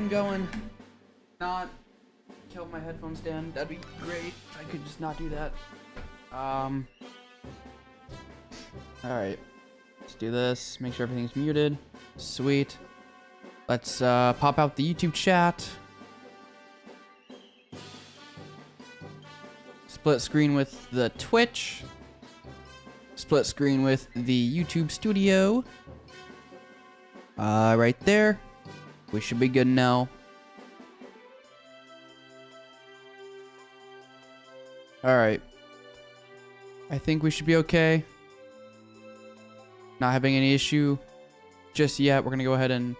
stream going. Not kill my headphone stand. That'd be great. I could just not do that. Alright. Let's do this. Make sure everything's muted. Sweet. Let's pop out the YouTube chat. Split screen with the Twitch. Split screen with the YouTube studio. Right there. We should be good now. Alright. I think we should be okay. Not having any issue just yet. We're gonna go ahead and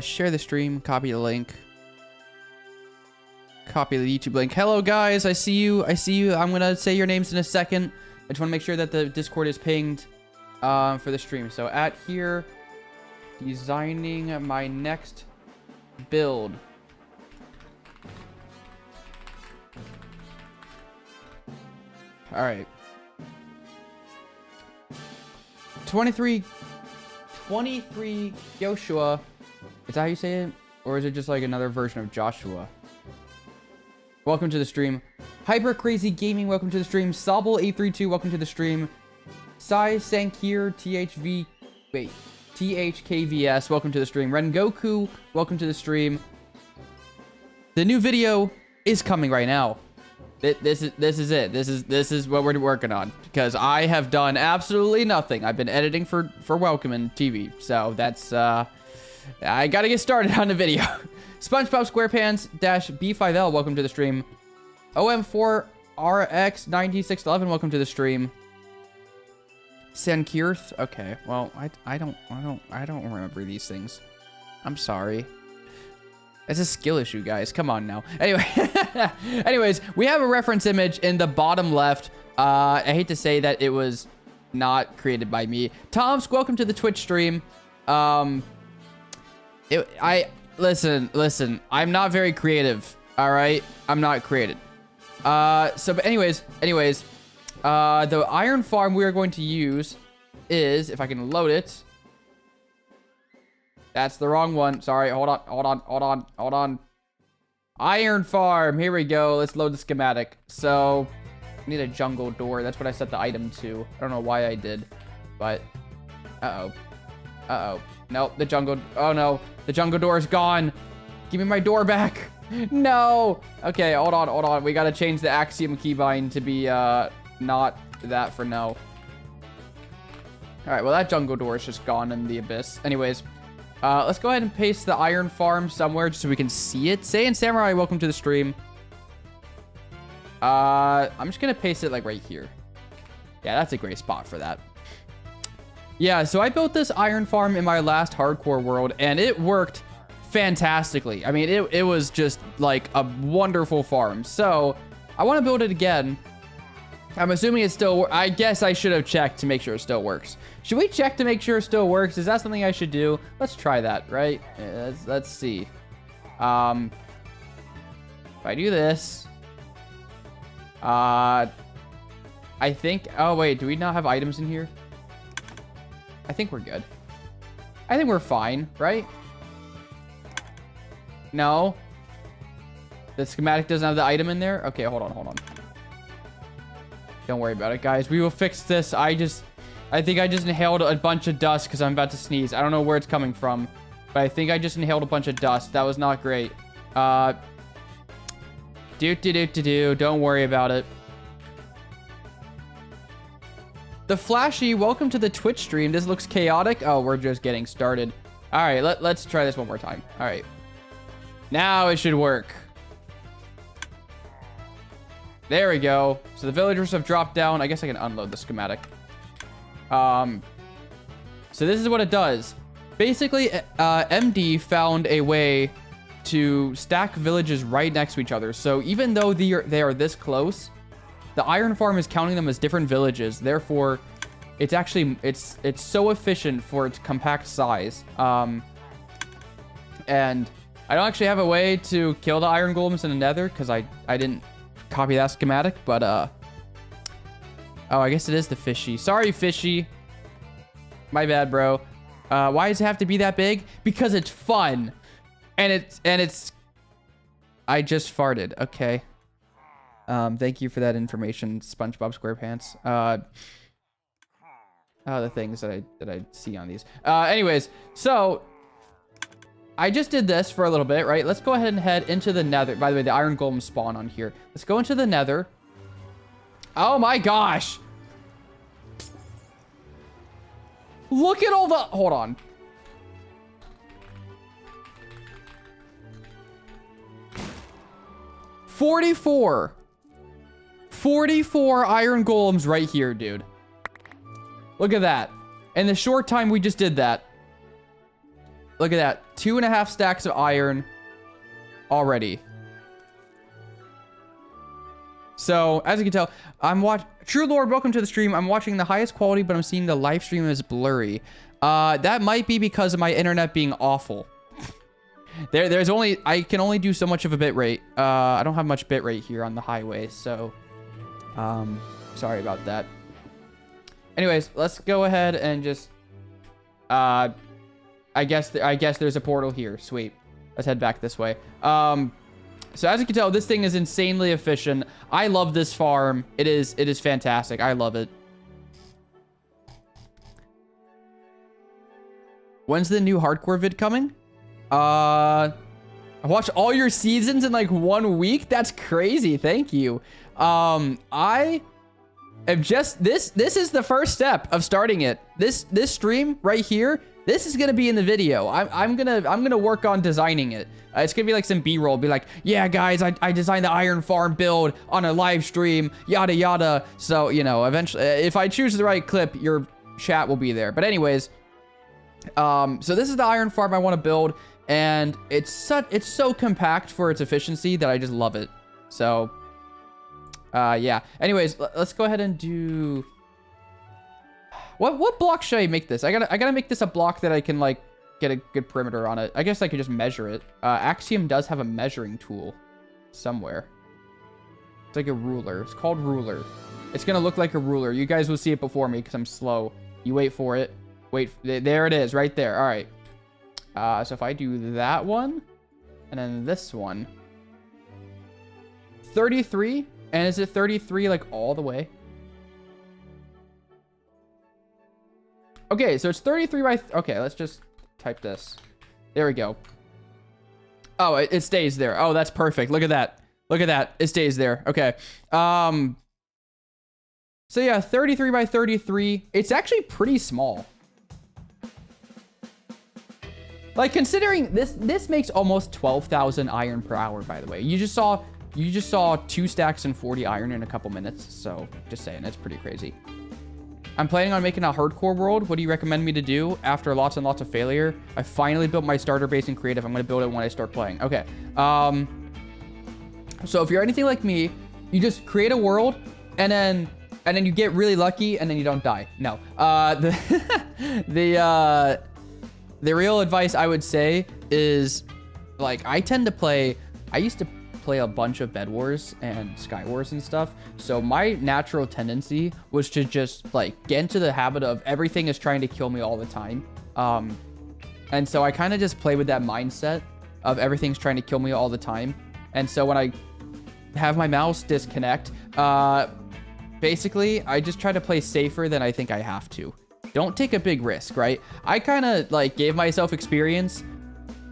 share the stream, copy the link. Copy the YouTube link. Hello guys, I see you. I'm gonna say your names in a second. I just want to make sure that the Discord is pinged for the stream. So at here, designing my next build. All right. 23 Joshua. Is that how you say it? Or is it just like another version of Joshua? Welcome to the stream. Hyper Crazy Gaming, welcome to the stream. Sobble832, welcome to the stream. Sai Sankir THKVS, welcome to the stream. Rengoku, welcome to the stream. The new video is coming right now. This is it. This is what we're working on, because I have done absolutely nothing. I've been editing for Welcome TV, so that's I gotta get started on the video. SpongeBob SquarePants-B5L, welcome to the stream. OM4RX9611, welcome to the stream. Sankirth, okay. Well, I don't remember these things. I'm sorry. It's a skill issue, guys. Come on now. Anyway, anyways, we have a reference image in the bottom left. I hate to say that it was not created by me. Tomsk, welcome to the Twitch stream. Listen. I'm not very creative. All right, I'm not creative. But anyways, the iron farm we are going to use is, if I can load it. That's the wrong one. Sorry, hold on. Iron farm, here we go. Let's load the schematic. So, I need a jungle door. That's what I set the item to. I don't know why I did, but, uh-oh. Nope, the jungle, oh no. The jungle door is gone. Give me my door back. No. Okay, hold on. We gotta change the Axiom keybind to be, not that for now. All right, well, that jungle door is just gone in the abyss. Anyways. Let's go ahead and paste the iron farm somewhere just so we can see it. Saiyan Samurai, welcome to the stream. I'm just gonna paste it like right here. Yeah, that's a great spot for that. Yeah, so I built this iron farm in my last hardcore world, and it worked fantastically. I mean, it was just like a wonderful farm. So I want to build it again. I'm assuming it still I guess I should have checked to make sure it still works. Should we check to make sure it still works? Is that something I should do? Let's try that, right? Let's see. If I do this, I think, oh wait, do we not have items in here? I think we're good. I think we're fine, right? No. The schematic doesn't have the item in there? Okay, hold on. Don't worry about it, guys. We will fix this. I think I just inhaled a bunch of dust because I'm about to sneeze. I don't know where it's coming from, but I think I just inhaled a bunch of dust. That was not great. Don't worry about it. The Flashy, welcome to the Twitch stream. This looks chaotic. Oh, we're just getting started. All right, let's try this one more time. All right. Now it should work. There we go. So the villagers have dropped down. I guess I can unload the schematic. So this is what it does. Basically, MD found a way to stack villages right next to each other. So even though they are this close, the iron farm is counting them as different villages. Therefore, it's actually it's so efficient for its compact size. And I don't actually have a way to kill the iron golems in the nether because I didn't copy that schematic, but oh, I guess it is the fishy. Sorry, fishy. My bad, bro. Why does it have to be that big? Because it's fun. And it's I just farted. Okay. Thank you for that information, SpongeBob SquarePants. The things that I see on these. Anyways, so I just did this for a little bit, right? Let's go ahead and head into the nether. By the way, the iron golem spawn on here. Let's go into the nether. Oh my gosh. Look at all the... Hold on. $44 iron golems right here, dude. Look at that. In the short time we just did that. Look at that. 2.5 stacks of iron already. So, as you can tell, I'm watching... True Lord, welcome to the stream. I'm watching the highest quality, but I'm seeing the live stream is blurry. That might be because of my internet being awful. There's only... I can only do so much of a bit rate. I don't have much bit rate here on the highway, so... sorry about that. Anyways, let's go ahead and just... I guess there's a portal here. Sweet. Let's head back this way. So as you can tell, this thing is insanely efficient. I love this farm. It is fantastic. I love it. When's the new hardcore vid coming? I watched all your seasons in like 1 week. That's crazy. Thank you. I am just this is the first step of starting it. This stream right here, this is gonna be in the video. I'm gonna work on designing it. It's gonna be like some B-roll. Be like, yeah, guys, I designed the iron farm build on a live stream, yada yada. So you know, eventually, if I choose the right clip, your chat will be there. But anyways, so this is the iron farm I want to build, and it's so compact for its efficiency that I just love it. So, yeah. Anyways, let's go ahead and do. What block should I make this? I gotta make this a block that I can like get a good perimeter on it. I guess I could just measure it. Axiom does have a measuring tool somewhere. It's like a ruler. It's called ruler. It's gonna look like a ruler. You guys will see it before me because I'm slow. You wait for it. Wait, there it is, right there. All right. So if I do that one, and then this one, 33, and is it 33 like all the way? Okay, so it's 33 by... Okay, let's just type this. There we go. Oh, it stays there. Oh, that's perfect. Look at that. Look at that. It stays there. Okay. So yeah, 33 by 33. It's actually pretty small. Like, considering this makes almost 12,000 iron per hour, by the way. You just saw 2 stacks and 40 iron in a couple minutes. So, just saying, it's pretty crazy. I'm planning on making a hardcore world. What do you recommend me to do after lots and lots of failure? I finally built my starter base in creative. I'm going to build it when I start playing. Okay. So if you're anything like me, you just create a world and then you get really lucky and then you don't die. No. The real advice I would say is, like, I used to play a bunch of Bed Wars and Sky Wars and stuff. So my natural tendency was to just like get into the habit of everything is trying to kill me all the time. And so I kind of just play with that mindset of everything's trying to kill me all the time. And so when I have my mouse disconnect, basically I just try to play safer than I think I have to. Don't take a big risk, right? I kind of like gave myself experience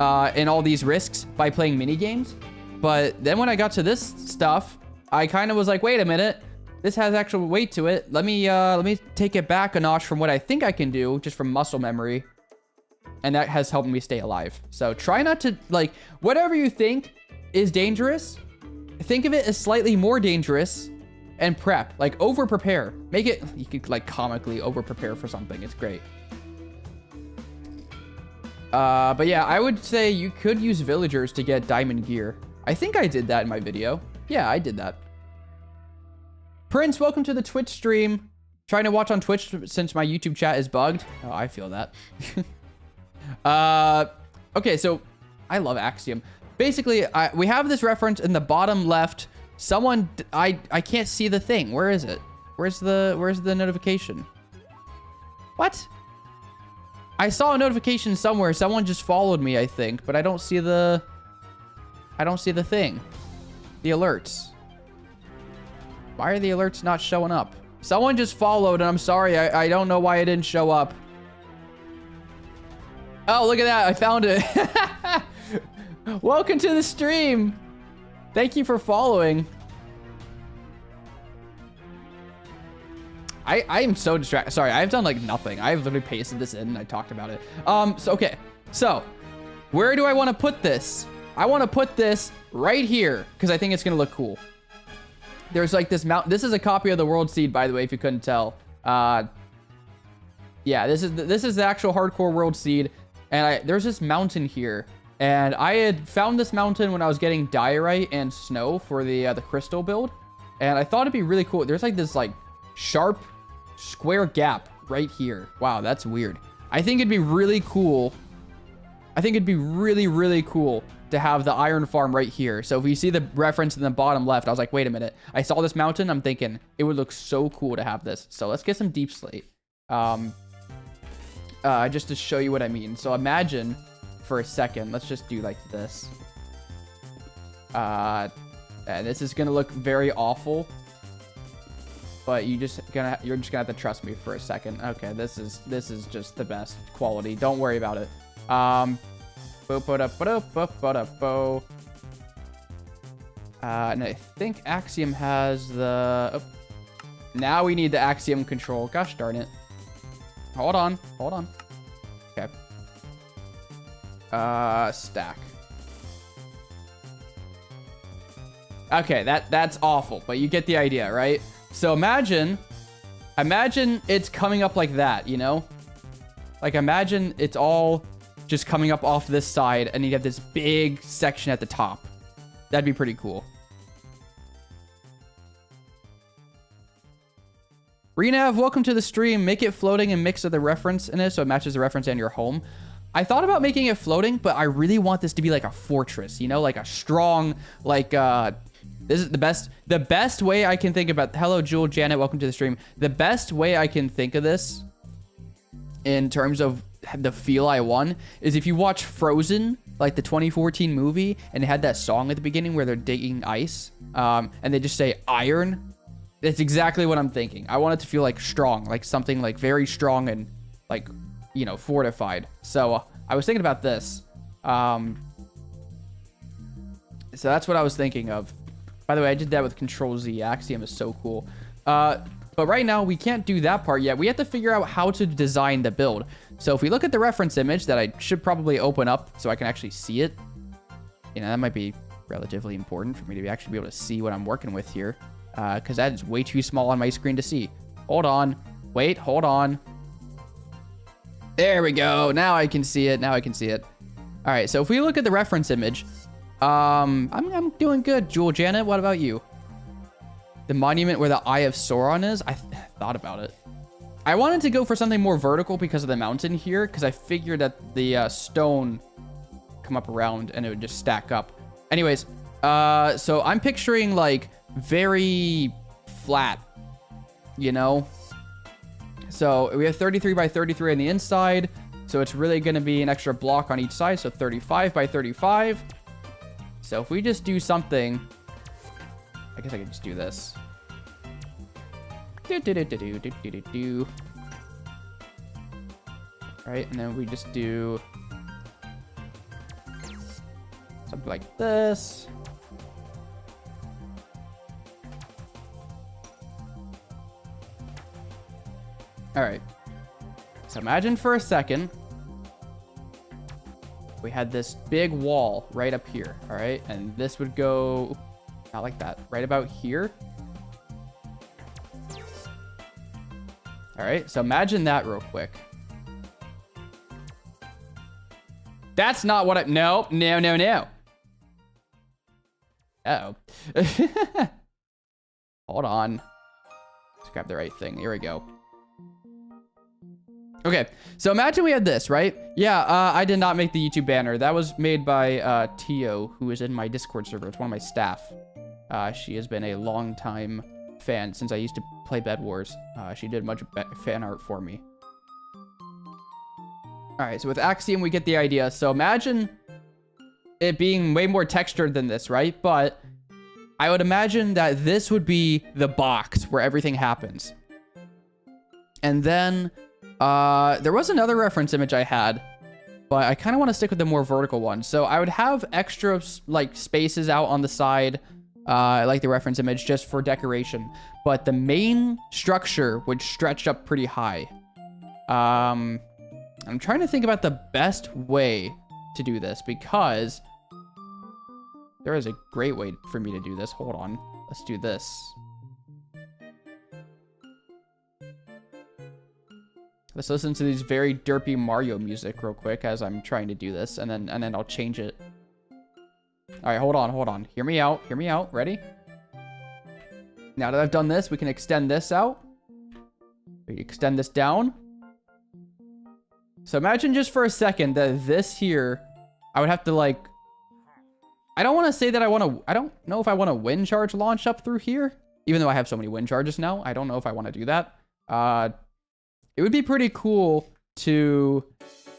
in all these risks by playing mini games. But then when I got to this stuff, I kind of was like, wait a minute, this has actual weight to it. Let me take it back a notch from what I think I can do just from muscle memory. And that has helped me stay alive. So try not to, like, whatever you think is dangerous, think of it as slightly more dangerous and prep. Like, over prepare. Make it, you could like comically over prepare for something. It's great. But yeah, I would say you could use villagers to get diamond gear. I think I did that in my video. Yeah, I did that. Prince, welcome to the Twitch stream. Trying to watch on Twitch since my YouTube chat is bugged. Oh, I feel that. Okay, so I love Axiom. Basically, we have this reference in the bottom left. Someone, I can't see the thing. Where is it? Where's the notification? What? I saw a notification somewhere. Someone just followed me, I think, but I don't see the thing. The alerts. Why are the alerts not showing up? Someone just followed, and I'm sorry. I don't know why it didn't show up. Oh, look at that. I found it. Welcome to the stream. Thank you for following. I am so distracted. Sorry, I've done like nothing. I've literally pasted this in and I talked about it. Okay. So, where do I want to put this? I want to put this right here because I think it's going to look cool. There's like this mountain. This is a copy of the World Seed, by the way, if you couldn't tell. Yeah, this is the actual hardcore World Seed. And there's this mountain here. And I had found this mountain when I was getting diorite and snow for the crystal build. And I thought it'd be really cool. There's like this like sharp square gap right here. Wow, that's weird. I think it'd be really cool. I think it'd be really, really cool to have the iron farm right here. So if you see the reference in the bottom left, I was like, wait a minute. I saw this mountain. I'm thinking it would look so cool to have this. So let's get some deep slate. Just to show you what I mean. So imagine for a second, let's just do like this. And this is gonna look very awful, but you're just gonna have to trust me for a second. Okay, this is just the best quality. Don't worry about it. And I think Axiom has the... Oh, now we need the Axiom control. Gosh darn it. Hold on. Okay. Stack. Okay, that's awful, but you get the idea, right? So imagine it's coming up like that, you know? Like imagine it's all just coming up off this side and you have this big section at the top. That'd be pretty cool. Renav, welcome to the stream. Make it floating and mix of the reference in it so it matches the reference and your home. I thought about making it floating, but I really want this to be like a fortress, you know, like a strong, like, this is the best way I can think about. Hello, Jewel, Janet, welcome to the stream. The best way I can think of this in terms of the feel I want is if you watch Frozen, like the 2014 movie, and it had that song at the beginning where they're digging ice, and they just say iron. That's exactly what I'm thinking. I want it to feel like strong, like something like very strong and like, you know, fortified. So I was thinking about this. So that's what I was thinking of. By the way, I did that with Control Z. Axiom is so cool. But right now we can't do that part yet. We have to figure out how to design the build. So if we look at the reference image that I should probably open up so I can actually see it, you know, that might be relatively important for me to actually be able to see what I'm working with here. Because that is way too small on my screen to see. Hold on. Wait, hold on. There we go. Now I can see it. All right, so if we look at the reference image, I'm doing good. Jewel, Janet, what about you? The monument where the Eye of Sauron is? I thought about it. I wanted to go for something more vertical because of the mountain here, because I figured that the stone come up around and it would just stack up. Anyways, so I'm picturing like very flat, you know? So we have 33 by 33 on the inside. So it's really going to be an extra block on each side. So 35 by 35. So if we just do something, I guess I could just do this. Right, and then we just do something like this. All right. So imagine for a second we had this big wall right up here, all right? And this would go, not like that, right about here. All right, so imagine that real quick. That's not what I, no. Uh-oh. Hold on. Let's grab the right thing. Here we go. Okay, so imagine we had this, right? Yeah, I did not make the YouTube banner. That was made by Tio, who is in my Discord server. It's one of my staff. She has been a long time fan since I used to play Bed Wars. She did much fan art for me. All right, so with Axiom, we get the idea. So imagine it being way more textured than this, right? But I would imagine that this would be the box where everything happens. And then there was another reference image I had, but I kind of want to stick with the more vertical one. So I would have extra like spaces out on the side, like the reference image, just for decoration. But the main structure would stretch up pretty high. I'm trying to think about the best way to do this, because there is a great way for me to do this. Hold on. Let's do this. Let's listen to these very derpy Mario music real quick as I'm trying to do this, and then I'll change it. All right, hold on. Hear me out. Ready? Now that I've done this, we can extend this out. We extend this down. So imagine just for a second that this here, I would have to like, I don't want to say that I don't know if I want to wind charge launch up through here, even though I have so many wind charges now. I don't know if I want to do that. It would be pretty cool to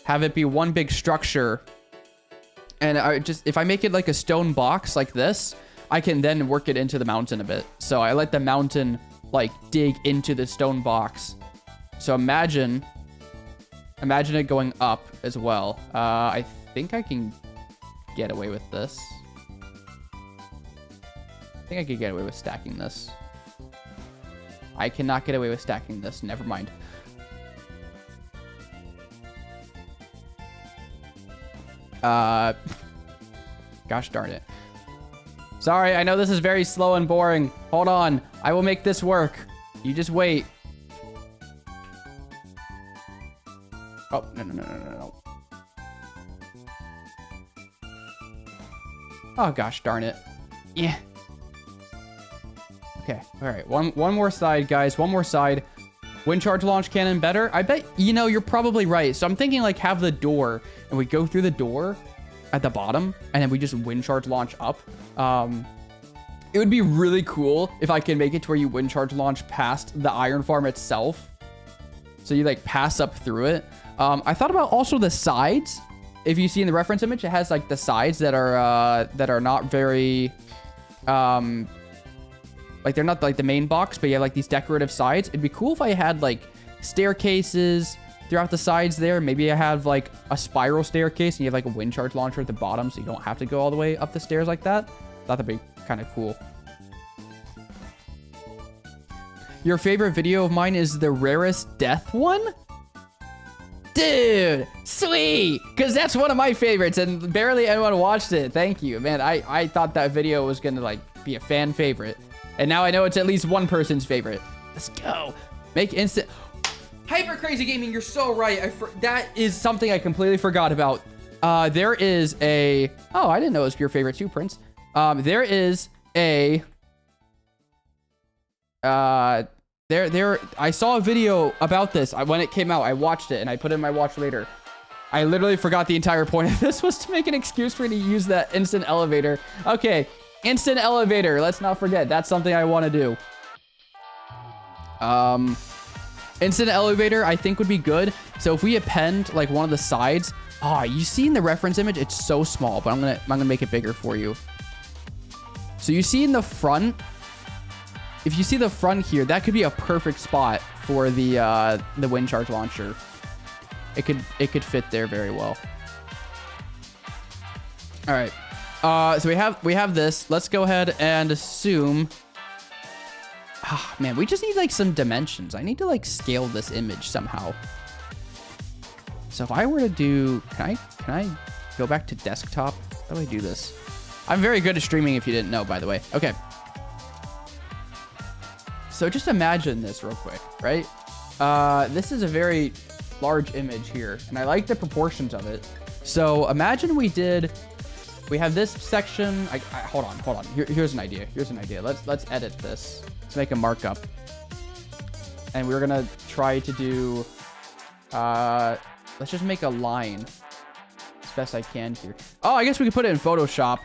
have it be one big structure. And if I make it like a stone box like this, I can then work it into the mountain a bit. So I let the mountain like dig into the stone box. So imagine it going up as well. I think I can get away with this. I think I could get away with stacking this. I cannot get away with stacking this. Never mind. Gosh darn it. Sorry, I know this is very slow and boring. Hold on. I will make this work. You just wait. Oh, no. Oh, gosh darn it. Yeah. Okay, all right. One more side, guys. One more side. Wind charge launch cannon better? I bet, you're probably right. So I'm thinking like have the door, and we go through the door at the bottom, and then we just wind charge launch up. It would be really cool if I can make it to where you wind charge launch past the iron farm itself. So you like pass up through it. I thought about also the sides. If you see in the reference image, it has like the sides that are not very, like they're not like the main box, but you have like these decorative sides. It'd be cool if I had like staircases throughout the sides there. Maybe I have like a spiral staircase and you have like a wind charge launcher at the bottom, so you don't have to go all the way up the stairs like that. Thought that'd be kind of cool. Your favorite video of mine is the rarest death one? Dude, sweet, because that's one of my favorites and barely anyone watched it. Thank you, man. I thought that video was gonna like be a fan favorite, and now I know it's at least one person's favorite. Let's go. Make instant Hyper Crazy Gaming. You're so right. That is something I completely forgot about. There is a I didn't know it was your favorite too, Prince. There is a I saw a video about this when it came out. I watched it and I put it in my watch later. I literally forgot the entire point of this was to make an excuse for me to use that instant elevator. Okay, instant elevator. Let's not forget. That's something I want to do. Instant elevator I think would be good. So if we append like one of the sides. You see in the reference image, it's so small, but I'm gonna make it bigger for you. So you see in the front, if you see the front here, that could be a perfect spot for the wind charge launcher. It could fit there very well. All right. So we have this. Let's go ahead and assume. Man, we just need like some dimensions. I need to like scale this image somehow. So if I were to do, can I go back to desktop? How do I do this? I'm very good at streaming if you didn't know, by the way. Okay. So just imagine this real quick, right? This is a very large image here, and I like the proportions of it. So imagine we have this section. Hold on. Here's an idea. Let's edit this. Let's make a markup. And we're gonna try to do, let's just make a line as best I can here. Oh, I guess we could put it in Photoshop.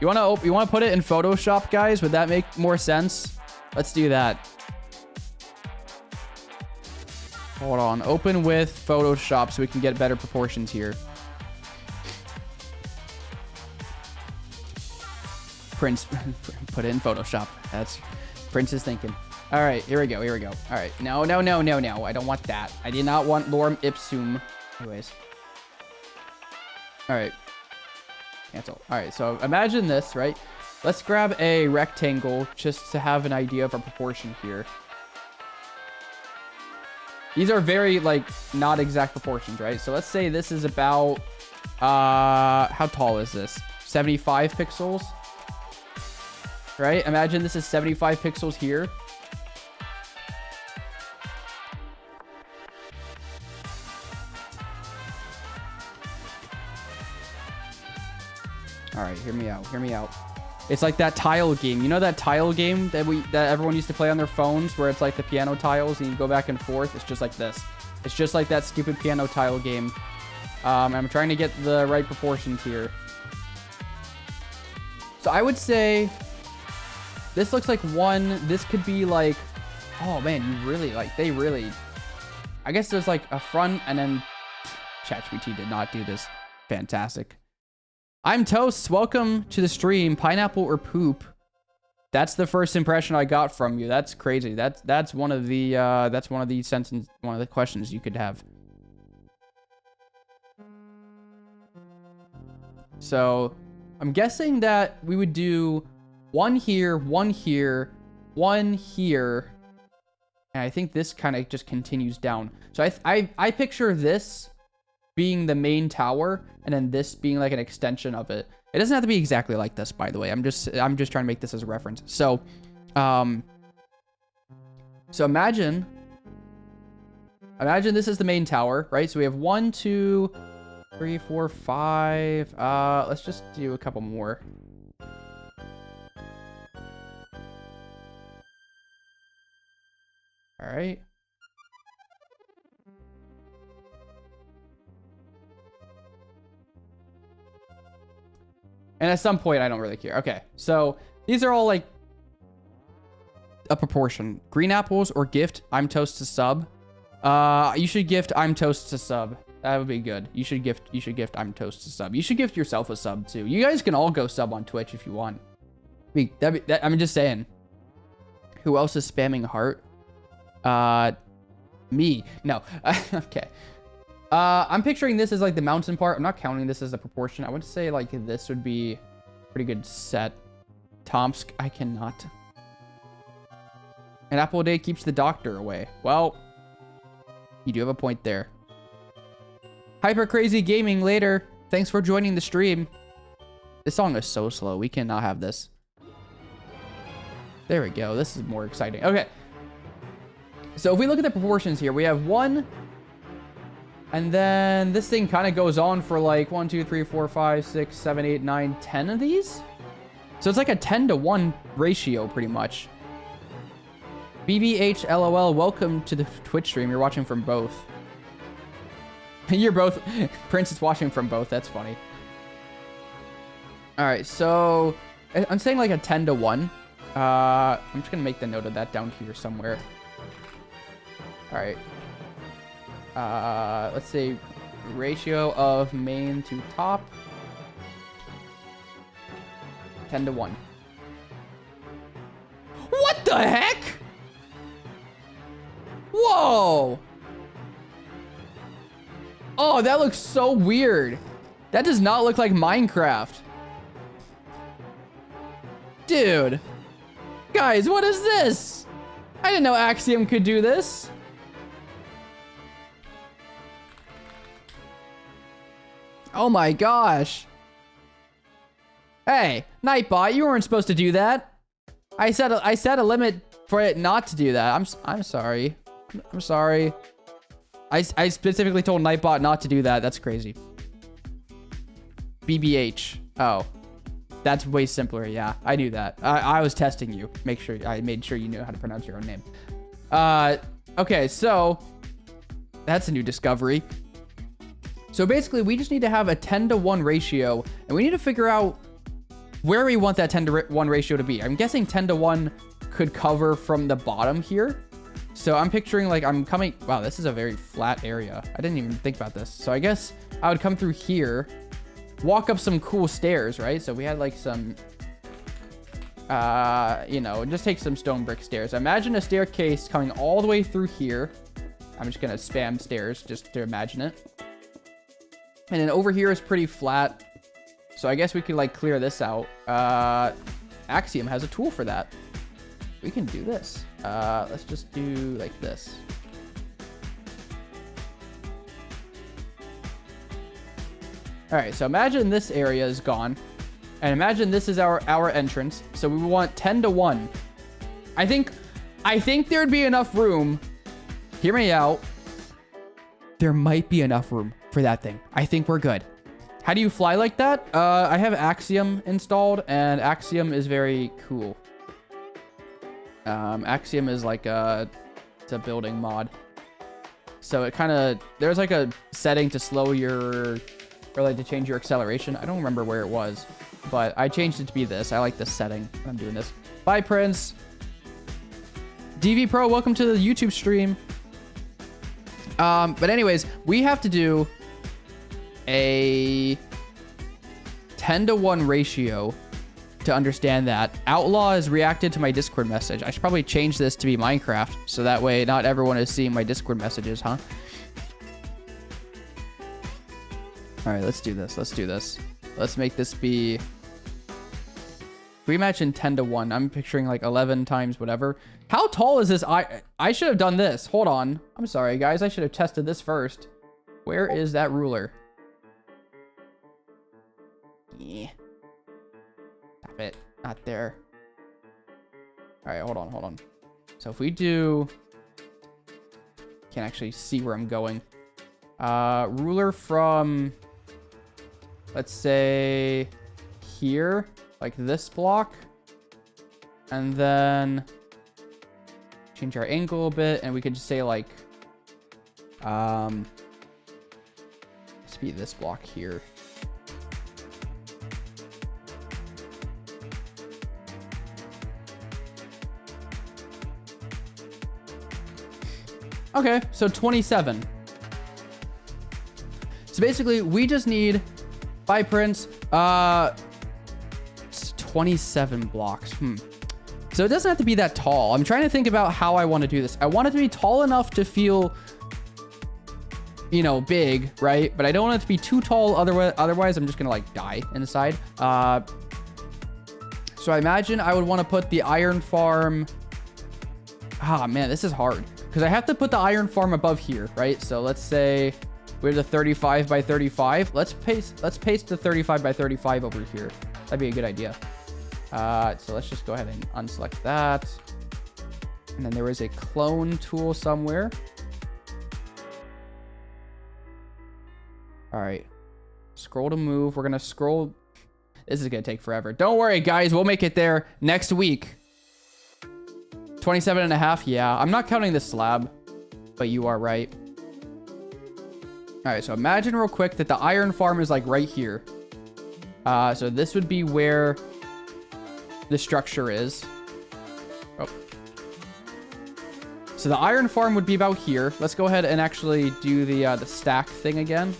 You wanna put it in Photoshop, guys? Would that make more sense? Let's do that. Hold on. Open with Photoshop so we can get better proportions here. Prince, put it in Photoshop. That's Prince is thinking. All right, here we go. Here we go. All right. No, no, no, no, no. I don't want that. I did not want lorem ipsum. Anyways. All right. Cancel. All right. So imagine this, right? Let's grab a rectangle just to have an idea of our proportion here. These are very, like, not exact proportions, right? So let's say this is about, how tall is this? 75 pixels, right? Imagine this is 75 pixels here. All right, hear me out. Hear me out. It's like that tile game. You know that tile game that everyone used to play on their phones where it's like the piano tiles and you go back and forth? It's just like this. It's just like that stupid piano tile game. I'm trying to get the right proportions here. So I would say this looks like one. This could be like, oh man, you really like, they really, I guess there's like a front and then ChatGPT did not do this. Fantastic. I'm Toast. Welcome to the stream. Pineapple or poop? That's the first impression I got from you. That's crazy. That's one of the questions you could have. So I'm guessing that we would do one here, one here, one here, and I think this kind of just continues down. So I picture this being the main tower, and then this being like an extension of it. It doesn't have to be exactly like this, by the way. I'm just trying to make this as a reference. So, so imagine this is the main tower, right? So we have 1, 2, 3, 4, 5. Let's just do a couple more. All right. And at some point, I don't really care. Okay, so these are all like a proportion. Green apples or gift I'm Toast to sub. You should gift I'm Toast to sub. That would be good. You should gift I'm Toast to sub. You should gift yourself a sub too. You guys can all go sub on Twitch if you want. I'm just saying. Who else is spamming heart? Me. No. Okay. I'm picturing this as like the mountain part. I'm not counting this as a proportion. I would say like this would be a pretty good set. Tomsk, I cannot. An apple a day keeps the doctor away. Well, you do have a point there. Hyper Crazy Gaming later. Thanks for joining the stream. This song is so slow. We cannot have this. There we go. This is more exciting. Okay. So if we look at the proportions here, we have 1. And then this thing kind of goes on for like 1, 2, 3, 4, 5, 6, 7, 8, 9, 10 of these. So it's like a 10-to-1 ratio pretty much. BBH LOL, welcome to the Twitch stream. You're watching from both. You're both. Prince is watching from both. That's funny. All right, so I'm saying like a 10-to-1. I'm just going to make the note of that down here somewhere. All right. Let's say ratio of main to top 10-to-1. What the heck? Whoa. Oh, that looks so weird. That does not look like Minecraft. Dude. Guys, what is this? I didn't know Axiom could do this. Oh my gosh. Hey, Nightbot, you weren't supposed to do that. I set a limit for it not to do that. I'm sorry. I'm sorry. I specifically told Nightbot not to do that. That's crazy. BBH. Oh. That's way simpler. Yeah, I knew that. I was testing you. I made sure you knew how to pronounce your own name. Okay, so that's a new discovery. So basically, we just need to have a 10-to-1 ratio, and we need to figure out where we want that 10-to-1 ratio to be. I'm guessing 10-to-1 could cover from the bottom here. So I'm picturing like I'm coming. Wow, this is a very flat area. I didn't even think about this. So I guess I would come through here, walk up some cool stairs, right? So we had like some, you know, just take some stone brick stairs. Imagine a staircase coming all the way through here. I'm just going to spam stairs just to imagine it. And then over here is pretty flat. So I guess we could like clear this out. Axiom has a tool for that. We can do this. Let's just do like this. All right, so imagine this area is gone. And imagine this is our entrance. So we want 10 to 1. I think there'd be enough room. Hear me out. There might be enough room for that thing. I think we're good. How do you fly like that? I have Axiom installed, and Axiom is very cool. Axiom is like it's a building mod. So it kind of, there's like a setting to slow your, or like to change your acceleration. I don't remember where it was, but I changed it to be this. I like this setting. I'm doing this. Bye, Prince. DV Pro, welcome to the YouTube stream. But anyways, we have to do a 10 to 1 ratio to understand that. Outlaw has reacted to my Discord message. I should probably change this to be Minecraft, so that way not everyone is seeing my Discord messages, huh? All right, let's do this. Let's do this. Let's make this be... We imagine 10 to 1. I'm picturing like 11 times whatever. How tall is this? I should have done this. Hold on. I'm sorry, guys. I should have tested this first. Where is that ruler? Yeah. Stop it. Not there. All right, hold on, hold on. So if we do... Can't actually see where I'm going. Ruler from... Let's say... Here. Like this block. And then... Change our angle a bit, and we could just say like... Let's be this block here. Okay, so 27. So basically, we just need, bye Prince, 27 blocks. So it doesn't have to be that tall. I'm trying to think about how I want to do this. I want it to be tall enough to feel, you know, big, right? But I don't want it to be too tall, otherwise I'm just gonna like die inside. So I imagine I would want to put the iron farm. Ah, man, this is hard. Because I have to put the iron farm above here, right? So let's say we have the 35 by 35. Let's paste the 35 by 35 over here. That'd be a good idea. So let's just go ahead and unselect that. And then there is a clone tool somewhere. All right. Scroll to move. We're going to scroll. This is going to take forever. Don't worry, guys. We'll make it there next week. 27.5. Yeah, I'm not counting the slab, but you are right. All right, so imagine real quick that the iron farm is like right here. So this would be where the structure is. Oh. So the iron farm would be about here. Let's go ahead and actually do the stack thing again.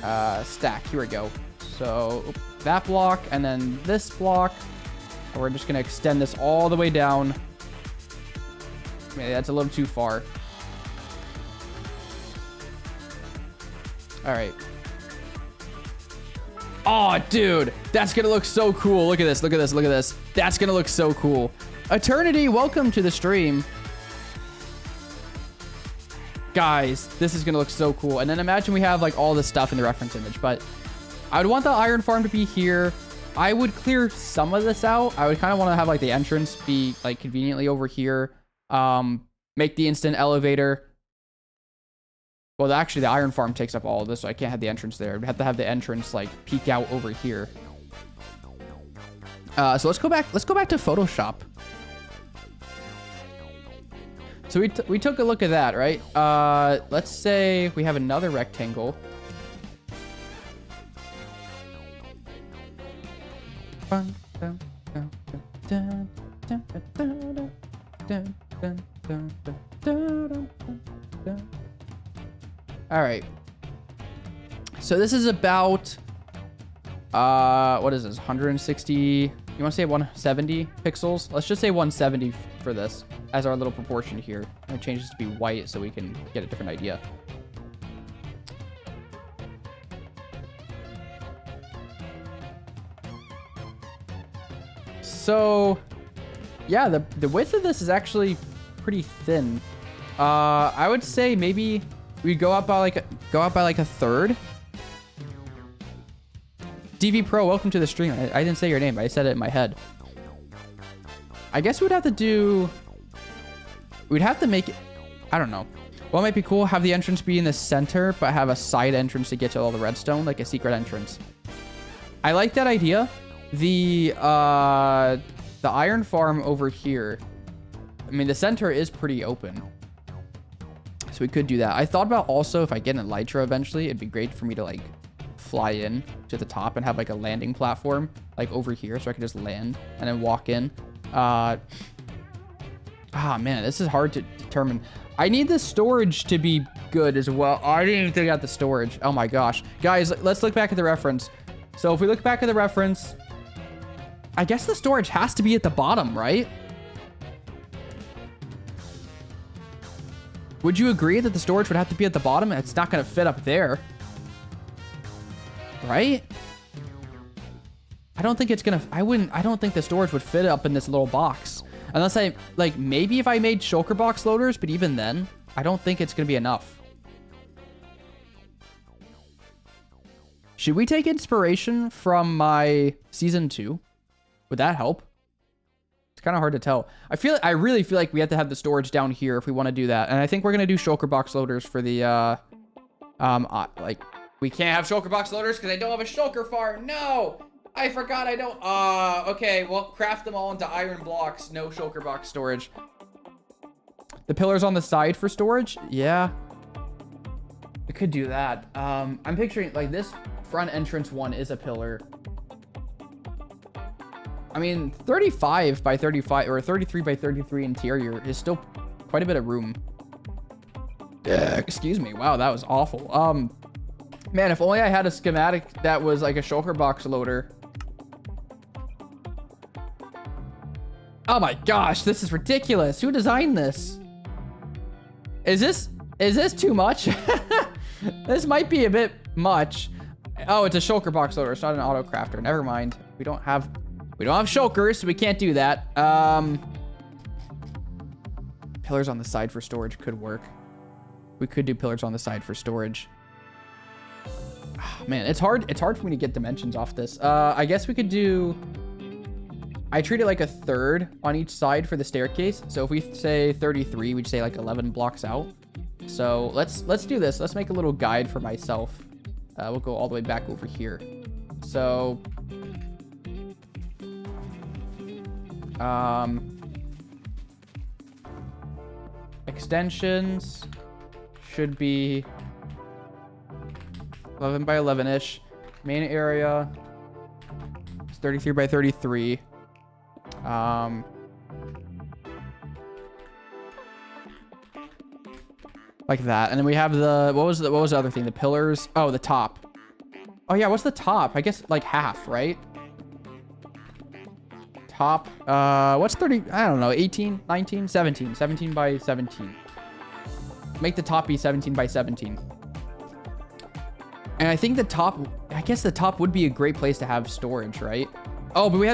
Oh. Stack. Here we go. So that block and then this block. And we're just going to extend this all the way down. Maybe that's a little too far. All right. Oh, dude. That's going to look so cool. Look at this. Look at this. Look at this. That's going to look so cool. Eternity, welcome to the stream. Guys, this is going to look so cool. And then imagine we have like all this stuff in the reference image. But I would want the iron farm to be here. I would clear some of this out. I would kind of want to have like the entrance be like conveniently over here. Make the instant elevator. Well, actually the iron farm takes up all of this, so I can't have the entrance there. I'd have to have the entrance like peek out over here. So let's go back to Photoshop. So we took a look at that, right? Let's say we have another rectangle. All right. So this is about, what is this? 160, you want to say 170 pixels? Let's just say 170 for this as our little proportion here. I'm going to change this to be white so we can get a different idea. So, yeah, the width of this is actually pretty thin. I would say maybe we'd go up by like a third. DV Pro, welcome to the stream. I didn't say your name, but I said it in my head. I guess we'd have to make it, I don't know. What might be cool, have the entrance be in the center, but have a side entrance to get to all the redstone, like a secret entrance. I like that idea. The iron farm over here, I mean, the center is pretty open. So we could do that. I thought about also, if I get an elytra eventually, it'd be great for me to like fly in to the top and have like a landing platform like over here, so I can just land and then walk in. Man, this is hard to determine. I need the storage to be good as well. I didn't even think about the storage. Oh my gosh. Guys, let's look back at the reference. So if we look back at the reference, I guess the storage has to be at the bottom, right? Would you agree that the storage would have to be at the bottom? It's not going to fit up there. Right? I don't think it's going to... I don't think the storage would fit up in this little box. Unless like, maybe if I made shulker box loaders, but even then, I don't think it's going to be enough. Should we take inspiration from my season 2? Would that help? It's kind of hard to tell. I really feel like we have to have the storage down here if we want to do that. And I think we're going to do shulker box loaders for the, like, we can't have shulker box loaders because I don't have a shulker farm. No, I forgot I don't. Okay, well, craft them all into iron blocks. No shulker box storage. The pillars on the side for storage? Yeah. We could do that. I'm picturing, like, this front entrance one is a pillar. I mean, 35 by 35 or 33 by 33 interior is still quite a bit of room. Excuse me. Wow, that was awful. Man, if only I had a schematic that was like a shulker box loader. Oh my gosh, this is ridiculous. Who designed this? Is this too much? This might be a bit much. Oh, it's a shulker box loader. It's not an auto crafter. Never mind. We don't have shulkers, so we can't do that. Pillars on the side for storage could work. We could do pillars on the side for storage. Oh, man, it's hard for me to get dimensions off this. I guess we could do... I treat it like a third on each side for the staircase. So if we say 33, we'd say like 11 blocks out. So let's do this. Let's make a little guide for myself. We'll go all the way back over here. So... extensions should be 11 by 11-ish. Main area is 33 by 33. Like that. And then we have the, what was the other thing? The pillars. Oh, the top. Oh yeah, what's the top? I guess like half, right? Top. What's 30? I don't know. 18, 19, 17. 17 by 17. Make the top be 17 by 17. And I think the top, I guess the top would be a great place to have storage, right? Oh, but we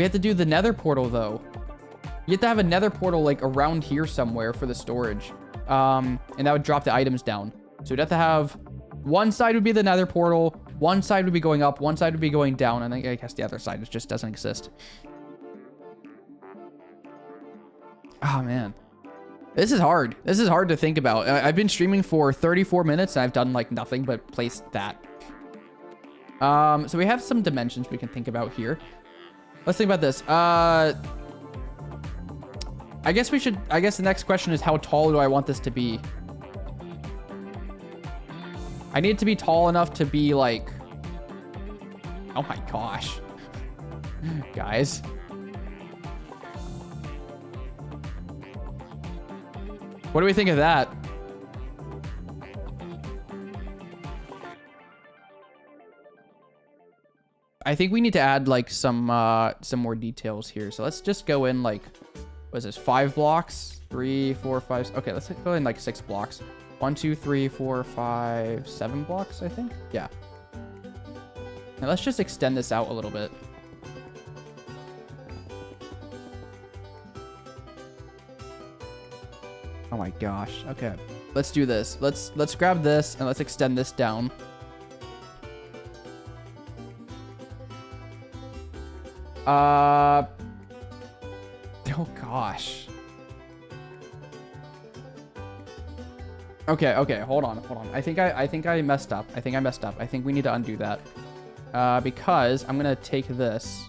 have to do the nether portal though. You have to have a nether portal like around here somewhere for the storage. And that would drop the items down. So we'd have to have, one side would be the nether portal, one side would be going up, one side would be going down, and I guess the other side just doesn't exist. Oh man. This is hard. This is hard to think about. I've been streaming for 34 minutes and I've done like nothing but place that. So we have some dimensions we can think about here. Let's think about this. I guess the next question is, how tall do I want this to be? I need it to be tall enough to be like, oh my gosh. Guys. What do we think of that? I think we need to add like some more details here. So let's just go in like, what is this? 5 blocks, 3, 4, 5. Okay, let's go in like 6 blocks. 1, 2, 3, 4, 5, 7 blocks, I think. Yeah. Now let's just extend this out a little bit. Oh my gosh. Okay. Let's do this. Let's grab this and let's extend this down. Oh gosh. Okay, hold on. I think I messed up. I think we need to undo that. Because I'm gonna take this.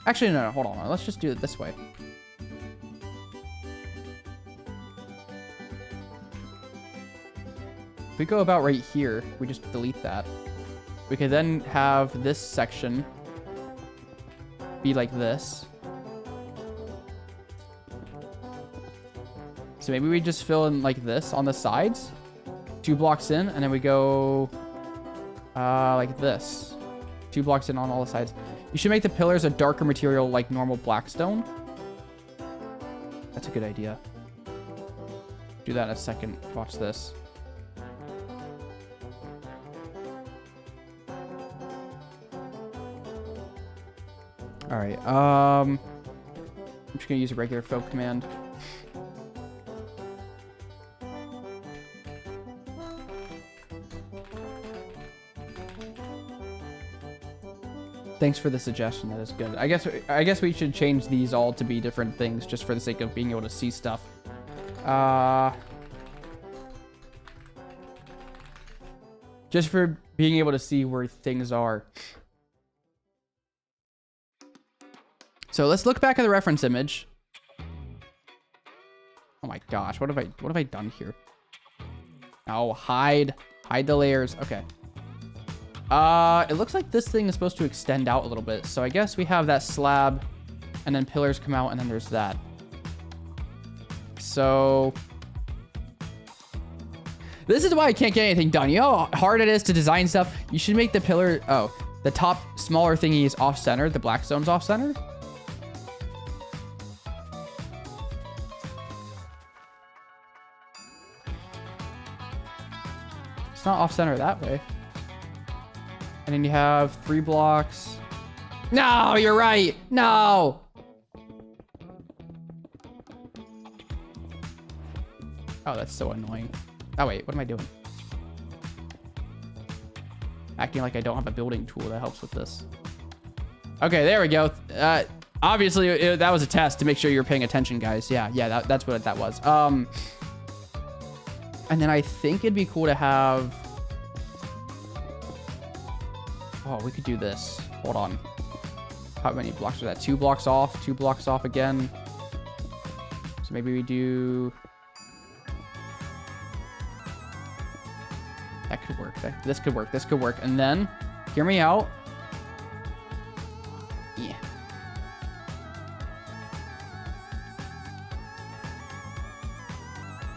Actually, no, hold on. Let's just do it this way. If we go about right here, we just delete that. We could then have this section be like this. So maybe we just fill in like this on the sides, 2 blocks in, and then we go like this, 2 blocks in on all the sides. You should make the pillars a darker material like normal blackstone. That's a good idea. Do that in a second. Watch this. All right. I'm just gonna use a regular fill command. Thanks for the suggestion. That is good. I guess we should change these all to be different things just for the sake of being able to see stuff. Just for being able to see where things are. So let's look back at the reference image. Oh my gosh, what have I done here? Oh, hide the layers. Okay. It looks like this thing is supposed to extend out a little bit. So I guess we have that slab and then pillars come out and then there's that. So this is why I can't get anything done. You know how hard it is to design stuff? You should make the pillar, the top smaller thingy is off center. The blackstone's off center. It's not off center that way. And then you have 3 blocks. No, you're right. No. Oh, that's so annoying. Oh, wait, what am I doing? Acting like I don't have a building tool that helps with this. Okay, there we go. Obviously, that was a test to make sure you're paying attention, guys. Yeah, that's what that was. And then I think it'd be cool to have... Oh, we could do this. Hold on. How many blocks are that? 2 blocks off. 2 blocks off again. So maybe we do... That could work. This could work. This could work. And then, hear me out. Yeah.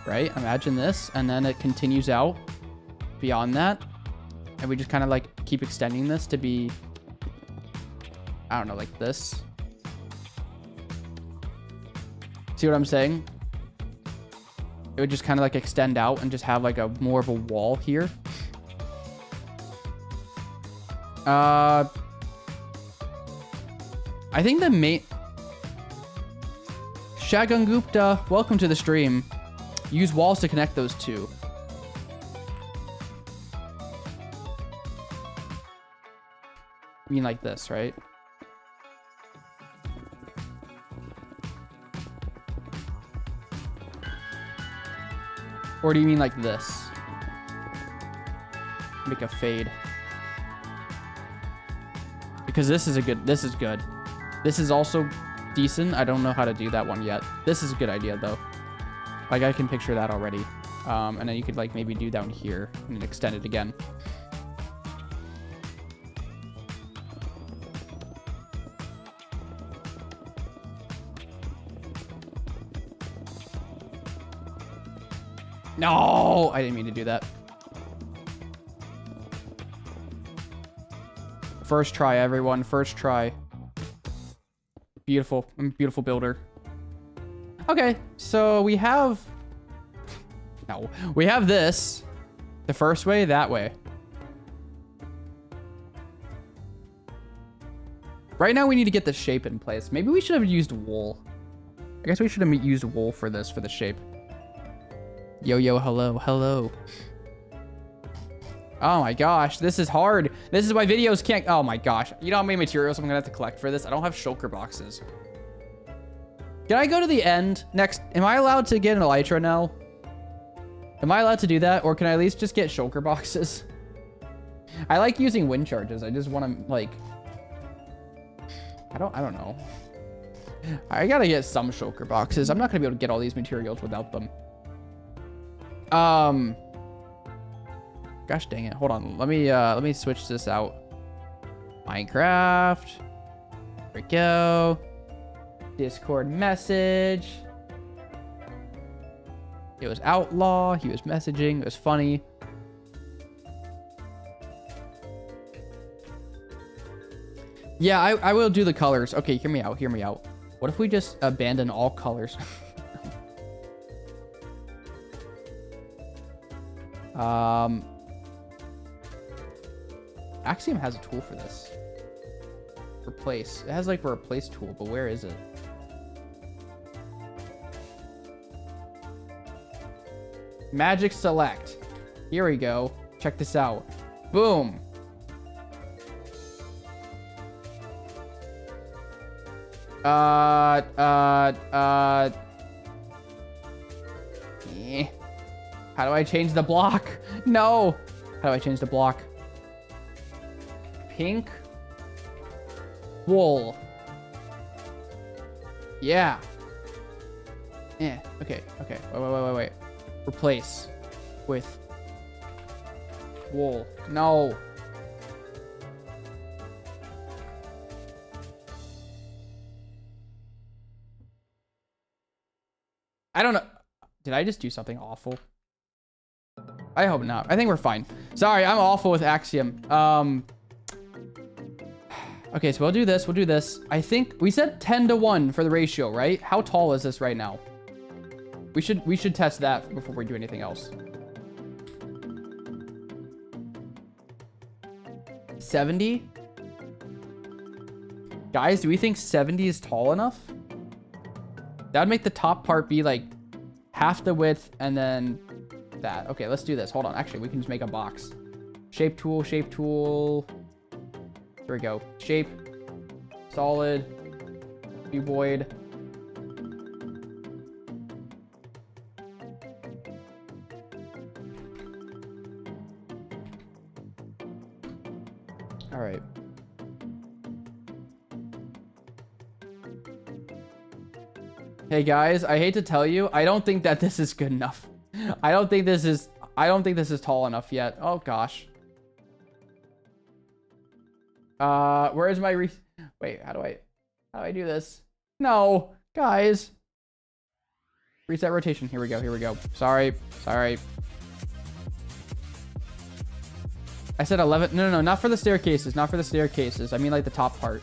Right? Imagine this. And then it continues out beyond that. And we just kind of like keep extending this to be, I don't know, like this. See what I'm saying? It would just kind of like extend out and just have like a more of a wall here. I think the main... Shagun Gupta, welcome to the stream. Use walls to connect those two. I mean like this, right? Or do you mean like this? Make a fade. Because this is good. This is also decent. I don't know how to do that one yet. This is a good idea though. Like I can picture that already. And then you could like maybe do down here and extend it again. No, I didn't mean to do that. First try, everyone. First try. Beautiful. I'm a beautiful builder. Okay, so we have... No, we have this. The first way, that way. Right now, we need to get the shape in place. Maybe we should have used wool. I guess we should have used wool for this, for the shape. Yo, yo, hello, hello. Oh my gosh, this is hard. This is why videos can't... Oh my gosh. You know how many materials I'm gonna have to collect for this? I don't have shulker boxes. Can I go to the end next? Am I allowed to get an elytra now? Am I allowed to do that? Or can I at least just get shulker boxes? I like using wind charges. I just want to, like... I don't know. I gotta get some shulker boxes. I'm not gonna be able to get all these materials without them. Gosh dang it. Hold on. Let me switch this out. Minecraft. There we go. Discord message. It was Outlaw. He was messaging. It was funny. Yeah, I will do the colors. Okay, hear me out. Hear me out. What if we just abandon all colors? Axiom has a tool for this. Replace. It has like a replace tool, but where is it? Magic select. Here we go. Check this out. Boom. How do I change the block? No. How do I change the block? Pink. Wool. Yeah. Yeah. Okay. Okay. Wait. Replace with wool. No. I don't know. Did I just do something awful? I hope not. I think we're fine. Sorry, I'm awful with Axiom. Okay, so we'll do this. We'll do this. I think we said 10-to-1 for the ratio, right? How tall is this right now? We should test that before we do anything else. 70? Guys, do we think 70 is tall enough? That would make the top part be like half the width and then that. Okay, let's do this. Hold on. Actually, we can just make a box. Shape tool, shape tool. Here we go. Shape. Solid. Cuboid. All right. Hey guys, I hate to tell you, I don't think that this is good enough. I don't think this is tall enough yet. Oh gosh. Where is my wait, how do I do this? No, guys. Reset rotation. Here we go. Here we go. Sorry. I said 11. No, not for the staircases. Not for the staircases. I mean like the top part.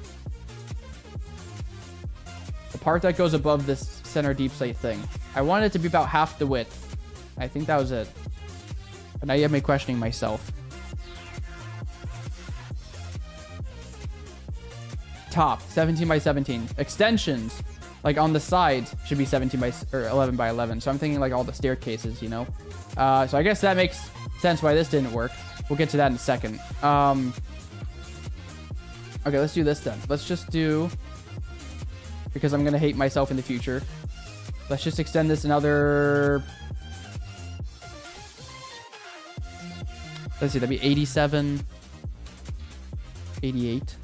The part that goes above this center deep slate thing. I wanted it to be about half the width. I think that was it. But now you have me questioning myself. Top 17 by 17. Extensions, like on the sides, should be 17 by or 11 by 11. So I'm thinking like all the staircases, you know. So I guess that makes sense why this didn't work. We'll get to that in a second. Okay, let's do this then. Let's just do, because I'm gonna hate myself in the future. Let's just extend this another. Let's see, that'd be 87, 88.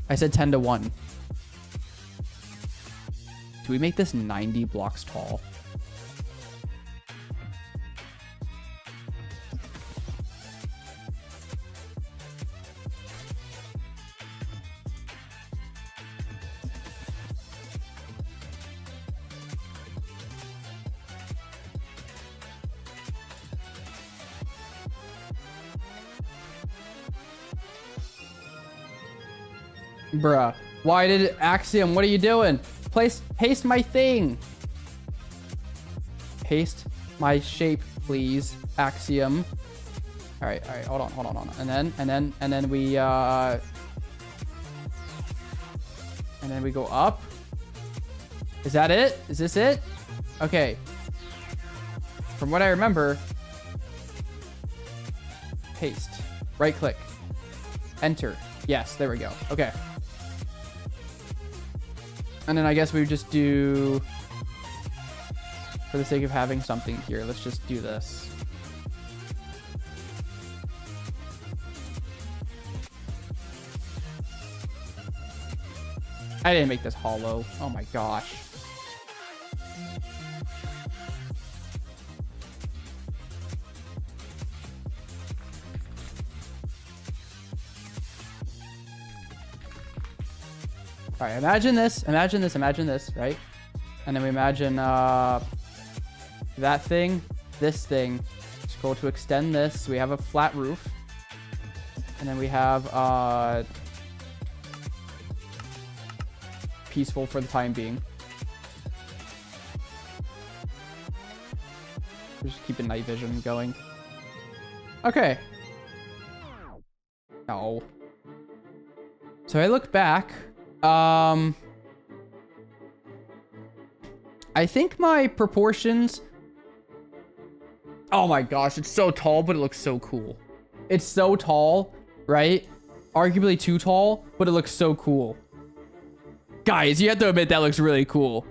I said 10-to-1. Do we make this 90 blocks tall? Bruh. Why did Axiom? What are you doing? Paste my thing. Paste my shape, please. Axiom. All right. Hold on. And then we go up. Is that it? Is this it? Okay. From what I remember, paste. Right click. Enter. Yes, there we go. Okay. And then I guess we would just do, for the sake of having something here, let's just do this. I didn't make this hollow. Oh my gosh. All right, imagine this, right? And then we imagine that thing, this thing. Scroll to extend this. We have a flat roof. And then we have peaceful for the time being. We're just keeping night vision going. Okay. No. So I look back. I think my proportions... Oh my gosh, it's so tall, but it looks so cool. It's so tall, right? Arguably too tall, but it looks so cool. Guys, you have to admit that looks really cool.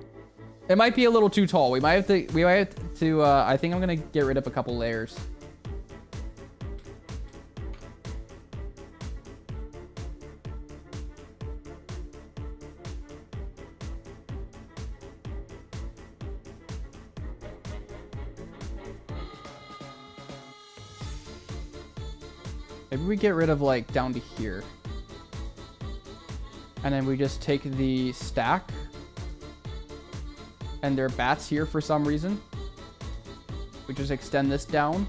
It might be a little too tall. We might have to, I think I'm gonna get rid of a couple layers. Maybe we get rid of like down to here. And then we just take the stack. And there are bats here for some reason. We just extend this down.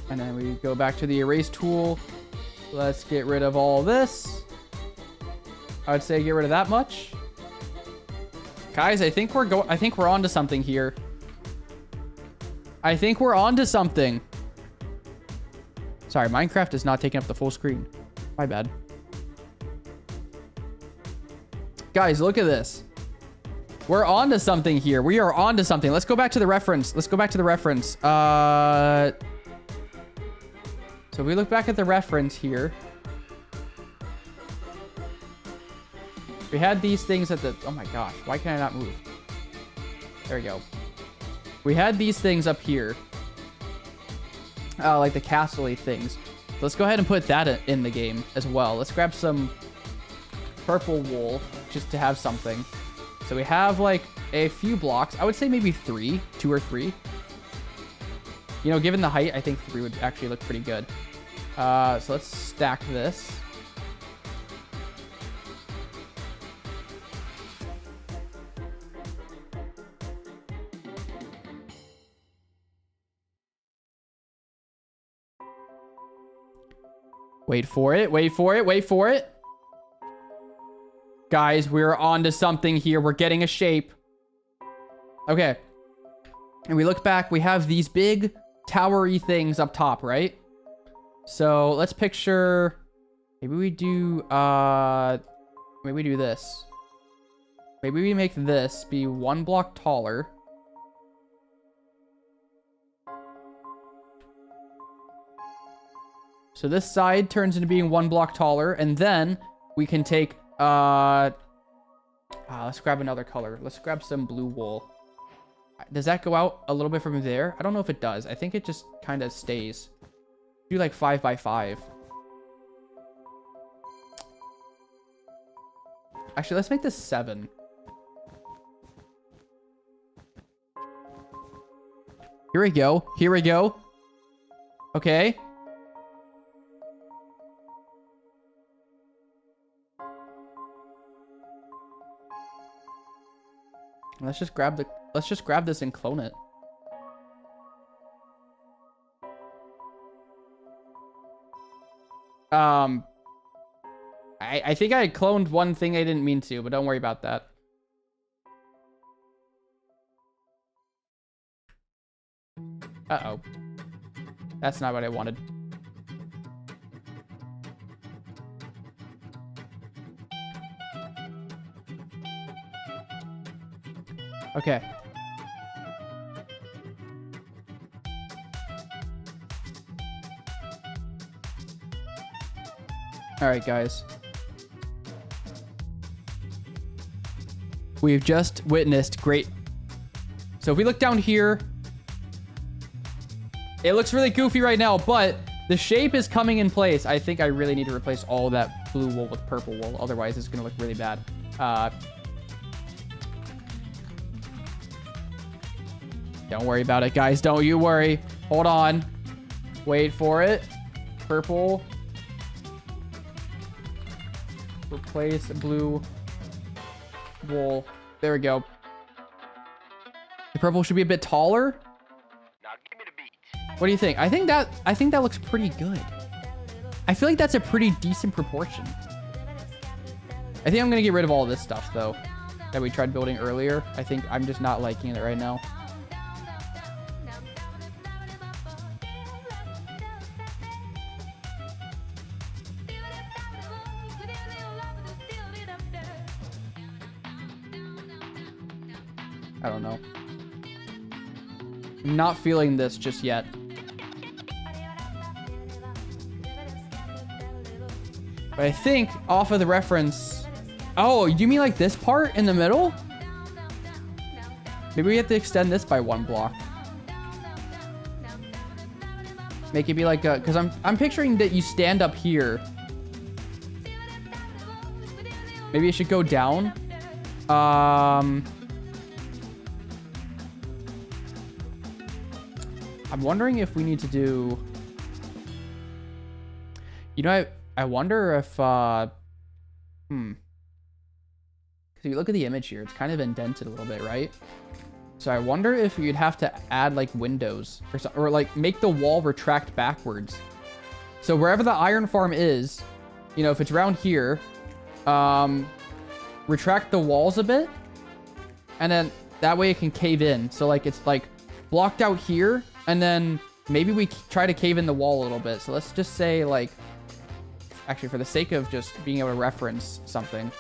And then we go back to the erase tool. Let's get rid of all this. I would say get rid of that much. Guys, I think we're onto something here. I think we're onto something. Sorry, Minecraft is not taking up the full screen. My bad. Guys, look at this. We're onto something here. We are onto something. Let's go back to the reference. So if we look back at the reference here. We had these things at the... Oh my gosh. Why can I not move? There we go. We had these things up here. Like the castle-y things. Let's go ahead and put that in the game as well. Let's grab some purple wool just to have something. So we have like a few blocks. I would say maybe 2 or 3. You know, given the height, I think 3 would actually look pretty good. So let's stack this. Wait for it. Guys, we're onto something here. We're getting a shape. Okay. And we look back. We have these big towery things up top, right? So let's picture... Maybe we do this. Maybe we make this be 1 block taller. So this side turns into being 1 block taller, and then we can take, let's grab another color. Let's grab some blue wool. Does that go out a little bit from there? I don't know if it does. I think it just kind of stays. Do like 5 by 5. Actually, let's make this 7. Here we go. Okay. Let's just grab this and clone it. I think I cloned one thing I didn't mean to, but don't worry about that. Uh-oh. That's not what I wanted. Okay. All right, guys. We've just witnessed great. So if we look down here, it looks really goofy right now, but the shape is coming in place. I think I really need to replace all that blue wool with purple wool. Otherwise, it's going to look really bad. Don't worry about it, guys. Don't you worry. Hold on. Wait for it. Purple. Replace blue wool. There we go. The purple should be a bit taller. Now give me the beat. What do you think? I think that looks pretty good. I feel like that's a pretty decent proportion. I think I'm gonna get rid of all this stuff though that we tried building earlier. I think I'm just not liking it right now. I don't know. I'm not feeling this just yet. But I think off of the reference... Oh, you mean like this part in the middle? Maybe we have to extend this by 1 block. Make it be like a... Because I'm picturing that you stand up here. Maybe it should go down. I'm wondering if we need to do... You know, I wonder if... Because if you look at the image here, it's kind of indented a little bit, right? So I wonder if you'd have to add, like, windows. Or like, make the wall retract backwards. So wherever the iron farm is, you know, if it's around here, retract the walls a bit. And then that way it can cave in. So, like, it's, like, blocked out here. And then maybe we try to cave in the wall a little bit. So let's just say, like, actually, for the sake of just being able to reference something.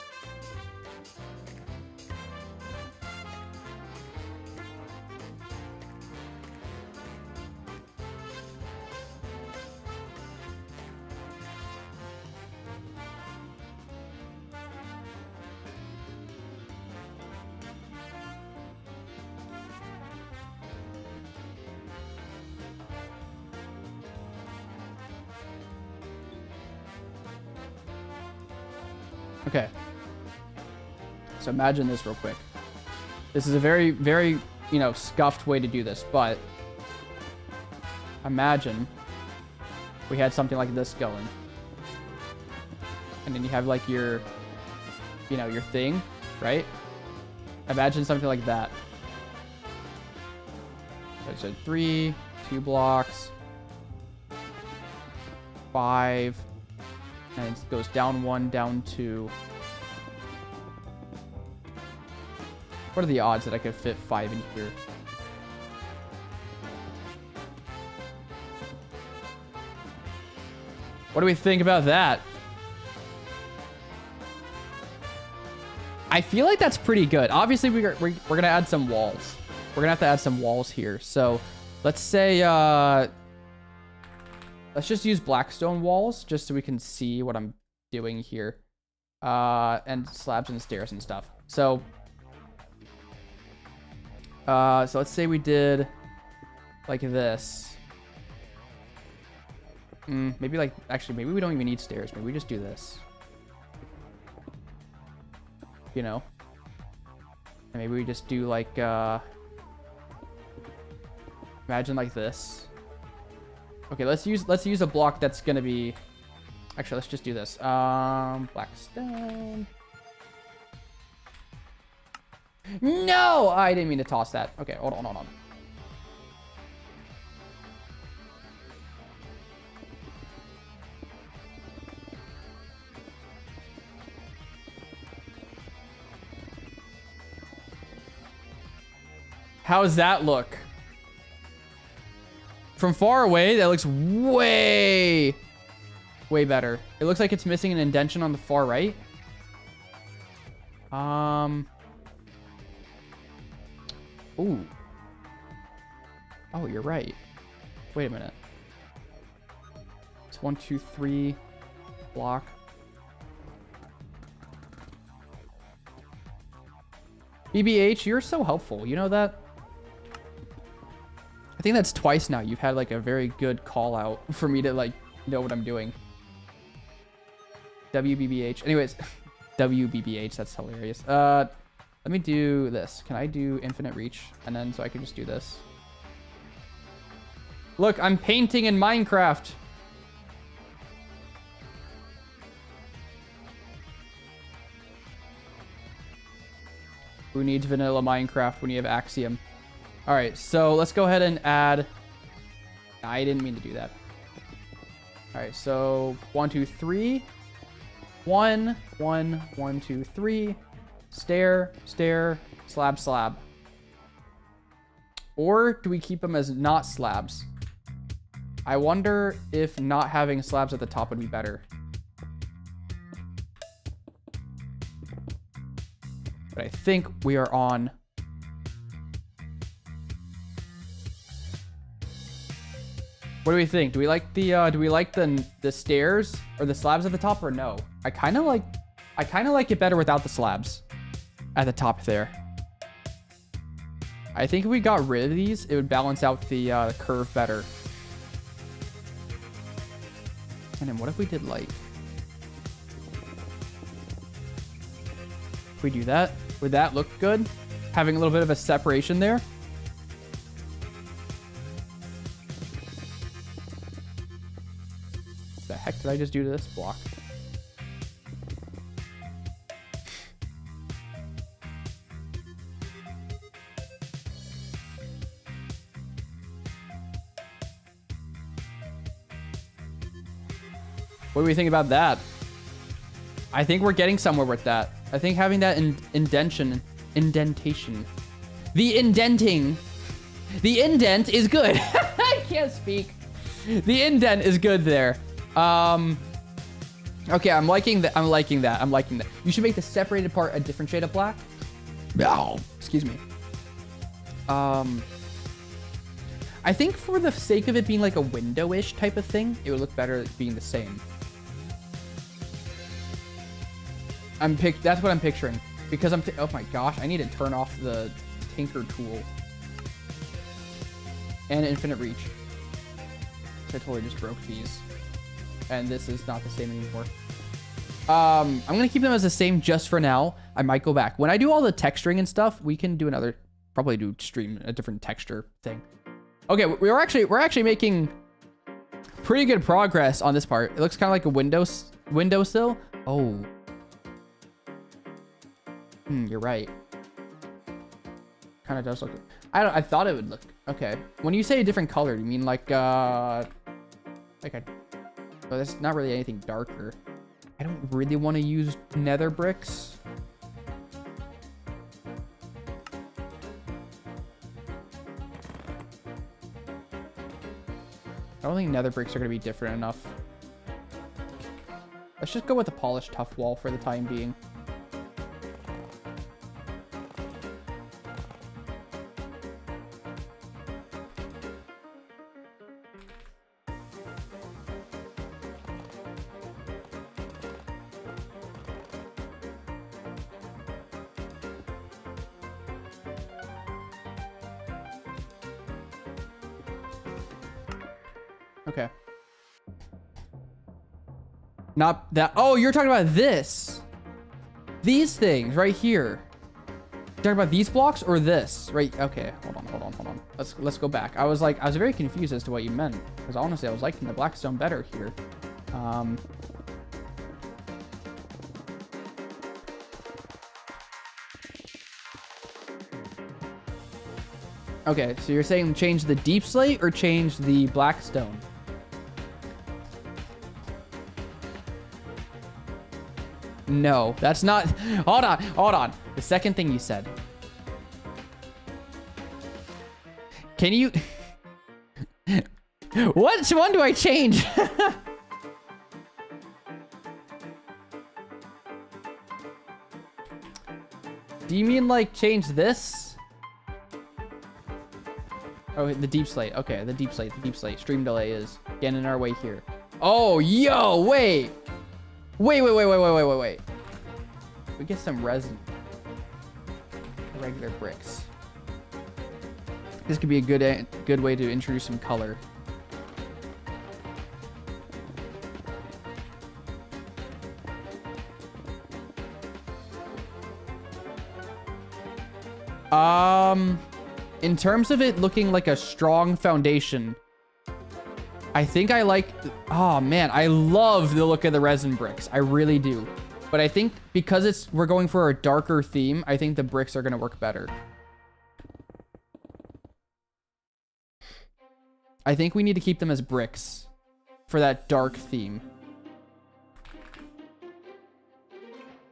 Okay. So imagine this real quick. This is a very, very, you know, scuffed way to do this, but imagine we had something like this going. And then you have like your, you know, your thing, right? Imagine something like that. So it's 3, 2 blocks, 5, and it goes down 1, down 2. What are the odds that I could fit 5 in here? What do we think about that? I feel like that's pretty good. Obviously, we're going to add some walls. We're going to have to add some walls here. So let's say... let's just use blackstone walls just so we can see what I'm doing here. And slabs and stairs and stuff. So let's say we did like this. Maybe like, actually, maybe we don't even need stairs. Maybe we just do this. You know? And maybe we just do like, imagine like this. Okay, let's use a block that's gonna be... Actually, let's just do this. Blackstone. No! I didn't mean to toss that. Okay, hold on, hold on. How's that look? From far away, that looks way better. It looks like it's missing an indentation on the far right. Ooh. Oh, you're right. Wait a minute. It's 1, 2, 3 block. BBH, you're so helpful. You know that? I think that's twice now. You've had like a very good call out for me to like know what I'm doing. WBBH. Anyways, WBBH. That's hilarious. Let me do this. Can I do infinite reach? And then so I can just do this. Look, I'm painting in Minecraft. Who needs vanilla Minecraft when you have Axiom? All right, so let's go ahead and add. I didn't mean to do that. All right, so 1, 2, 3. 1, 1, 1, 2, 3. Stair, stair, slab, slab. Or do we keep them as not slabs? I wonder if not having slabs at the top would be better. But I think we are on. What do we think? Do we like the stairs or the slabs at the top or no? I kind of like it better without the slabs at the top there. I think if we got rid of these, it would balance out the curve better. And then what if we did like, if we do that, would that look good? Having a little bit of a separation there. What the heck did I just do to this block? What do we think about that? I think we're getting somewhere with that. I think having that indentation. The indenting. The indent is good. I can't speak. The indent is good there. Okay, I'm liking that. I'm liking that. You should make the separated part a different shade of black. No. Excuse me. I think for the sake of it being like a window-ish type of thing, it would look better being the same. That's what I'm picturing. Because oh my gosh, I need to turn off the Tinker tool. And infinite reach. I totally just broke these. And this is not the same anymore. I'm gonna keep them as the same just for now. I might go back. When I do all the texturing and stuff, we can do another, probably do stream a different texture thing. Okay, we're actually making pretty good progress on this part. It looks kind of like a windowsill. Oh. You're right. Kind of does look. I thought it would look okay. When you say a different color, do you mean like a? Well, that's not really anything darker. I don't really want to use nether bricks. I don't think nether bricks are going to be different enough. Let's just go with the polished tough wall for the time being. Okay. Not that. Oh, you're talking about this. These things right here. You're talking about these blocks or this? Right. Okay. Hold on. Let's go back. I was very confused as to what you meant. Because honestly, I was liking the blackstone better here. Okay, so you're saying change the deep slate or change the blackstone? No, that's not. Hold on. The second thing you said. Can you... Which one do I change? Do you mean like change this? Oh, the deep slate. Okay, the deep slate. The deep slate. Stream delay is getting in our way here. Oh, yo, wait. Wait. We get some resin. Regular bricks. This could be a good way to introduce some color. In terms of it looking like a strong foundation, I think I like, oh man, I love the look of the resin bricks. I really do. But I think because we're going for a darker theme, I think the bricks are going to work better. I think we need to keep them as bricks for that dark theme.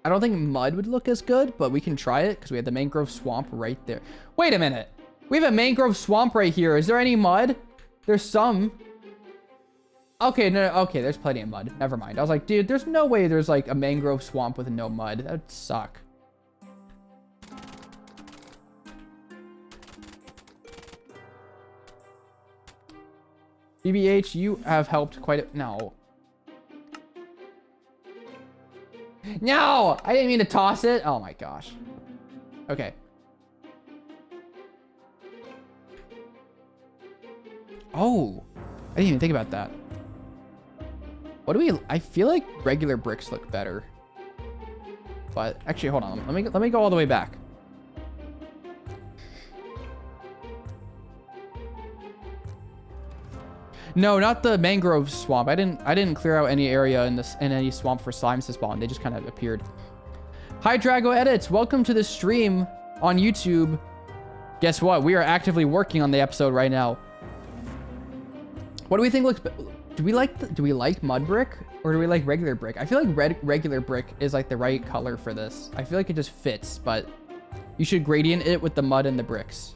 I don't think mud would look as good, but we can try it because we have the mangrove swamp right there. Wait a minute. We have a mangrove swamp right here. Is there any mud? There's some. Okay, no, okay, there's plenty of mud. Never mind. I was like, dude, there's no way there's like a mangrove swamp with no mud. That would suck. BBH, you have helped quite a... No. No! I didn't mean to toss it. Oh my gosh. Okay. Oh. I didn't even think about that. What do we... I feel like regular bricks look better. But actually, hold on. Let me go all the way back. No, not the mangrove swamp. I didn't clear out any area in any swamp for slimes to spawn. They just kind of appeared. Hi, Drago Edits. Welcome to the stream on YouTube. Guess what? We are actively working on the episode right now. What do we think looks? Do we like mud brick or do we like regular brick? I feel like regular brick is like the right color for this. I feel like it just fits, but you should gradient it with the mud and the bricks.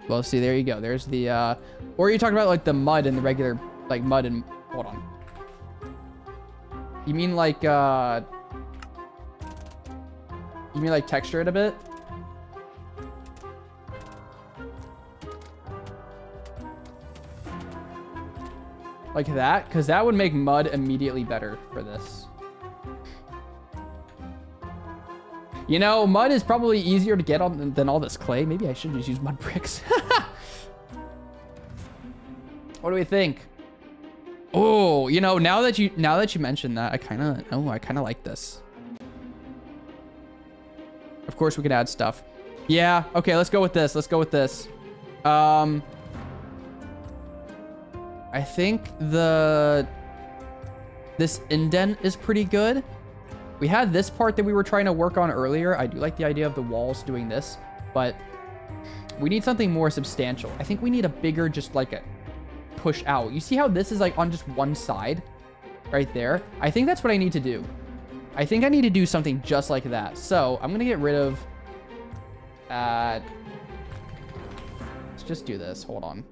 Well, see, there you go. There's the, or you're talking about like the mud and the regular, like mud and, hold on. You mean like texture it a bit? Like that? Because that would make mud immediately better for this. You know, mud is probably easier to get on than all this clay. Maybe I should just use mud bricks. What do we think? Oh, you know, now that you mentioned that, I kind of like this. Of course, we can add stuff. Yeah. Okay, let's go with this. Let's go with this. I think this indent is pretty good. We had this part that we were trying to work on earlier. I do like the idea of the walls doing this, but we need something more substantial. I think we need a bigger, just like a push out. You see how this is like on just one side right there? I think that's what I need to do. I think I need to do something just like that. So I'm going to get rid of, let's just do this. Hold on.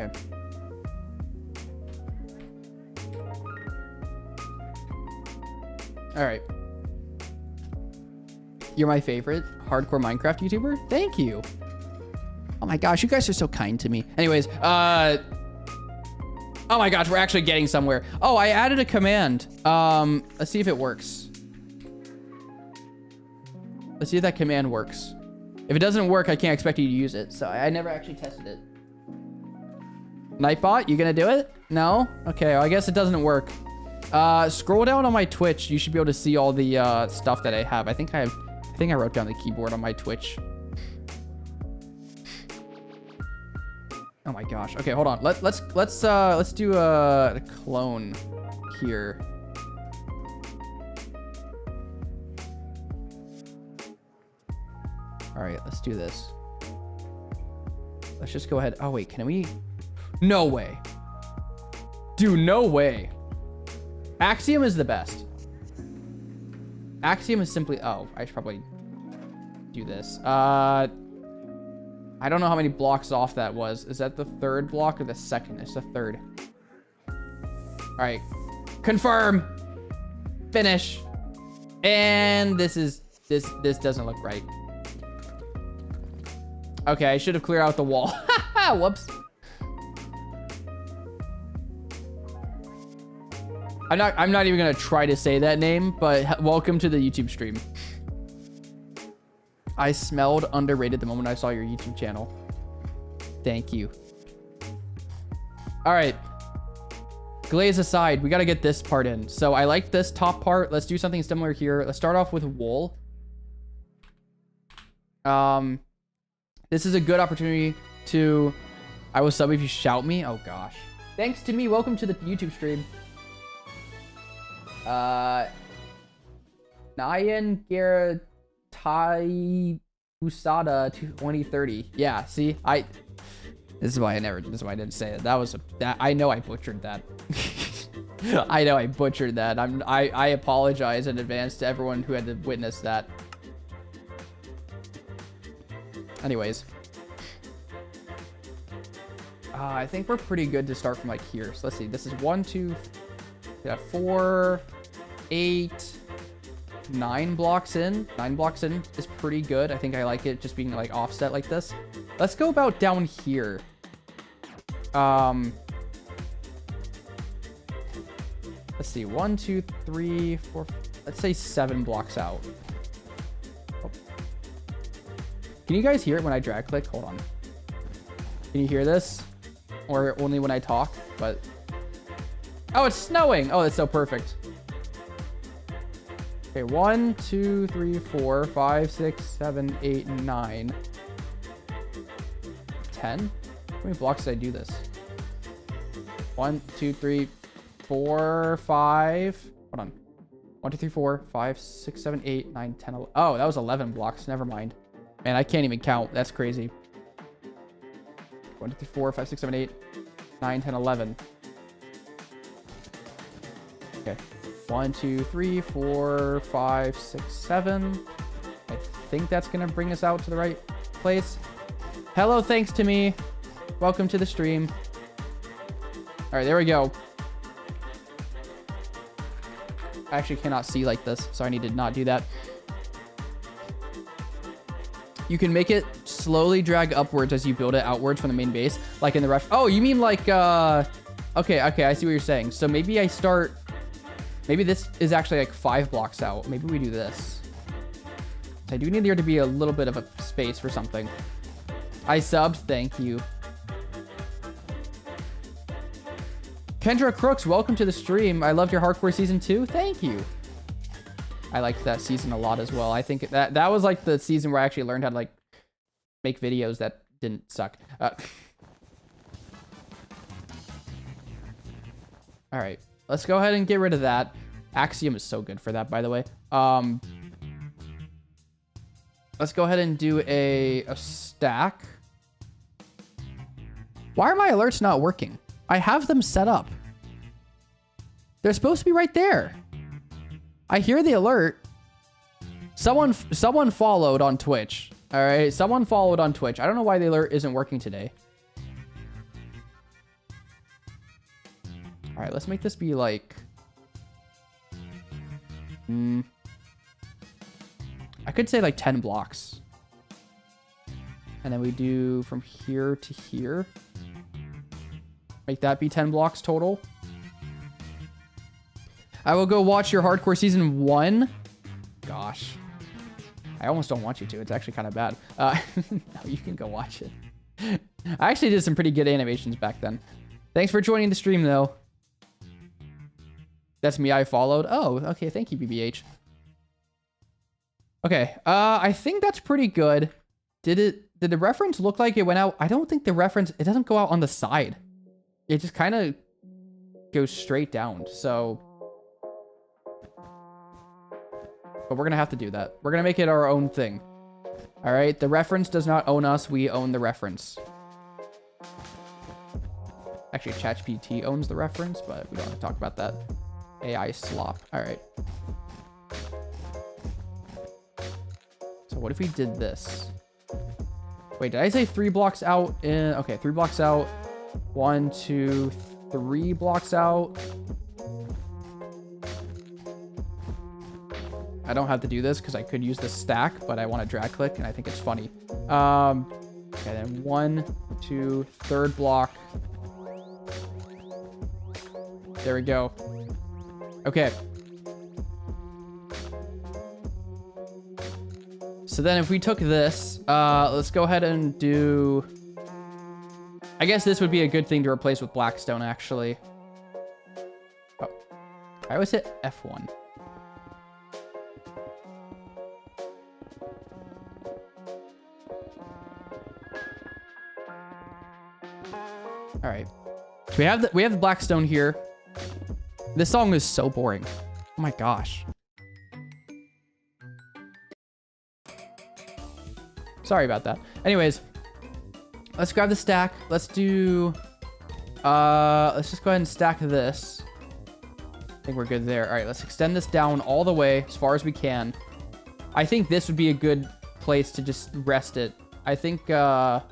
Okay. All right. You're my favorite hardcore Minecraft YouTuber? Thank you. Oh my gosh, you guys are so kind to me. Anyways, oh my gosh, we're actually getting somewhere. Oh, I added a command. Let's see if it works. Let's see if that command works. If it doesn't work, I can't expect you to use it. So I never actually tested it. Nightbot, you gonna do it? No? Okay, well, I guess it doesn't work. Scroll down on my Twitch. You should be able to see all the stuff that I have. I think I wrote down the keyboard on my Twitch. Oh my gosh. Okay, hold on. Let's do a clone here. All right, let's do this. let's just go ahead. Oh, wait, can we? No way. Dude, no way. Axiom is the best. Axiom is simply... Oh, I should probably do this. I don't know how many blocks off that was. Is that the third block or the second? It's the third. All right. Confirm. Finish. And this doesn't look right. Okay, I should have cleared out the wall. Whoops. I'm not even gonna try to say that name, but welcome to the YouTube stream. I smelled underrated the moment I saw your YouTube channel. Thank you. All right. Glaze aside, we got to get this part in. So I like this top part. Let's do something similar here. Let's start off with wool. This is a good opportunity to... I will sub if you shout me. Oh, gosh. Thanks to me. Welcome to the YouTube stream. Nyan Garatai Usada 2030. Yeah, see? This is why I didn't say it. I know I butchered that. I know I butchered that. I apologize in advance to everyone who had to witness that. Anyways. I think we're pretty good to start from like here. So let's see. This is 1, 2, 4, 8, 9 blocks in. 9 blocks in is pretty good. I think I like it just being like offset like this. Let's go about down here. Let's see. 1, 2, 3, 4. Let's say 7 blocks out. Oh. Can you guys hear it when I drag click? Hold on. Can you hear this? Or only when I talk? But oh, it's snowing. Oh, that's so perfect. Okay, 1, 2, 3, 4, 5, 6, 7, 8, 9. 10? How many blocks did I do this? 1, 2, 3, 4, 5. Hold on. 1, 2, 3, 4, 5, 6, 7, 8, 9, 10, 11. Oh, that was 11 blocks. Never mind. Man, I can't even count. That's crazy. 1, 2, 3, 4, 5, 6, 7, 8, 9, 10, 11. Okay. 1, 2, 3, 4, 5, 6, 7. I think that's going to bring us out to the right place. Hello, thanks to me. Welcome to the stream. All right, there we go. I actually cannot see like this, so I need to not do that. You can make it slowly drag upwards as you build it outwards from the main base, like in the ref. Oh, you mean like, okay, I see what you're saying. So maybe I start, maybe this is actually like 5 blocks out. Maybe we do this. I do need there to be a little bit of a space for something. I subbed, thank you. Kendra Crooks, welcome to the stream. I loved your hardcore season 2. Thank you. I liked that season a lot as well. I think that was like the season where I actually learned how to like make videos that didn't suck. All right, let's go ahead and get rid of that. Axiom is so good for that, by the way. Let's go ahead and do a stack. Why are my alerts not working? I have them set up. They're supposed to be right there. I hear the alert. Someone followed on Twitch. All right, someone followed on Twitch. I don't know why the alert isn't working today. All right, let's make this be like... I could say like 10 blocks. And then we do from here to here. Make that be 10 blocks total. I will go watch your hardcore season 1. Gosh. I almost don't want you to. It's actually kind of bad. No, you can go watch it. I actually did some pretty good animations back then. Thanks for joining the stream, though. That's me. I followed. Oh, okay. Thank you, BBH. Okay. I think that's pretty good. Did the reference look like it went out? I don't think the reference... It doesn't go out on the side. It just kind of goes straight down. So... But we're going to have to do that. We're going to make it our own thing. All right? The reference does not own us. We own the reference. Actually, ChatGPT owns the reference, but we don't have to talk about that. AI slop. All right. So what if we did this? Wait, did I say 3 blocks out in... Okay, 3 blocks out. 1, 2, 3 blocks out. I don't have to do this because I could use the stack, but I want to drag click and I think it's funny. Okay, then 1, 2, 3rd block. There we go. Okay. So then if we took this, let's go ahead and do... I guess this would be a good thing to replace with Blackstone, actually. Oh. I always hit F1. All right. So we have the Blackstone here. This song is so boring. Oh my gosh. Sorry about that. Anyways, let's grab the stack. Let's do... let's just go ahead and stack this. I think we're good there. All right, let's extend this down all the way as far as we can. I think this would be a good place to just rest it. I think that's...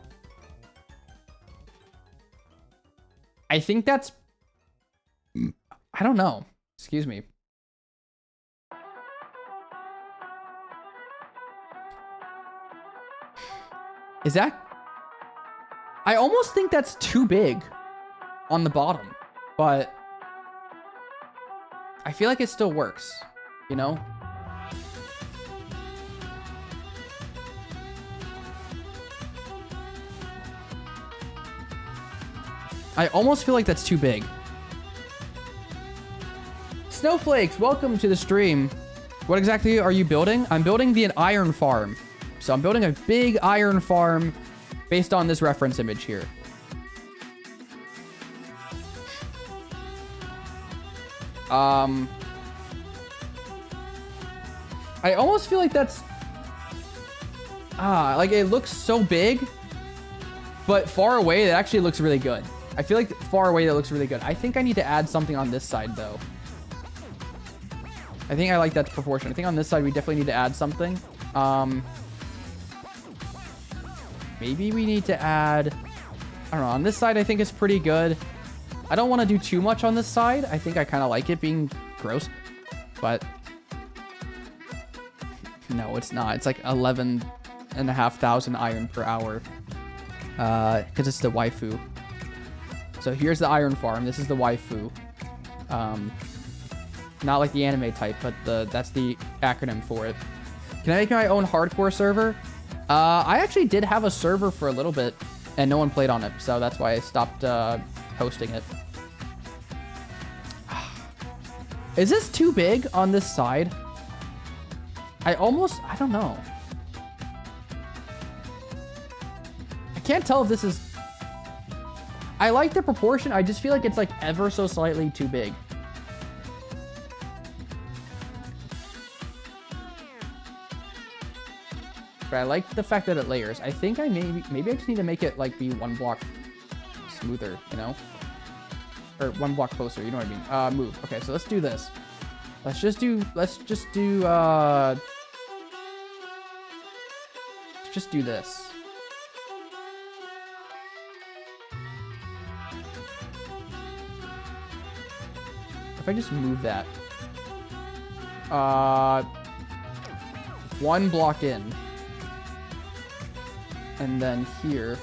I don't know. Excuse me. Is that... I almost think that's too big on the bottom, but I feel like it still works, you know? I almost feel like that's too big. Snowflakes, welcome to the stream. What exactly are you building? I'm building the iron farm. So I'm building a big iron farm based on this reference image here. I almost feel like that's... like it looks so big, but far away, it actually looks really good. I feel like far away, that looks really good. I think I need to add something on this side, though. I think I like that proportion. I think on this side, we definitely need to add something. Maybe we need to add... I don't know. On this side, I think it's pretty good. I don't want to do too much on this side. I think I kind of like it being gross. But... no, it's not. It's like 11,500 iron per hour. Because it's the waifu. So here's the iron farm. This is the waifu. Not like the anime type, but that's the acronym for it. Can I make my own hardcore server? I actually did have a server for a little bit, and no one played on it, so that's why I stopped hosting it. Is this too big on this side? I don't know. I can't tell if this is... I like the proportion, I just feel like it's like ever so slightly too big. But I like the fact that it layers. I think maybe I just need to make it like be 1 block smoother, you know? Or 1 block closer, you know what I mean? Move. Okay, so let's do this. Let's just do this. If I just move that. 1 block in. And then here.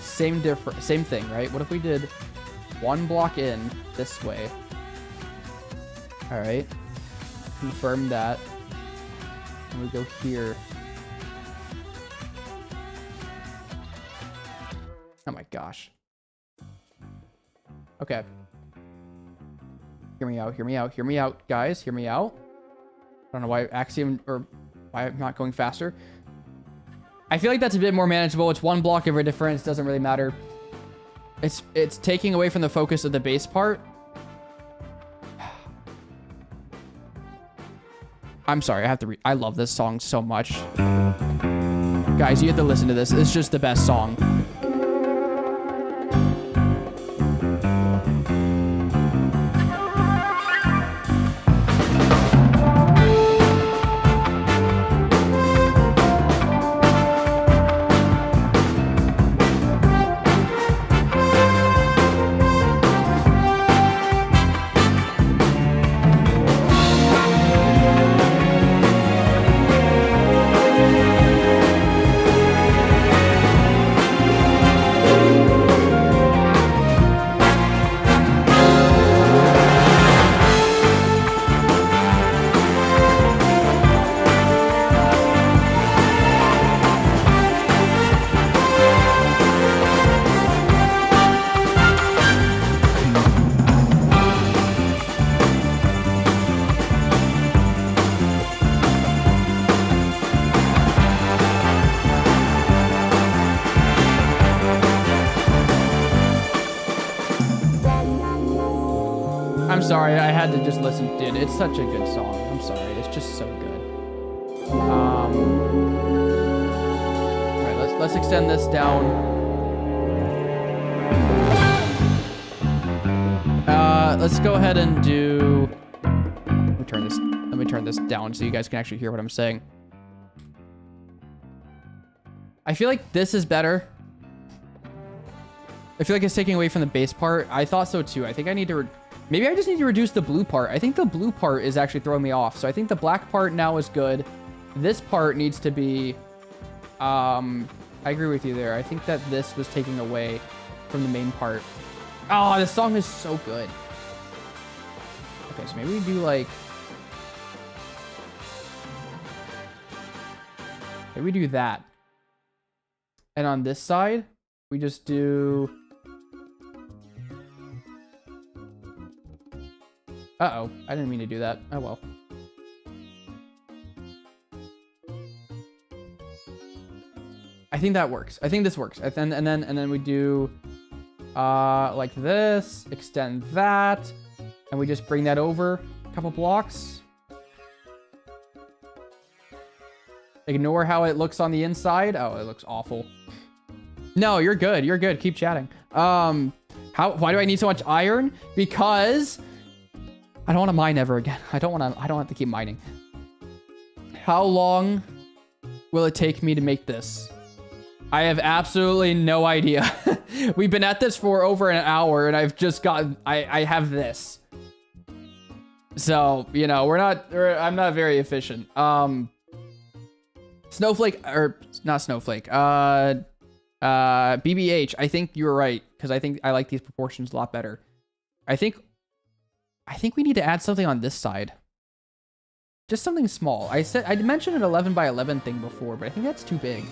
Same thing, right? What if we did 1 block in this way? All right. Confirm that. And we go here. Oh my gosh. Okay. Hear me out, hear me out, hear me out, guys. Hear me out. I don't know why Axiom, or why I'm not going faster. I feel like that's a bit more manageable. It's 1 block of a difference. Doesn't really matter. It's taking away from the focus of the base part. I'm sorry. I love this song so much. Guys, you have to listen to this. It's just the best song. I'm sorry, I had to just listen. Dude, it's such a good song. I'm sorry, it's just so good. Alright, let's extend this down. Let's go ahead and do. Let me turn this down so you guys can actually hear what I'm saying. I feel like this is better. I feel like it's taking away from the bass part. I thought so too. I think I need to. Maybe I just need to reduce the blue part. I think the blue part is actually throwing me off. So I think the black part now is good. This part needs to be... I agree with you there. I think that this was taking away from the main part. Oh, this song is so good. Okay, so maybe we do like... Maybe we do that. And on this side, we just do... Uh-oh, I didn't mean to do that. Oh, well. I think that works. I think this works. And then we do like this, extend that, and we just bring that over a couple blocks. Ignore how it looks on the inside. Oh, it looks awful. No, you're good. You're good. Keep chatting. Why do I need so much iron? Because I don't want to mine ever again. I don't have to keep mining. How long will it take me to make this? I have absolutely no idea. We've been at this for over an hour and I've just got, I have this. So, you know, I'm not very efficient. Snowflake, or not Snowflake, BBH, I think you were right. Cause I think I like these proportions a lot better. I think we need to add something on this side. Just something small. I mentioned an 11 by 11 thing before, but I think that's too big.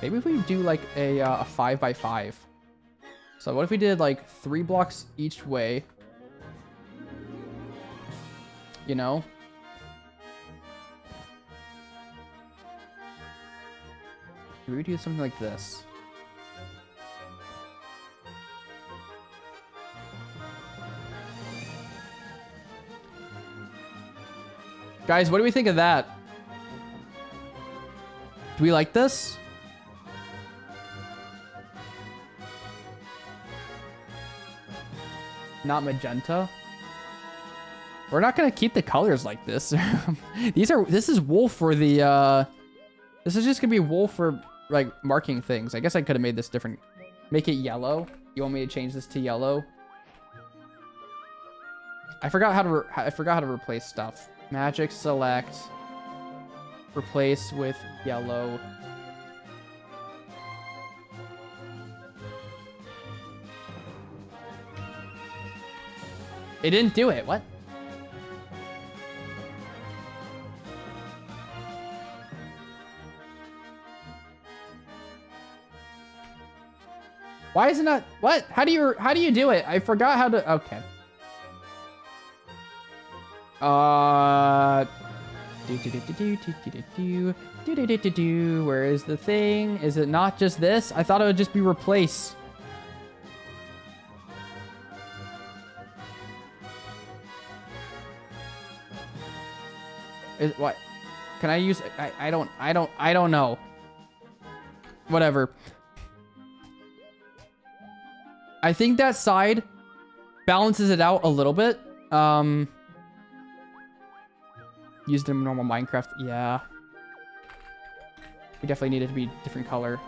Maybe if we do like a 5 by 5. So what if we did like 3 blocks each way? You know? Maybe we do something like this. Guys, what do we think of that? Do we like this? Not magenta. We're not gonna keep the colors like this. This is wool for the this is just gonna be wool for like marking things. I guess I could have made this different. Make it yellow. You want me to change this to yellow? I forgot how to replace stuff. Magic select. Replace with yellow. It didn't do it. What? Why is it not? What? How do you do it? I forgot how to. Okay. Where is the thing? Is it not just this? I thought it would just be replace. What? Can I use... I don't know. Whatever. I think that side balances it out a little bit. Used in normal Minecraft. Yeah. We definitely need it to be different color.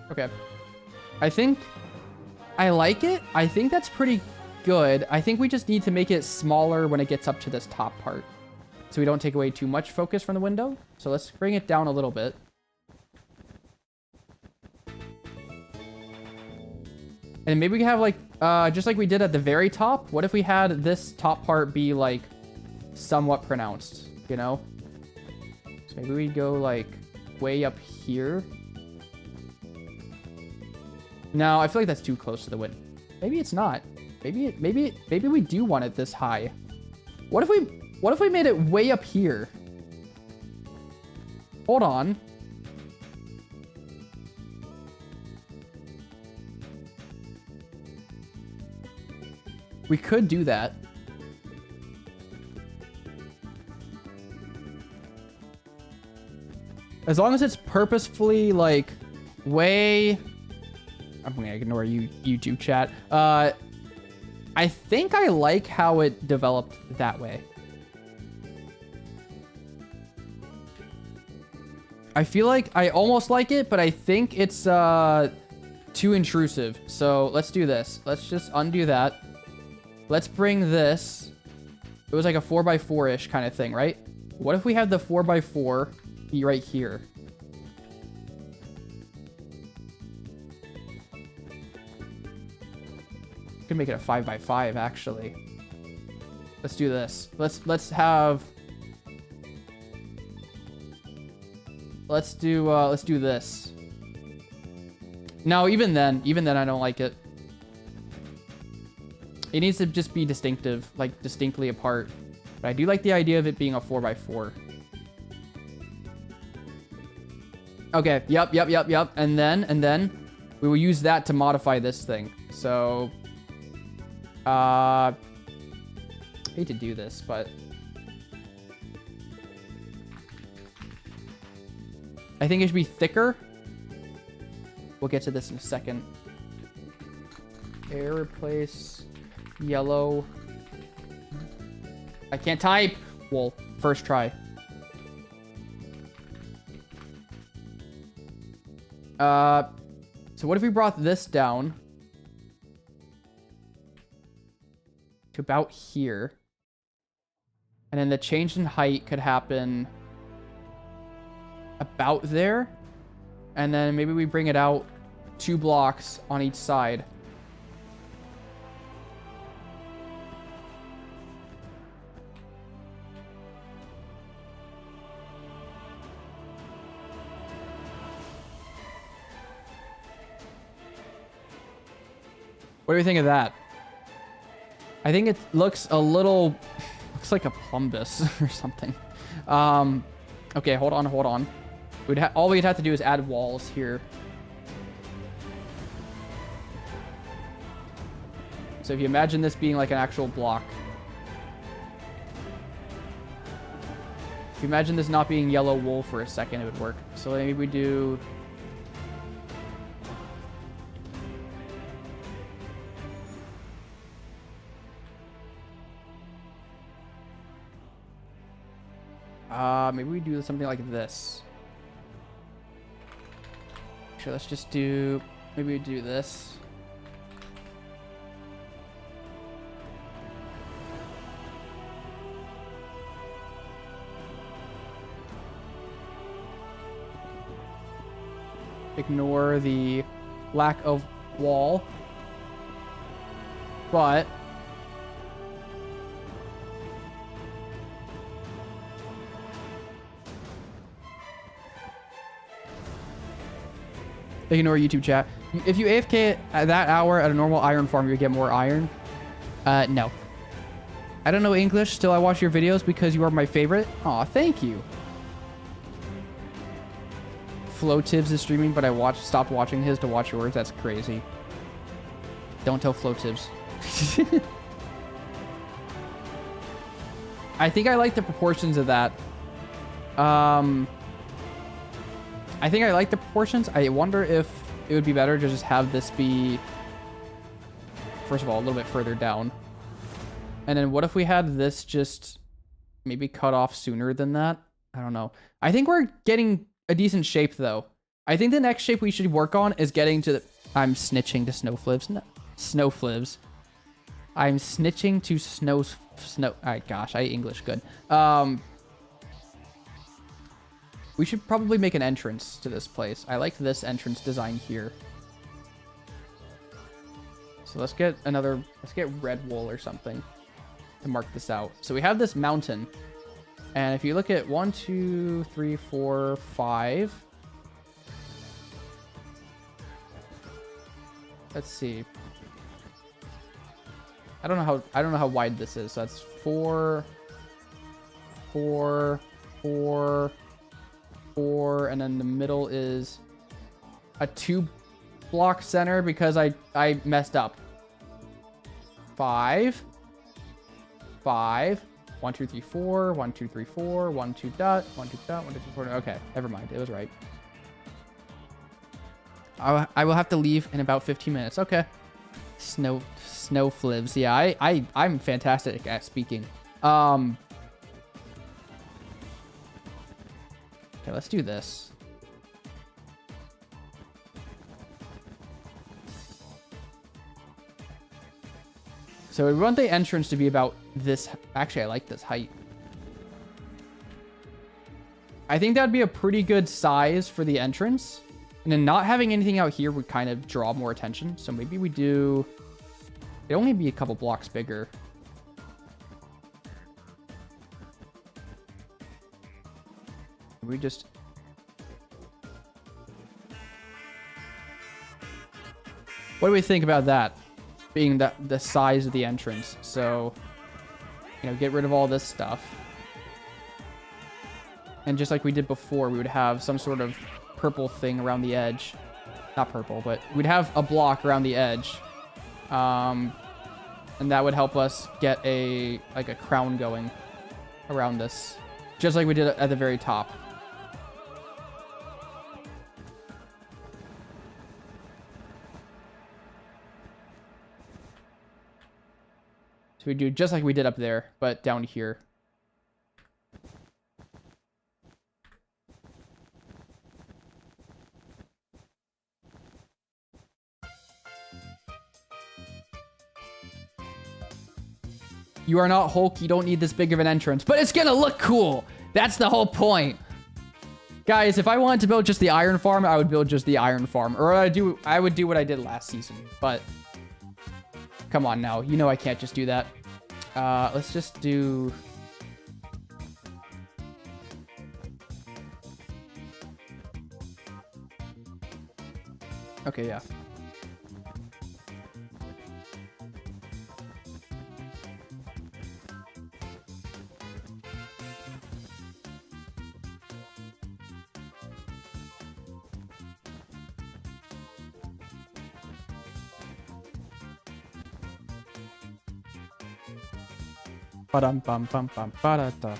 Okay. I think I like it. I think that's pretty good. I think we just need to make it smaller when it gets up to this top part, so we don't take away too much focus from the window. So let's bring it down a little bit. And maybe we can have like, just like we did at the very top. What if we had this top part be like somewhat pronounced, you know? So maybe we go like way up here. No, I feel like that's too close to the window. Maybe it's not. Maybe we do want it this high. What if we made it way up here? Hold on. We could do that. As long as it's purposefully like way... I'm gonna ignore you, YouTube chat. I think I like how it developed that way. I feel like I almost like it, but I think it's too intrusive. So let's do this. Let's just undo that. Let's bring this. It was like a 4x4-ish kind of thing, right? What if we had the 4x4 be right here? Could make it a 5x5 actually. Let's do this. Let's do this. No, even then I don't like it. It needs to just be distinctive, like distinctly apart. But I do like the idea of it being a 4x4. Okay, yep. And then we will use that to modify this thing. So I hate to do this, but I think it should be thicker. We'll get to this in a second. Air replace yellow. I can't type. Well, first try. So what if we brought this down to about here, and then the change in height could happen about there, and then maybe we bring it out 2 blocks on each side. What do you think of that? I think it looks a little... looks like a plumbus or something. Okay, hold on. All we'd have to do is add walls here. So if you imagine this being like an actual block. If you imagine this not being yellow wool for a second, it would work. So maybe we do... maybe we do something like this. Actually, let's just do... maybe we do this. Ignore the lack of wall. But... ignore YouTube chat. If you AFK at that hour at a normal iron farm, you get more iron. No. I don't know English, still I watch your videos because you are my favorite. Aw, thank you. Flo Tibbs is streaming, but I stopped watching his to watch yours. That's crazy. Don't tell Flo Tibbs. I think I like the proportions of that. I think I like the proportions. I wonder if it would be better to just have this be, first of all, a little bit further down. And then what if we had this just maybe cut off sooner than that? I don't know. I think we're getting a decent shape, though. I think the next shape we should work on is getting to the... I'm snitching to snowflibs. No, snowflibs. I'm snitching to snow... Alright, gosh, I English good. We should probably make an entrance to this place. I like this entrance design here. So let's get red wool or something to mark this out. So we have this mountain. And if you look at 1, 2, 3, 4, 5. Let's see. I don't know how wide this is. So that's 4, 4, 4, 4, and then the middle is a 2-block center because I messed up. 5, 5, 1, 2, 3, 4, 1, 2, 3, 4, 1, 2 dot, 1, 2 dot, 1, 2, 3, 4. Okay, never mind. It was right. I will have to leave in about 15 minutes. Okay. Snowflibs. Yeah, I'm fantastic at speaking. Okay, let's do this. So we want the entrance to be about this. Actually, I like this height. I think that'd be a pretty good size for the entrance. And then not having anything out here would kind of draw more attention. So maybe we do... It'd only be a couple blocks bigger. We just... What do we think about that? Being the size of the entrance. So, you know, get rid of all this stuff. And just like we did before, we would have some sort of purple thing around the edge. Not purple, but we'd have a block around the edge. And that would help us get a crown going around this. Just like we did at the very top. So we do just like we did up there, but down here. You are not Hulk. You don't need this big of an entrance, but it's gonna look cool. That's the whole point. Guys, if I wanted to build just the iron farm, I would build just the iron farm. Or I would do what I did last season, but come on now. You know I can't just do that. Let's just do... Okay, yeah. Ba-dum bum bum bum ba-da-da.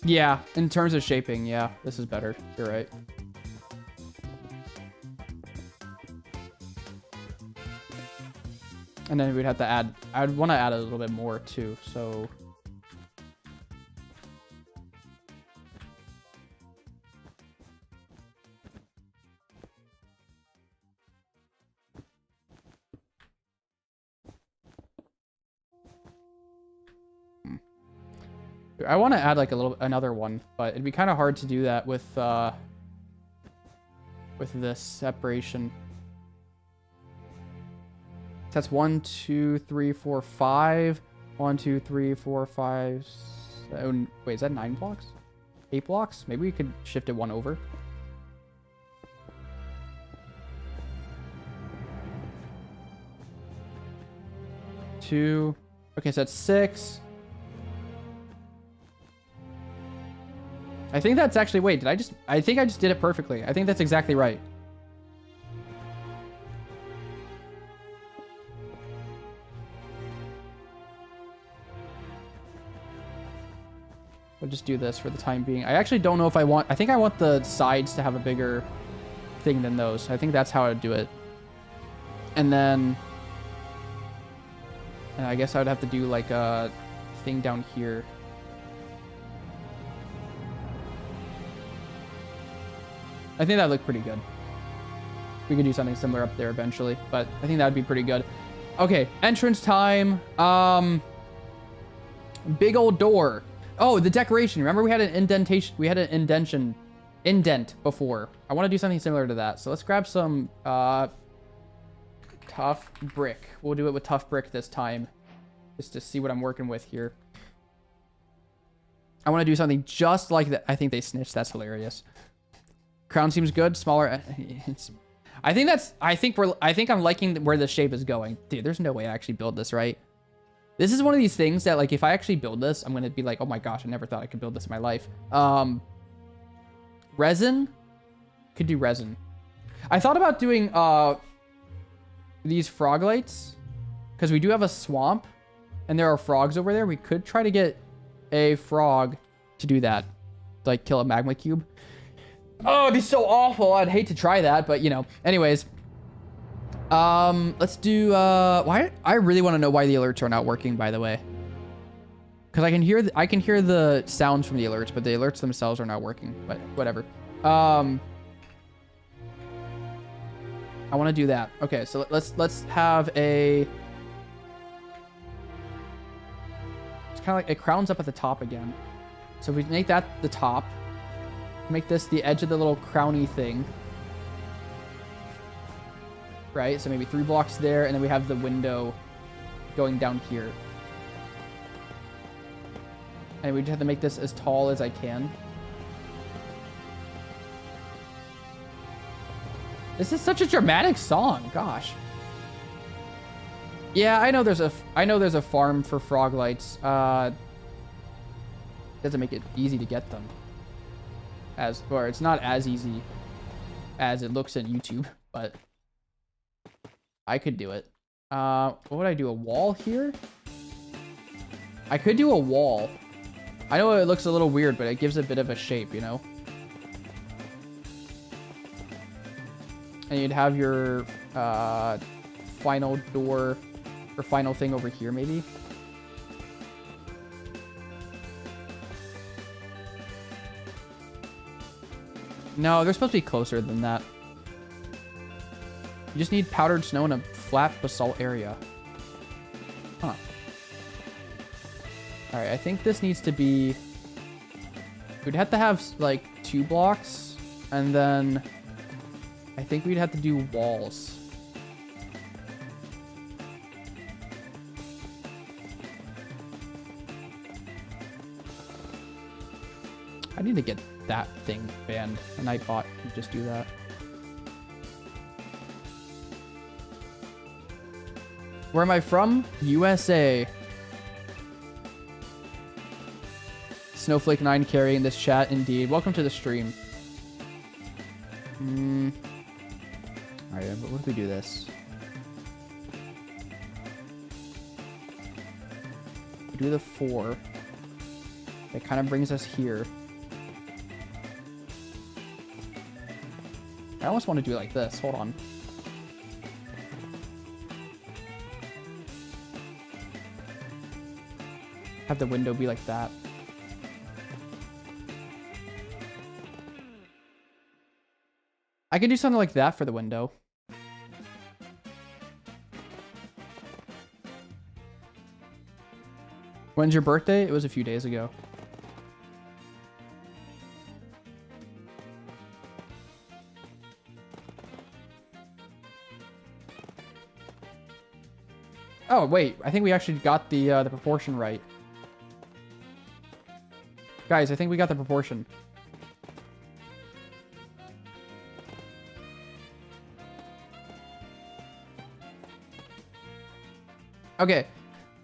Yeah, in terms of shaping, yeah, this is better. You're right. And then we'd have to add, I'd want to add a little bit more too, so... I want to add like another one, but it'd be kind of hard to do that with this separation. That's 1, 2, 3, 4, 5. 1, 2, 3, 4, 5. 7. Wait, is that 9 blocks? 8 blocks? Maybe we could shift it 1 over. Two. Okay, so that's 6. I think that's actually, wait, I think I just did it perfectly. I think that's exactly right. We'll just do this for the time being. I actually don't know if I think I want the sides to have a bigger thing than those. I think that's how I would do it. And then, and I guess I would have to do like a thing down here. I think that looked pretty good. We could do something similar up there eventually, but I think that'd be pretty good. Okay, entrance time. Big old door. Oh, the decoration. Remember we had an indentation. We had an indent before. I want to do something similar to that. So let's grab some tough brick. We'll do it with tough brick this time, just to see what I'm working with here. I want to do something just like that. I think they snitched. That's hilarious. Crown seems good. Smaller. I think I'm liking where the shape is going. Dude, there's no way I actually build this, right? This is one of these things that, like, if I actually build this, I'm going to be like, oh my gosh, I never thought I could build this in my life. Resin? Could do resin. I thought about doing these frog lights, because we do have a swamp, and there are frogs over there. We could try to get a frog to do that. Like, kill a magma cube. Oh, it'd be so awful. I'd hate to try that, but, you know. Anyways. Let's do, why? I really want to know why the alerts are not working, by the way. Because I can hear the sounds from the alerts, but the alerts themselves are not working. But whatever. I want to do that. Okay, so let's have a... It's kind of like, it crowns up at the top again. So if we make that the top, make this the edge of the little crowny thing. Right, so maybe 3 blocks there, and then we have the window going down here. And we just have to make this as tall as I can. This is such a dramatic song, gosh. Yeah, I know there's a farm for frog lights. Doesn't make it easy to get them. Or it's not as easy as it looks in YouTube, but I could do it. What would I do? A wall here? I could do a wall. I know it looks a little weird, but it gives a bit of a shape, you know? And you'd have your final door or final thing over here, maybe? No, they're supposed to be closer than that. You just need powdered snow in a flat basalt area. Huh. Alright, I think this needs to be... We'd have to have, like, 2 blocks. And then... I think we'd have to do walls. I need to get that thing banned. A Nightbot can just do that. Where am I from? USA. Snowflake9 carrying this chat, indeed. Welcome to the stream. Alright, but what if we do this? We do the 4. That kind of brings us here. I almost want to do it like this. Hold on. Have the window be like that. I could do something like that for the window. When's your birthday? It was a few days ago. Oh, wait. I think we actually got the proportion right. Guys, I think we got the proportion. Okay.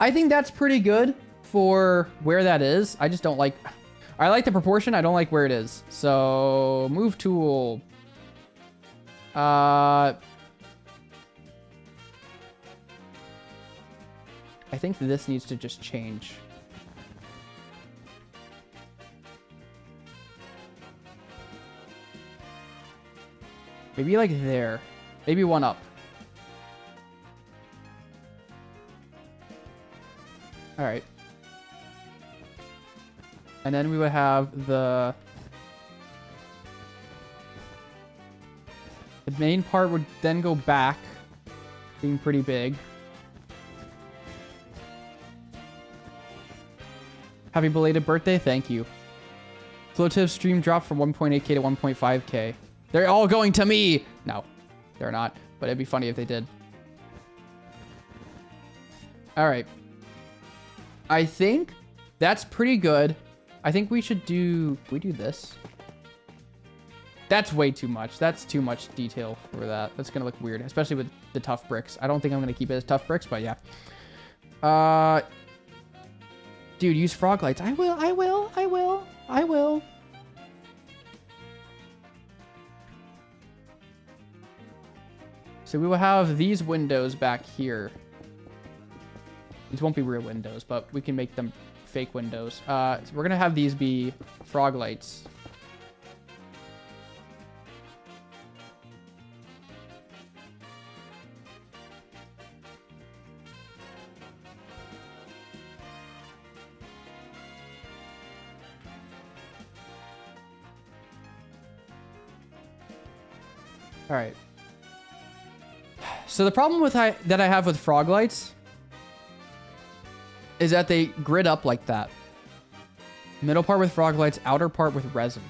I think that's pretty good for where that is. I just don't like... I like the proportion. I don't like where it is. So move tool. I think this needs to just change. Maybe like there. Maybe one up. All right. And then we would have the main part would then go back, being pretty big. Happy belated birthday. Thank you. Floative stream dropped from 1.8k to 1.5k. They're all going to me. No, they're not. But it'd be funny if they did. All right. I think that's pretty good. I think we should do... Can we do this? That's way too much. That's too much detail for that. That's going to look weird, especially with the tough bricks. I don't think I'm going to keep it as tough bricks, but yeah. Dude, use frog lights. I will. So we will have these windows back here. These won't be real windows, but we can make them fake windows. So we're going to have these be frog lights. All right. So the problem with that I have with frog lights is that they grid up like that. Middle part with frog lights, outer part with resin.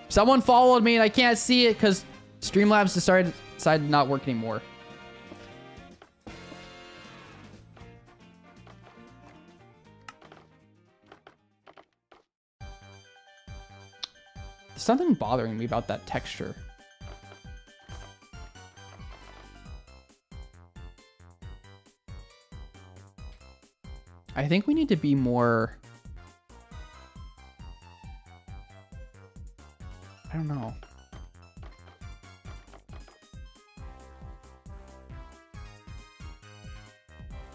Someone followed me and I can't see it because Streamlabs decided to not work anymore. There's something bothering me about that texture. I think we need to be more... I don't know.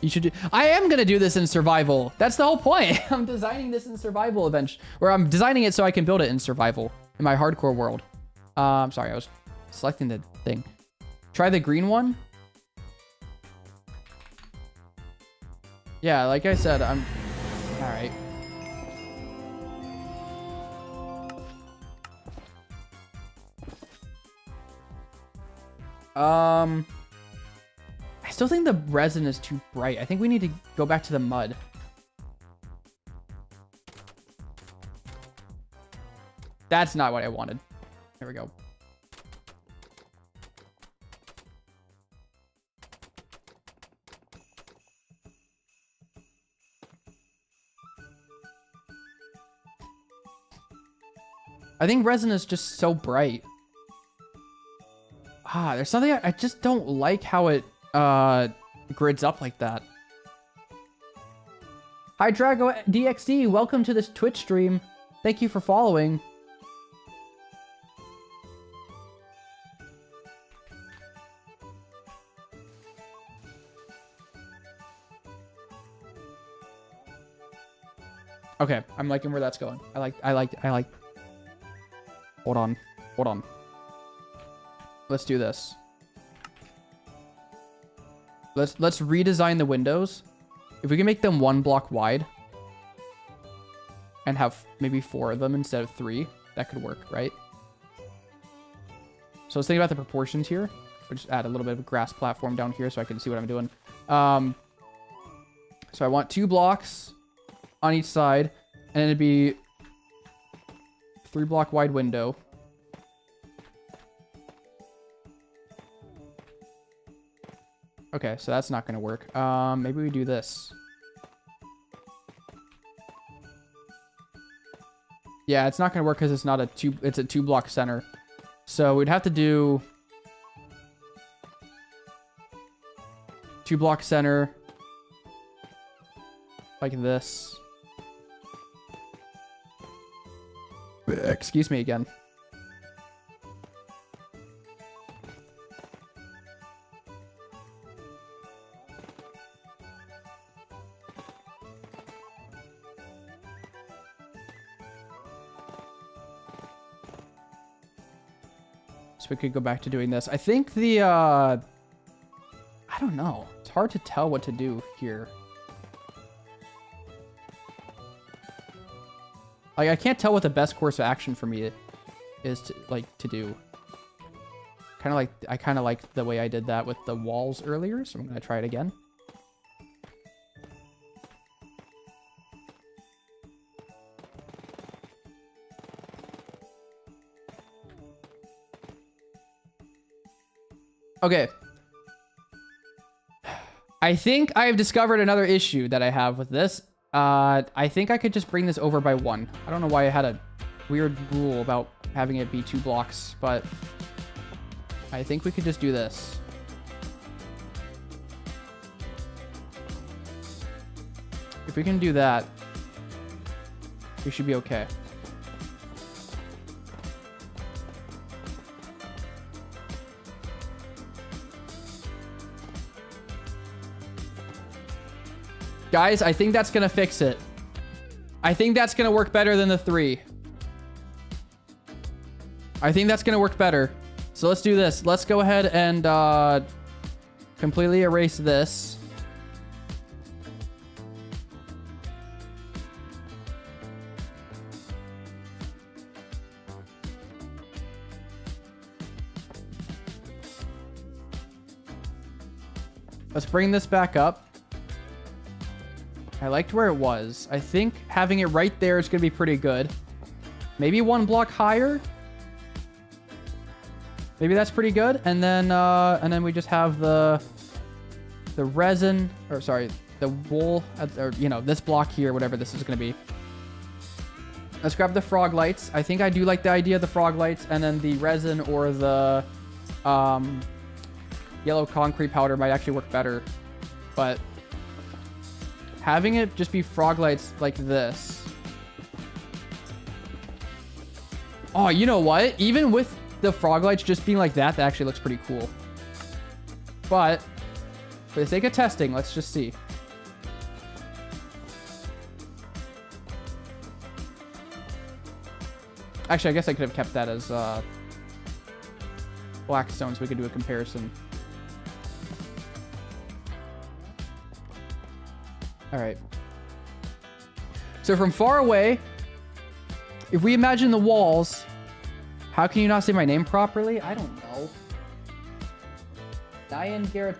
You should do... I am going to do this in survival. That's the whole point. I'm designing this in survival eventually. Or I'm designing it so I can build it in survival. In my hardcore world. Sorry, I was selecting the thing. Try the green one. Yeah, like I said, I'm... Alright. I still think the resin is too bright. I think we need to go back to the mud. That's not what I wanted. There we go. I think resin is just so bright. There's something I just don't like how it grids up like that. Hi Drago DXD, welcome to this Twitch stream. Thank you for following. Okay, I'm liking where that's going. I like. Hold on. Let's do this. Let's redesign the windows. If we can make them 1 block wide and have maybe 4 of them instead of 3, that could work, right? So let's think about the proportions here. We'll just add a little bit of a grass platform down here so I can see what I'm doing. So I want 2 blocks on each side, and it'd be 3 block wide window. Okay, so that's not gonna work. Maybe we do this. Yeah, it's not gonna work because it's not it's a 2 block center. So we'd have to do 2 block center like this. Excuse me again. So we could go back to doing this. I think the, I don't know. It's hard to tell what to do here. Like, I can't tell what the best course of action for me is to do. I kind of like the way I did that with the walls earlier, so I'm going to try it again. Okay. I think I've discovered another issue that I have with this. I think I could just bring this over by 1. I don't know why I had a weird rule about having it be 2 blocks, but I think we could just do this. If we can do that, we should be okay. Guys, I think that's going to fix it. I think that's going to work better than the 3. I think that's going to work better. So let's do this. Let's go ahead and completely erase this. Let's bring this back up. I liked where it was. I think having it right there is going to be pretty good. Maybe 1 block higher. Maybe that's pretty good. And then we just have the resin, or sorry, the wool, or you know, this block here, whatever this is going to be. Let's grab the frog lights. I think I do like the idea of the frog lights, and then the resin or the yellow concrete powder might actually work better. But having it just be frog lights like this. Oh, you know what? Even with the frog lights just being like that, that actually looks pretty cool. But for the sake of testing, let's just see. Actually, I guess I could have kept that as black stone so we could do a comparison. All right. So from far away, if we imagine the walls, how can you not say my name properly? I don't know. Diane Giterai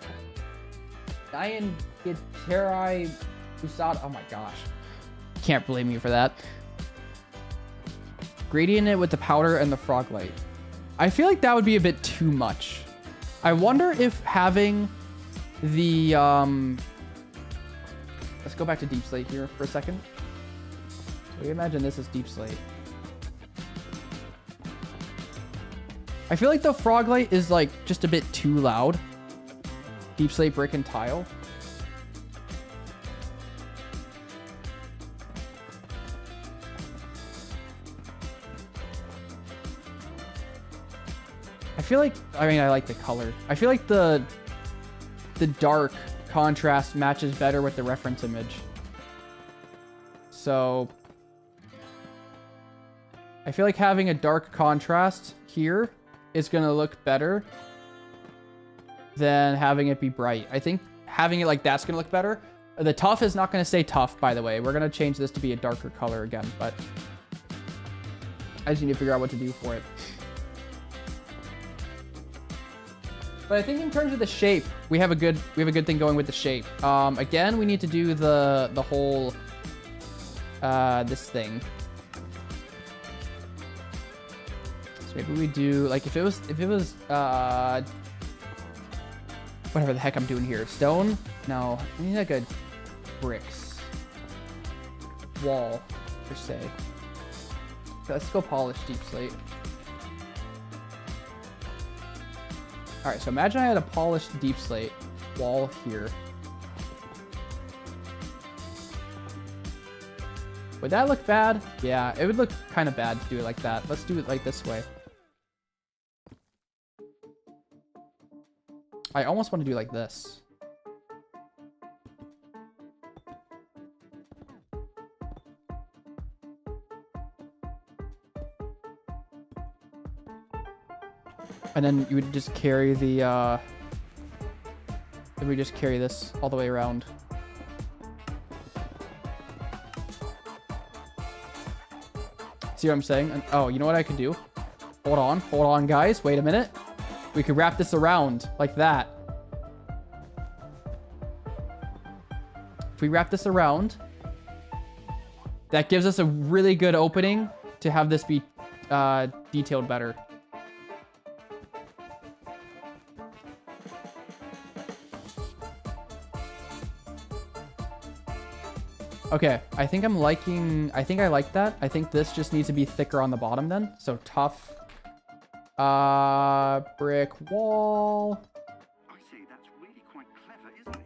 Usada. Oh my gosh. Can't blame you for that. Gradient it with the powder and the frog light. I feel like that would be a bit too much. I wonder if having the let's go back to deep slate here for a second. So we imagine this is deep slate. I feel like the frog light is like just a bit too loud. Deep slate brick and tile. I feel like, I mean, I like the color. I feel like the dark contrast matches better with the reference image. So I feel like having a dark contrast here is going to look better than having it be bright. I think having it like that's going to look better. The tough is not going to stay tough, by the way. We're going to change this to be a darker color again, but I just need to figure out what to do for it. But I think in terms of the shape, we have a good thing going with the shape. Again, we need to do the whole this thing. So maybe we do like if it was whatever the heck I'm doing here. Stone? No, I need like a bricks wall per se. So let's go polish deep slate. All right, so imagine I had a polished deep slate wall here. Would that look bad? Yeah, it would look kind of bad to do it like that. Let's do it like this way. I almost want to do it like this. And then you would just carry the, then we just carry this all the way around. See what I'm saying? And, oh, you know what I could do? Hold on, guys. Wait a minute. We could wrap this around like that. If we wrap this around, that gives us a really good opening to have this be detailed better. Okay, I think I like that. I think this just needs to be thicker on the bottom then. So tough. Brick wall. I see, that's really quite clever, isn't it?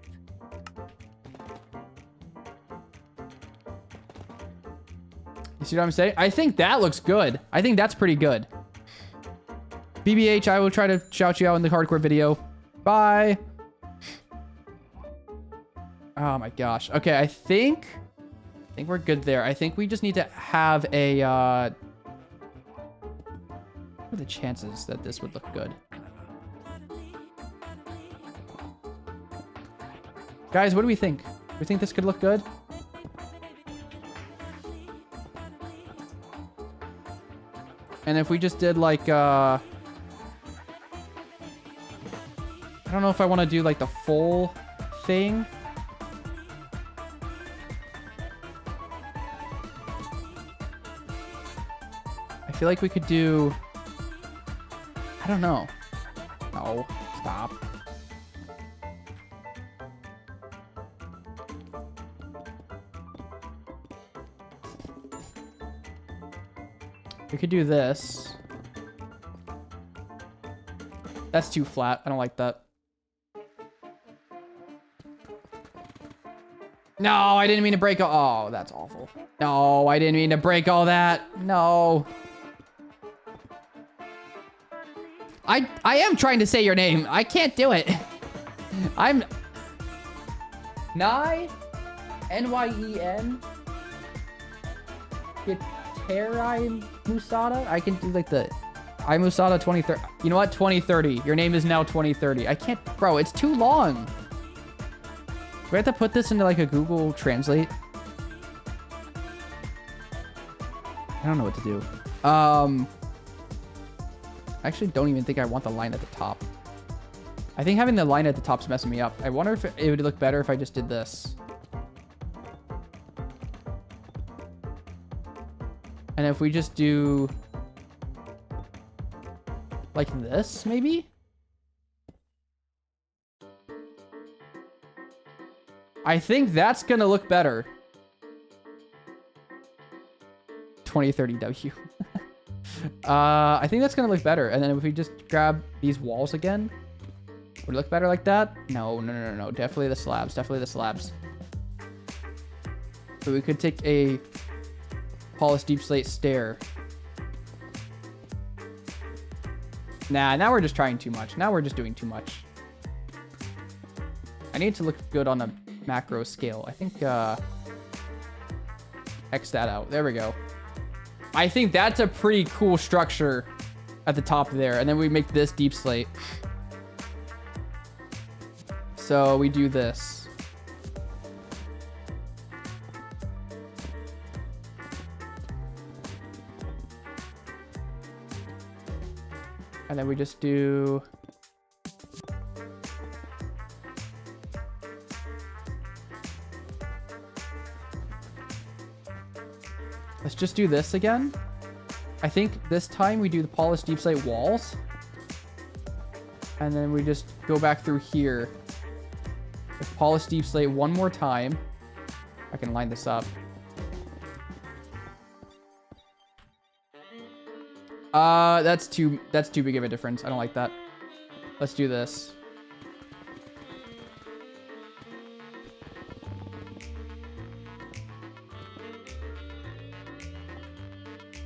You see what I'm saying? I think that looks good. I think that's pretty good. BBH, I will try to shout you out in the hardcore video. Bye. Oh my gosh. Okay, I think we're good there. I think we just need to have a, what are the chances that this would look good? Guys, what do we think? We think this could look good? And if we just did like, I don't know if I want to do like the full thing. I feel like we could do, I don't know. No, stop. We could do this. That's too flat. I don't like that. No, I didn't mean to break all. Oh, that's awful. No, I didn't mean to break all that. No. I am trying to say your name. I can't do it. I'm Nye, N-Y-E-N. Terai Musada. I can do like the I Musada 2030. You know what? 2030. Your name is now 2030. I can't, bro. It's too long. Do we have to put this into like a Google Translate? I don't know what to do. I actually don't even think I want the line at the top. I think having the line at the top's messing me up. I wonder if it would look better if I just did this. And if we just do like this, maybe? I think that's gonna look better. 2030W. I think that's gonna look better. And then if we just grab these walls again, would it look better like that? No. Definitely the slabs. Definitely the slabs. So we could take a polished deep slate stair. Nah, now we're just trying too much. Now we're just doing too much. I need to look good on a macro scale. I think, X that out. There we go. I think that's a pretty cool structure at the top there. And then we make this deep slate. So we do this. And then we just do... Let's just do this again. I think this time we do the polished deep slate walls. And then we just go back through here. With polished deep slate one more time. I can line this up. That's too big of a difference. I don't like that. Let's do this.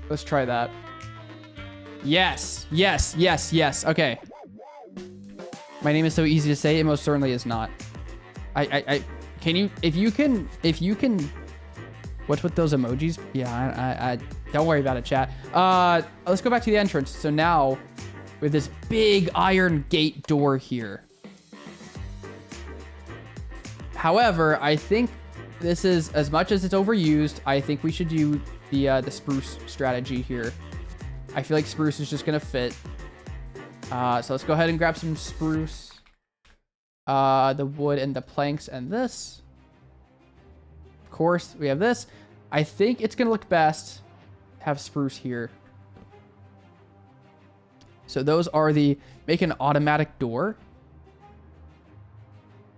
Let's try that. Yes, yes, yes, yes. Okay. My name is so easy to say. It most certainly is not. Can you, if you can, what's with those emojis? Yeah, I don't worry about it, chat. Let's go back to the entrance. So now, with this big iron gate door here. However, I think this is, as much as it's overused, I think we should do the spruce strategy here. I feel like spruce is just gonna fit. So let's go ahead and grab some spruce. The wood and the planks and this. Of course, we have this. I think it's gonna look best to have spruce here. So those are the, make an automatic door.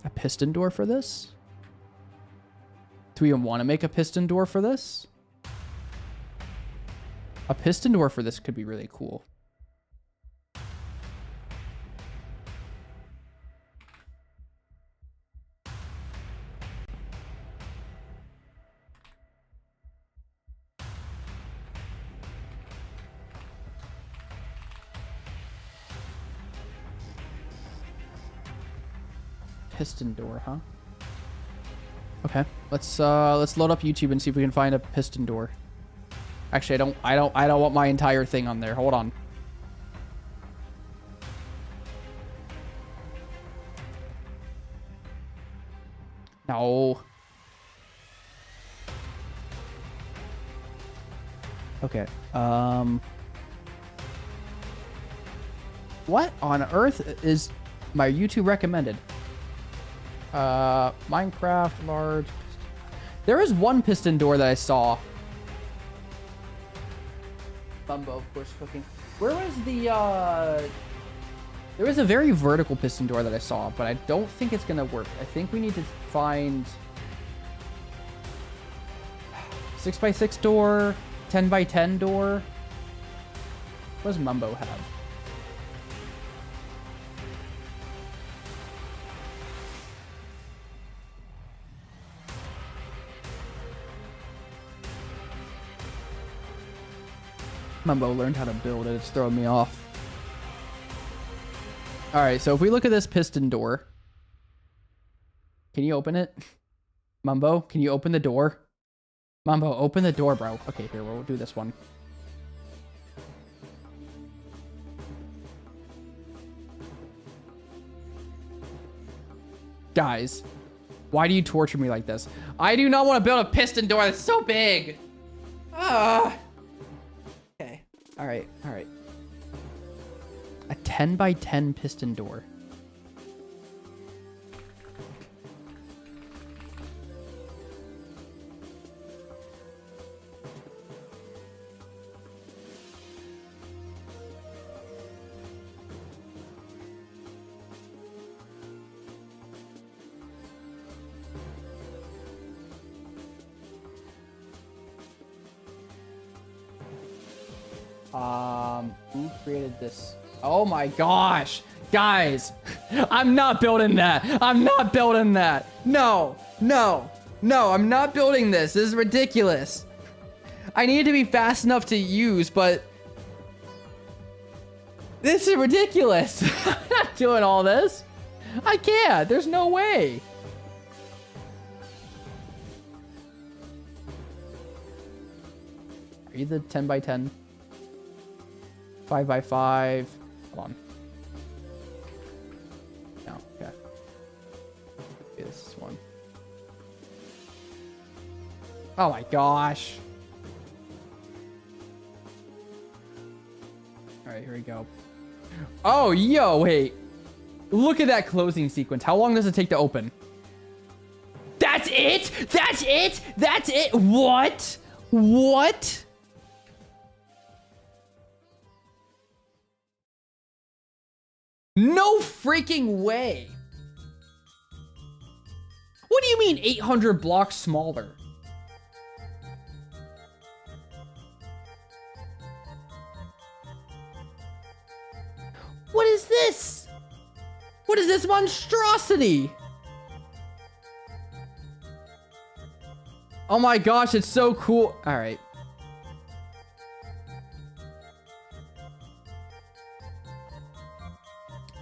A piston door for this? Do we even want to make a piston door for this? A piston door for this could be really cool. Piston door, huh? Okay, let's load up YouTube and see if we can find a piston door. Actually, I don't want my entire thing on there. Hold on. No. Okay. What on earth is my YouTube recommended? Minecraft large. There is one piston door that I saw. Bumbo, of course, cooking. Where was the, there was a very vertical piston door that I saw, but I don't think it's gonna work. I think we need to find 6x6 door, 10x10 door. What does Mumbo have? Mumbo learned how to build it. It's throwing me off. All right, so if we look at this piston door, can you open it? Mumbo, can you open the door? Mumbo, open the door, bro. Okay, here, we'll do this one. Guys, why do you torture me like this? I do not want to build a piston door that's so big. Okay. All right. All right. A 10x10 piston door. Who created this? Oh my gosh, guys, I'm not building that. I'm not building that. No, no, no, I'm not building this. This is ridiculous. I need to be fast enough to use, but this is ridiculous. I'm not doing all this. I can't. There's no way. Are you the 10x10? 5x5. Hold on. No, okay. Okay, this is one. Oh my gosh. All right, here we go. Oh, yo, wait. Look at that closing sequence. How long does it take to open? That's it? That's it? That's it? What? What? No freaking way. What do you mean 800 blocks smaller? What is this? What is this monstrosity? Oh my gosh, it's so cool. All right.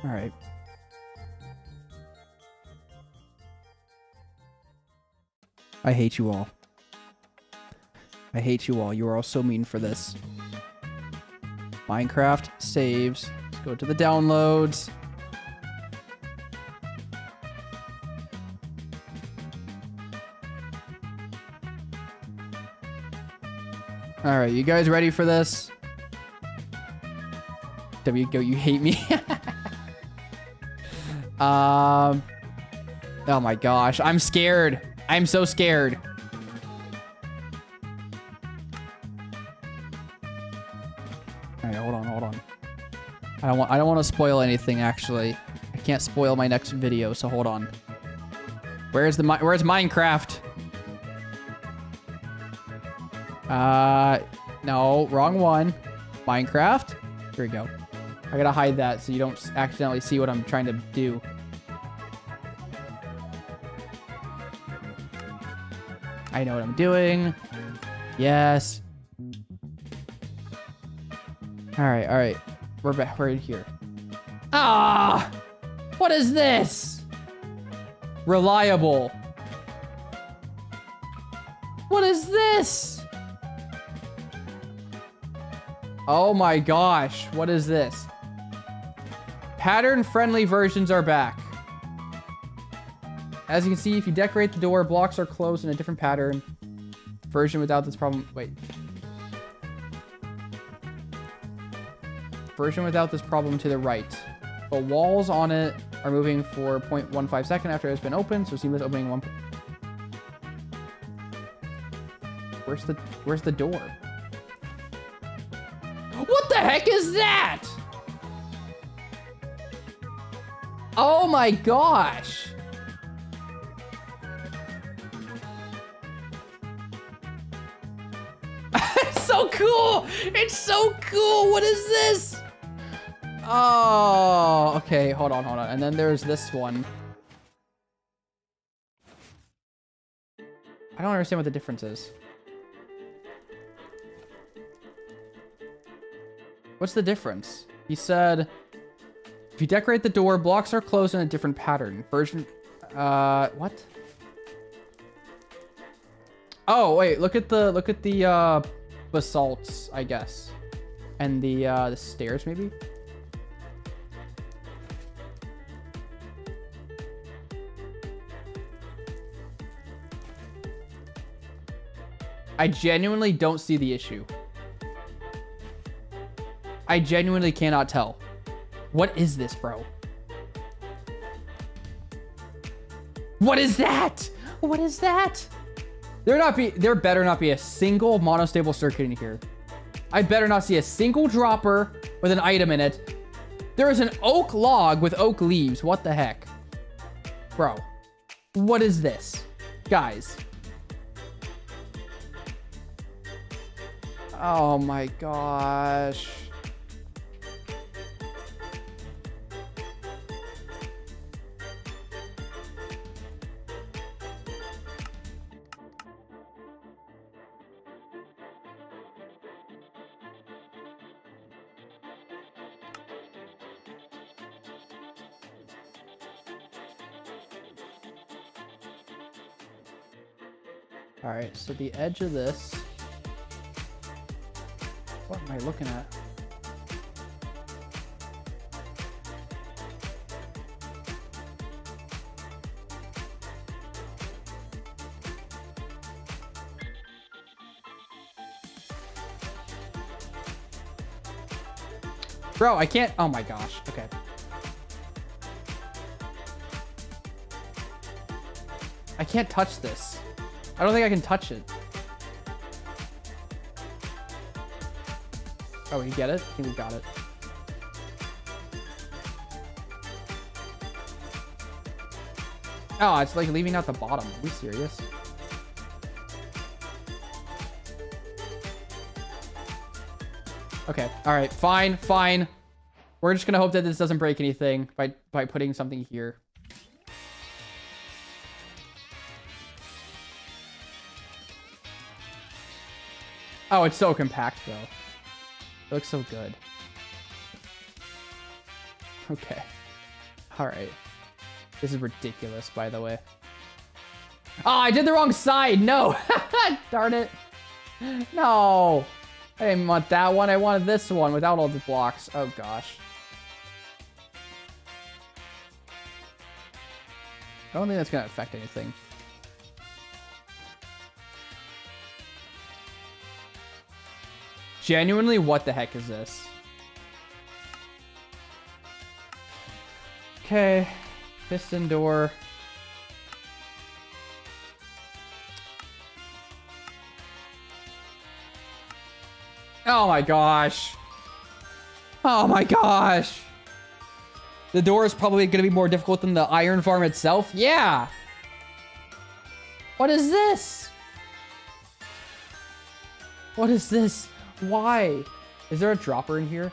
All right. I hate you all. I hate you all. You are all so mean for this. Minecraft saves. Let's go to the downloads. All right, you guys ready for this? WGO, you hate me. Oh my gosh, I'm scared. I'm so scared. All right, hold on. I don't want to spoil anything. Actually, I can't spoil my next video, so hold on. Where's Minecraft? No, wrong one. Minecraft. Here we go. I gotta hide that so you don't accidentally see what I'm trying to do. I know what I'm doing. Yes. All right. We're back. We're in here. Ah! What is this? Reliable. What is this? Oh my gosh. What is this? Pattern-friendly versions are back. As you can see, if you decorate the door, blocks are closed in a different pattern. Version without this problem... Wait. Version without this problem to the right. The walls on it are moving for 0.15 seconds after it's been opened, so seamless opening one... Where's the door? What the heck is that? Oh my gosh. It's so cool. It's so cool. What is this? Oh, okay. Hold on. And then there's this one. I don't understand what the difference is. What's the difference? He said, if you decorate the door, blocks are closed in a different pattern. Version, what? Oh, wait, look at the basalts, I guess. And the stairs, maybe? I genuinely don't see the issue. I genuinely cannot tell. What is this, bro? What is that? What is that? There better not be a single monostable circuit in here. I better not see a single dropper with an item in it. There is an oak log with oak leaves. What the heck? Bro, what is this? Guys. Oh my gosh. All right, so the edge of this. What am I looking at? Bro, I can't. Oh my gosh. Okay. I can't touch this. I don't think I can touch it. Oh, you get it? I think we got it. Oh, it's like leaving out the bottom. Are we serious? Okay. All right. Fine. We're just gonna hope that this doesn't break anything by putting something here. Oh, it's so compact though. It looks so good. Okay. All right. This is ridiculous, by the way. Oh, I did the wrong side. No. Darn it. No. I didn't want that one. I wanted this one without all the blocks. Oh, gosh. I don't think that's going to affect anything. Genuinely, what the heck is this? Okay. Piston door. Oh my gosh. Oh my gosh. The door is probably going to be more difficult than the iron farm itself. Yeah. What is this? What is this? Why? Is there a dropper in here?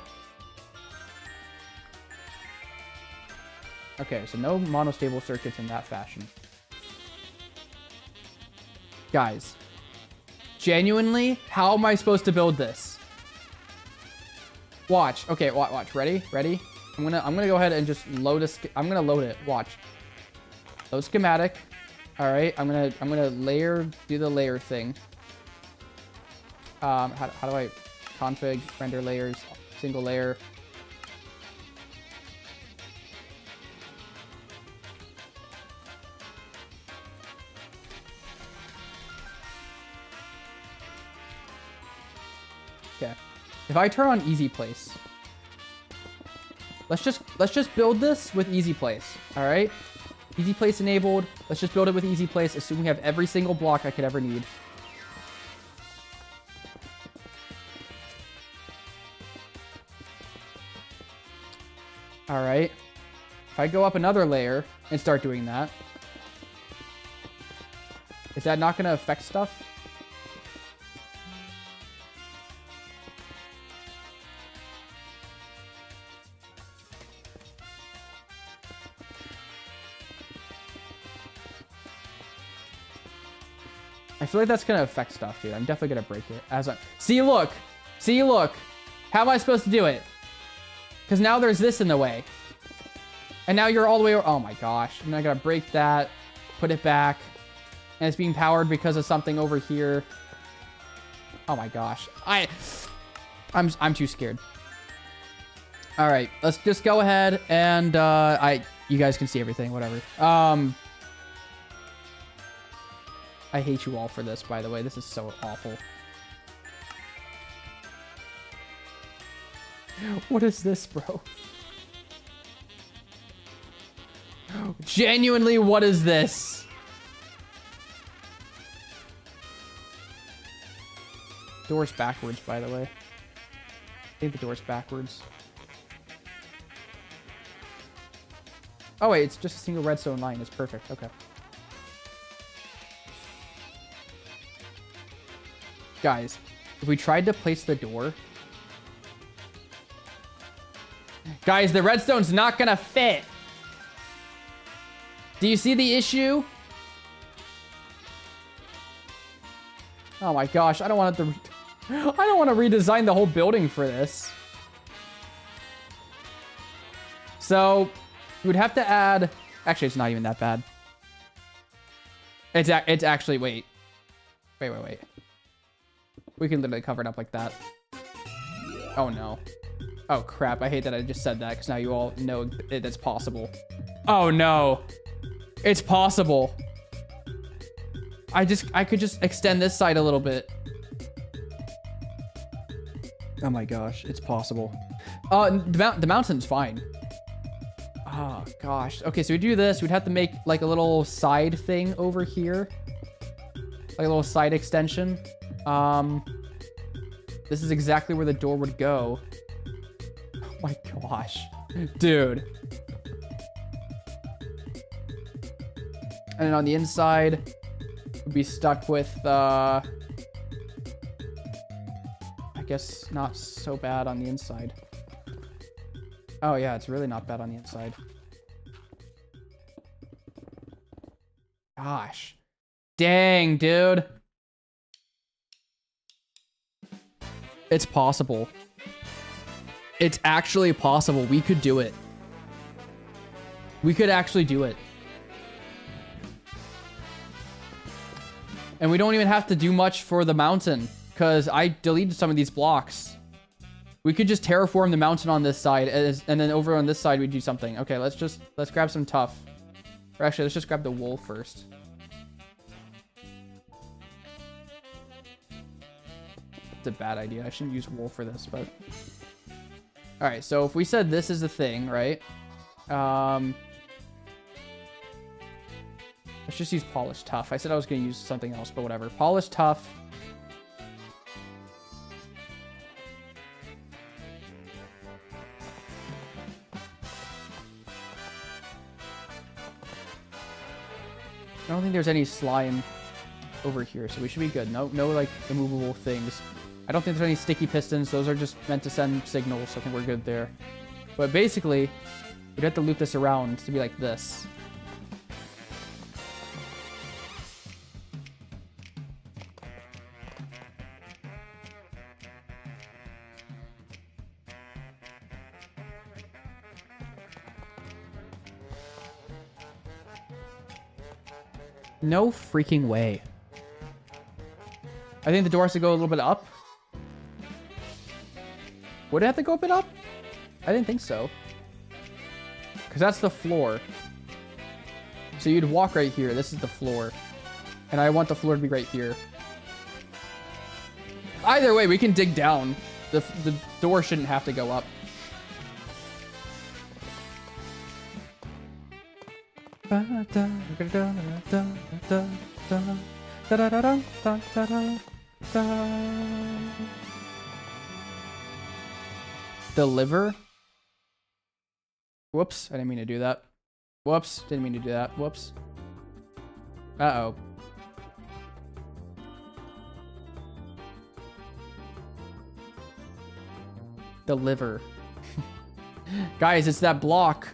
Okay, so no monostable circuits in that fashion. Guys, genuinely, how am I supposed to build this? Watch. Okay, watch. Ready? Ready? I'm gonna go ahead and just load a. I'm gonna load it. Watch. Load schematic. All right. I'm gonna layer. Do the layer thing. How do I config render layers? Single layer. Okay. If I turn on easy place, let's just build this with easy place. All right. Easy place enabled. Let's just build it with easy place. Assume we have every single block I could ever need. All right. If I go up another layer and start doing that, is that not going to affect stuff? I feel like that's going to affect stuff, dude. I'm definitely going to break it. See, look. See, look. How am I supposed to do it? Because now there's this in the way. And now you're all the way... Oh, my gosh. And I got to break that. Put it back. And it's being powered because of something over here. Oh, my gosh. I'm too scared. All right. Let's just go ahead and... You guys can see everything. Whatever. I hate you all for this, by the way. This is so awful. What is this, bro? Genuinely, what is this? Door's backwards, by the way. I think the door's backwards. Oh, wait, it's just a single redstone line. It's perfect. Okay. Guys, if we tried to place the door... Guys, the redstone's not gonna fit. Do you see the issue? Oh my gosh, I don't want to... I don't want to redesign the whole building for this. So, you would have to add... Actually, it's not even that bad. It's actually... Wait. Wait. We can literally cover it up like that. Oh, no. Oh, crap. I hate that I just said that, because now you all know it's possible. Oh, no. It's possible. I could just extend this side a little bit. Oh, my gosh. It's possible. The mountain's fine. Oh, gosh. Okay, so we do this. We'd have to make, like, a little side thing over here. Like a little side extension. This is exactly where the door would go. Oh my gosh. Dude. And then on the inside, we'd be stuck with, I guess not so bad on the inside. Oh yeah, it's really not bad on the inside. Gosh. Dang, dude. It's possible. It's actually possible. We could do it. We could actually do it. And we don't even have to do much for the mountain, because I deleted some of these blocks. We could just terraform the mountain on this side, and then over on this side we do something. Okay, let's grab some tuff. Or actually, let's just grab the wool first. It's a bad idea. I shouldn't use wool for this, but... Alright, so if we said this is the thing, right? Let's just use polished tuff. I said I was going to use something else, but whatever. Polished tuff. I don't think there's any slime over here, so we should be good. No, like, immovable things. I don't think there's any sticky pistons. Those are just meant to send signals, so I think we're good there. But basically, we'd have to loop this around to be like this. No freaking way. I think the door has to go a little bit up. Would it have to go a bit up? I didn't think so. Because that's the floor. So you'd walk right here. This is the floor. And I want the floor to be right here. Either way, we can dig down. The door shouldn't have to go up. Deliver. Whoops, I didn't mean to do that. Whoops, didn't mean to do that. Whoops. Uh-oh. Deliver. Guys, it's that block.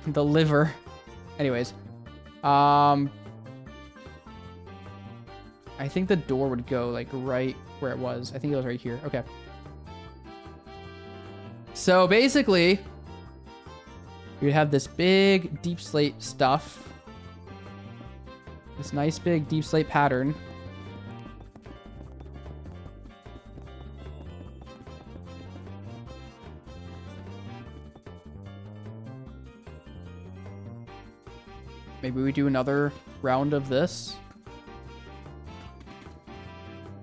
The liver. Anyways. I think the door would go, like, right where it was. I think it was right here. Okay. So, basically, you'd have this big deep slate stuff. This nice big deep slate pattern. Maybe we do another round of this.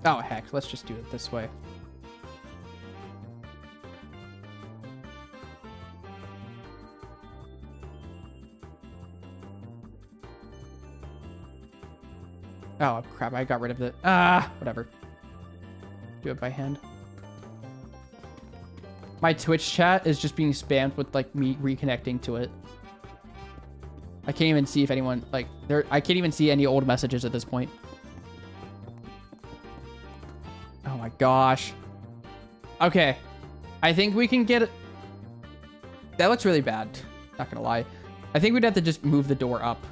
Oh, heck. Let's just do it this way. Oh, crap. I got rid of it. Whatever. Do it by hand. My Twitch chat is just being spammed with, like, me reconnecting to it. I can't even see if anyone, like, I can't even see any old messages at this point. Oh my gosh. Okay. I think we can get it. That looks really bad. Not gonna lie. I think we'd have to just move the door up.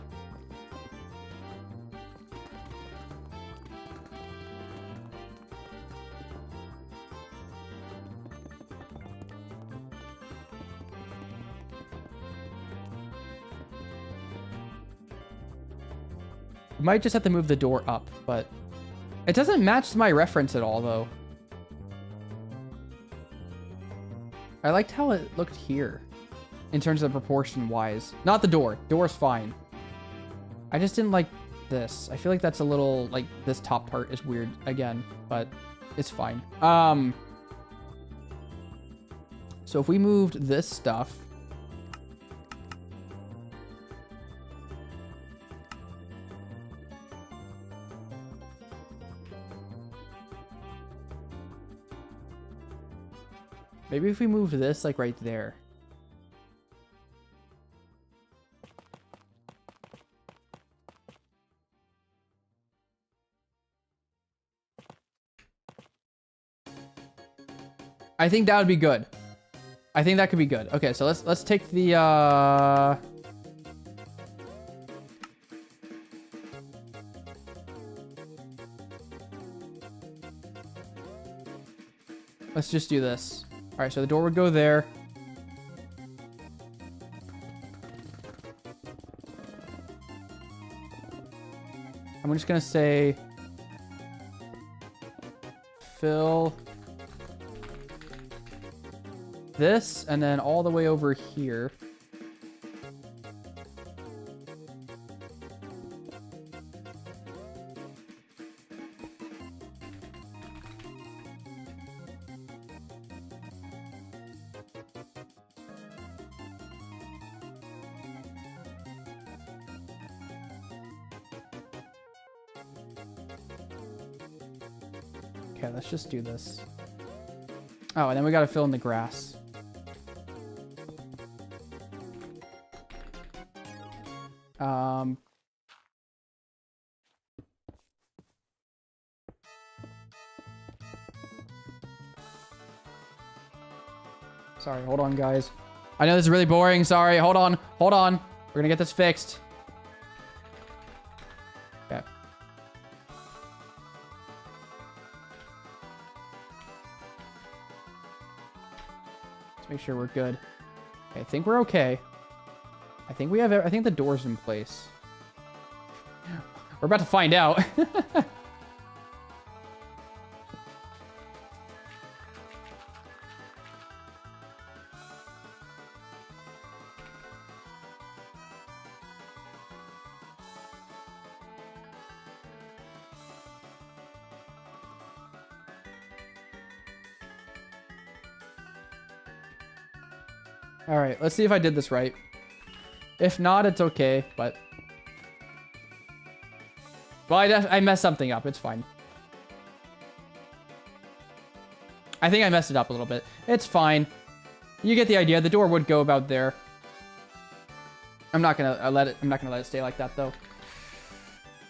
We might just have to move the door up, but it doesn't match my reference at all, though. I liked how it looked here in terms of proportion-wise. Not the door. Door's fine. I just didn't like this. I feel like that's a little, like, this top part is weird again, but it's fine. So if we moved this stuff... Maybe if we moved this, like, right there. I think that would be good. I think that could be good. Okay, so let's take the, let's just do this. All right, so the door would go there. I'm just gonna say fill this and then all the way over here. Okay, let's just do this. Oh, and then we gotta fill in the grass. Sorry, hold on, guys. I know this is really boring. Sorry, hold on. Hold on. We're gonna get this fixed. Okay. Let's make sure we're good. Okay, I think we're okay. I think we have. I think the door's in place. We're about to find out. All right, let's see if I did this right. If not, it's okay, but... Well, I messed something up. It's fine. I think I messed it up a little bit. It's fine. You get the idea. The door would go about there. I'm not gonna let it stay like that, though.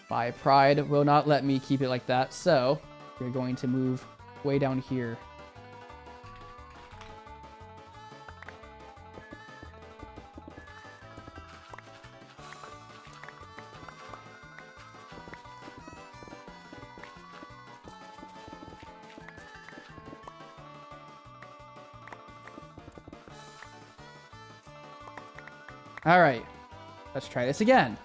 My pride will not let me keep it like that, so we're going to move way down here. All right, let's try this again.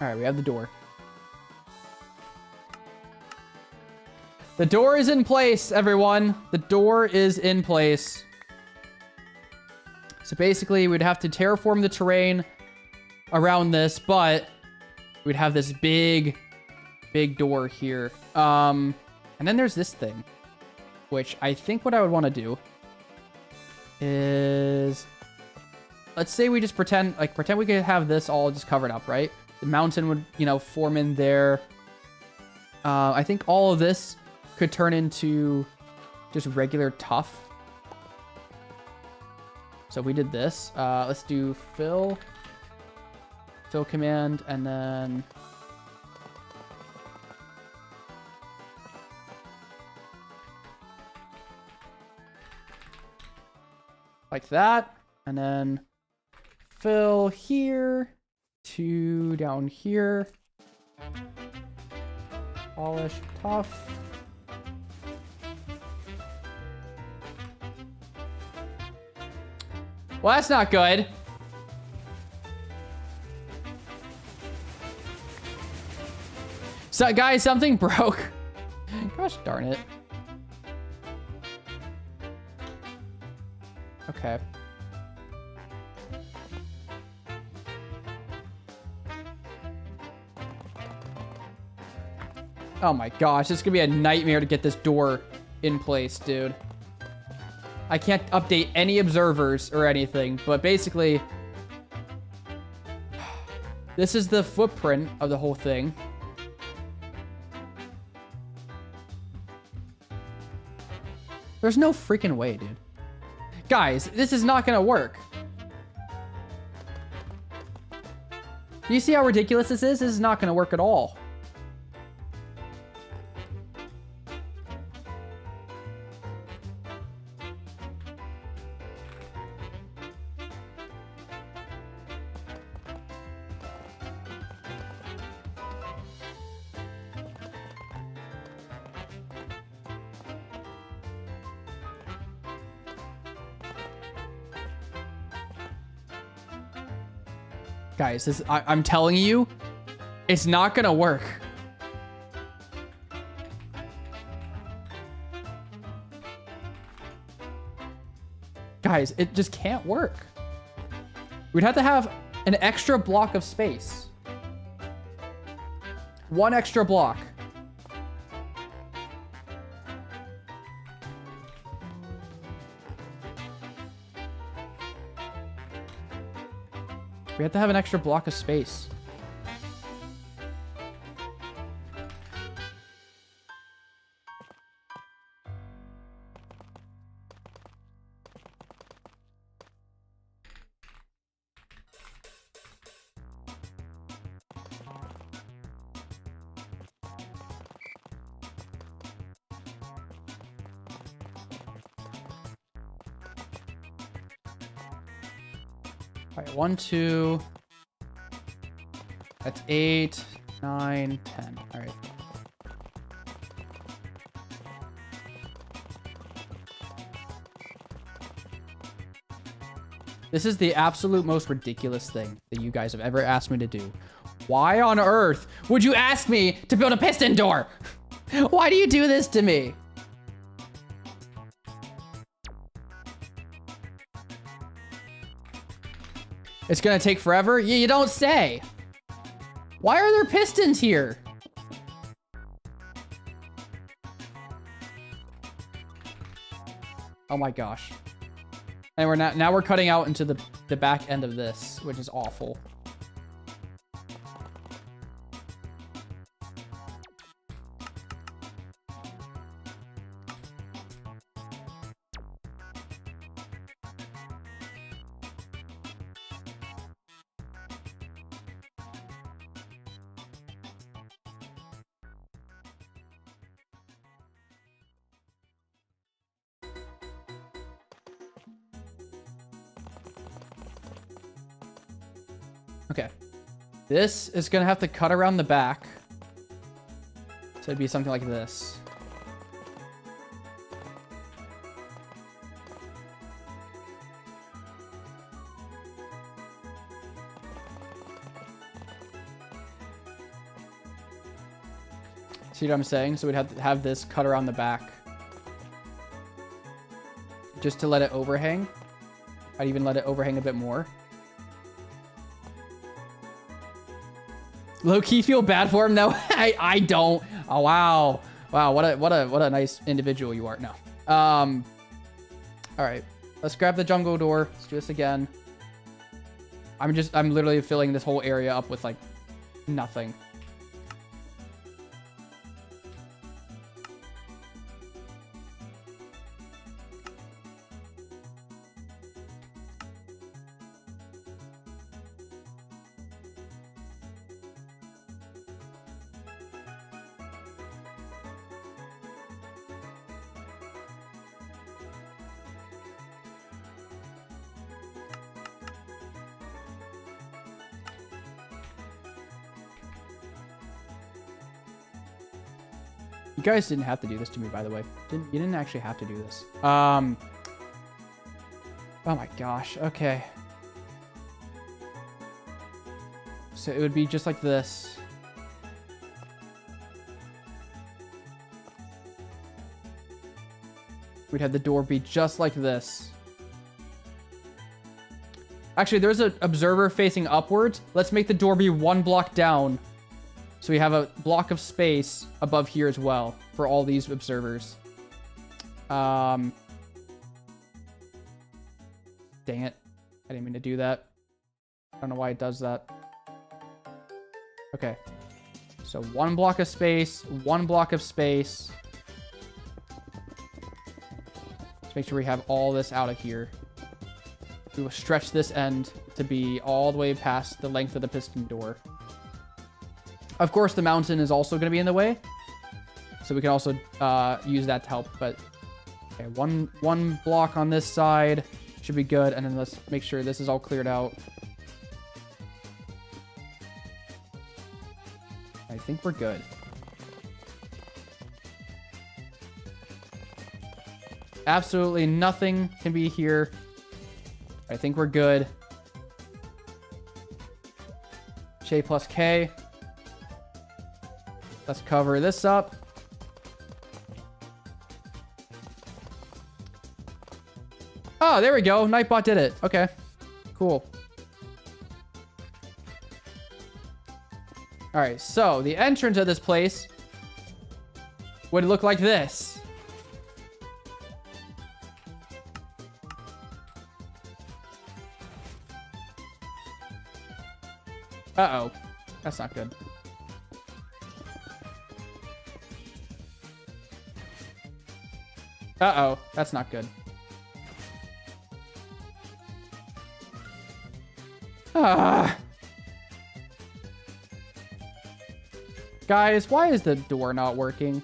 All right, we have the door. The door is in place, everyone. The door is in place. So basically, we'd have to terraform the terrain around this, but we'd have this big door here. And then there's this thing, which I think what I would want to do is, let's say we just pretend we could have this all just covered up, right? The mountain would, you know, form in there. I think all of this could turn into just regular tuff. So if we did this, let's do fill command, and then like that, and then fill here to down here. Polish tough. Well, that's not good. So, guys, something broke. Gosh darn it. Okay. Oh my gosh, this is gonna be a nightmare to get this door in place, dude. I can't update any observers or anything, but basically, this is the footprint of the whole thing. There's no freaking way, dude. Guys, this is not gonna work. Do you see how ridiculous this is? This is not gonna work at all. Guys, I'm telling you, it's not gonna work. Guys, it just can't work. We'd have to have an extra block of space. One extra block. We have to have an extra block of space. All right, 1, 2. That's 8, 9, 10. All right. This is the absolute most ridiculous thing that you guys have ever asked me to do. Why on earth would you ask me to build a piston door? Why do you do this to me? It's gonna take forever? You don't say. Why are there pistons here? Oh my gosh. And we're now we're cutting out into the back end of this, which is awful. Okay. This is gonna have to cut around the back. So it'd be something like this. See what I'm saying? So we'd have to have this cut around the back. Just to let it overhang. I'd even let it overhang a bit more. Low-key feel bad for him? No, I don't. Oh, wow. Wow, what a nice individual you are. No. All right. Let's grab the jungle door. Let's do this again. I'm literally filling this whole area up with, like, nothing. You guys didn't have to do this to me, by the way. You didn't actually have to do this. Oh my gosh. Okay. So it would be just like this. We'd have the door be just like this. Actually, there's an observer facing upwards. Let's make the door be one block down. So we have a block of space above here as well for all these observers. Dang it. I didn't mean to do that. I don't know why it does that. Okay. So one block of space, one block of space. Let's make sure we have all this out of here. We will stretch this end to be all the way past the length of the piston door. Of course, the mountain is also going to be in the way. So we can also use that to help. But okay, one block on this side should be good. And then let's make sure this is all cleared out. I think we're good. Absolutely nothing can be here. I think we're good. J plus K. Let's cover this up. Oh, there we go. Nightbot did it. Okay, cool. All right, so the entrance of this place would look like this. Uh-oh. That's not good. Uh-oh. That's not good. Ah. Guys, why is the door not working?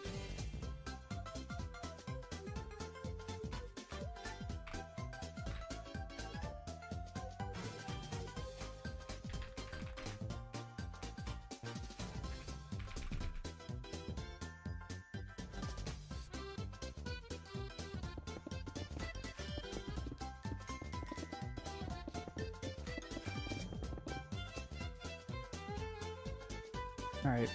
All right.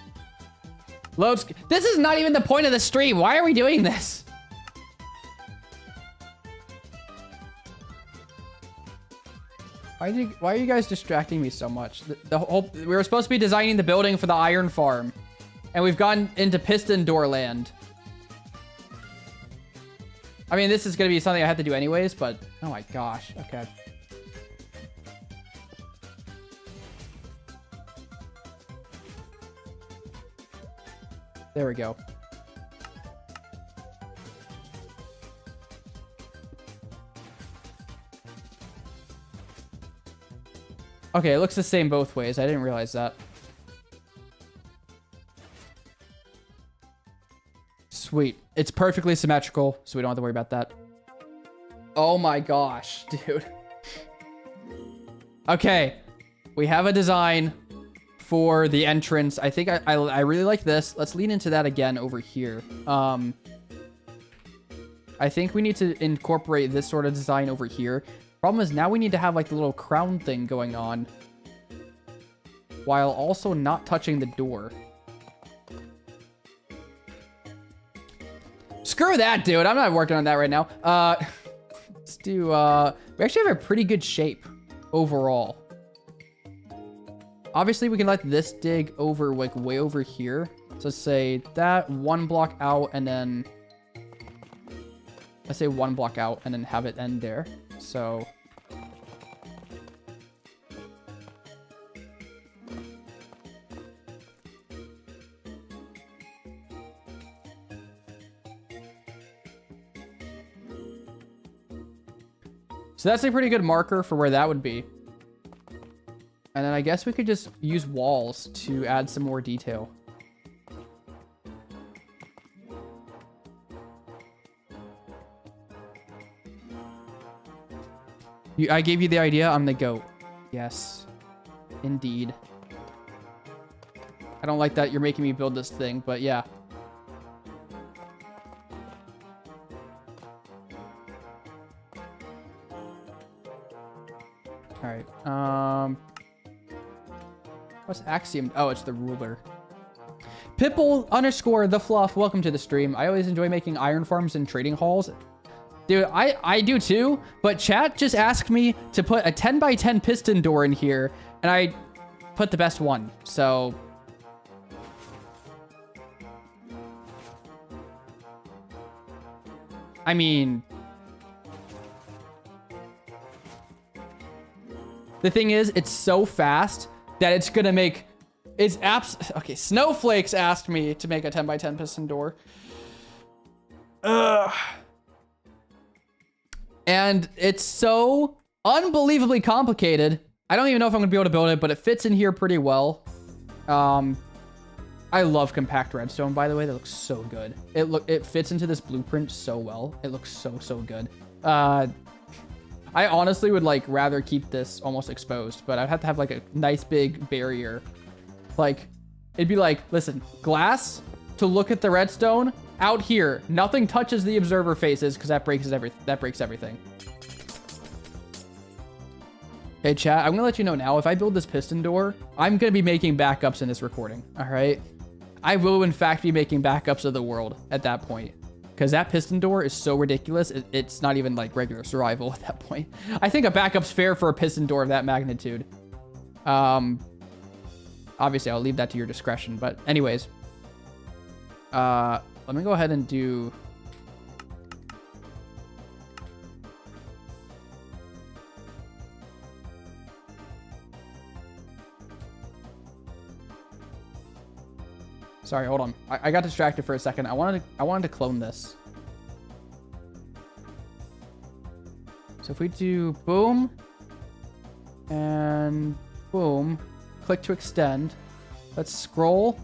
Loads. This is not even the point of the stream. Why are we doing this? Why are you guys distracting me so much? The whole, we were supposed to be designing the building for the iron farm, and we've gone into piston door land. I mean, this is going to be something I have to do anyways, but oh my gosh. Okay. There we go. Okay, it looks the same both ways. I didn't realize that. Sweet. It's perfectly symmetrical, so we don't have to worry about that. Oh my gosh, dude. Okay. We have a design for the entrance. I think I really like this. Let's lean into that again over here. I think we need to incorporate this sort of design over here. Problem is now we need to have like the little crown thing going on while also not touching the door. Screw that, dude. I'm not working on that right now. Let's do, we actually have a pretty good shape overall. Obviously, we can let this dig over, like, way over here. So let's say that one block out, and then... let's say one block out, and then have it end there. So... so that's a pretty good marker for where that would be. And then I guess we could just use walls to add some more detail. I gave you the idea. I'm the goat. Yes. Indeed. I don't like that you're making me build this thing, but yeah. All right. What's Axiom? Oh, it's the ruler. Pipple _ the fluff. Welcome to the stream. I always enjoy making iron farms and trading halls. Dude, I do too, but chat just asked me to put a 10x10 piston door in here, and I put the best one, so... I mean... the thing is, it's so fast that it's gonna make... it's okay, Snowflakes asked me to make a 10x10 piston door. Ugh. And it's so unbelievably complicated. I don't even know if I'm gonna be able to build it, but it fits in here pretty well. I love compact redstone, by the way. That looks so good. It fits into this blueprint so well. It looks so good. I honestly would like rather keep this almost exposed, but I'd have to have like a nice big barrier. Like, it'd be like, listen, glass to look at the redstone out here. Nothing touches the observer faces because that breaks everything. Hey, chat, I'm gonna let you know now, if I build this piston door, I'm gonna be making backups in this recording, all right? I will, in fact, be making backups of the world at that point. Because that piston door is so ridiculous, it's not even, like, regular survival at that point. I think a backup's fair for a piston door of that magnitude. Obviously, I'll leave that to your discretion, but anyways. Let me go ahead and do... Sorry, hold on. I got distracted for a second. I wanted to clone this. So if we do boom and boom, click to extend. Let's scroll.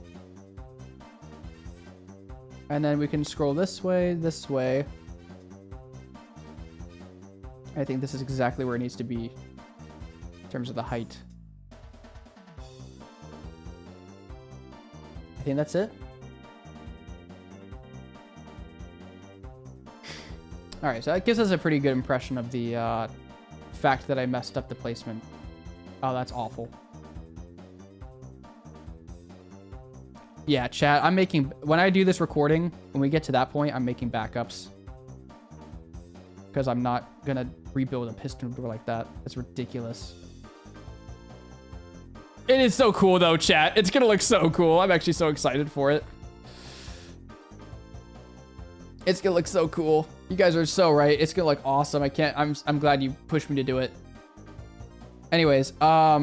And then we can scroll this way, this way. I think this is exactly where it needs to be in terms of the height. I think that's it. All right, so that gives us a pretty good impression of the fact that I messed up the placement. Oh, that's awful. Yeah, chat, I'm making... When I do this recording, when we get to that point, I'm making backups. Because I'm not going to rebuild a piston door like that. That's ridiculous. It is so cool, though, chat. It's going to look so cool. I'm actually so excited for it. It's going to look so cool. You guys are so right. It's going to look awesome. I'm glad you pushed me to do it. Anyways, let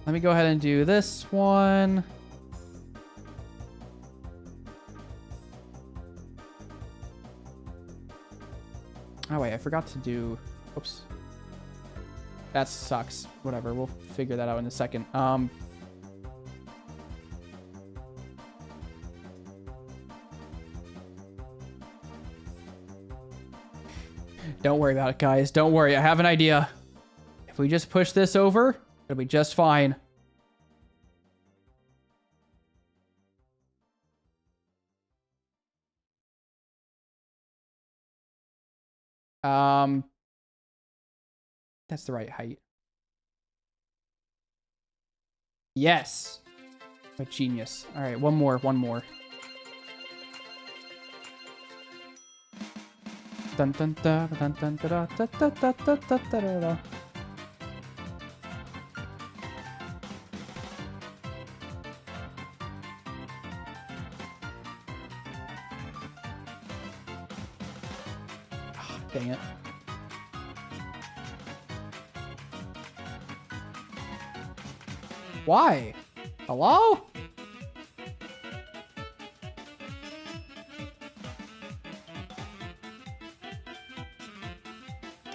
me go ahead and do this one. Oh, wait, I forgot to do... Oops. That sucks. Whatever, we'll figure that out in a second. Don't worry about it, guys. Don't worry, I have an idea. If we just push this over, it'll be just fine. That's the right height. Yes. A genius. All right, one more. Dun dun da dun dun da da da da da da da da. Dang it. Why? Hello?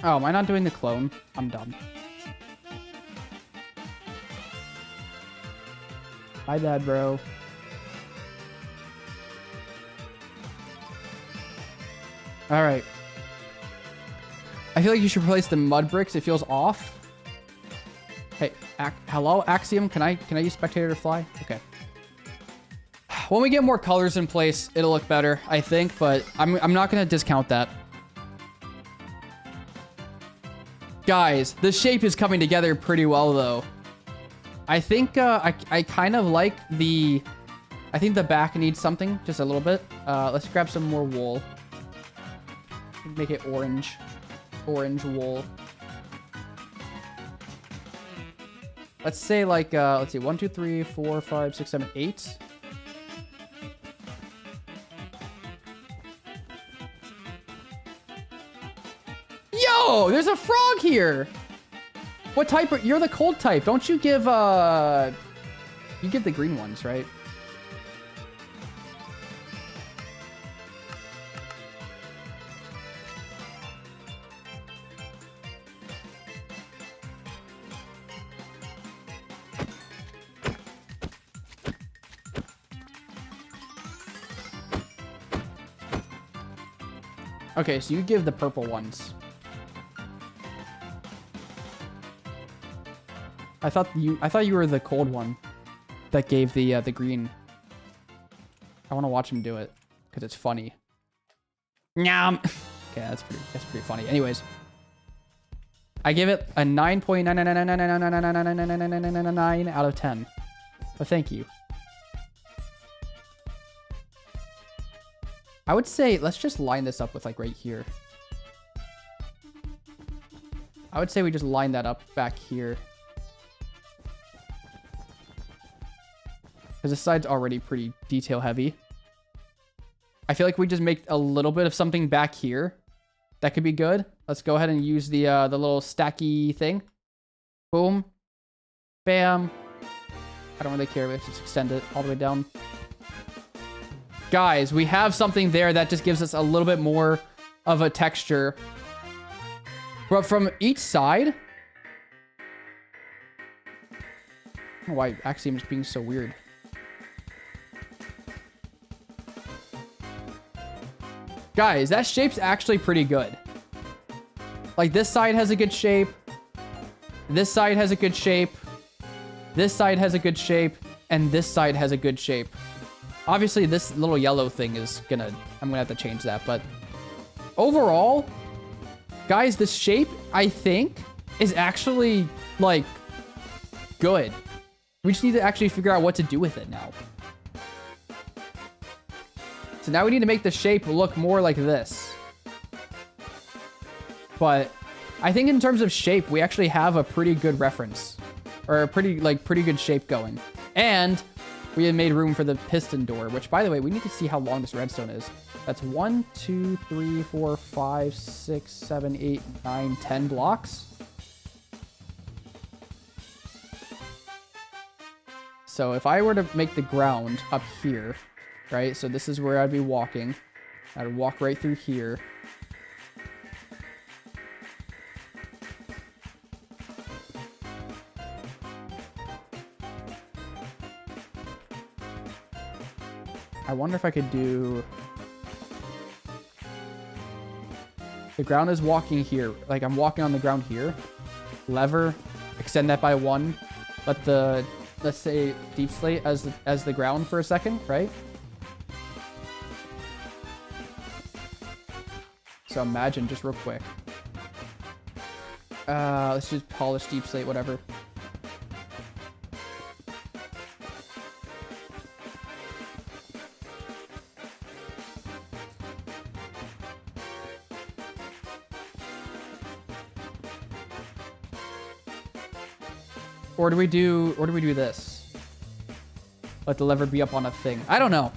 Oh, am I not doing the clone? I'm dumb. My bad, bro. All right. I feel like you should replace the mud bricks. It feels off. Hey, hello, Axiom. Can I use spectator to fly? Okay. When we get more colors in place, it'll look better, I think. But I'm not gonna discount that. Guys, the shape is coming together pretty well, though. I think I kind of like the... I think the back needs something, just a little bit. Let's grab some more wool. Make it orange. Orange wool. Let's say like, let's see, 1, 2, 3, 4, 5, 6, 7, 8. Yo, there's a frog here. What type are, you're the cold type. Don't you give, you give the green ones, right? Okay, so you give the purple ones. I thought you were the cold one that gave the green. I want to watch him do it because it's funny. Nyam. Okay, that's pretty funny. Anyways, I give it a 9.9999999999999 out of 10. But thank you. I would say let's just line this up with like right here. I would say we just line that up back here. Because this side's already pretty detail heavy. I feel like we just make a little bit of something back here. That could be good. Let's go ahead and use the little stacky thing. Boom. Bam. I don't really care. Let's just extend it all the way down. Guys, we have something there that just gives us a little bit more of a texture. But from each side... I don't know why Axiom is being so weird. Guys, that shape's actually pretty good. Like, this side has a good shape. This side has a good shape. This side has a good shape. And this side has a good shape. Obviously, this little yellow thing is gonna... I'm gonna have to change that, but... Overall, guys, this shape, I think, is actually, like, good. We just need to actually figure out what to do with it now. So now we need to make the shape look more like this. But I think in terms of shape, we actually have a pretty good reference. Or a pretty good shape going. And we have made room for the piston door, which, by the way, we need to see how long this redstone is. That's 1, 2, 3, 4, 5, 6, 7, 8, 9, 10 blocks. So if I were to make the ground up here, right? So this is where I'd be walking. I'd walk right through here. I wonder if I could do... The ground is walking here. Like, I'm walking on the ground here. Lever. Extend that by 1. Let the... Let's say deep slate as the ground for a second, right? So imagine, just real quick. Let's just polish deep slate, whatever. Or do we do this? Let the lever be up on a thing. I don't know.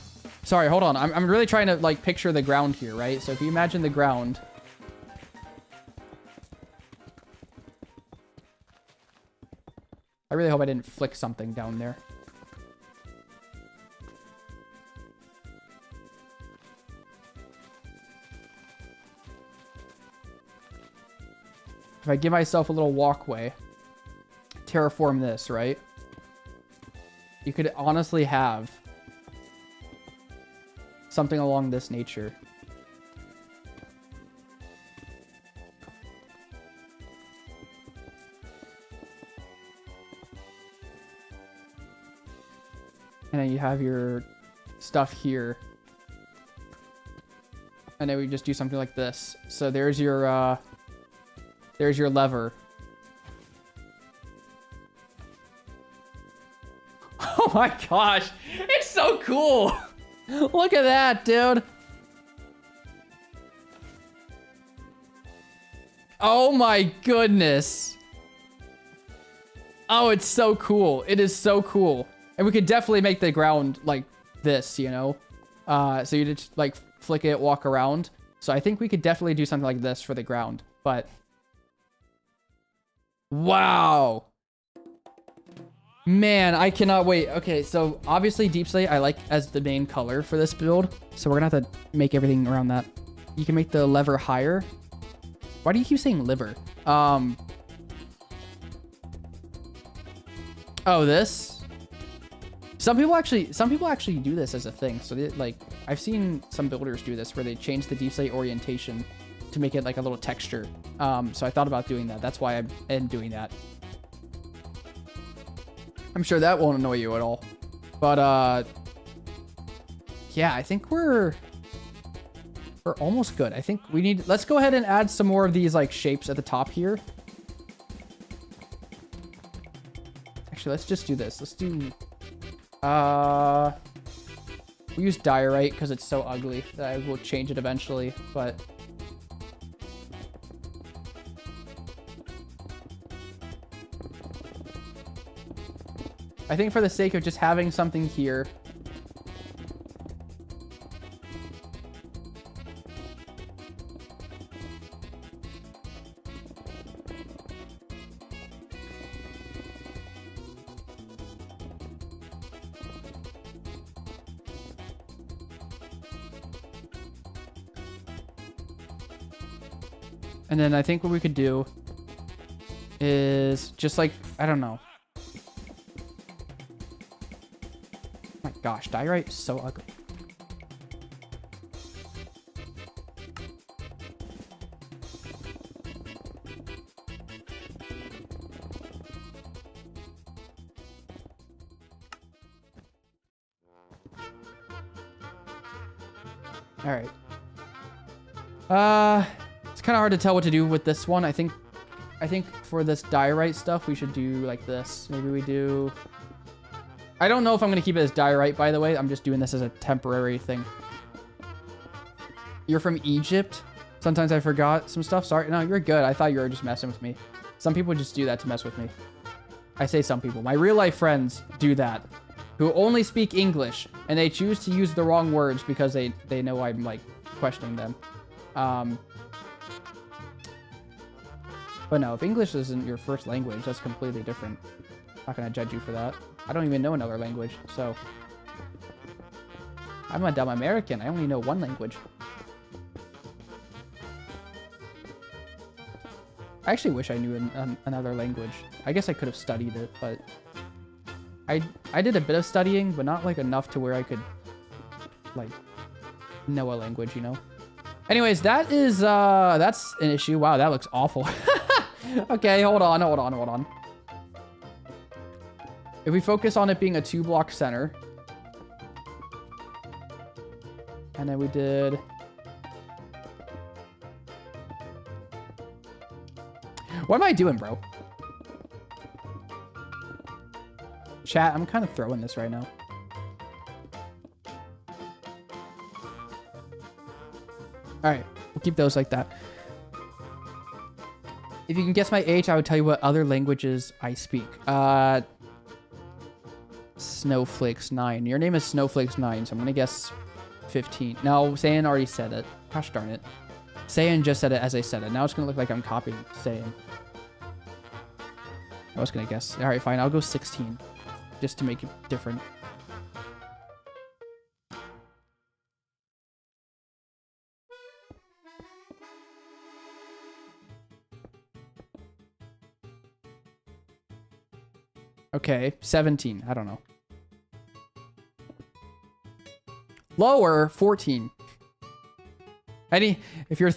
Sorry, hold on. I'm really trying to, like, picture the ground here, right? So if you imagine the ground. I really hope I didn't flick something down there. If I give myself a little walkway, terraform this, right? You could honestly have something along this nature. And then you have your stuff here. And then we just do something like this. So there's your lever. Oh my gosh, it's so cool. Look at that, dude. Oh my goodness. Oh, it's so cool. It is so cool. And we could definitely make the ground like this, you know? So you just like flick it, walk around. So I think we could definitely do something like this for the ground, but... Wow. Man, I cannot wait. Okay, so obviously Deep Slate I like as the main color for this build. So we're gonna have to make everything around that. You can make the lever higher. Why do you keep saying liver? Oh, this? Some people actually do this as a thing. So they, like, I've seen some builders do this where they change the Deep Slate orientation to make it like a little texture. So I thought about doing that. That's why I'm doing that. I'm sure that won't annoy you at all. But, yeah, I think we're almost good. I think we need... Let's go ahead and add some more of these, like, shapes at the top here. Actually, let's just do this. Let's do... we use diorite because it's so ugly that I will change it eventually, but... I think for the sake of just having something here... And then I think what we could do is just like, I don't know. Oh my gosh, diorite is so ugly. All right. It's kind of hard to tell what to do with this one. I think for this diorite stuff, we should do like this. Maybe we do... I don't know if I'm going to keep it as diorite, by the way. I'm just doing this as a temporary thing. You're from Egypt? Sometimes I forgot some stuff. Sorry. No, you're good. I thought you were just messing with me. Some people just do that to mess with me. I say some people. My real life friends do that. Who only speak English. And they choose to use the wrong words because they know I'm like questioning them. But no, if English isn't your first language, that's completely different. I'm not gonna judge you for that. I don't even know another language, so... I'm a dumb American. I only know one language. I actually wish I knew another language. I guess I could have studied it, but... I did a bit of studying, but not like enough to where I could, like, know a language, you know? Anyways, that is, that's an issue. Wow, that looks awful. Okay, hold on. If we focus on it being a 2-block center. And then we did... What am I doing, bro? Chat, I'm kind of throwing this right now. Alright, we'll keep those like that. If you can guess my age, I would tell you what other languages I speak. Snowflakes9. Your name is Snowflakes9, so I'm gonna guess 15. No, Saiyan already said it. Gosh darn it. Saiyan just said it as I said it. Now it's gonna look like I'm copying Saiyan. I was gonna guess. Alright, fine. I'll go 16. Just to make it different. Okay, 17. I don't know. Lower, 14. If you're...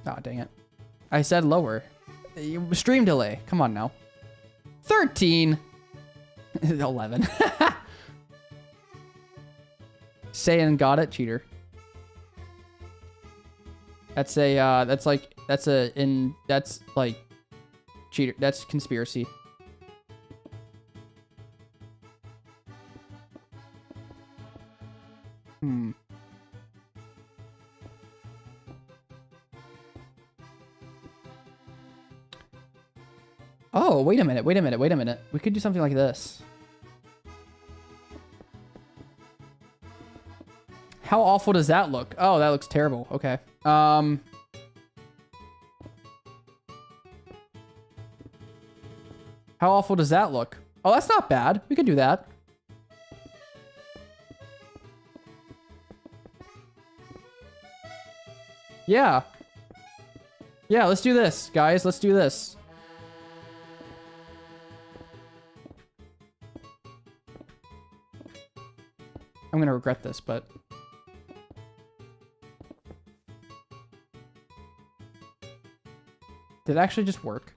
Oh, dang it. I said lower. Stream delay. Come on now. 13. 11. Saiyan got it, cheater. That's like cheater. That's conspiracy. Oh, wait a minute. We could do something like this. How awful does that look? Oh, that looks terrible. Okay. How awful does that look? Oh, that's not bad. We could do that. Yeah. Yeah, let's do this, guys. Let's do this. I'm gonna regret this, but... Did it actually just work?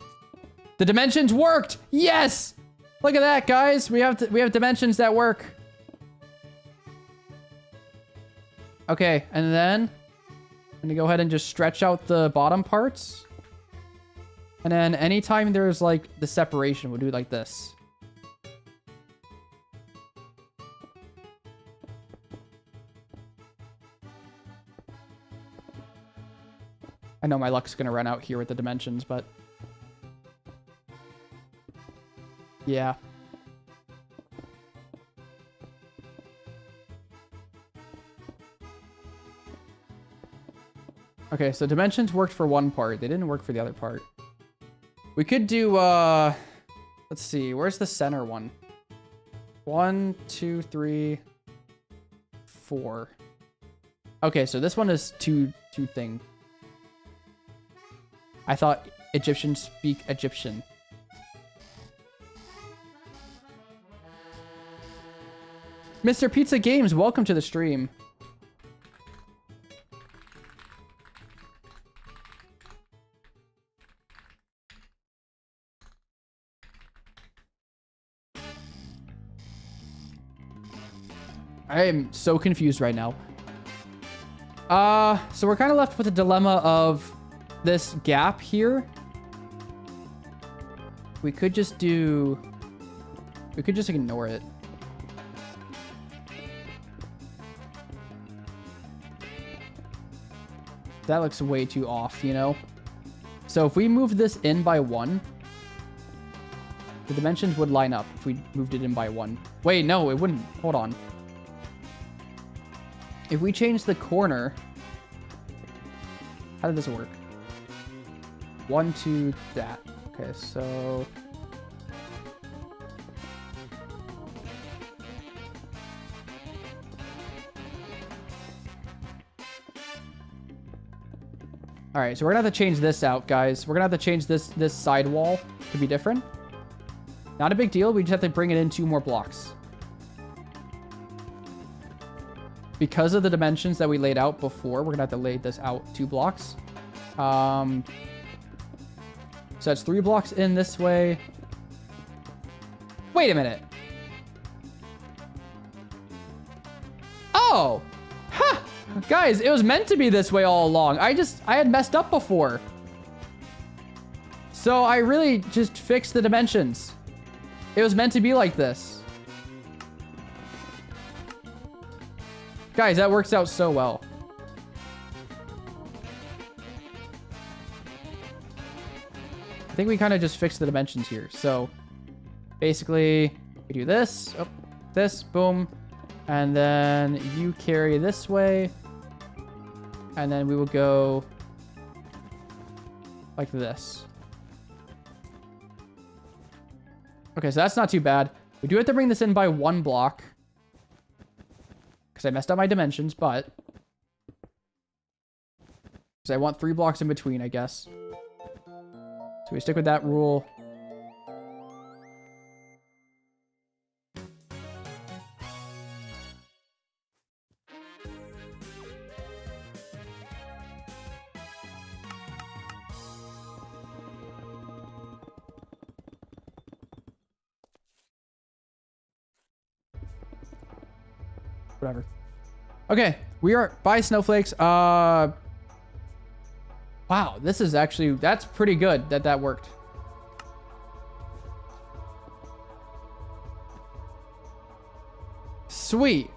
The dimensions worked! Yes! Look at that, guys. We have dimensions that work. Okay, and then I'm gonna go ahead and just stretch out the bottom parts. And then anytime there's like the separation, we'll do it like this. I know my luck's gonna run out here with the dimensions, but yeah. Okay, so dimensions worked for one part. They didn't work for the other part. We could do, let's see. Where's the center one? 1, 2, 3, 4. Okay, so this one is two thing. I thought Egyptians speak Egyptian. Mr. Pizza Games, welcome to the stream. I am so confused right now. So we're kind of left with a dilemma of this gap here. We could just ignore it. That looks way too off, you know? So if we move this in by 1, the dimensions would line up if we moved it in by 1. Wait, no, it wouldn't. Hold on. If we change the corner, how did this work? 1 to that. Okay, so all right, so we're gonna have to change this out, guys. We're gonna have to change this side wall to be different. Not a big deal. We just have to bring it in 2 more blocks. Because of the dimensions that we laid out before, we're gonna have to lay this out 2 blocks. So that's 3 blocks in this way. Wait a minute. Oh! Ha! Guys, it was meant to be this way all along. I had messed up before. So I really just fixed the dimensions. It was meant to be like this. Guys, that works out so well. I think we kind of just fixed the dimensions here. So basically we do this, oh, this, boom. And then you carry this way. And then we will go like this. Okay, so that's not too bad. We do have to bring this in by 1 block. Because I messed up my dimensions, but because I want 3 blocks in between, I guess. So we stick with that rule. Whatever. Okay, we are by snowflakes. Wow, this is actually, that's pretty good that worked. Sweet.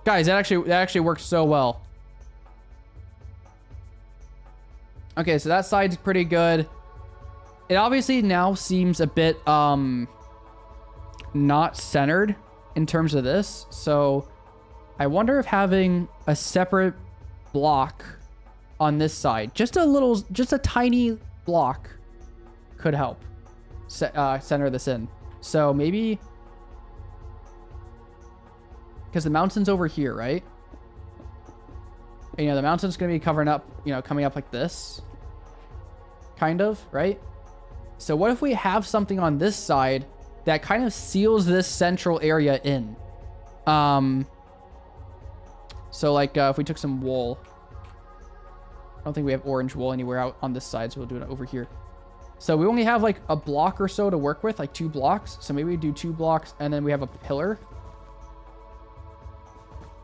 Guys, that actually worked so well. Okay, so that side's pretty good. It obviously now seems a bit not centered in terms of this. So I wonder if having a separate block on this side, just a tiny block, could help center this in. So maybe, because the mountain's over here, right? And, you know, the mountain's going to be covering up, you know, coming up like this, kind of, right? So what if we have something on this side that kind of seals this central area in? So like if we took some wool, I don't think we have orange wool anywhere out on this side, so we'll do it over here. So we only have like a block or so to work with, like 2 blocks. So maybe we do 2 blocks and then we have a pillar.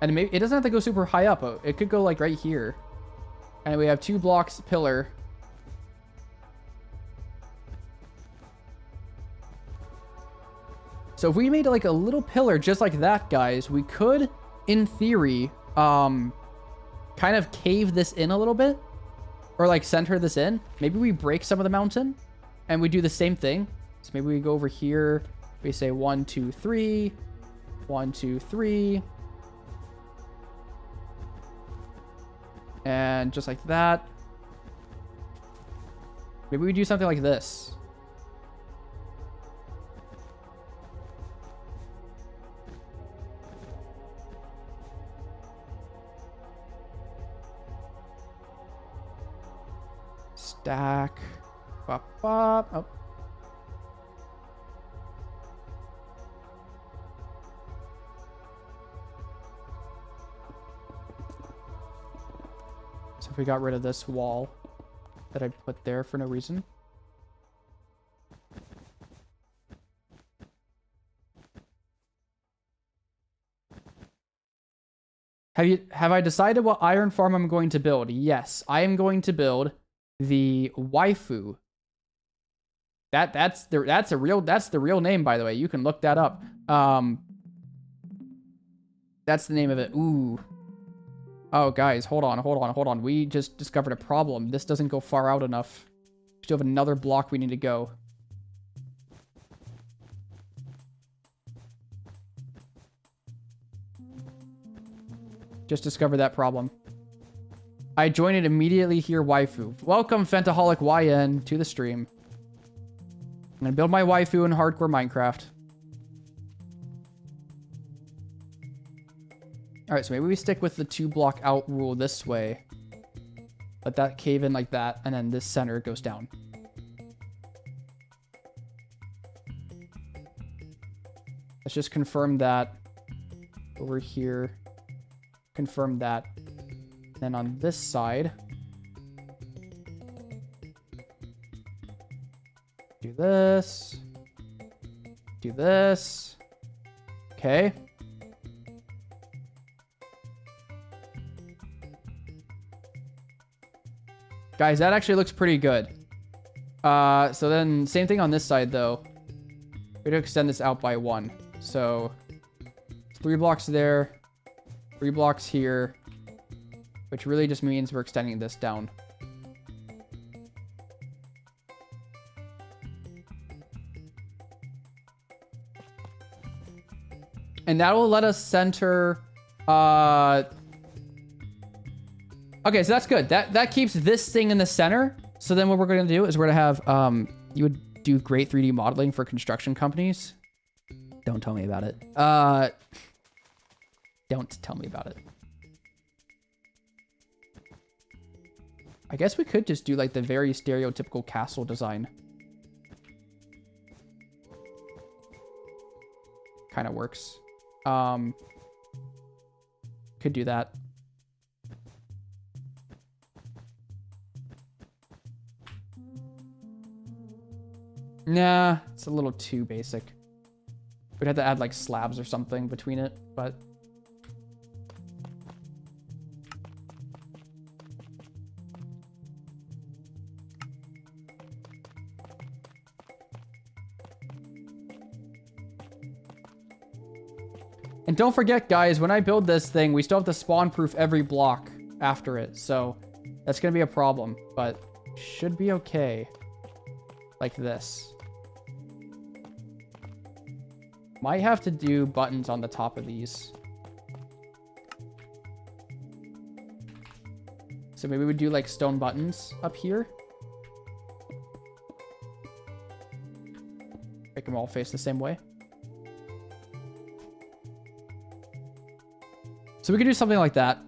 And maybe it doesn't have to go super high up. It could go like right here. And we have 2 blocks pillar. So if we made like a little pillar just like that, guys, we could, in theory, kind of cave this in a little bit. Or like center this in. Maybe we break some of the mountain and we do the same thing. So maybe we go over here. We say 1, 2, 3. 1, 2, 3. And just like that. Maybe we do something like this. Stack. Bop, bop. Oh. So if we got rid of this wall that I put there for no reason. Have I decided what iron farm I'm going to build? Yes, I am going to build the waifu. That's the real name, by the way. You can look that up. That's the name of it. Ooh. Oh, guys, hold on. We just discovered a problem. This doesn't go far out enough. We still have another block we need to go. Just discovered that problem. I joined it immediately here, waifu. Welcome, Fentaholic YN, to the stream. I'm gonna build my waifu in hardcore Minecraft. Alright, so maybe we stick with the 2 block out rule this way. Let that cave in like that, and then this center goes down. Let's just confirm that over here. Confirm that. Then on this side, do this. Do this. Okay. Guys, that actually looks pretty good. So then same thing on this side though. We're gonna extend this out by 1. So 3 blocks there, 3 blocks here, which really just means we're extending this down. And that will let us center, okay, so that's good. That keeps this thing in the center. So then what we're going to do is we're going to have, you would do great 3D modeling for construction companies. Don't tell me about it. Don't tell me about it. I guess we could just do like the very stereotypical castle design. Kind of works. Could do that. Nah, it's a little too basic. We'd have to add like slabs or something between it, but... And don't forget, guys, when I build this thing, we still have to spawn-proof every block after it. So that's going to be a problem, but should be okay. Like this. Might have to do buttons on the top of these. So maybe we do like stone buttons up here. Make them all face the same way. So we could do something like that.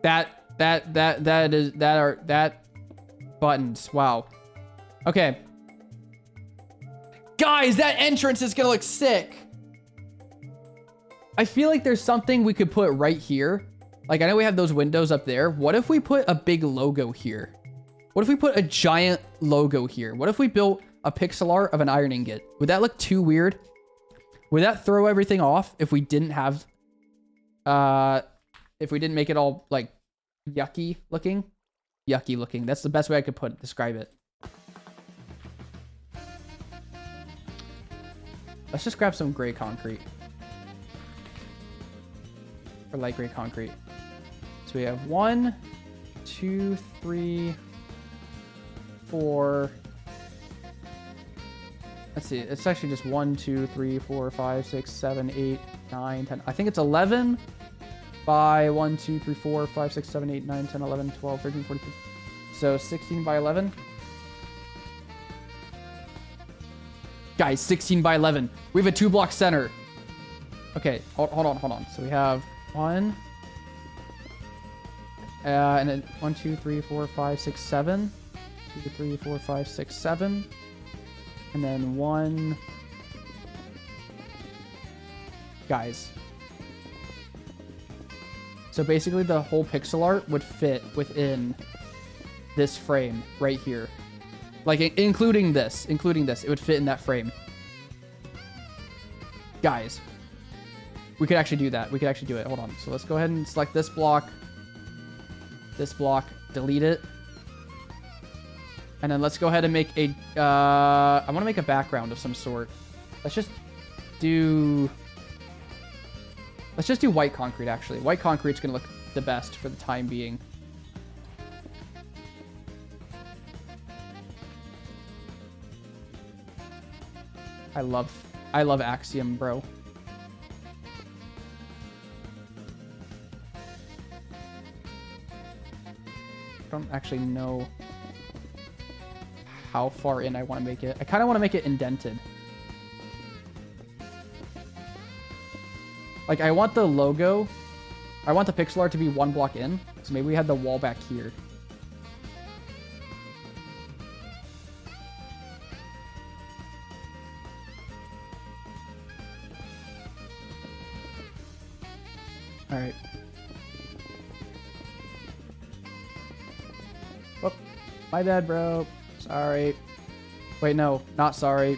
That buttons. Wow. Okay. Guys, that entrance is gonna look sick. I feel like there's something we could put right here. Like, I know we have those windows up there. What if we put a big logo here? What if we put a giant logo here? What if we built a pixel art of an iron ingot? Would that look too weird? Would that throw everything off if we didn't have, if we didn't make it all like yucky looking? Yucky looking. That's the best way I could describe it. Let's just grab some gray concrete. Or light gray concrete. So we have 1, 2, 3, 4. Let's see. It's actually just 1, 2, 3, 4, 5, 6, 7, 8, 9, 10. I think it's 11 by 1, 2, 3, 4, 5, 6, 7, 8, 9, 10, 11, 12, 13, 14. So 16 by 11. Guys, 16 by 11. We have a 2-block center. Okay, hold on. So we have 1. And then 1, 2, 3, 4, 5, 6, 7. 2, 3, 4, 5, 6, 7. And then 1. Guys. So basically the whole pixel art would fit within this frame right here. Like, including this. It would fit in that frame. Guys. We could actually do that. We could actually do it. Hold on. So let's go ahead and select this block. This block. Delete it. And then let's go ahead and make a... I want to make a background of some sort. Let's just do white concrete, actually. White concrete's going to look the best for the time being. I love Axiom, bro. I don't actually know how far in I want to make it. I kind of want to make it indented. Like, I want the logo, I want the pixel art to be 1 block in. So maybe we had the wall back here. All right. Whoop. My bad, bro. Sorry. Wait, no, not sorry.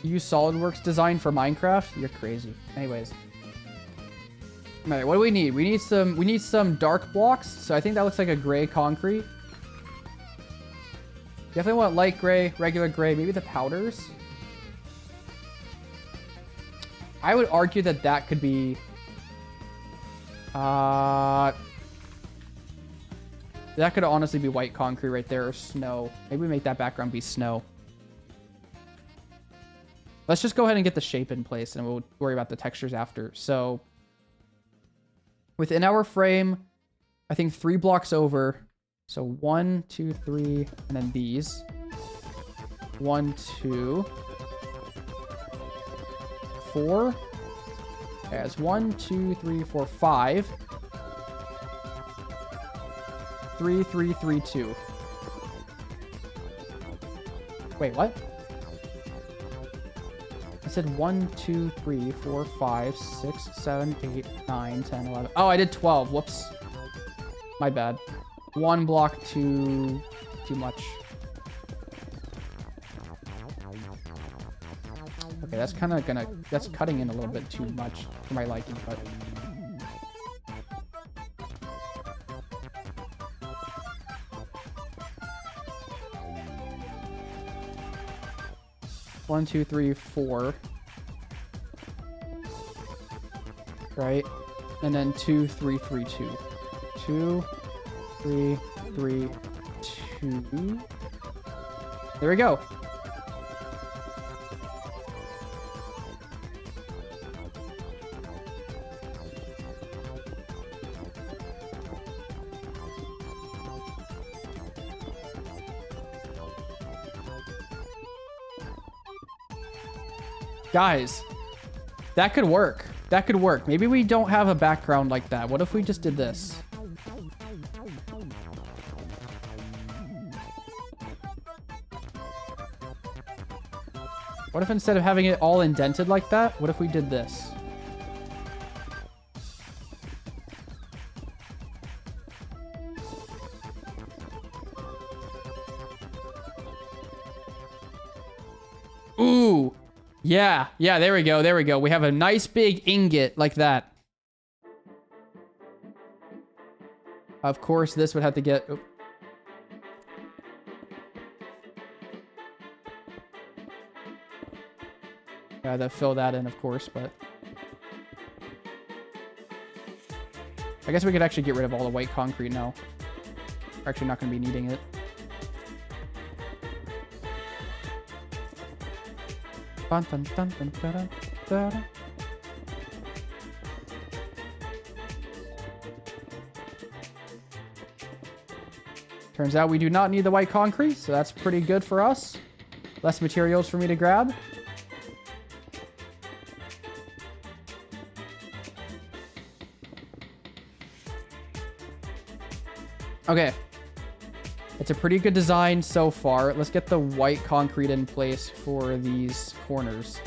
Use SolidWorks design for Minecraft? You're crazy. Anyways. All right, what do we need? We need some dark blocks. So I think that looks like a gray concrete. Definitely want light gray, regular gray, maybe the powders. I would argue that that could be... that could honestly be white concrete right there, or snow. Maybe we make that background be snow. Let's just go ahead and get the shape in place, and we'll worry about the textures after. So, within our frame, I think 3 blocks over. So 1, 2, 3, and then these. 1, 2, 4. As 1, 2, 3, 4, 5. 3, 3, 3, 2. Wait, what? I said 1, 2, 3, 4, 5, 6, 7, 8, 9, 10, 11. Oh, I did 12. Whoops. My bad. 1 block too much. Okay, that's kind of that's cutting in a little bit too much for my liking, but 1, 2, 3, 4. Right? And then 2, 3, 3, 2. 2, 3, 3, 2. There we go. Guys, that could work. That could work. Maybe we don't have a background like that. What if we just did this? What if instead of having it all indented like that, what if we did this? Ooh. Yeah. Yeah, there we go. There we go. We have a nice big ingot like that. Of course, this would have to get... Oh. To fill that in, of course, but... I guess we could actually get rid of all the white concrete now. We're actually not going to be needing it. Dun, dun, dun, dun, dun, dun, dun. Turns out we do not need the white concrete, so that's pretty good for us. Less materials for me to grab. Okay. It's a pretty good design so far. Let's get the white concrete in place for these corners.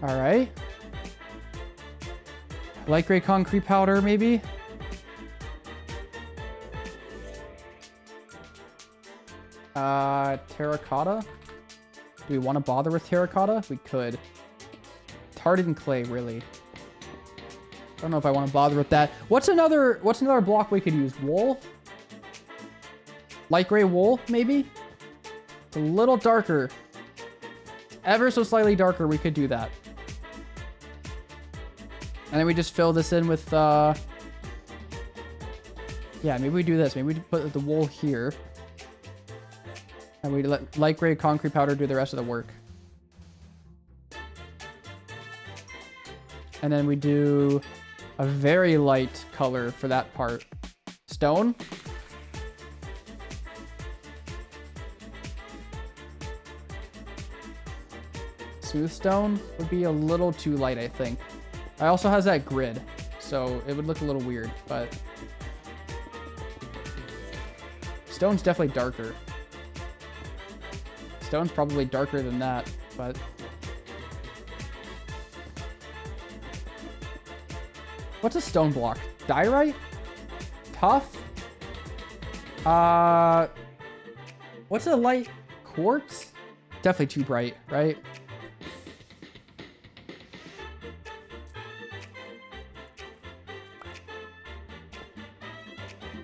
All right. Light gray concrete powder, maybe? Terracotta? Do we want to bother with terracotta? We could. Hardened clay, really. I don't know if I want to bother with that. What's another block we could use? Wool? Light gray wool, maybe? It's a little darker. Ever so slightly darker, we could do that. And then we just fill this in with, yeah, maybe we do this. Maybe we put the wool here. And we let light gray concrete powder do the rest of the work. And then we do a very light color for that part. Stone. Smooth stone would be a little too light, I think. It also has that grid, so it would look a little weird, but... Stone's definitely darker. Stone's probably darker than that, but... What's a stone block? Diorite? Tough? What's a light quartz? Definitely too bright, right?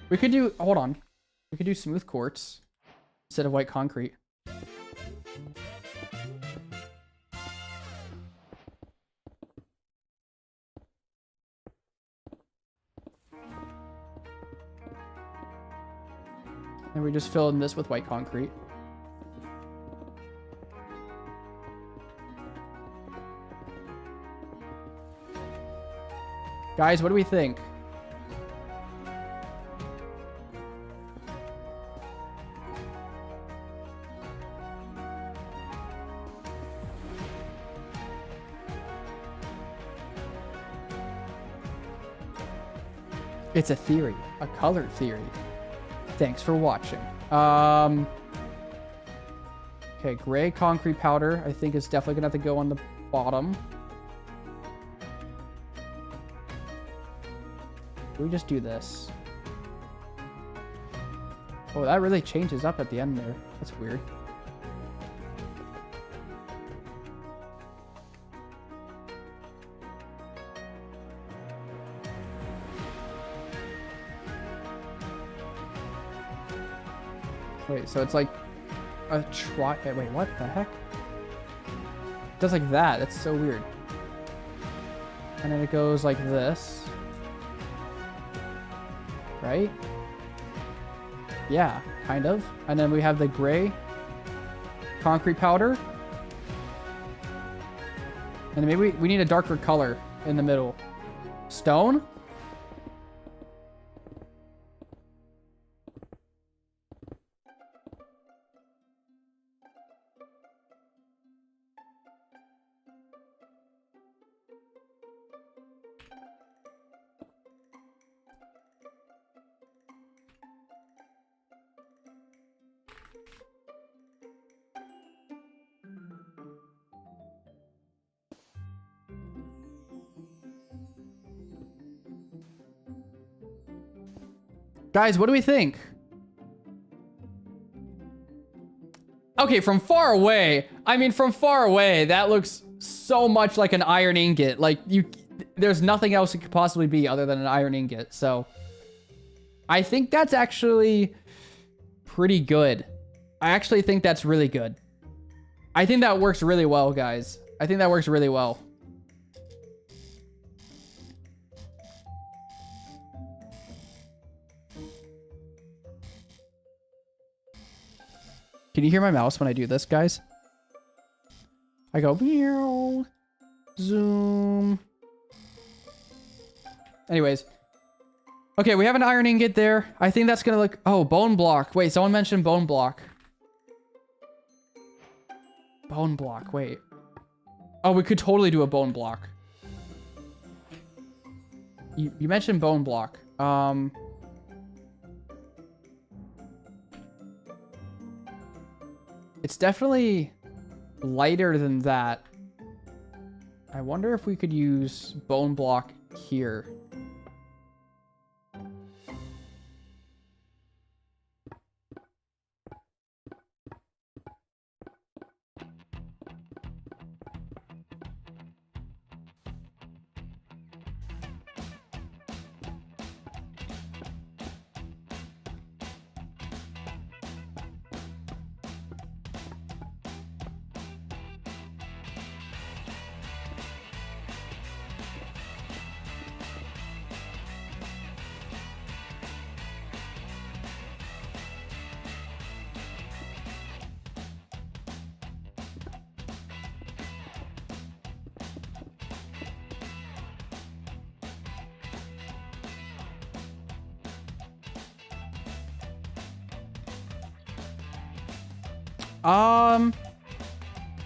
We could do, hold on. We could do smooth quartz instead of white concrete. And we just fill in this with white concrete. Guys, what do we think? It's a theory, a color theory. Thanks for watching. Okay, gray concrete powder, I think is definitely gonna have to go on the bottom. We just do this. Oh, that really changes up at the end there. That's weird. Wait, so it's like a wait, what the heck? It does like that. That's so weird. And then it goes like this. Right? Yeah, kind of. And then we have the gray concrete powder. And then maybe we need a darker color in the middle. Stone? Guys, what do we think? Okay, from far away, I mean, from far away, that looks so much like an iron ingot. Like, there's nothing else it could possibly be other than an iron ingot. So, I think that's actually pretty good. I actually think that's really good. I think that works really well, guys. I think that works really well. Can you hear my mouse when I do this, guys? I go, meow, zoom. Anyways. Okay, we have an iron ingot there. I think that's gonna look... Oh, bone block. Wait, someone mentioned bone block. Bone block, wait. Oh, we could totally do a bone block. You mentioned bone block. It's definitely lighter than that. I wonder if we could use bone block here.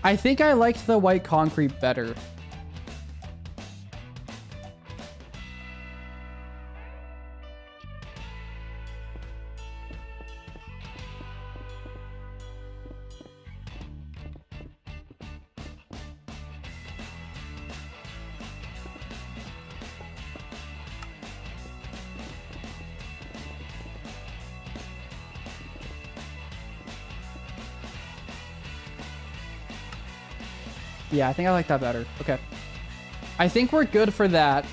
I think I liked the white concrete better. Yeah, I think I like that better. Okay. I think we're good for that.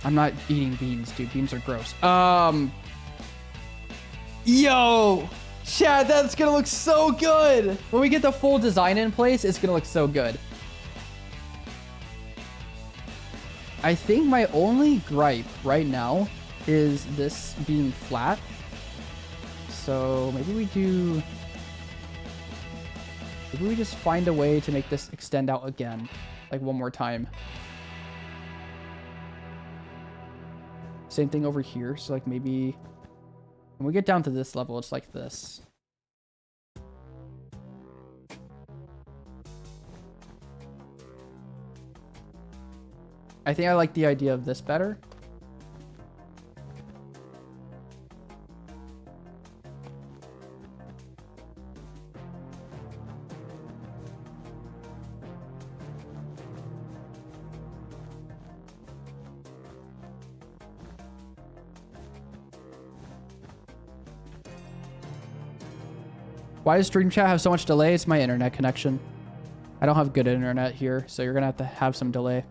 I'm not eating beans, dude. Beans are gross. Yo! Chad, that's gonna look so good! When we get the full design in place, it's gonna look so good. I think my only gripe right now is this being flat. So maybe we do... Maybe we just find a way to make this extend out again. Like one more time. Same thing over here. So like maybe when we get down to this level, it's like this. I think I like the idea of this better. Why does Stream Chat have so much delay? It's my internet connection. I don't have good internet here, so you're gonna have some delay.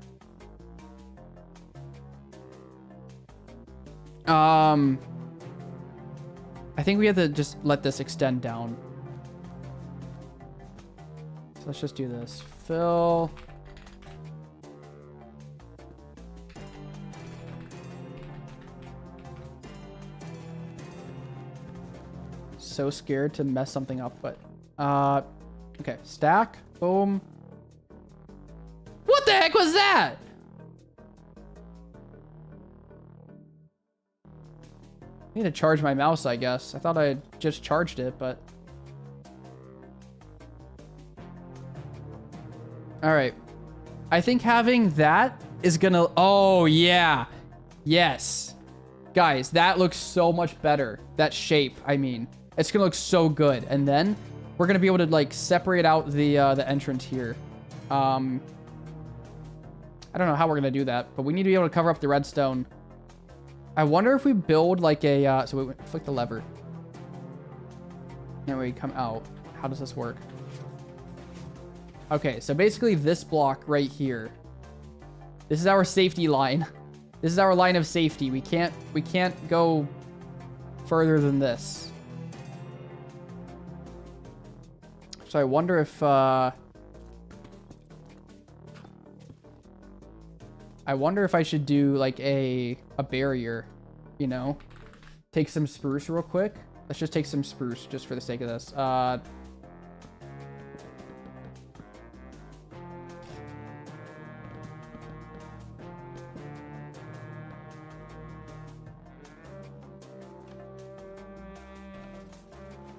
I think we have to just let this extend down. So let's just do this. Fill. So scared to mess something up, but okay, stack, boom. What the heck was that? I need to charge my mouse, I guess. I thought I had just charged it, but all right. I think having that is gonna... Oh yeah, yes, guys, that looks so much better. That shape, I mean. It's gonna look so good, and then we're gonna be able to like separate out the entrance here. I don't know how we're gonna do that, but we need to be able to cover up the redstone I wonder if we build like a, so we flick the lever. And we come out. How does this work? Okay, so basically this block right here. This is our safety line. This is our line of safety. We can't go further than this. So I wonder if, I wonder if I should do like a barrier, you know? Take some spruce real quick. Let's just take some spruce just for the sake of this.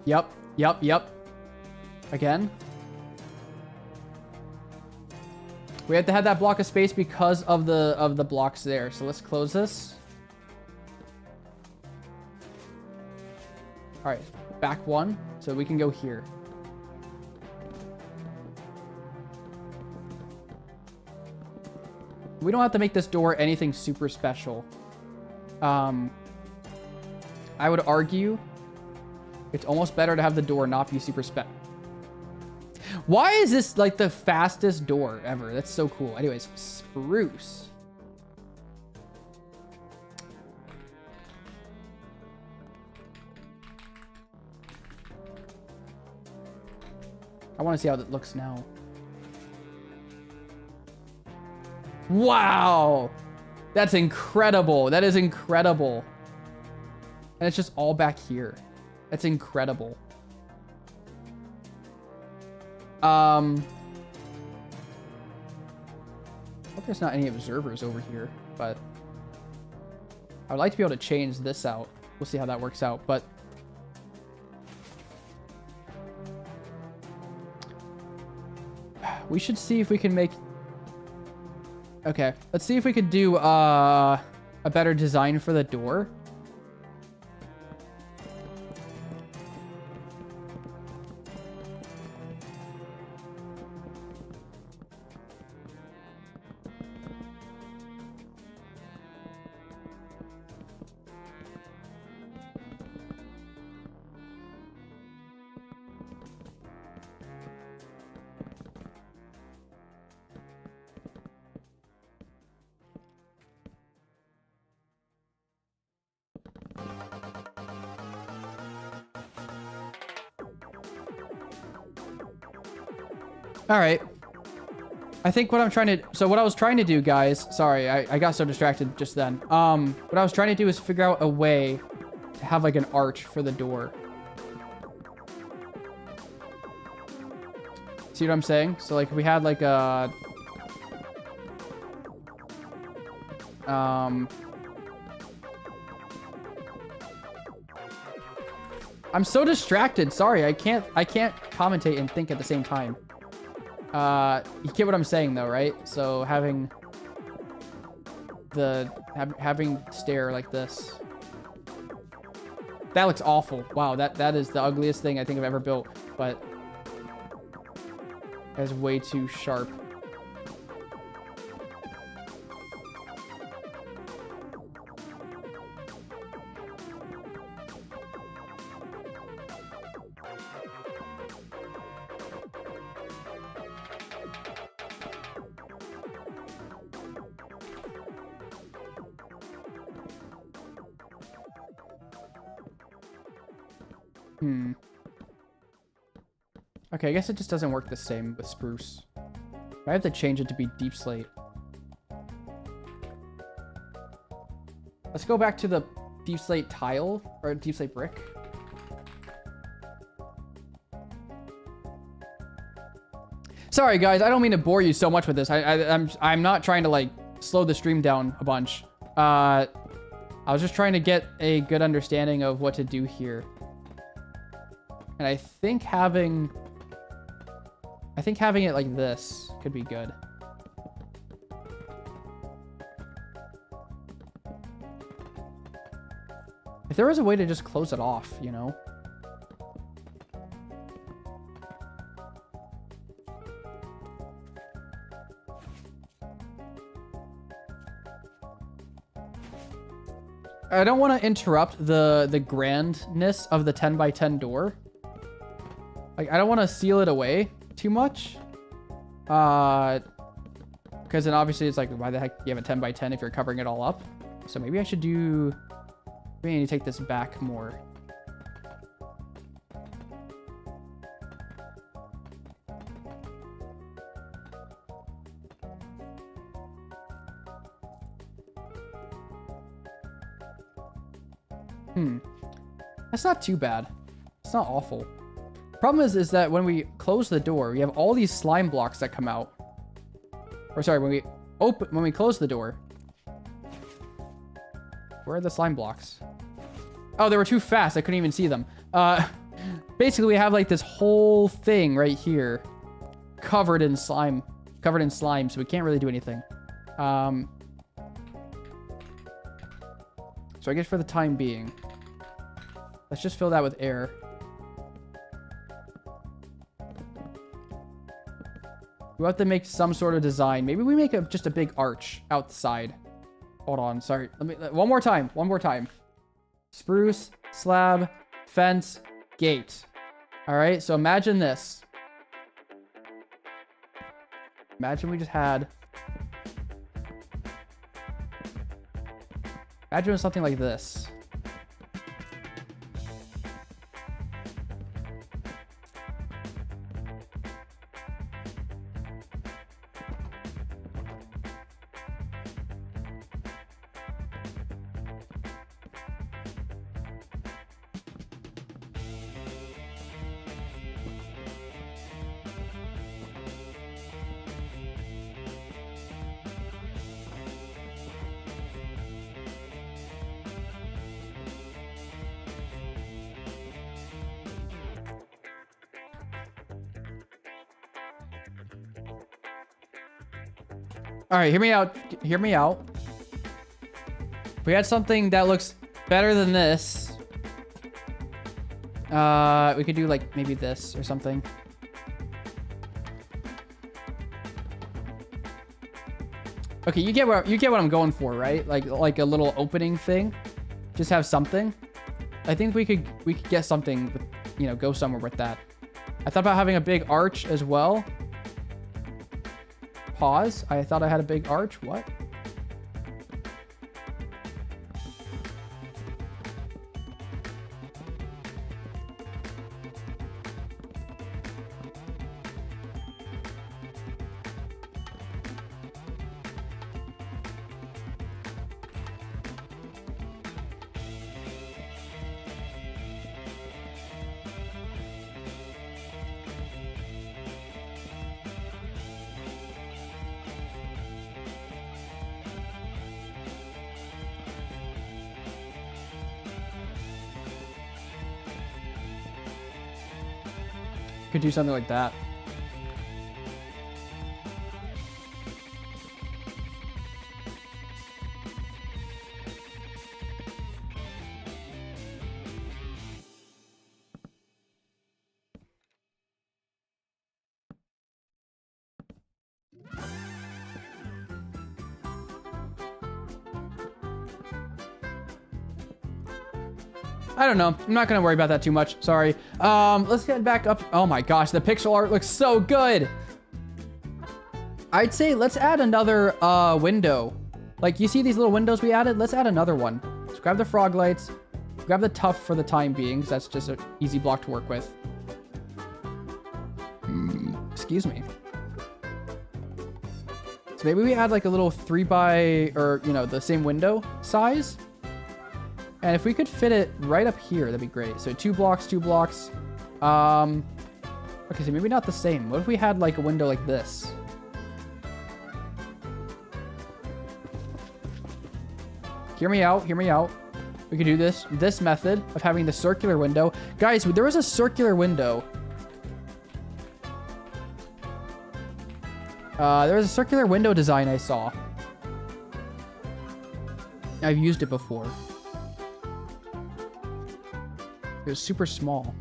Yep. Again. We have to have that block of space because of the blocks there. So let's close this. All right, back one, so we can go here. We don't have to make this door anything super special. I would argue it's almost better to have the door not be super Why is this like the fastest door ever? That's so cool. Anyways, spruce. I want to see how that looks now. Wow! That's incredible. That is incredible. And it's just all back here. That's incredible. Hope there's not any observers over here, but I would like to be able to change this out. We'll see how that works out, but we should see if we can make... Okay, let's see if we could do a better design for the door. All right. I think what I'm trying to... So what I was trying to do, guys... Sorry, I got so distracted just then. What I was trying to do is figure out a way to have like an arch for the door. See what I'm saying? So like if we had like a... I'm so distracted. Sorry, I can't commentate and think at the same time. You get what I'm saying though, right? So having having stair like this. That looks awful. Wow, that is the ugliest thing I think I've ever built, but that's way too sharp. Okay, I guess it just doesn't work the same with spruce. I have to change it to be deep slate. Let's go back to the deep slate tile, or deep slate brick. Sorry guys, I don't mean to bore you so much with this. I'm not trying to like slow the stream down a bunch. I was just trying to get a good understanding of what to do here. And I think having it like this could be good. If there was a way to just close it off, you know? I don't want to interrupt the grandness of the 10 by 10 door. Like, I don't want to seal it away too much. Because then obviously it's like, why the heck you have a 10 by 10 if you're covering it all up? So maybe I should do... Maybe I need to take this back more. That's not too bad. It's not awful. Problem is that when we close the door, we have all these slime blocks that come out. Or sorry, when we close the door. Where are the slime blocks? Oh, they were too fast. I couldn't even see them. Basically, we have like this whole thing right here covered in slime, so we can't really do anything. So I guess for the time being, let's just fill that with air. We have to make some sort of design. Maybe we make just a big arch outside. Hold on, sorry. One more time. Spruce, slab, fence, gate. All right, so imagine this. Imagine we just had... Imagine it was something like this. All right, hear me out. Hear me out. If we had something that looks better than this, we could do like maybe this or something. Okay, you get what I'm going for, right? Like a little opening thing. Just have something. I think we could get something with, you know, go somewhere with that. I thought about having a big arch as well. Pause. I thought I had a big arch. What? Could do something like that. I don't know. I'm not going to worry about that too much. Sorry. Let's get back up. Oh my gosh, the pixel art looks so good. I'd say let's add another window. Like, you see these little windows we added? Let's add another one. Let's grab the frog lights. Grab the tuff for the time being, because that's just an easy block to work with. Excuse me. So maybe we add like a little 3x, or, you know, the same window size. And if we could fit it right up here, that'd be great. So 2 blocks, 2 blocks. Okay, so maybe not the same. What if we had like a window like this? Hear me out, hear me out. We could do this method of having the circular window. Guys, there was a circular window. There was a circular window design I saw. I've used it before. It was super small.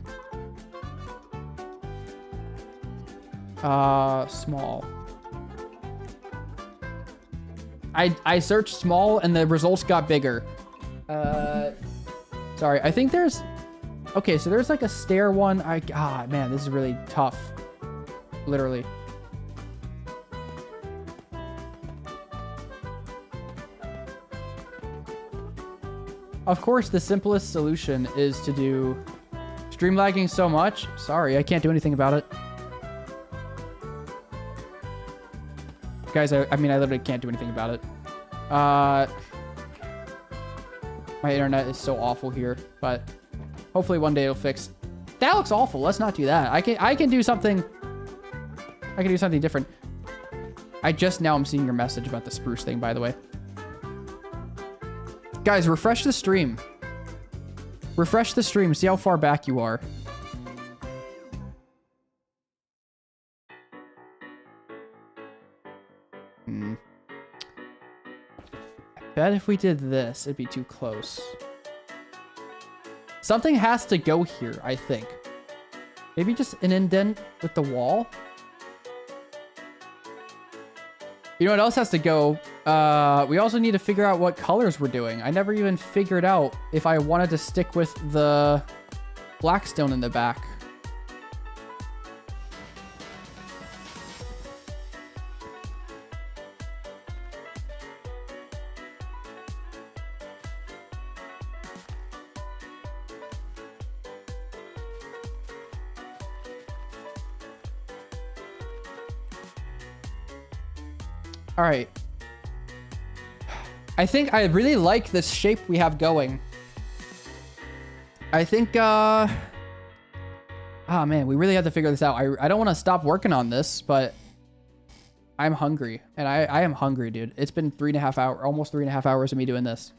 Small. I searched small and the results got bigger. Sorry, I think there's... Okay, so there's like a stair one. Man, this is really tough. Literally. Of course, the simplest solution is to do stream lagging so much. Sorry, I can't do anything about it. Guys, I mean, I literally can't do anything about it. My internet is so awful here, but hopefully one day it'll fix. That looks awful. Let's not do that. I can do something. I can do something different. I just now am seeing your message about the spruce thing, by the way. Guys, refresh the stream. Refresh the stream. See how far back you are. I bet if we did this, it'd be too close. Something has to go here, I think. Maybe just an indent with the wall. You know what else has to go? We also need to figure out what colors we're doing. I never even figured out if I wanted to stick with the blackstone in the back. All right. I think I really like this shape we have going. I think, oh man, we really have to figure this out. I don't want to stop working on this, but I'm hungry. And I am hungry, dude. It's been 3.5 hours, almost 3.5 hours of me doing this.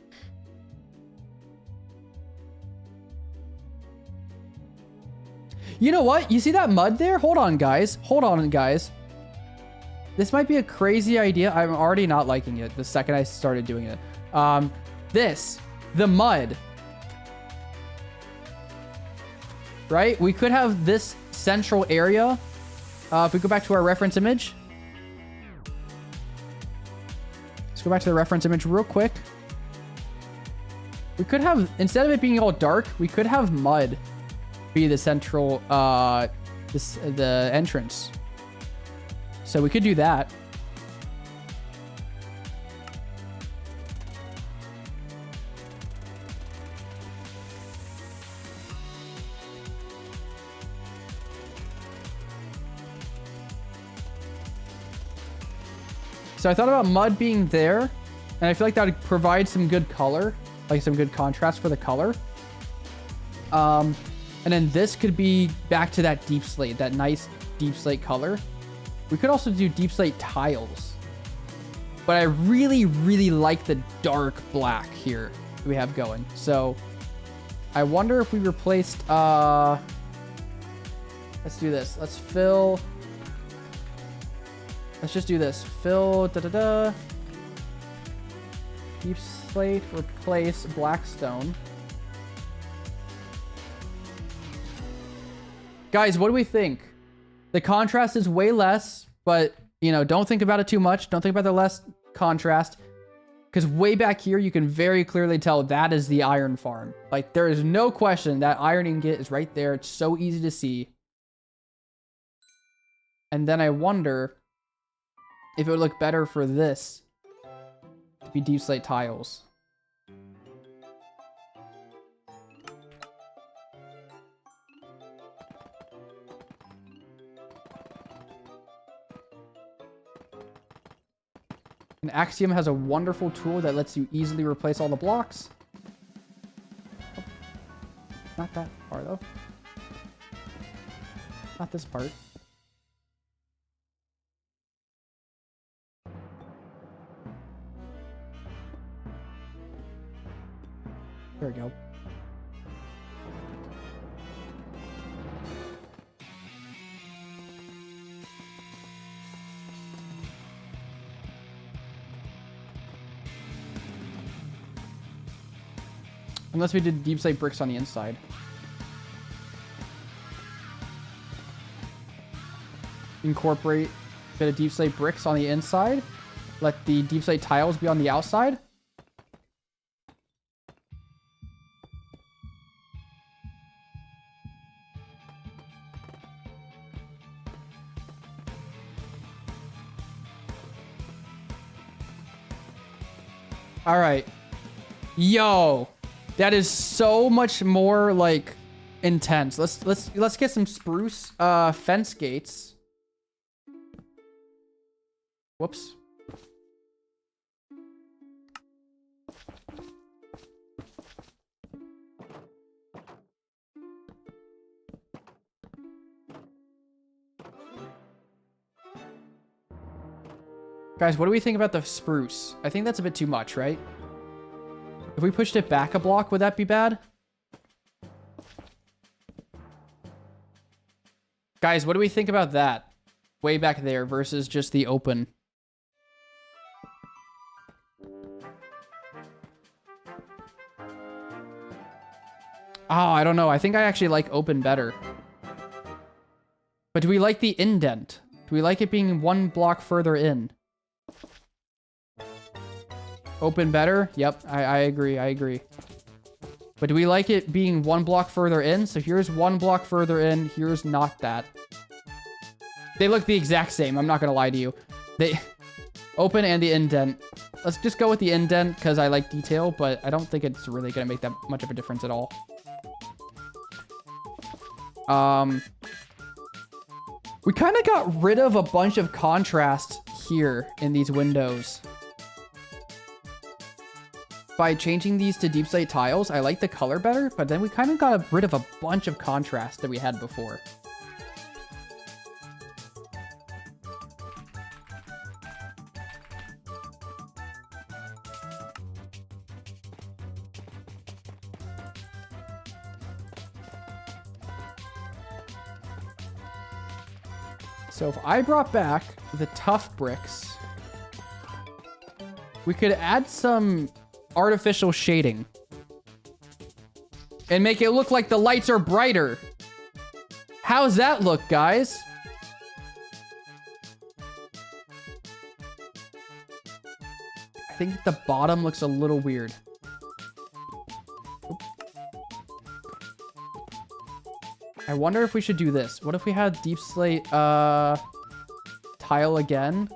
You know what? You see that mud there? Hold on, guys. Hold on, guys. This might be a crazy idea. I'm already not liking it the second I started doing it. The mud. Right? We could have this central area. If we go back to our reference image. Let's go back to the reference image real quick. We could have, instead of it being all dark, we could have mud be the central, the entrance. So we could do that. So I thought about mud being there, and I feel like that would provide some good color, like some good contrast for the color. And then this could be back to that deep slate, that nice deep slate color. We could also do deep slate tiles. But I really, really like the dark black here we have going. So I wonder if we replaced, let's do this. Let's fill, let's just do this. Fill, deep slate, replace blackstone. Guys, what do we think? The contrast is way less, but, you know, don't think about it too much. Don't think about the less contrast. Because way back here, you can very clearly tell that is the iron farm. Like, there is no question that iron ingot is right there. It's so easy to see. And then I wonder if it would look better for this to be deep slate tiles. And Axiom has a wonderful tool that lets you easily replace all the blocks. Oh, not that far, though. Not this part. There we go. Unless we did deep slate bricks on the inside. Incorporate a bit of deep slate bricks on the inside. Let the deep slate tiles be on the outside. All right. Yo, that is so much more like intense. Let's get some spruce fence gates. Whoops. Guys, what do we think about the spruce? I think that's a bit too much, right? If we pushed it back a block, would that be bad? Guys, what do we think about that? Way back there versus just the open. Oh, I don't know. I think I actually like open better. But do we like the indent? Do we like it being one block further in? Open better? Yep, I agree, I agree. But do we like it being one block further in? So here's one block further in, here's not that. They look the exact same, I'm not gonna lie to you. They open and the indent. Let's just go with the indent because I like detail, but I don't think it's really gonna make that much of a difference at all. We kind of got rid of a bunch of contrast here in these windows. By changing these to deep slate tiles, I like the color better, but then we kind of got rid of a bunch of contrast that we had before. So if I brought back the tough bricks, we could add some artificial shading and make it look like the lights are brighter. How's that look, guys? I think the bottom looks a little weird. I wonder if we should do this. What if we had deep slate tile again?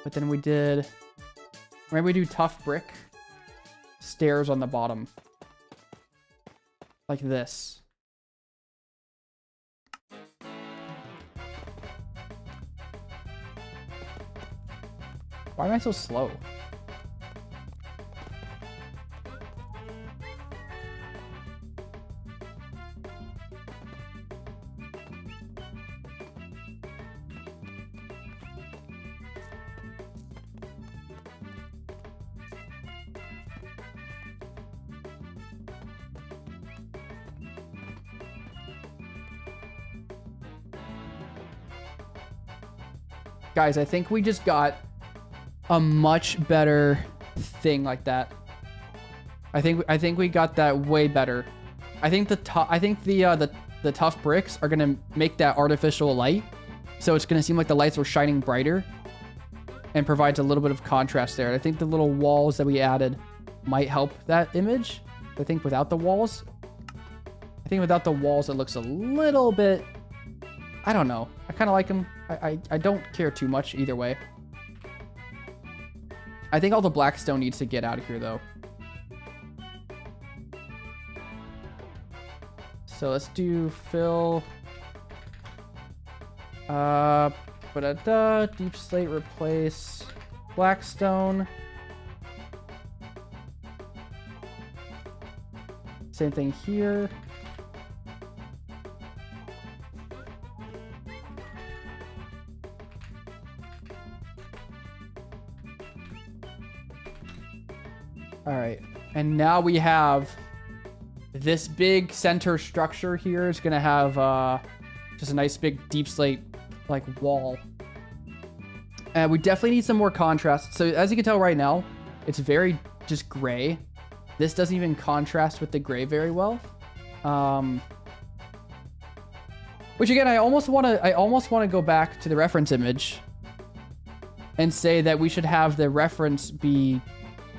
But then we did... Maybe we do tough brick. Stairs on the bottom. Like this. Why am I so slow? Guys, I think we just got a much better thing like that. I think we got that way better. I think the tough bricks are gonna make that artificial light, so it's gonna seem like the lights were shining brighter, and provides a little bit of contrast there. I think the little walls that we added might help that image. I think without the walls, it looks a little bit. I don't know. I kind of like them. I don't care too much either way. I think all the blackstone needs to get out of here, though. So let's do fill. Deep slate replace blackstone. Same thing here. All right, and now we have this big center structure here is gonna have just a nice big deep slate like wall. And we definitely need some more contrast. So as you can tell right now, it's very just gray. This doesn't even contrast with the gray very well. Which again, I almost want to go back to the reference image and say that we should have the reference be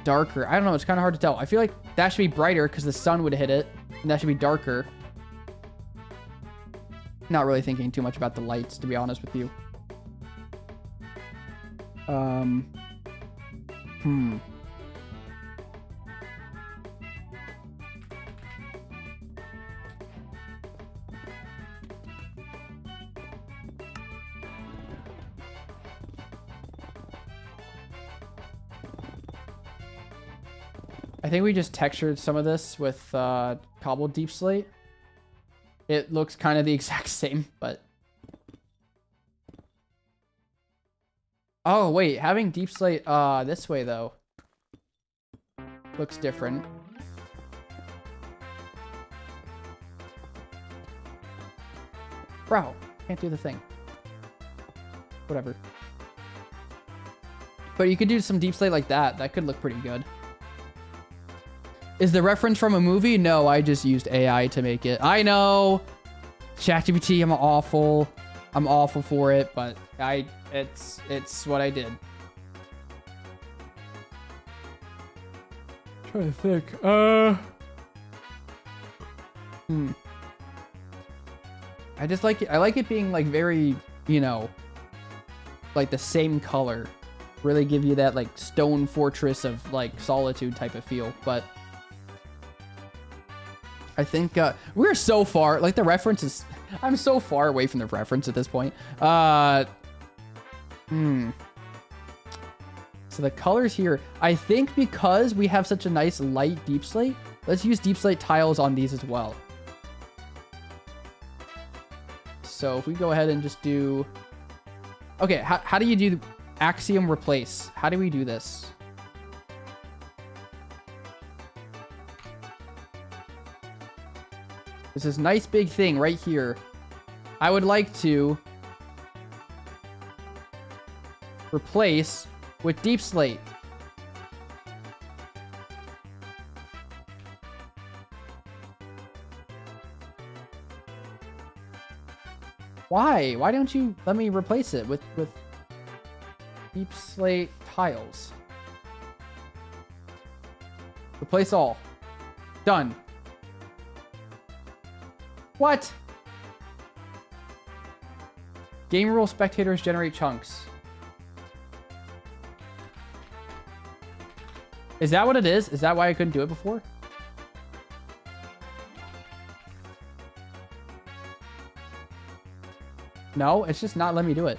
darker. I don't know. It's kind of hard to tell. I feel like that should be brighter because the sun would hit it, and that should be darker. Not really thinking too much about the lights, to be honest with you. I think we just textured some of this with cobbled deep slate. It looks kind of the exact same, but... Oh, wait. Having deep slate this way, though, looks different. Bro, can't do the thing. Whatever. But you could do some deep slate like that. That could look pretty good. Is the reference from a movie? No, I just used AI to make it. I know. ChatGPT, I'm awful. I'm awful for it, but it's what I did. Trying to think. I just like it. I like it being like very, you know, like the same color. Really give you that like stone fortress of like solitude type of feel. But I think we're so far, like the reference is, I'm so far away from the reference at this point. So the colors here, I think because we have such a nice light deep slate, let's use deep slate tiles on these as well. So if we go ahead and just do, okay, how do you do Axiom replace? How do we do this? This is nice big thing right here. I would like to replace with deep slate. Why? Why don't you let me replace it with deep slate tiles? Replace all. Done. What? Game rule spectators generate chunks. Is that what it is? Is that why I couldn't do it before? No, it's just not letting me do it.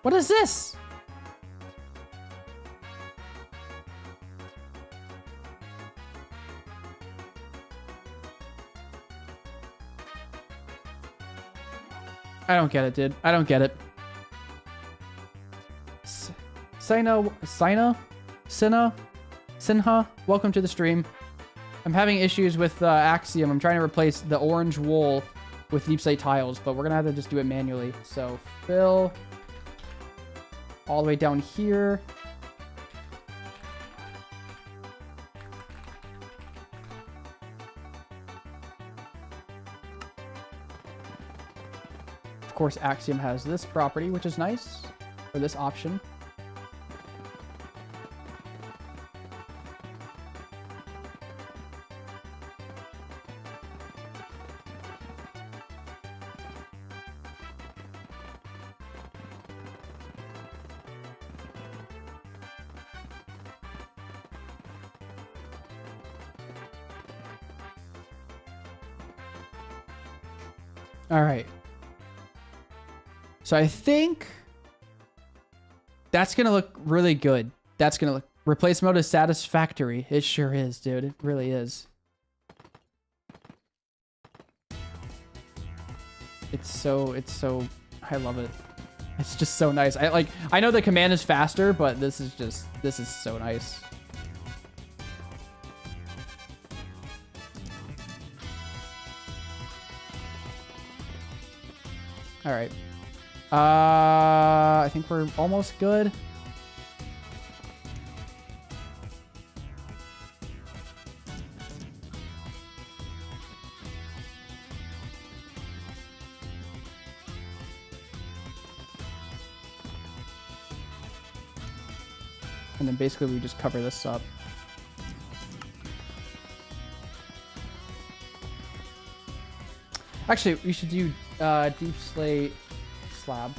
What is this? I don't get it, dude. I don't get it. Sinha, welcome to the stream. I'm having issues with Axiom. I'm trying to replace the orange wool with deep slate tiles, but we're gonna have to just do it manually. So fill all the way down here. Of course, Axiom has this property, which is nice, or this option. All right. So I think that's going to look really good. That's going to look... Replace mode is satisfactory. It sure is, dude. It really is. It's so... I love it. It's just so nice. I know the command is faster, but this is so nice. All right. I think we're almost good. And then basically we just cover this up. Actually, we should do deep slate slab.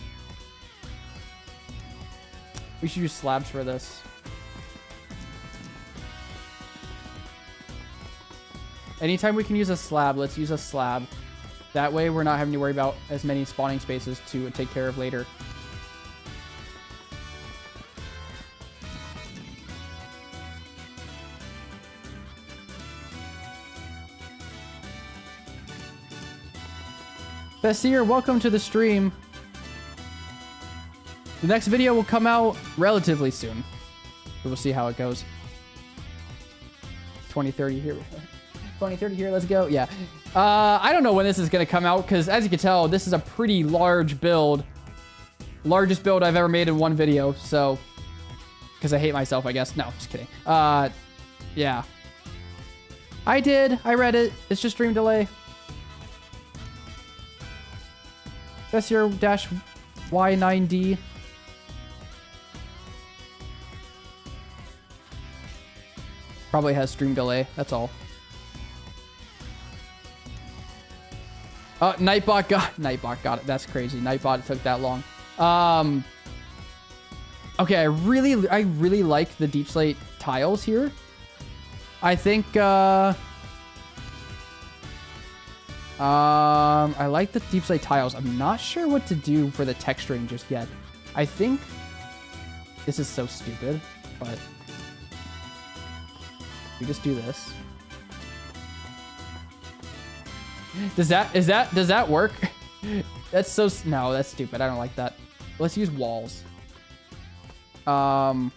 We should use slabs for this. Anytime we can use a slab, let's use a slab. That way we're not having to worry about as many spawning spaces to take care of later. Bessir, welcome to the stream. The next video will come out relatively soon. We'll see how it goes. 2030 here. 2030 here, let's go. Yeah. I don't know when this is going to come out because as you can tell, this is a pretty large build. Largest build I've ever made in one video. So, because I hate myself, I guess. No, just kidding. Yeah. I read it. It's just stream delay. That's your dash Y9D. Probably has stream delay. That's all. Nightbot got it. That's crazy. Nightbot took that long. Okay, I really like the Deep Slate tiles here. I think I like the Deep Slate tiles. I'm not sure what to do for the texturing just yet. I think this is so stupid, but we just do this. Does that work? That's so, no, that's stupid. I don't like that. Let's use walls. I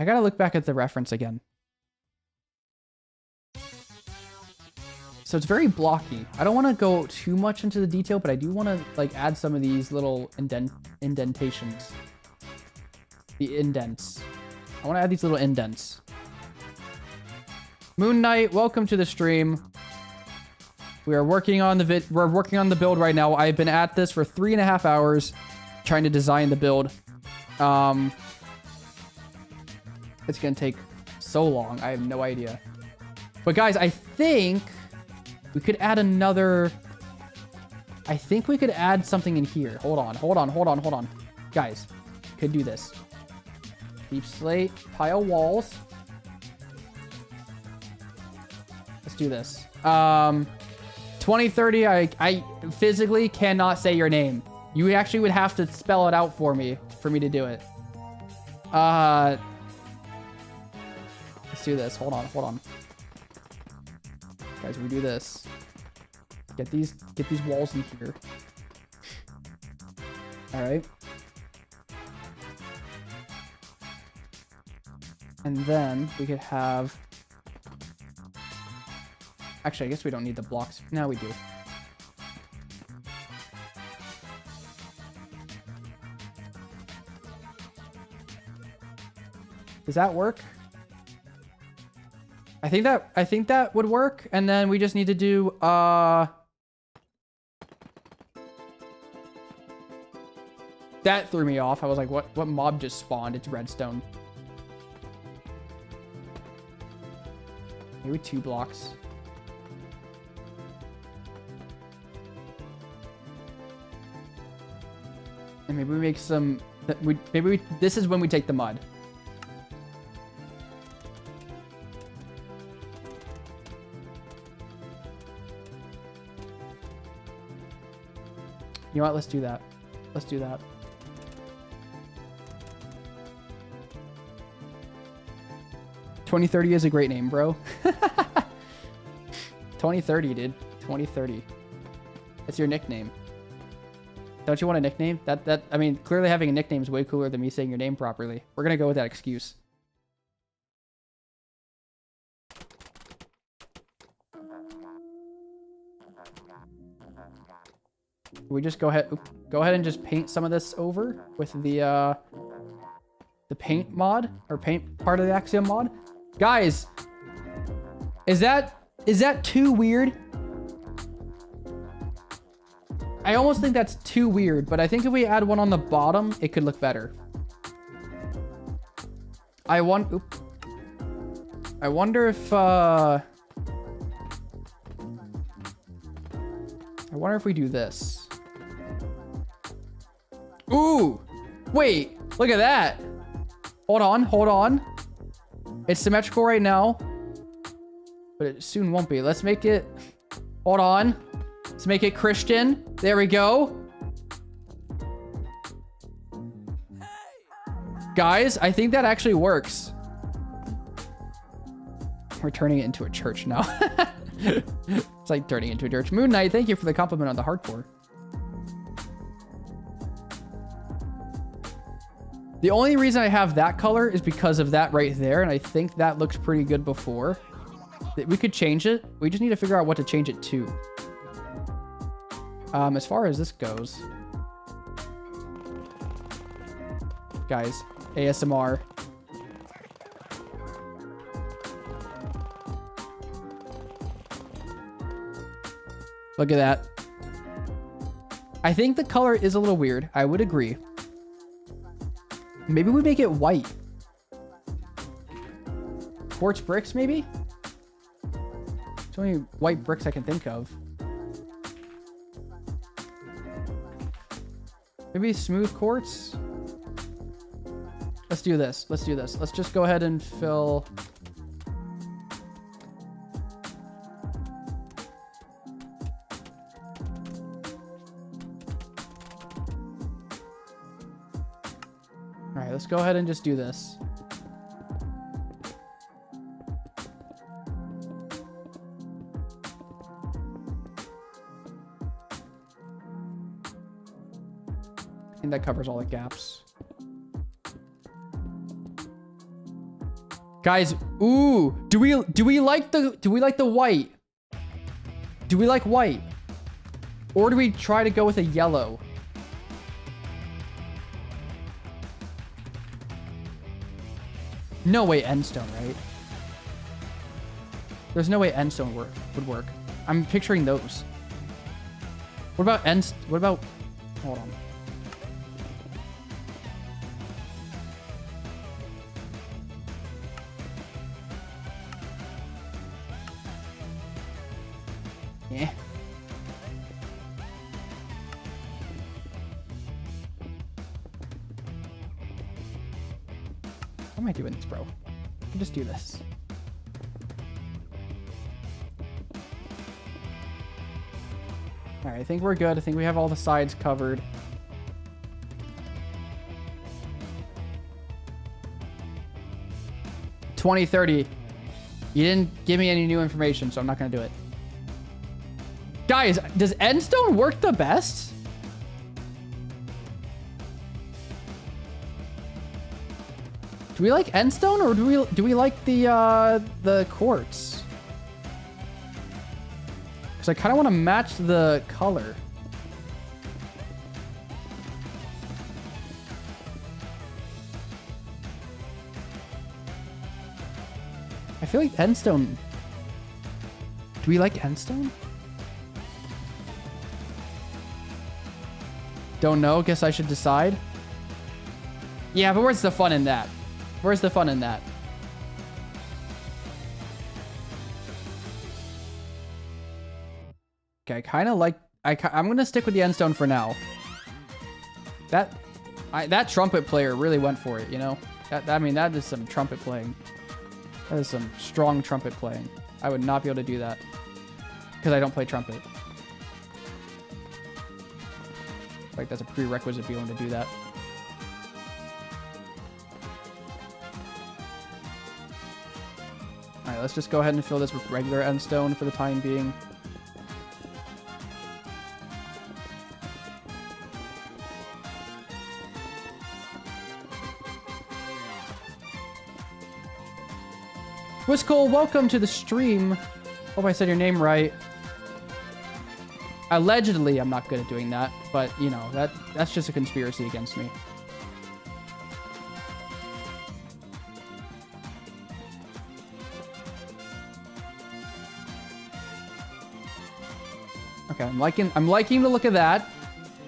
gotta look back at the reference again. So it's very blocky. I don't want to go too much into the detail, but I do want to like add some of these little indentations. The indents. I want to add these little indents. Moon Knight, welcome to the stream. We are working on the build right now. I've been at this for 3.5 hours trying to design the build. It's gonna take so long. I have no idea. But guys, I think we could add another. I think we could add something in here. Hold on. Guys, could do this. Deep Slate, pile walls. Let's do this. 2030, I physically cannot say your name. You actually would have to spell it out for me to do it. Let's do this. Hold on. Guys, we do this. Get these walls in here. All right. And then we could have... Actually, I guess we don't need the blocks. No, we do. Does that work? I think that would work. And then we just need to do that threw me off. I was like, what mob just spawned? It's redstone. Maybe 2 blocks. And maybe we make some... this is when we take the mud. You know what? Let's do that. 2030 is a great name, bro. 2030, dude. 2030. That's your nickname. Don't you want a nickname? I mean, clearly having a nickname is way cooler than me saying your name properly. We're gonna go with that excuse. We just go ahead and just paint some of this over with the paint mod or paint part of the Axiom mod. Guys, is that too weird? I almost think that's too weird, but I think if we add one on the bottom, it could look better. I wonder if I wonder if we do this. Ooh, wait, look at that. Hold on. It's symmetrical right now, but it soon won't be. Let's make it, hold on. Let's make it Christian. There we go. Guys, I think that actually works. We're turning it into a church now. It's like turning into a church. Moon Knight, thank you for the compliment on the hardcore. The only reason I have that color is because of that right there, and I think that looks pretty good before. We could change it. We just need to figure out what to change it to. As far as this goes, guys, ASMR. Look at that. I think the color is a little weird. I would agree. Maybe we make it white. Quartz bricks, maybe? There's only white bricks I can think of. Maybe smooth quartz? Let's do this. Let's do this. Let's just go ahead and fill... Alright, let's go ahead and just do this. I think that covers all the gaps. Guys, ooh, do we like the white? Do we like white? Or do we try to go with a yellow? No way endstone, right? There's no way endstone would work. I'm picturing those. What about hold on. Yeah. How am I doing this, bro? I can just do this. All right, I think we're good. I think we have all the sides covered. $20.30. You didn't give me any new information, so I'm not gonna do it. Guys, does endstone work the best? Do we like endstone or do we like the quartz? Because I kind of want to match the color. I feel like endstone. Do we like endstone? Don't know. Guess I should decide. Yeah, but where's the fun in that? Where's the fun in that? Okay, I kind of like... I'm going to stick with the endstone for now. That trumpet player really went for it, you know? I mean, that is some trumpet playing. That is some strong trumpet playing. I would not be able to do that. Because I don't play trumpet. Like, that's a prerequisite to be able to do that. Alright, let's just go ahead and fill this with regular endstone for the time being. Wiscol, welcome to the stream. Hope I said your name right. Allegedly, I'm not good at doing that, but, you know, that's just a conspiracy against me. Okay, I'm liking the look of that.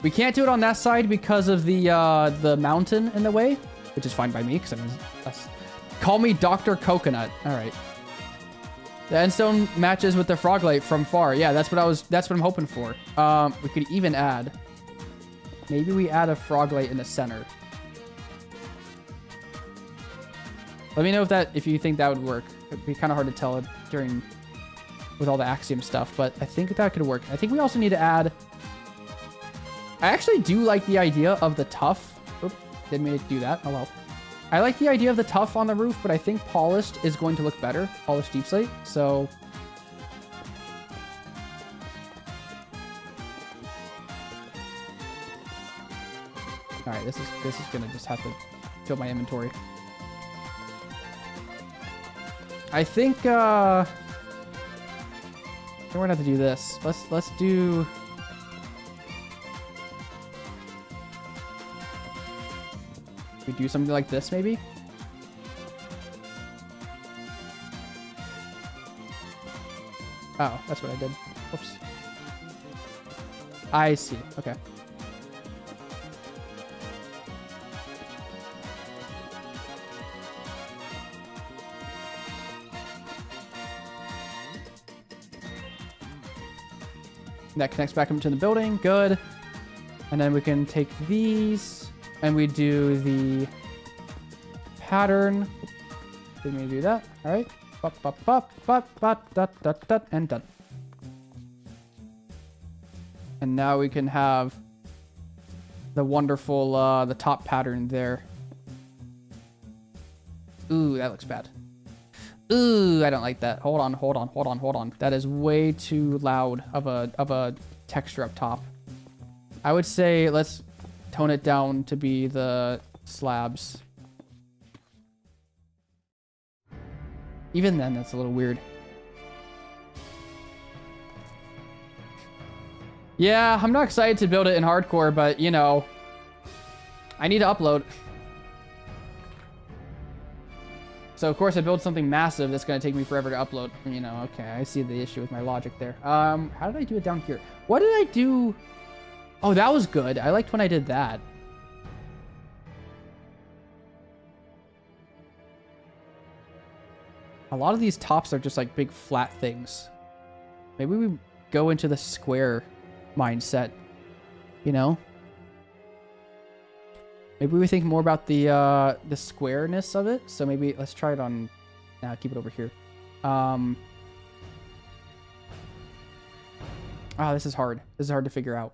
We can't do it on that side because of the mountain in the way, which is fine by me, because I mean, call me Dr. Coconut. All right. The endstone matches with the froglight from far. Yeah, that's what I'm hoping for. We could even add, maybe we add a froglight in the center. Let me know if you think that would work. It'd be kind of hard to tell with all the Axiom stuff, but I think that could work. I think we also need to add, I actually do like the idea of the tough. Oop, didn't mean to do that. Oh well. I like the idea of the tough on the roof, but I think polished is going to look better. Polished deep slate. So all right, this is gonna just have to fill my inventory. I think we're gonna have to do this. Let's do. We do something like this, maybe. Oh, that's what I did. Oops. I see. Okay. That connects back into the building. Good. And then we can take these and we do the pattern. Didn't we do that? All right. Bop, bop, bop, bop, bop, dot, dot, dot, and done. And now we can have the wonderful, the top pattern there. Ooh, that looks bad. Ooh, I don't like that. Hold on. That is way too loud of a texture up top. I would say let's tone it down to be the slabs. Even then, that's a little weird. Yeah, I'm not excited to build it in hardcore, but you know, I need to upload. So of course I build something massive that's gonna take me forever to upload. You know, okay, I see the issue with my logic there. How did I do it down here? What did I do? Oh, that was good. I liked when I did that. A lot of these tops are just like big flat things. Maybe we go into the square mindset, you know? Maybe we think more about the squareness of it. So maybe let's try it on. Nah, keep it over here. Oh, this is hard. This is hard to figure out.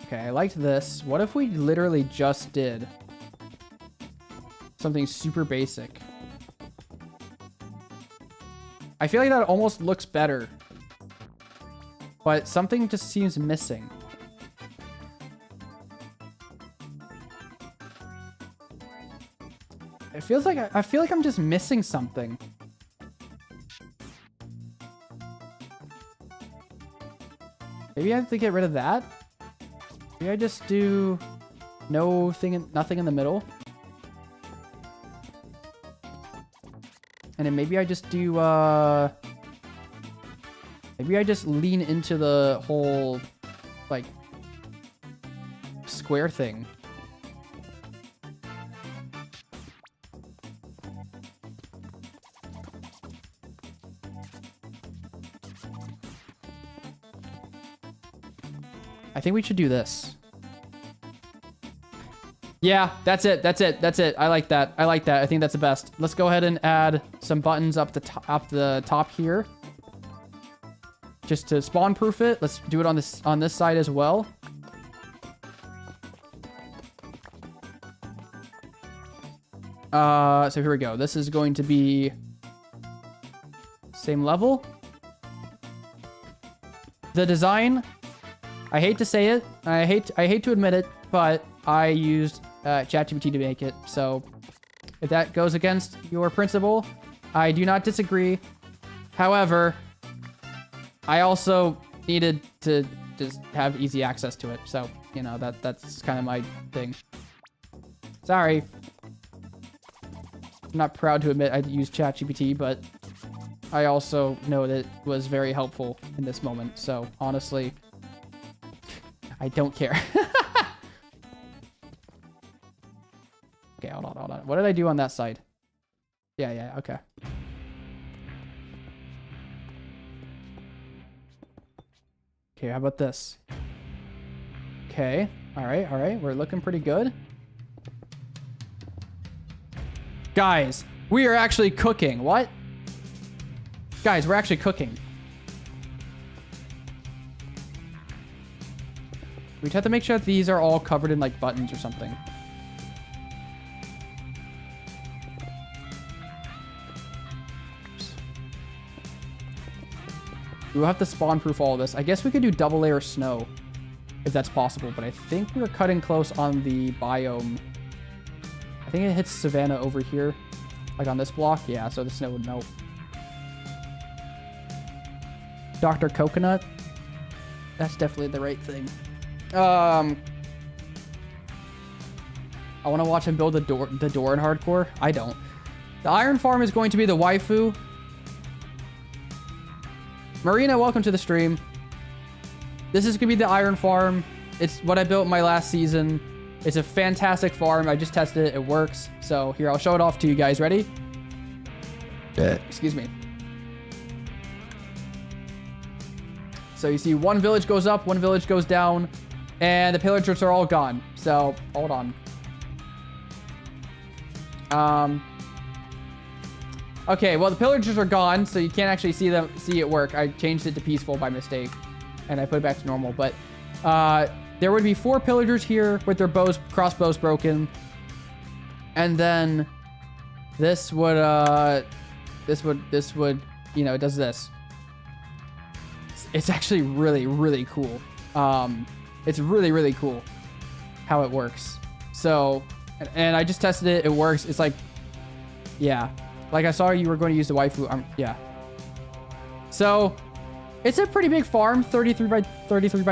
Okay, I liked this. What if we literally just did something super basic? I feel like that almost looks better. But something just seems missing. It feels like I feel like I'm just missing something. Maybe I have to get rid of that. Maybe I just do nothing in the middle. And then maybe I just do maybe I just lean into the whole, like, square thing. I think we should do this. Yeah, that's it. I like that. I think that's the best. Let's go ahead and add some buttons up the top here. Just to spawn proof it. Let's do it on this side as well. So here we go. This is going to be same level. The design, I hate to say it, I hate to admit it, but I used ChatGPT to make it. So if that goes against your principle, I do not disagree. However, I also needed to just have easy access to it. So, you know, that's kind of my thing. Sorry. I'm not proud to admit I used ChatGPT, but I also know that it was very helpful in this moment. So, honestly, I don't care. Okay, hold on. What did I do on that side? Yeah, okay. Okay, how about this? Okay, all right. We're looking pretty good. Guys, we are actually cooking. What? Guys, we're actually cooking. We just have to make sure that these are all covered in like buttons or something. We'll have to spawn proof all of this. I guess we could do double layer snow if that's possible, but I think we're cutting close on the biome. I think it hits Savannah over here, like on this block. Yeah, so the snow would melt. Dr. Coconut. That's definitely the right thing. I want to watch him build the door in hardcore. I don't. The Iron Farm is going to be the waifu. Marina, welcome to the stream. This is going to be the Iron Farm. It's what I built in my last season. It's a fantastic farm. I just tested it. It works. So here, I'll show it off to you guys. Ready? Excuse me. So you see one village goes up, one village goes down, and the pillagers are all gone. So hold on. Okay, well the pillagers are gone, so you can't actually see it work. I changed it to peaceful by mistake, and I put it back to normal. But there would be 4 pillagers here with their crossbows broken, and then this would you know, it does this. It's actually really, really cool. It's really, really cool how it works. So, and I just tested it. It works. It's like, yeah. Like I saw you were going to use the waifu. Yeah. So, it's a pretty big farm, 33 by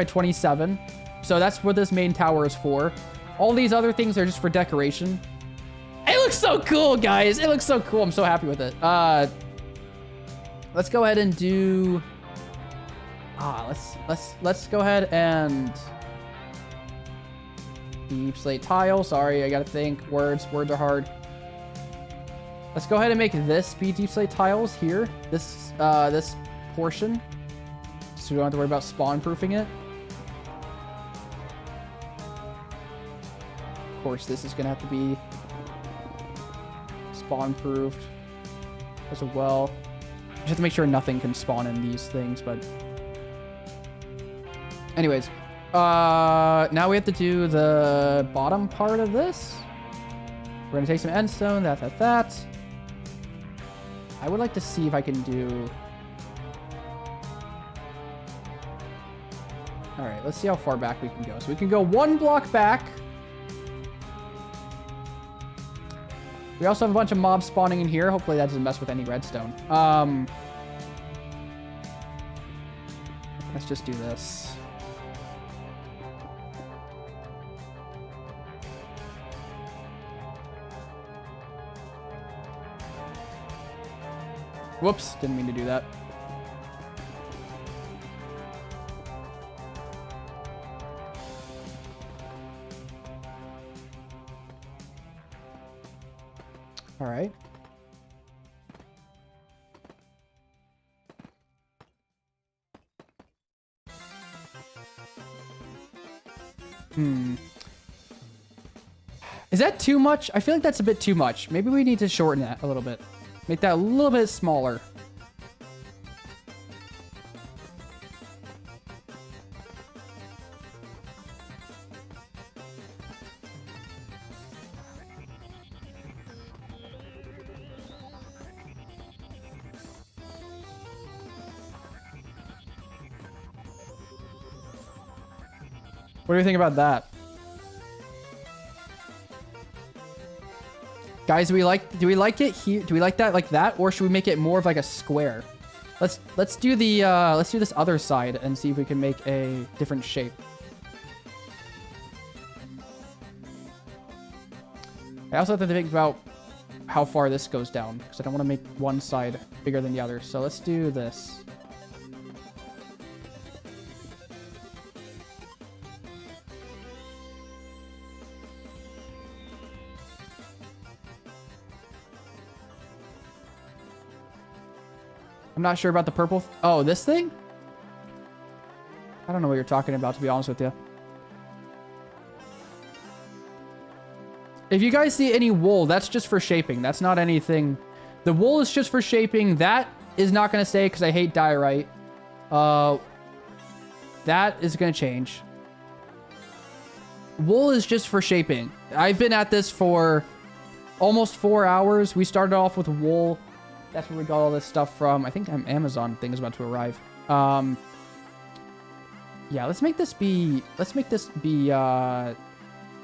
27. So that's what this main tower is for. All these other things are just for decoration. It looks so cool, guys. It looks so cool. I'm so happy with it. Let's go ahead and do... let's go ahead and deep slate tile. Sorry, I gotta think. Words are hard. Let's go ahead and make this be deep slate tiles here. This portion, so we don't have to worry about spawn proofing it. Of course, this is gonna have to be spawn proofed as well. Just have to make sure nothing can spawn in these things, but. Anyways, now we have to do the bottom part of this. We're gonna take some endstone, that. I would like to see if I can do... Alright, let's see how far back we can go. So we can go 1 block back. We also have a bunch of mobs spawning in here. Hopefully that doesn't mess with any redstone. Let's just do this. Whoops, didn't mean to do that. All right. Is that too much? I feel like that's a bit too much. Maybe we need to shorten that a little bit. Make that a little bit smaller. What do you think about that? Guys, do we like it here? Do we like that like that, or should we make it more of like a square? Let's do the let's do this other side and see if we can make a different shape. I also have to think about how far this goes down, because I don't want to make one side bigger than the other. So let's do this. I'm not sure about the purple. Oh, this thing? I don't know what you're talking about, to be honest with you. If you guys see any wool, that's just for shaping. That's not anything. The wool is just for shaping. That is not going to stay because I hate diorite. That is going to change. wool is just for shaping. I've been at this for almost 4 hours. We started off with wool. That's where we got all this stuff from. I think Amazon thing is about to arrive. Yeah, let's make this be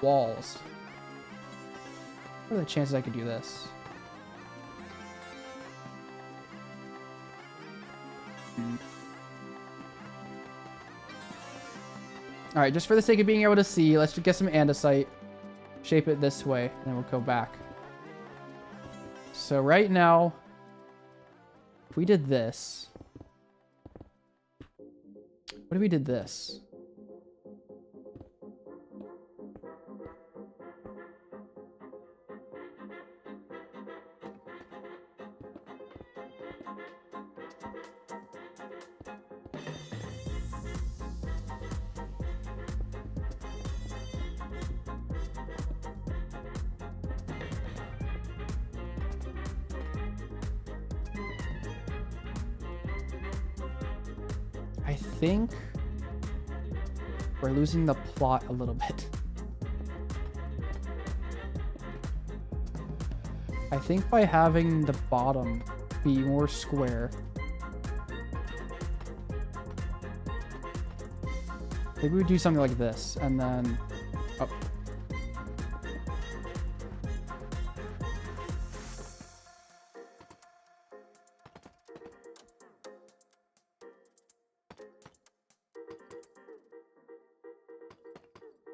walls. What are the chances I could do this? All right, just for the sake of being able to see, let's just get some andesite, shape it this way, and then we'll go back. So right now, if we did this, what if we did this? I think we're losing the plot a little bit. I think by having the bottom be more square, maybe we do something like this, and then oh.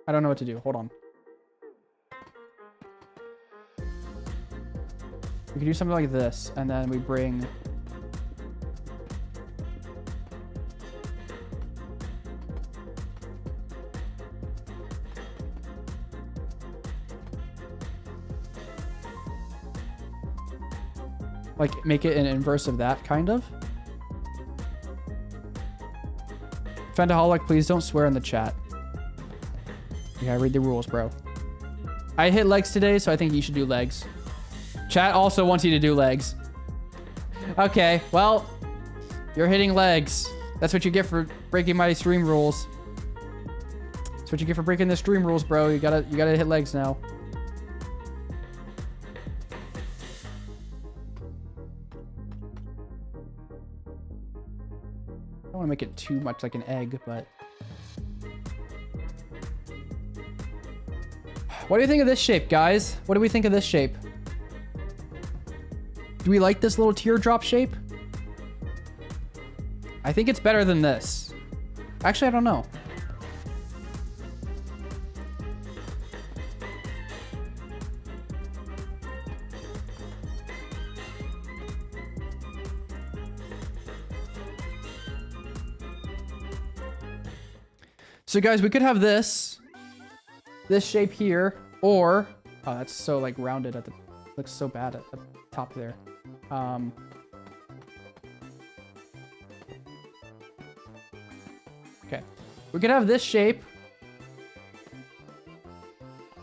I don't know what to do. Hold on. We could do something like this, and then we bring... like, make it an inverse of that, kind of. Fendaholic, please don't swear in the chat. You gotta read the rules, bro. I hit legs today, so I think you should do legs. Chat also wants you to do legs. Okay, well, you're hitting legs. That's what you get for breaking my stream rules. That's what you get for breaking the stream rules, bro. You gotta hit legs now. I don't want to make it too much like an egg, but... What do you think of this shape, guys? What do we think of this shape? Do we like this little teardrop shape? I think it's better than this. Actually, I don't know. So guys, we could have this shape here, or oh, that's so like rounded at the, looks so bad at the top there. Okay, we could have this shape,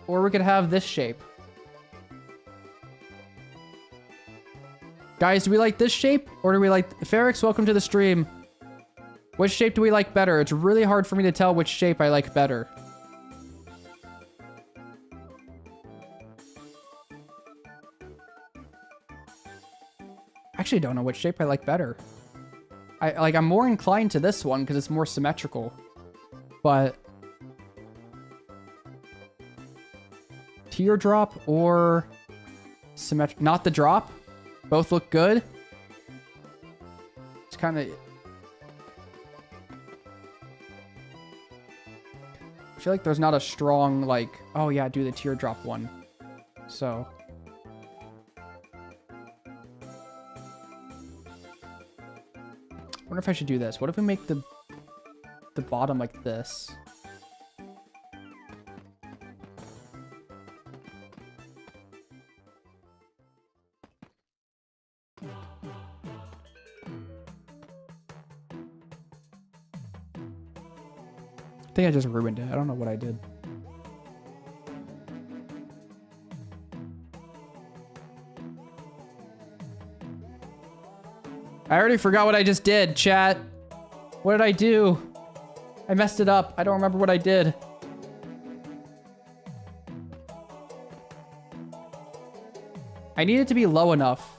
or we could have this shape. Guys, do we like this shape, or do we like... Ferrix, welcome to the stream. Which shape do we like better? It's really hard for me to tell which shape I like better. Actually don't know which shape I like better. I'm more inclined to this one because it's more symmetrical. But teardrop or symmetric, not the drop. Both look good. It's kind of... I feel like there's not a strong, like, oh yeah, do the teardrop one. So... I wonder if I should do this. What if we make the bottom like this? I think I just ruined it. I don't know what I did. I already forgot what I just did, chat. What did I do? I messed it up. I don't remember what I did. I need it to be low enough.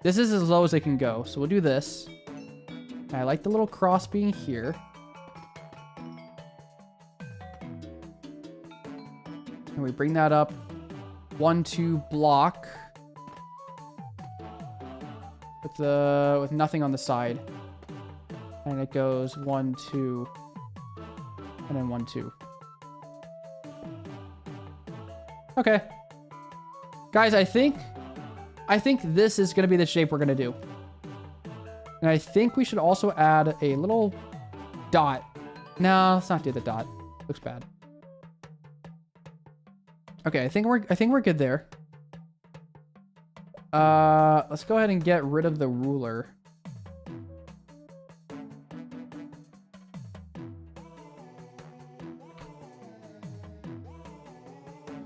This is as low as it can go. So we'll do this. I like the little cross being here. And we bring that up 1, 2 block with nothing on the side. And it goes 1, 2, and then 1, 2. Okay. Guys, I think this is going to be the shape we're going to do. And I think we should also add a little dot. No, let's not do the dot. Looks bad. Okay, I think we're good there. Let's go ahead and get rid of the ruler.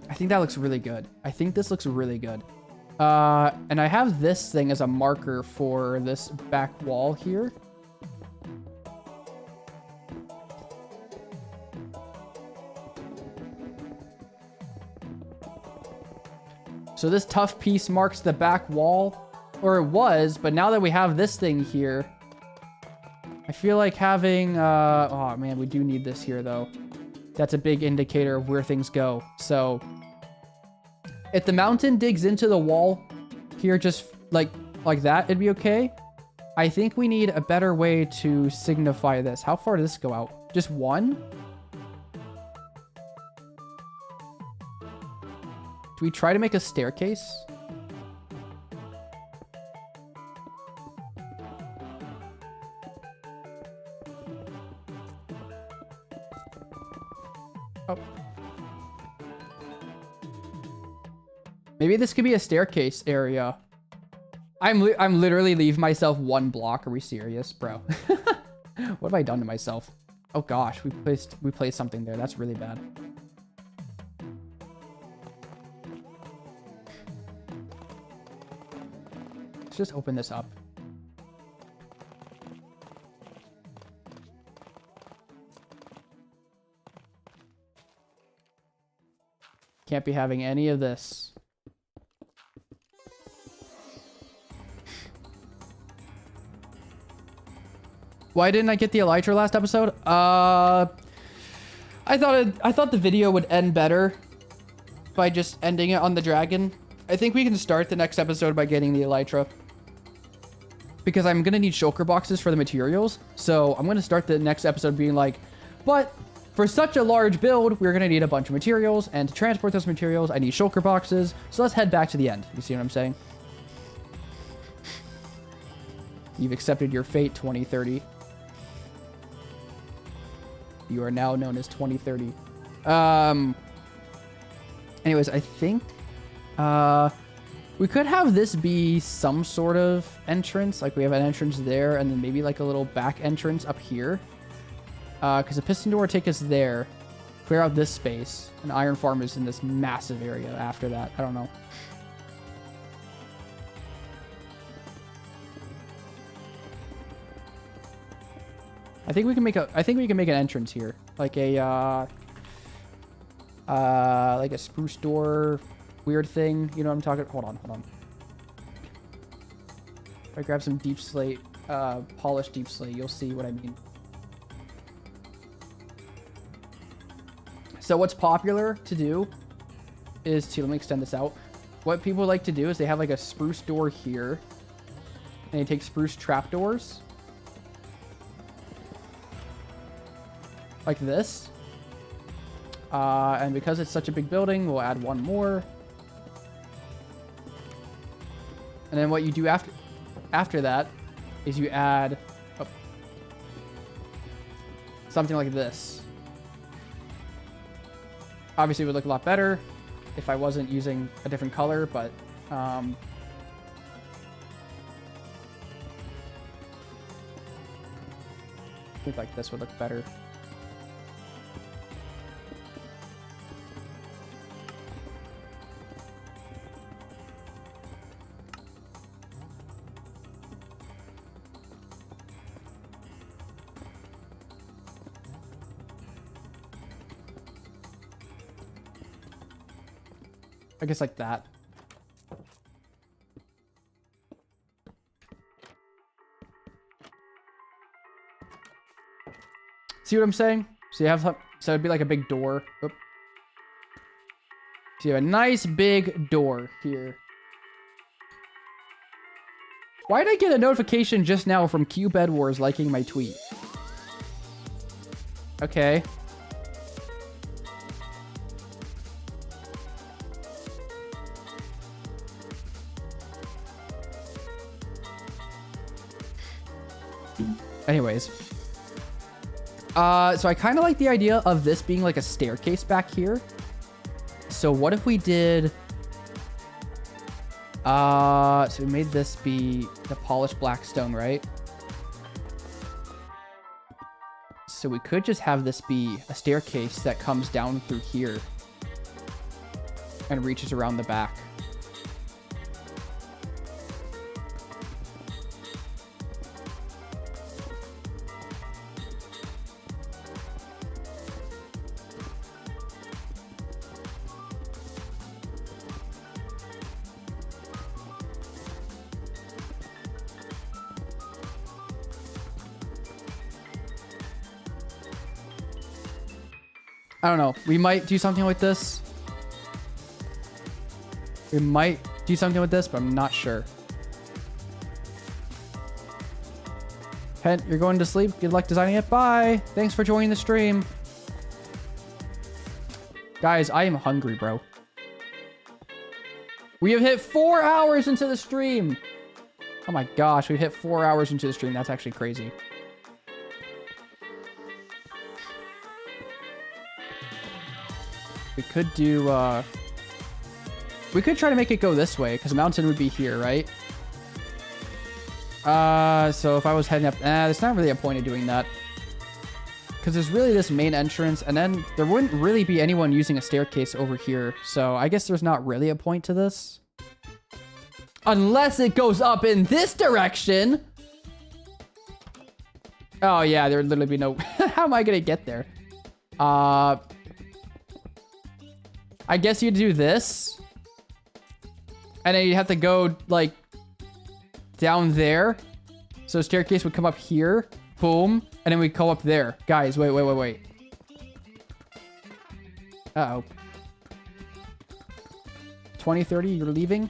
I think that looks really good. I think this looks really good. And I have this thing as a marker for this back wall here. So this tough piece marks the back wall, or it was, but now that we have this thing here, I feel like having, oh man, we do need this here though. That's a big indicator of where things go. So if the mountain digs into the wall here, just like that, it'd be okay. I think we need a better way to signify this. How far does this go out? Just 1? Do we try to make a staircase? Oh. Maybe this could be a staircase area. I'm literally leaving myself 1 block. Are we serious, bro? What have I done to myself? Oh gosh, we placed something there. That's really bad. Let's just open this up. Can't be having any of this. Why didn't I get the elytra last episode? I thought the video would end better by just ending it on the dragon. I think we can start the next episode by getting the elytra, because I'm gonna need shulker boxes for the materials. So I'm gonna start the next episode being like, but for such a large build, we're gonna need a bunch of materials, and to transport those materials, I need shulker boxes. So let's head back to the end. You see what I'm saying? You've accepted your fate, 2030. You are now known as 2030. Anyways, I think we could have this be some sort of entrance. Like we have an entrance there, and then maybe like a little back entrance up here. Because the piston door will take us there, clear out this space, and Iron Farm is in this massive area after that. I don't know. I think we can make an entrance here, like a spruce door weird thing. You know what I'm talking? Hold on. If I grab some deep slate, polished deep slate, you'll see what I mean. So what's popular to do is to, let me extend this out. What people like to do is they have like a spruce door here, and they take spruce trapdoors. Like this. And because it's such a big building, we'll add 1 more. And then what you do after that is you add something like this. Obviously it would look a lot better if I wasn't using a different color, but I think like this would look better. I guess like that. See what I'm saying? So you have some, so it'd be like a big door. Oop. So you have a nice big door here. Why did I get a notification just now from Cube Edwards liking my tweet? Okay. Anyways. So I kind of like the idea of this being like a staircase back here. So what if we did... so we made this be the polished black stone, right? So we could just have this be a staircase that comes down through here and reaches around the back. I don't know. We might do something like this. We might do something with this, but I'm not sure. Pent, you're going to sleep. Good luck designing it. Bye. Thanks for joining the stream. Guys, I am hungry, bro. We have hit 4 hours into the stream. Oh my gosh, we hit 4 hours into the stream. That's actually crazy. We could do, we could try to make it go this way, because mountain would be here, right? So if I was heading up, there's not really a point of doing that. Because there's really this main entrance, and then there wouldn't really be anyone using a staircase over here. So I guess there's not really a point to this. Unless it goes up in this direction! Oh yeah, there would literally be no... How am I gonna get there? I guess you'd do this. And then you'd have to go, like, down there. So staircase would come up here. Boom. And then we'd go up there. Guys, wait. Uh-oh. 2030, you're leaving?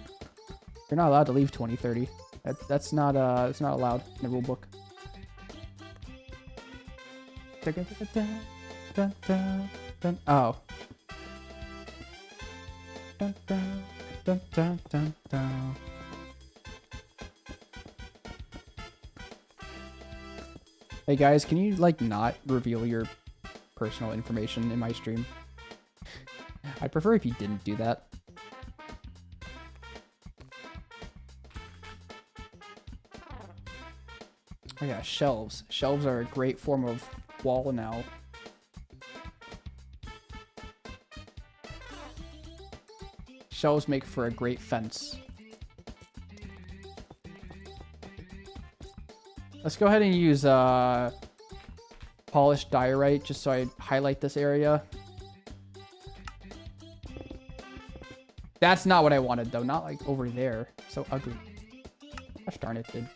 You're not allowed to leave 2030. That's not allowed in the rule book. Oh. Dun, dun, dun, dun, dun, dun. Hey guys, can you like not reveal your personal information in my stream? I'd prefer if you didn't do that. Oh yeah, shelves. Shelves are a great form of wall now. Shelves make for a great fence. Let's go ahead and use polished diorite just so I highlight this area. That's not what I wanted though, not like over there. So ugly. Gosh darn it, dude.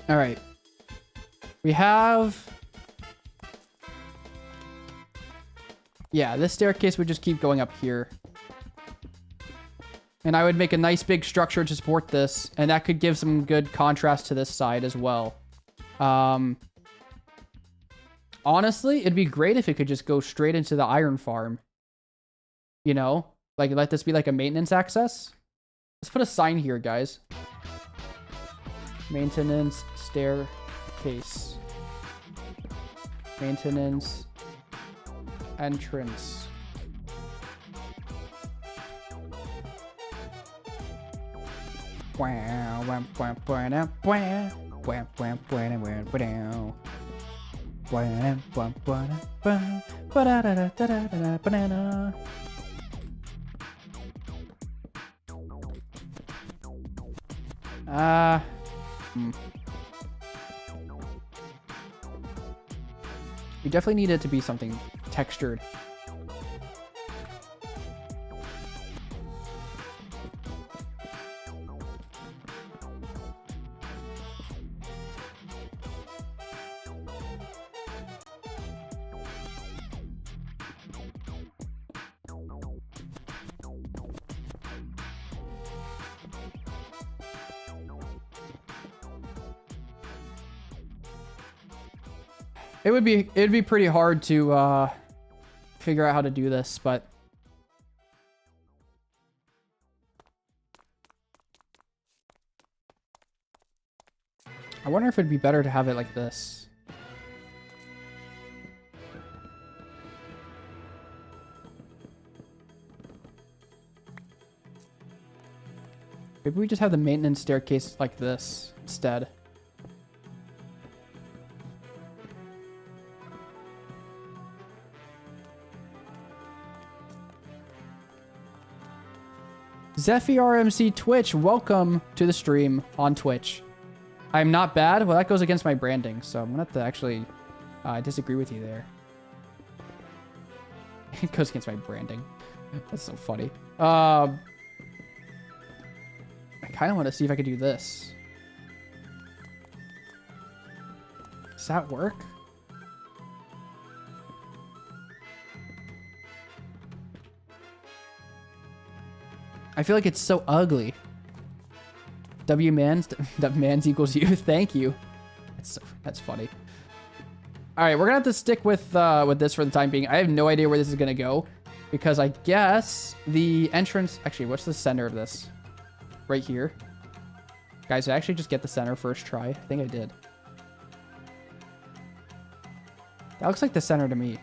All right. We have... Yeah, this staircase would just keep going up here. And I would make a nice big structure to support this. And that could give some good contrast to this side as well. Honestly, it'd be great if it could just go straight into the iron farm. You know? Like, let this be like a maintenance access. Let's put a sign here, guys. Maintenance staircase. Maintenance entrance. Wham, wham, wham, wham, wham. Wham, wham, wham, wham. Ba-da-da-da-da-da-da, banana. We definitely need it to be something textured. It'd be pretty hard to figure out how to do this, but I wonder if it'd be better to have it like this. Maybe we just have the maintenance staircase like this instead. Zephy RMC Twitch, welcome to the stream on Twitch. I'm not bad. Well, that goes against my branding, so I'm gonna have to actually disagree with you there. It goes against my branding. That's so funny. I kind of want to see if I could do this. Does that work? I feel like it's so ugly. W-mans equals you. Thank you. That's funny. All right, we're gonna have to stick with this for the time being. I have no idea where this is gonna go because I guess the entrance. Actually, what's the center of this? Right here. Guys, did I actually just get the center first try? I think I did. That looks like the center to me.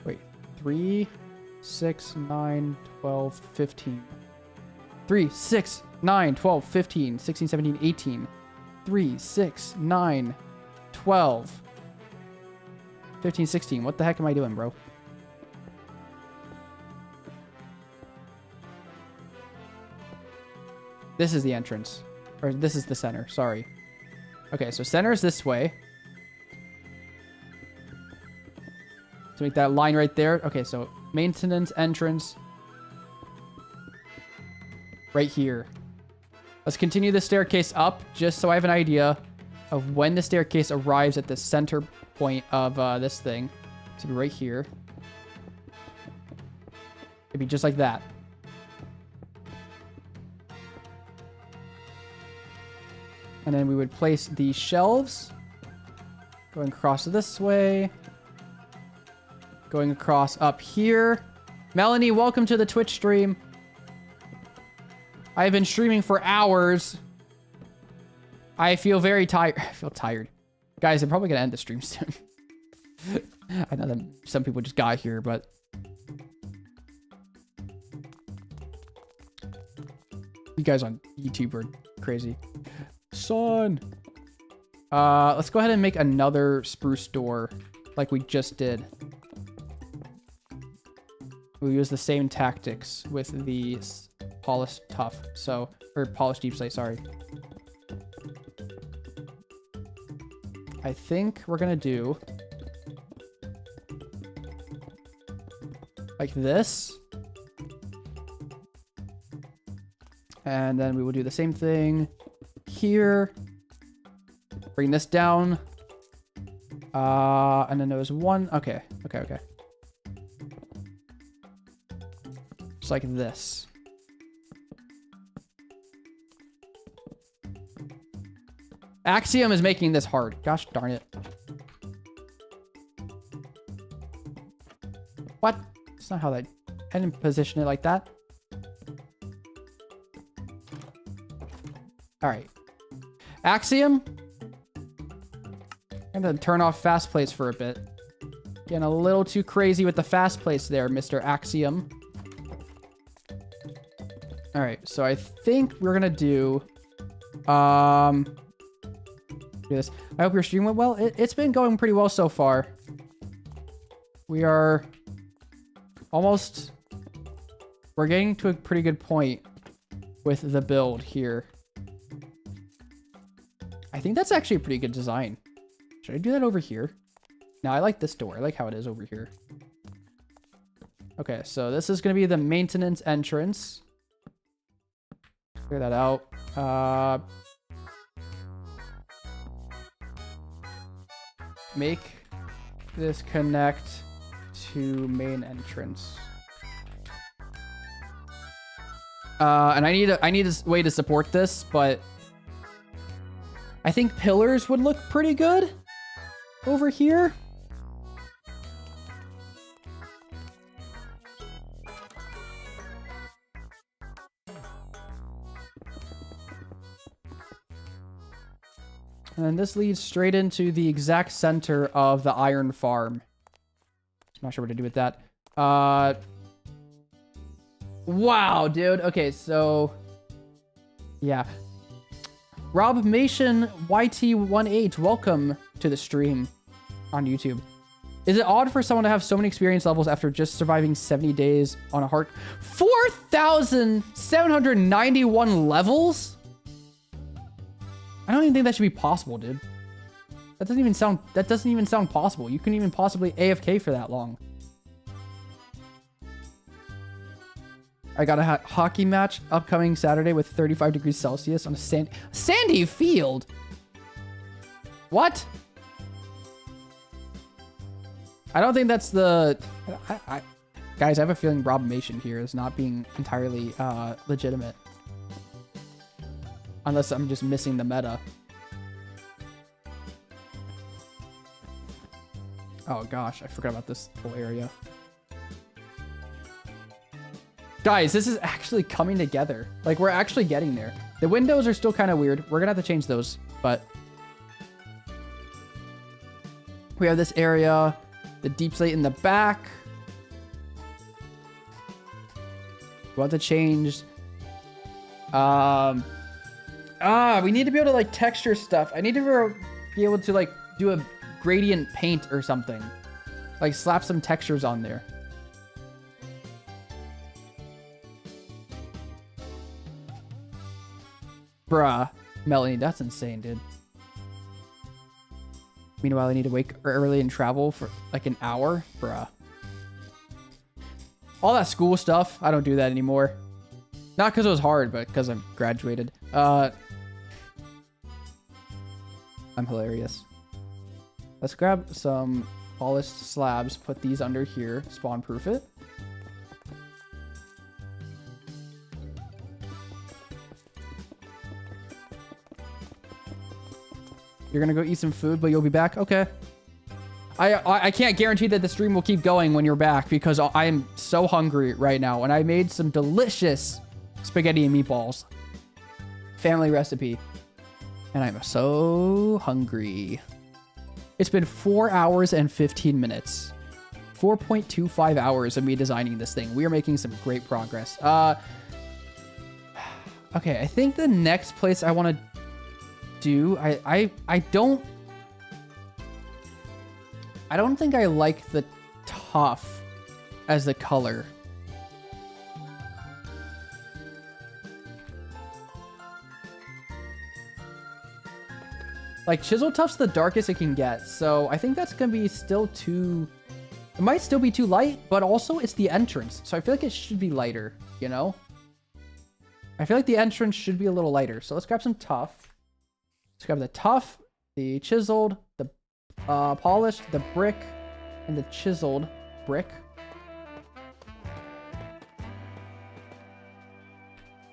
Wait, 3, 6, 9, 12, 15. 3, 6, 9, 12, 15, 16, 17, 18. 3, 6, 9, 12, 15, 16. What the heck am I doing, bro? This is the entrance. Or this is the center, sorry. Okay, so center is this way. To make that line right there. Okay, so maintenance entrance. Right here. Let's continue the staircase up, just so I have an idea of when the staircase arrives at the center point of this thing. So be right here. It'd be just like that. And then we would place the shelves going across this way. Going across up here. Melanie, welcome to the Twitch stream. I've been streaming for hours. I feel very tired. I feel tired. Guys, I'm probably going to end the stream soon. I know that some people just got here, but... You guys on YouTube are crazy. Son! Let's go ahead and make another spruce door like we just did. We'll use the same tactics with the polished tough, so, or polished deep slate, sorry. I think we're gonna do like this. And then we will do the same thing here. Bring this down. And then there was one. Okay. Just like this. Axiom is making this hard. Gosh darn it. What? That's not how that... I didn't position it like that. Alright. Axiom. I'm gonna turn off fast plays for a bit. Getting a little too crazy with the fast place there, Mr. Axiom. All right, so I think we're gonna do this. I hope your stream went well. It's been going pretty well so far. We are almost, we're getting to a pretty good point with the build here. I think that's actually a pretty good design. Should I do that over here? No, I like this door. I like how it is over here. Okay, so this is going to be the maintenance entrance. Clear that out. Make this connect to main entrance. And I need a way to support this, but I think pillars would look pretty good over here. And this leads straight into the exact center of the iron farm. I'm not sure what to do with that. Wow, dude. Okay, so yeah. Rob Mation YT18, welcome to the stream on YouTube. Is it odd for someone to have so many experience levels after just surviving 70 days on a hard 4,791 levels? I don't even think that should be possible, dude. That doesn't even sound possible. You couldn't even possibly AFK for that long. I got a hockey match upcoming Saturday with 35 degrees Celsius on a sandy field. What? I don't think that's the... Guys, I have a feeling Robmation here is not being entirely legitimate. Unless I'm just missing the meta. Oh gosh, I forgot about this whole area. Guys, this is actually coming together. Like, we're actually getting there. The windows are still kind of weird. We're gonna have to change those, but... We have this area, the deep slate in the back. We want to change... we need to be able to, like, texture stuff. I need to be able to, like, do a gradient paint or something. Like, slap some textures on there. Bruh. Melanie, that's insane, dude. Meanwhile, I need to wake early and travel for, like, an hour? Bruh. All that school stuff, I don't do that anymore. Not because it was hard, but because I've graduated. I'm hilarious. Let's grab some polished slabs, put these under here, spawn proof it. You're gonna go eat some food, but you'll be back? Okay. I can't guarantee that the stream will keep going when you're back because I am so hungry right now. And I made some delicious spaghetti and meatballs. Family recipe. And I'm so hungry. It's been 4 hours and 15 minutes. 4.25 hours of me designing this thing. We are making some great progress. Okay, I think the next place I want to do... I don't think I like the tough as the color. Like, Chisel Tough's the darkest it can get, so I think that's gonna be still too... It might still be too light, but also it's the entrance, so I feel like it should be lighter, you know? I feel like the entrance should be a little lighter, so let's grab some Tough. Let's grab the Tough, the Chiseled, the polished, the brick, and the chiseled brick.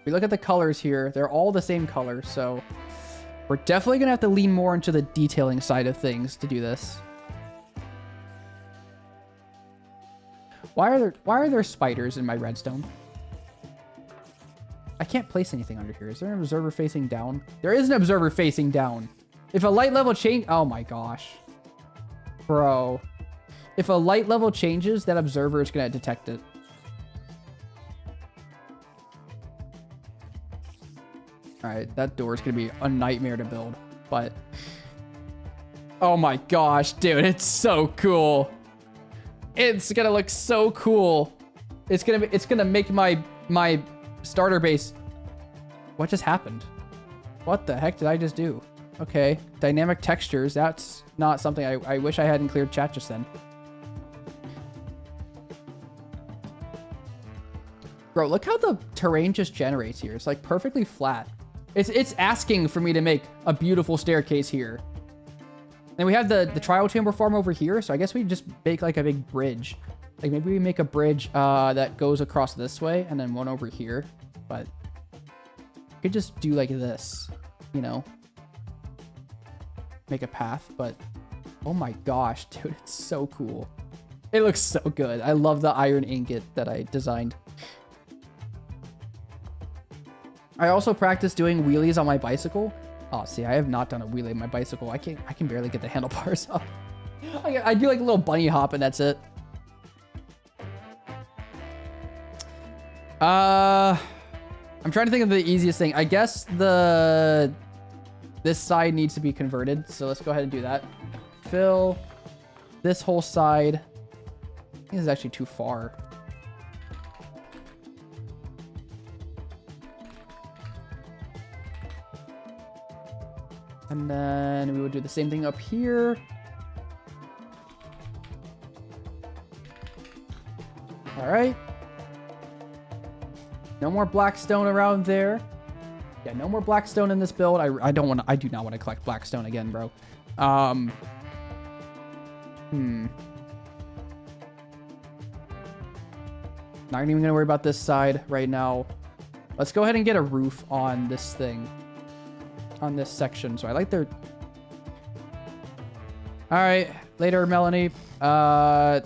We look at the colors here, they're all the same color, so we're definitely gonna have to lean more into the detailing side of things to do this. Why are there spiders in my redstone? I can't place anything under here. Is there an observer facing down? There is an observer facing down. If a light level change... Oh my gosh. Bro. if a light level changes, that observer is going to detect it. All right, that door is going to be a nightmare to build, but oh my gosh, dude, it's so cool. It's going to look so cool. It's going to make my starter base. What just happened? What the heck did I just do? Okay, dynamic textures. That's not something I wish I hadn't cleared chat just then. Bro, look how the terrain just generates here. It's like perfectly flat. It's asking for me to make a beautiful staircase here. And we have the trial chamber farm over here, so I guess we just make like a big bridge. Like maybe we make a bridge that goes across this way and then one over here. But we could just do like this, you know? Make a path, but oh my gosh, dude, it's so cool. It looks so good. I love the iron ingot that I designed. I also practice doing wheelies on my bicycle. Oh, see, I have not done a wheelie on my bicycle. I can barely get the handlebars up. I do like a little bunny hop and that's it. I'm trying to think of the easiest thing. I guess this side needs to be converted. So let's go ahead and do that. Fill this whole side. I think this is actually too far. And then we would do the same thing up here. All right. No more blackstone around there. Yeah, no more blackstone in this build. I do not want to collect blackstone again, bro. Not even gonna worry about this side right now. Let's go ahead and get a roof on this thing. On this section. So I like their... Alright, later, Melanie. What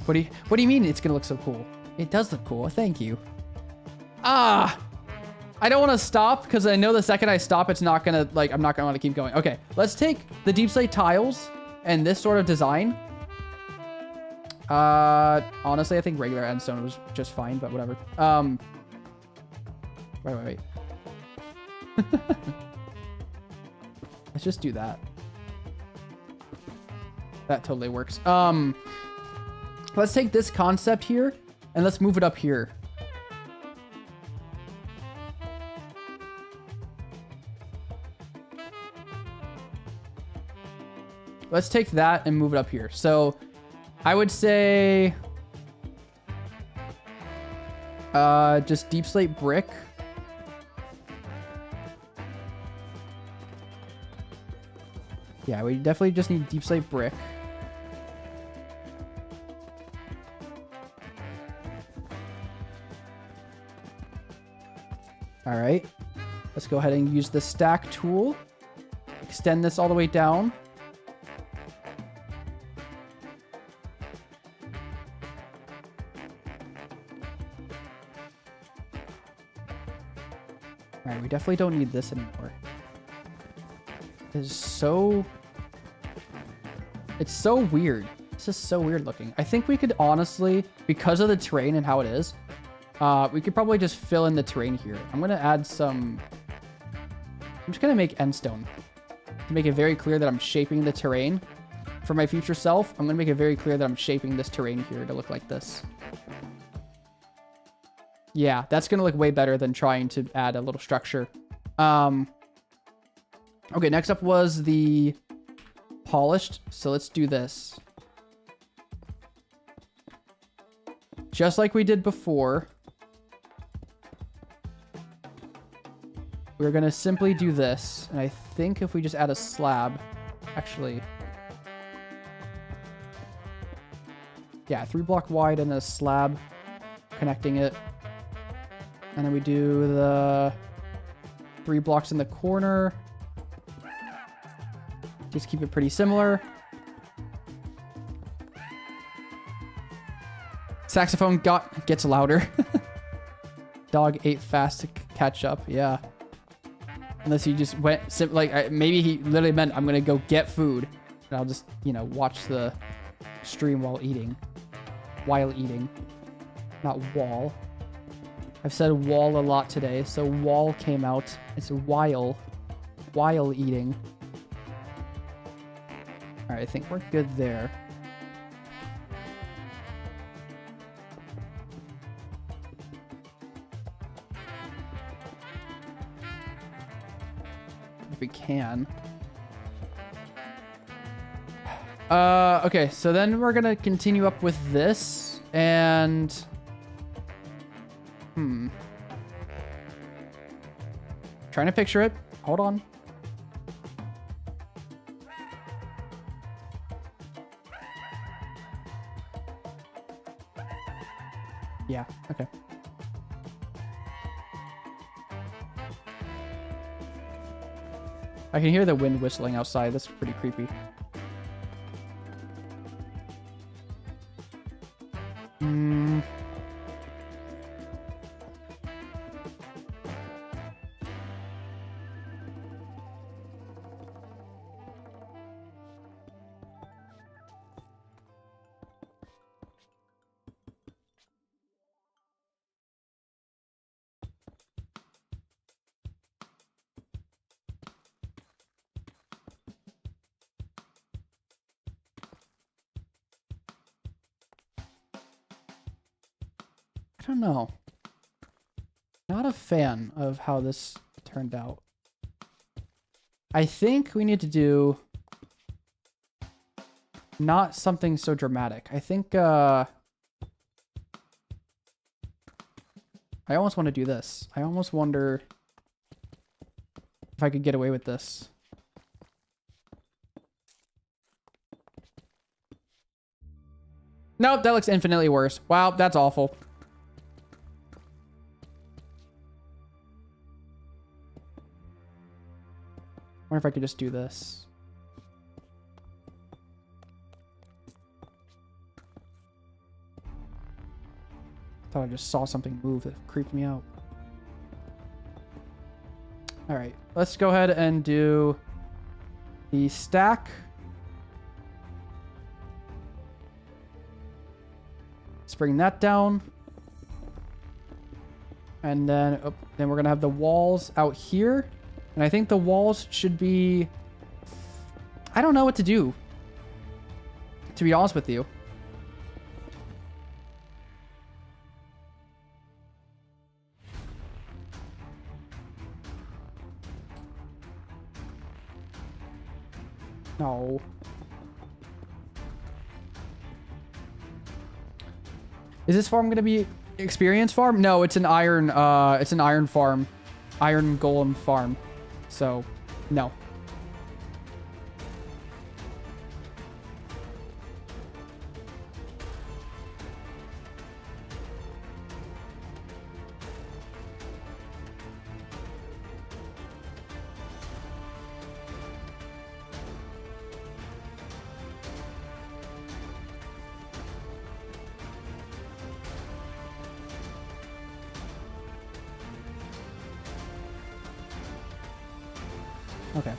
do you mean it's gonna look so cool? It does look cool, thank you. I don't want to stop because I know the second I stop, it's not gonna, like, I'm not gonna want to keep going. Okay, let's take the deep slate tiles and this sort of design. Honestly, I think regular endstone was just fine, but whatever. Wait. Let's just do that. That totally works. Let's take this concept here and let's move it up here. Let's take that and move it up here. So I would say just deep slate brick. Yeah, we definitely just need deep slate brick. All right, let's go ahead and use the stack tool. Extend this all the way down. All right, we definitely don't need this anymore. It's so weird. This is so weird looking. I think we could honestly, because of the terrain and how it is, we could probably just fill in the terrain here. I'm going to add some... I'm just going to make endstone to make it very clear that I'm shaping the terrain. For my future self, I'm going to make it very clear that I'm shaping this terrain here to look like this. Yeah, that's going to look way better than trying to add a little structure. Okay, next up was the polished. So let's do this. Just like we did before. We're going to simply do this. And I think if we just add a slab, actually... Yeah, 3 block wide and a slab connecting it. And then we do the 3 blocks in the corner. Just keep it pretty similar. Saxophone gets louder. Dog ate fast to catch up. Yeah. Unless he just went maybe he literally meant I'm gonna go get food, and I'll just watch the stream while eating. While eating. Not wall. I've said wall a lot today, so wall came out. It's while eating. Alright, I think we're good there. If we can. Okay, so then we're gonna continue up with this, and... Trying to picture it. Hold on. Yeah, okay. I can hear the wind whistling outside. That's pretty creepy. I don't know. Not a fan of how this turned out. I think we need to do not something so dramatic. I think I almost want to do this. I almost wonder if I could get away with this. Nope, that looks infinitely worse. Wow, that's awful. I wonder if I could just do this. Thought I just saw something move that creeped me out. Alright, let's go ahead and do the stack. Let's bring that down. And then, then we're going to have the walls out here. And I think the walls should be... I don't know what to do, to be honest with you. No. Is this farm going to be experience farm? No, it's an iron farm. Iron golem farm. So, no. Okay.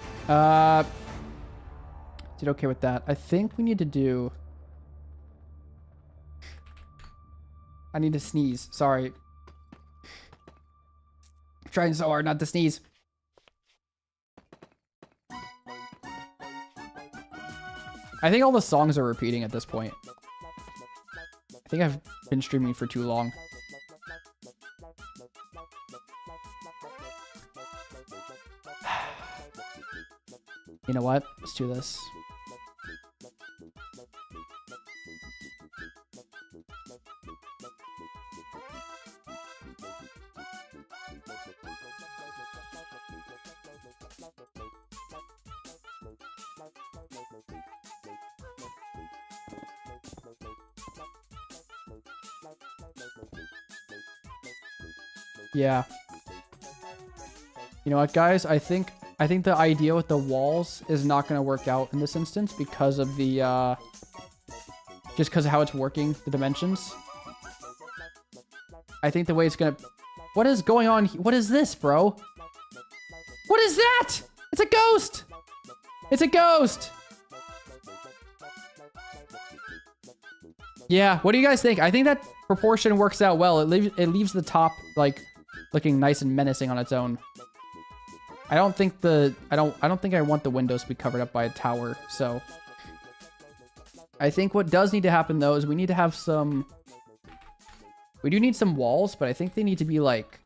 Did okay with that. I think we need to do... I need to sneeze. Sorry. I'm trying so hard not to sneeze. I think all the songs are repeating at this point. I think I've been streaming for too long. You know what? Let's do this. Yeah. You know what, guys? I think the idea with the walls is not going to work out in this instance because of the, just because of how it's working, the dimensions. I think the way it's going to... What is going on? What is this, bro? What is that? It's a ghost! It's a ghost! Yeah, what do you guys think? I think that proportion works out well. It leaves the top like looking nice and menacing on its own. I don't think I want the windows to be covered up by a tower. So I think what does need to happen though is we need to have some. We do need some walls, but I think they need to be like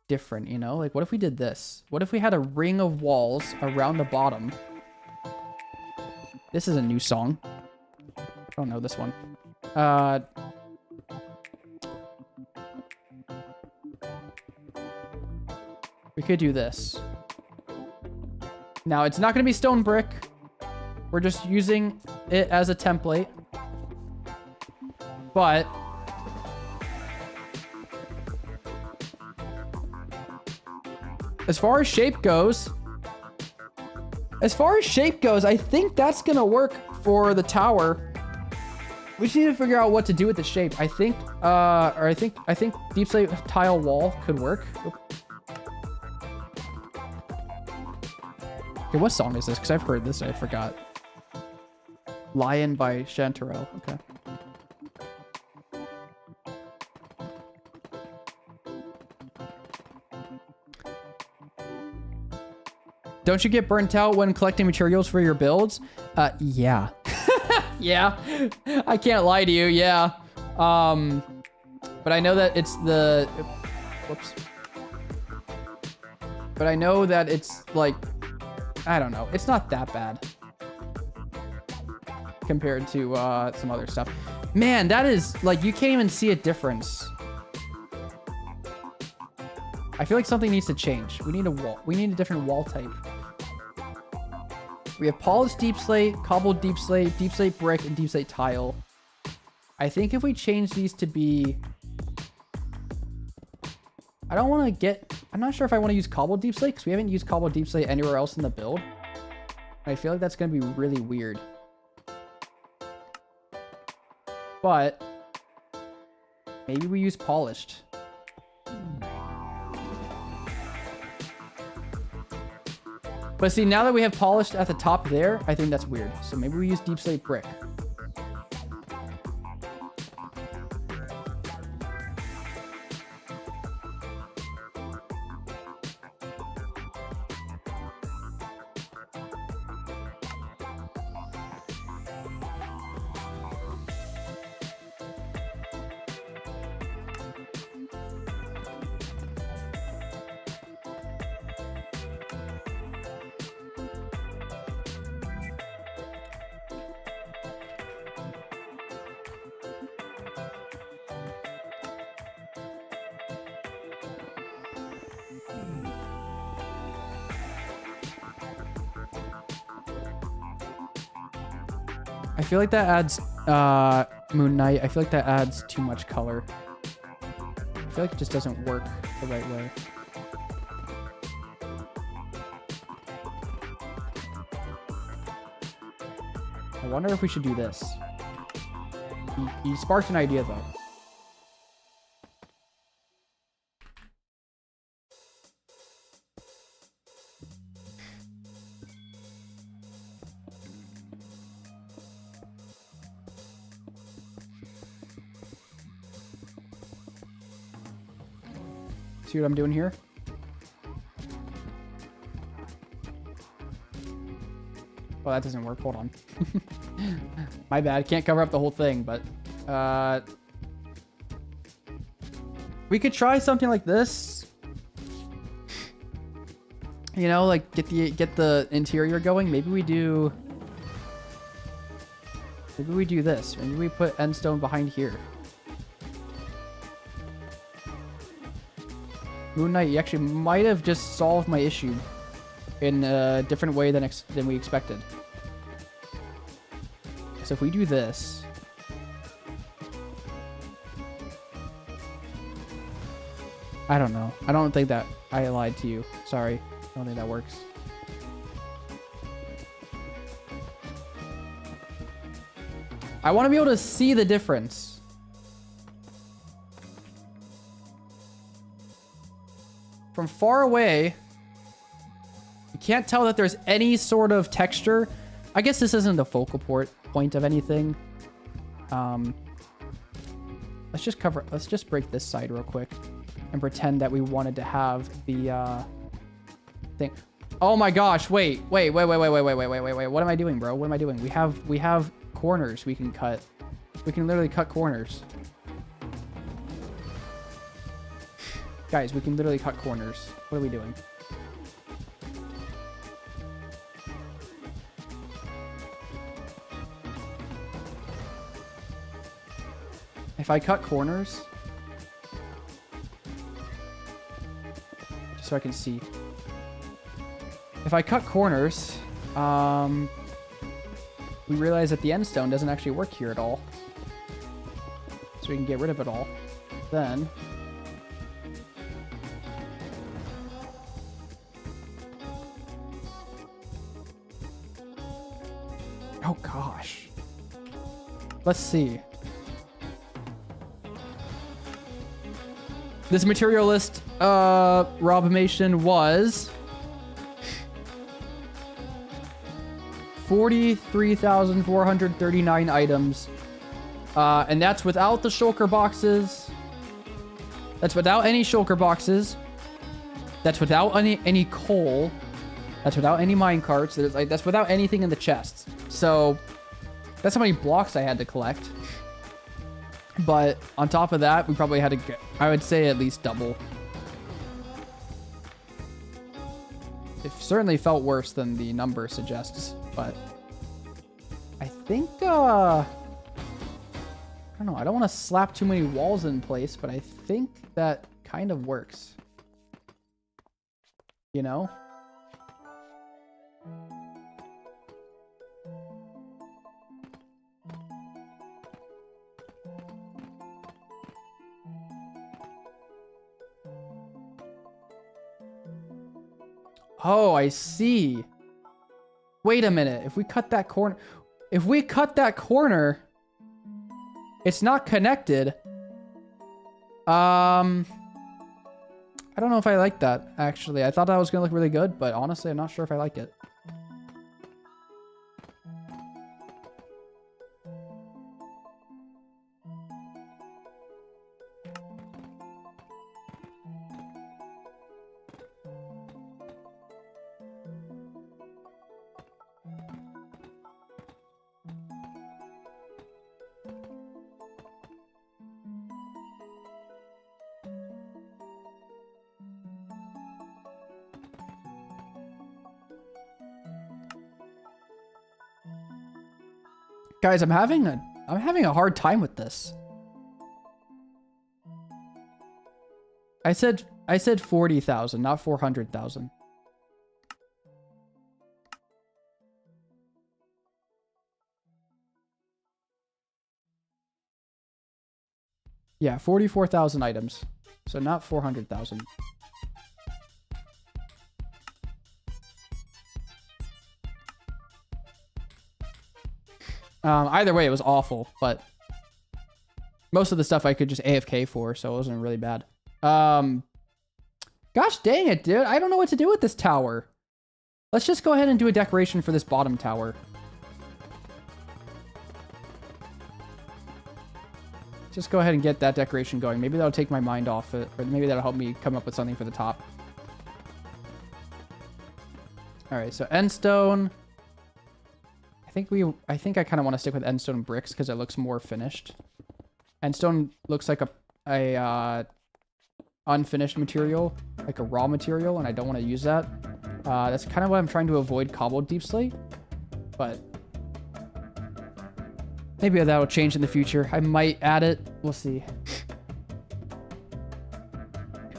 different. You know, like what if we did this? What if we had a ring of walls around the bottom? This is a new song. I don't know this one. We could do this. Now, it's not going to be stone brick. We're just using it as a template. But as far as shape goes, I think that's going to work for the tower. We just need to figure out what to do with the shape. I think deep slate tile wall could work. Oop. Okay, what song is this? Because I've heard this and I forgot. Lion by Chanterelle. Okay. Don't you get burnt out when collecting materials for your builds? Yeah. Yeah. I can't lie to you. Yeah. But I know that it's the... Whoops. But I know that it's like... I don't know. It's not that bad. Compared to some other stuff. Man, that is... Like, you can't even see a difference. I feel like something needs to change. We need a wall. We need a different wall type. We have polished deep slate, cobbled deep slate brick, and deep slate tile. I think if we change these to be... I don't want to get... I'm not sure if I want to use cobbled deep slate, because we haven't used cobbled deep slate anywhere else in the build. I feel like that's going to be really weird. But... maybe we use polished. But see, now that we have polished at the top there, I think that's weird. So maybe we use deep slate brick. I feel like that adds, Moon Knight, I feel like that adds too much color. I feel like it just doesn't work the right way. I wonder if we should do this. He sparked an idea, though. See what I'm doing here? Well, that doesn't work. Hold on. My bad. Can't cover up the whole thing, but we could try something like this. You know, like get the interior going. Maybe we do this. Maybe we put endstone behind here. Moon Knight, you actually might have just solved my issue in a different way than we expected. So if we do this... I don't know. I don't think that... I lied to you. Sorry. I don't think that works. I want to be able to see the difference. From far away, you can't tell that there's any sort of texture. I guess this isn't the focal point of anything. Let's just break this side real quick and pretend that we wanted to have the thing. Oh my gosh, wait. What am I doing, bro? What am I doing? We have corners we can cut. We can literally cut corners. Guys, we can literally cut corners. What are we doing? If I cut corners, just so I can see. If I cut corners, we realize that the end stone doesn't actually work here at all. So we can get rid of it all. Then, oh gosh. Let's see. This material list, Robimation was 43,439 items. And that's without the shulker boxes. That's without any shulker boxes. That's without any coal. That's without any mine carts. That's without anything in the chests. So that's how many blocks I had to collect. But on top of that, we probably had to get, I would say, at least double. It certainly felt worse than the number suggests, but I think, I don't know, I don't want to slap too many walls in place, but I think that kind of works. You know? Oh, I see. Wait a minute. If we cut that corner, it's not connected. I don't know if I like that, actually. I thought that was going to look really good, but honestly, I'm not sure if I like it. Guys, I'm having a hard time with this. I said 40,000, not 400,000. Yeah, 44,000 items. So not 400,000. Either way, it was awful, but most of the stuff I could just AFK for, so it wasn't really bad. Gosh dang it, dude. I don't know what to do with this tower. Let's just go ahead and do a decoration for this bottom tower. Just go ahead and get that decoration going. Maybe that'll take my mind off it, or maybe that'll help me come up with something for the top. All right, so end stone. I think I kind of want to stick with endstone bricks because it looks more finished. Endstone looks like a unfinished material, like a raw material, and I don't want to use that. That's kind of what I'm trying to avoid cobbled deep slate, but maybe that'll change in the future. I might add it. We'll see.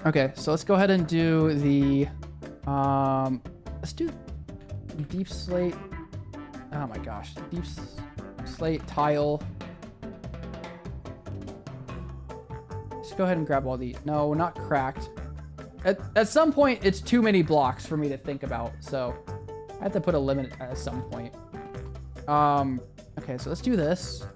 Okay, so let's go ahead and do the let's do deep slate. Oh my gosh, deep slate tile. Just go ahead and grab all the, no, not cracked. At some point, it's too many blocks for me to think about, so I have to put a limit at some point. Okay, so let's do this.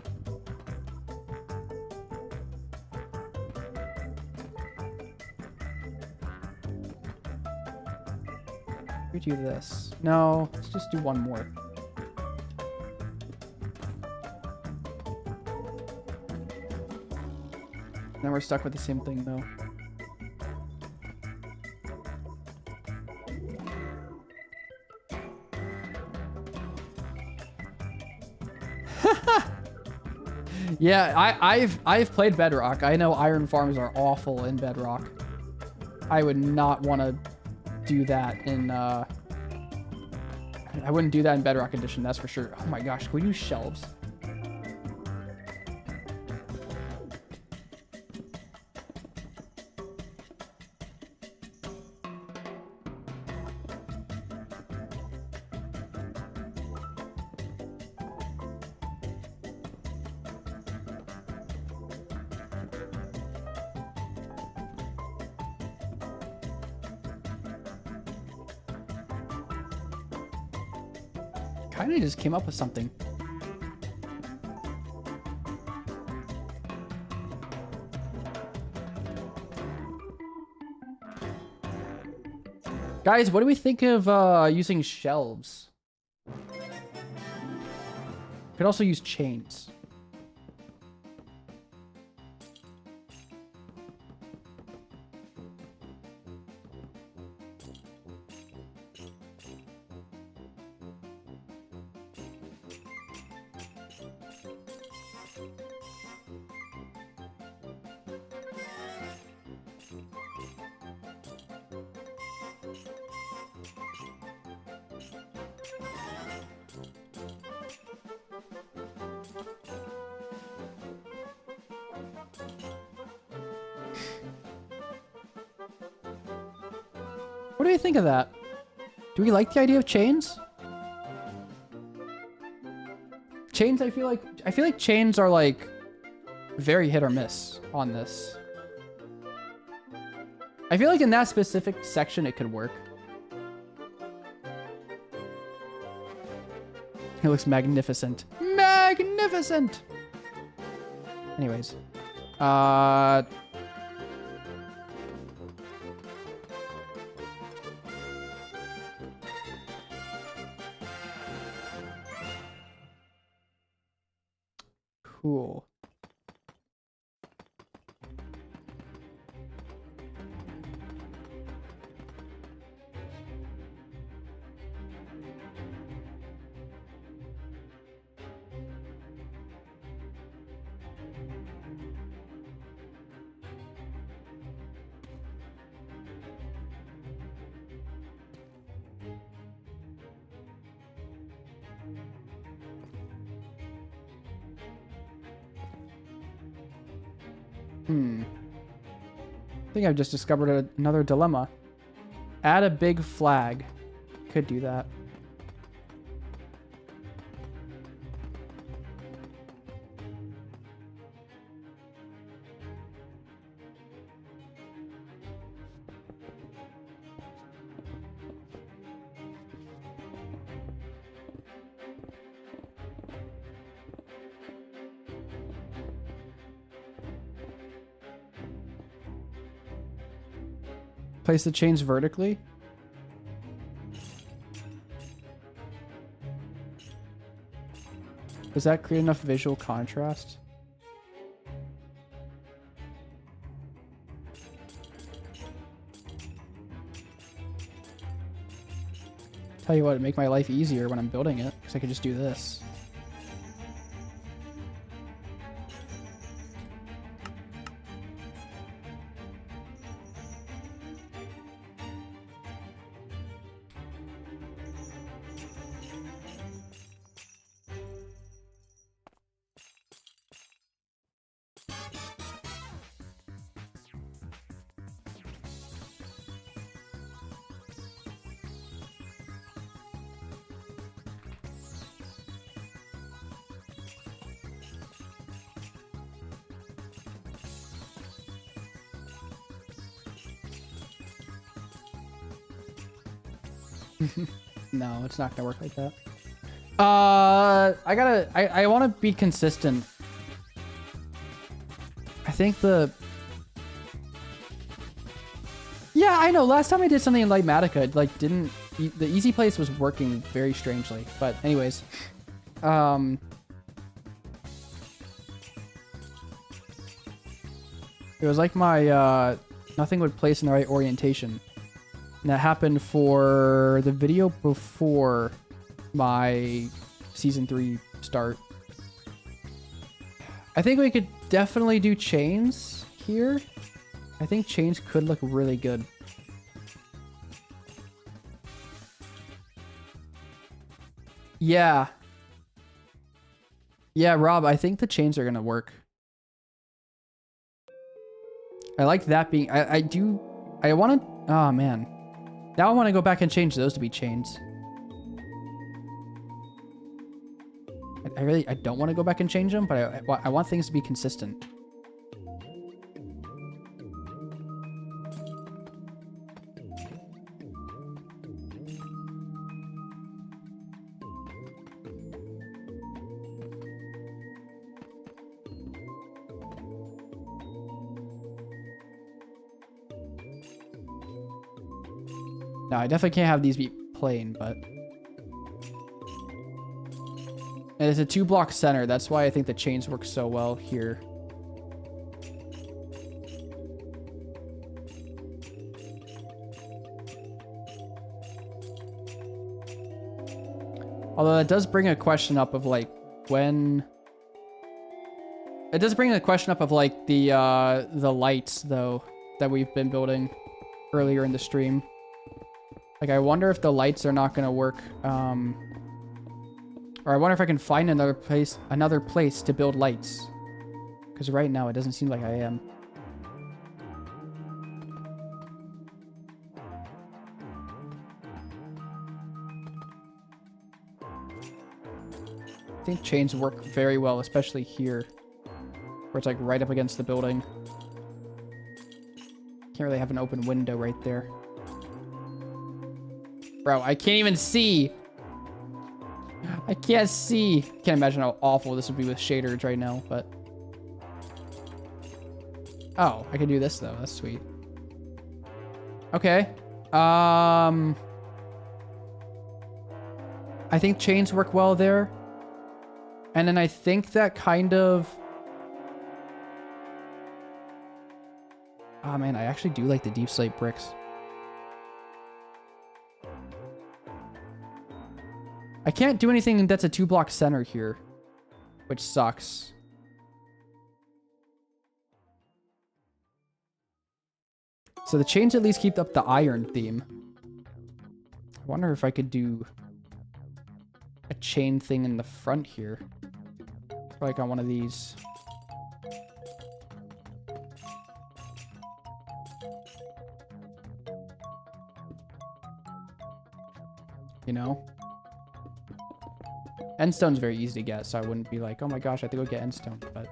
We do this. No, let's just do one more. Then we're stuck with the same thing, though. Yeah, I've played Bedrock. I know iron farms are awful in Bedrock. I would not want to do that in I wouldn't do that in Bedrock Edition, that's for sure. Oh my gosh, can we use shelves? Kind of just came up with something. Guys, what do we think of using shelves? Could also use chains. What do you think of that? Do we like the idea of chains? Chains, I feel like chains are like very hit or miss on this. I feel like in that specific section it could work. It looks magnificent. Magnificent! Anyways. Cool. I think I've just discovered another dilemma. Add a big flag. Could do that. Place the chains vertically. Does that create enough visual contrast? Tell you what, it'd make my life easier when I'm building it, because I could just do this. No, it's not gonna work like that. I want to be consistent. I think yeah, I know. Last time I did something in Lightmatica, it like didn't, the easy place was working very strangely. But anyways, It was like my, nothing would place in the right orientation. And that happened for the video before my Season 3 start. I think we could definitely do chains here. I think chains could look really good. Yeah. Yeah, Rob, I think the chains are gonna work. I like that being... I want to... Oh, man. Now I want to go back and change those to be chains. I don't want to go back and change them, but I want things to be consistent. No, I definitely can't have these be plain, but... And it's a 2-block center. That's why I think the chains work so well here. Although that does bring a question up of like when... It does bring a question up of like the lights though that we've been building earlier in the stream. Like I wonder if the lights are not gonna work. Or I wonder if I can find another place to build lights. Because right now it doesn't seem like I am. I think chains work very well, especially here. Where it's like right up against the building. Can't really have an open window right there. Bro, I can't even see! I can't see. Can't imagine how awful this would be with shaders right now, but... Oh, I can do this though. That's sweet. Okay. I think chains work well there. And then I think that kind of... Oh man, I actually do like the deep slate bricks. I can't do anything that's a 2-block center here, which sucks. So the chains at least keep up the iron theme. I wonder if I could do a chain thing in the front here. Like on one of these. You know? Endstone's very easy to get, so I wouldn't be like, oh my gosh, I have to go get endstone, but...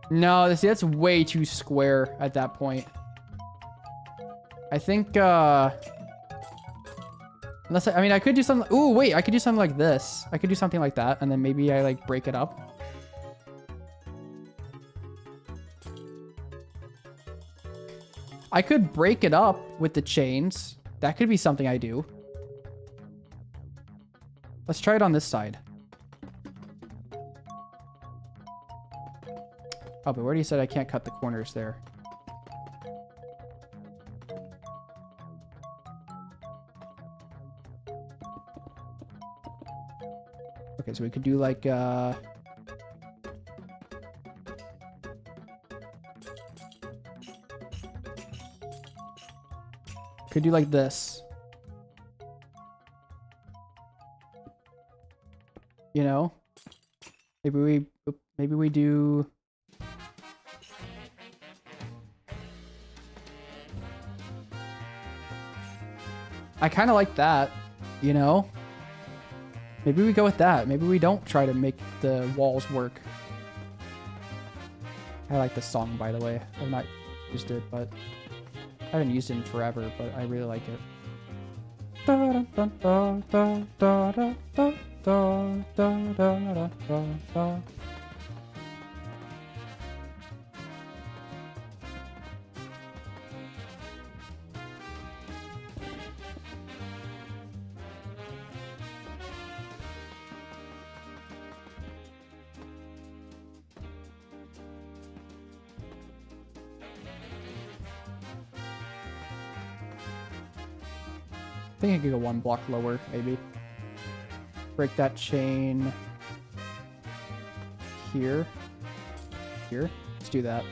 No, see, that's way too square at that point. I think, unless, I mean, I could do something... Ooh, wait, I could do something like this. I could do something like that, and then maybe I, like, break it up. I could break it up with the chains. That could be something I do. Let's try it on this side. Oh, but we already said I can't cut the corners there. Okay, so we could do like, could do like this. You know? Maybe we do... I kind of like that, you know? Maybe we go with that. Maybe we don't try to make the walls work. I like this song, by the way. I've not used it, but... I haven't used it in forever, but I really like it. I think I could go 1 block lower, maybe. Break that chain here. Here. Let's do that.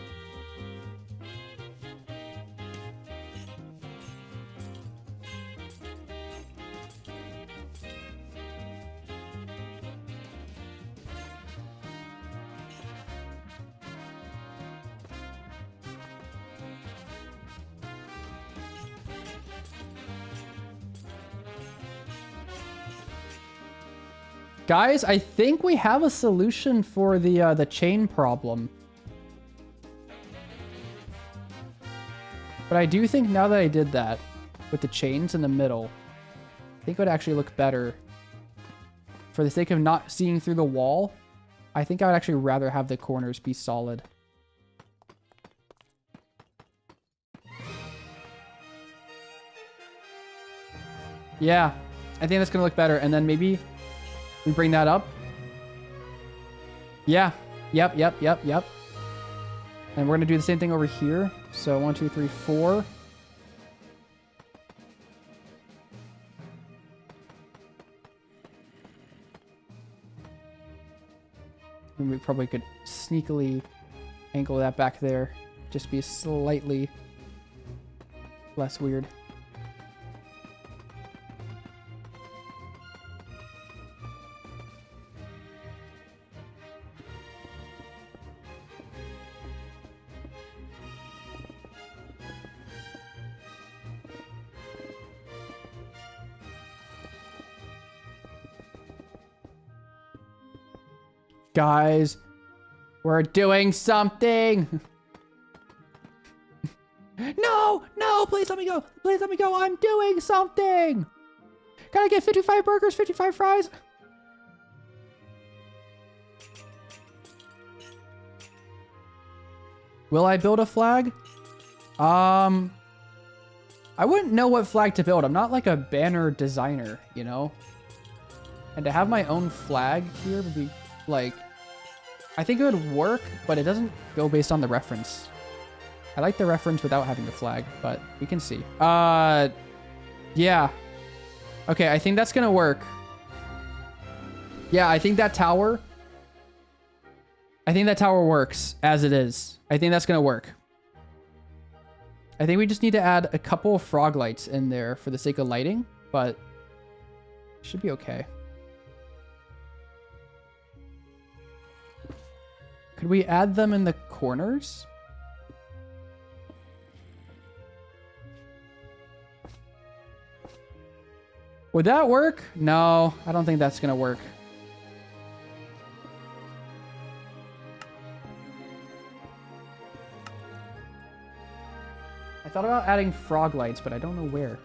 Guys, I think we have a solution for the chain problem. But I do think now that I did that, with the chains in the middle, I think it would actually look better. For the sake of not seeing through the wall, I think I would actually rather have the corners be solid. Yeah, I think that's gonna look better. And then maybe we bring that up. Yeah. Yep. And we're going to do the same thing over here. So 1, 2, 3, 4. And we probably could sneakily angle that back there. Just be slightly less weird. Guys, we're doing something. No, please let me go. Please let me go. I'm doing something. Gotta get 55 burgers, 55 fries. Will I build a flag? I wouldn't know what flag to build. I'm not like a banner designer, you know? And to have my own flag here would be like, I think it would work, but it doesn't go based on the reference. I like the reference without having the flag, but we can see. Yeah. Okay, I think that's gonna work. Yeah, I think that tower works as it is. I think that's gonna work. I think we just need to add a couple of frog lights in there for the sake of lighting, but it should be okay. Could we add them in the corners? Would that work? No, I don't think that's gonna work. I thought about adding frog lights, but I don't know where.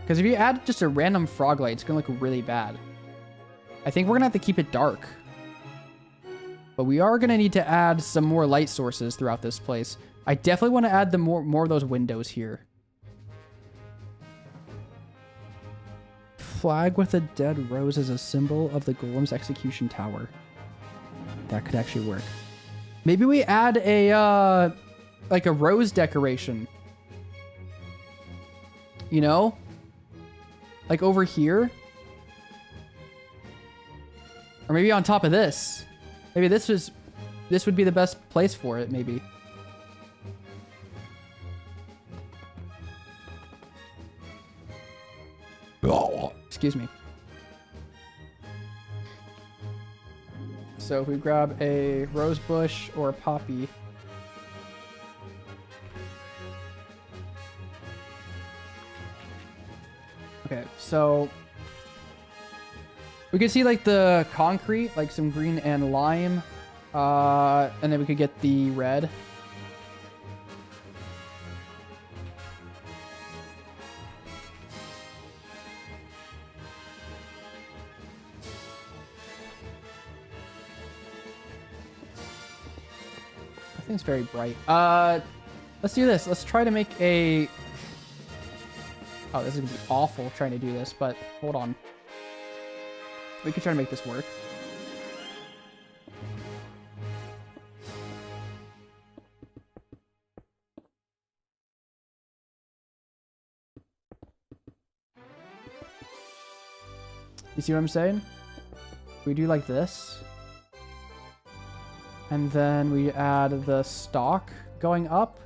Because if you add just a random frog light, it's gonna look really bad. I think we're gonna have to keep it dark. But we are going to need to add some more light sources throughout this place. I definitely want to add the more of those windows here. Flag with a dead rose as a symbol of the Golem's execution tower. That could actually work. Maybe we add a, like a rose decoration. You know? Like over here. Or maybe on top of this. Maybe this would be the best place for it, maybe. Excuse me. So if we grab a rose bush or a poppy. Okay, so we could see like the concrete, like some green and lime, and then we could get the red. I think it's very bright. Let's do this. Let's try to make a... Oh, this is gonna be awful trying to do this, but hold on. We could try to make this work. You see what I'm saying? We do like this. And then we add the stock going up.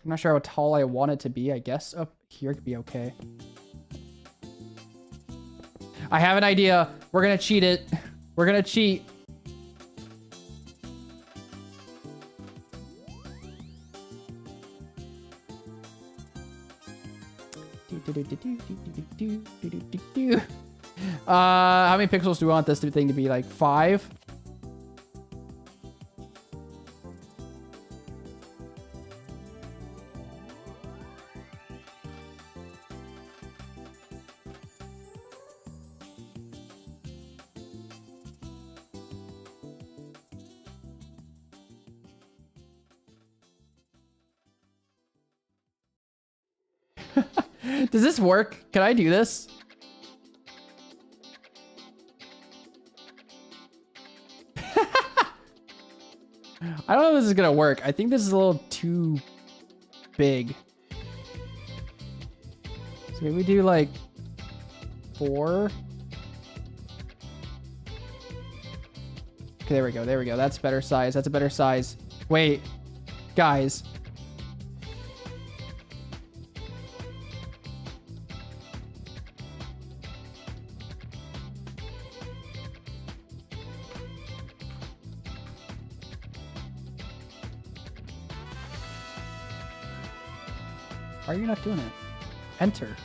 I'm not sure how tall I want it to be. I guess up here could be okay. I have an idea. We're gonna cheat it. We're gonna cheat. How many pixels do we want this thing to be? Like 5? Does this work? Can I do this? I don't know if this is gonna work. I think this is a little too big. So maybe we do like 4. Okay, there we go. There we go. That's better size. That's a better size. Wait, guys. Why are you not doing it? Enter.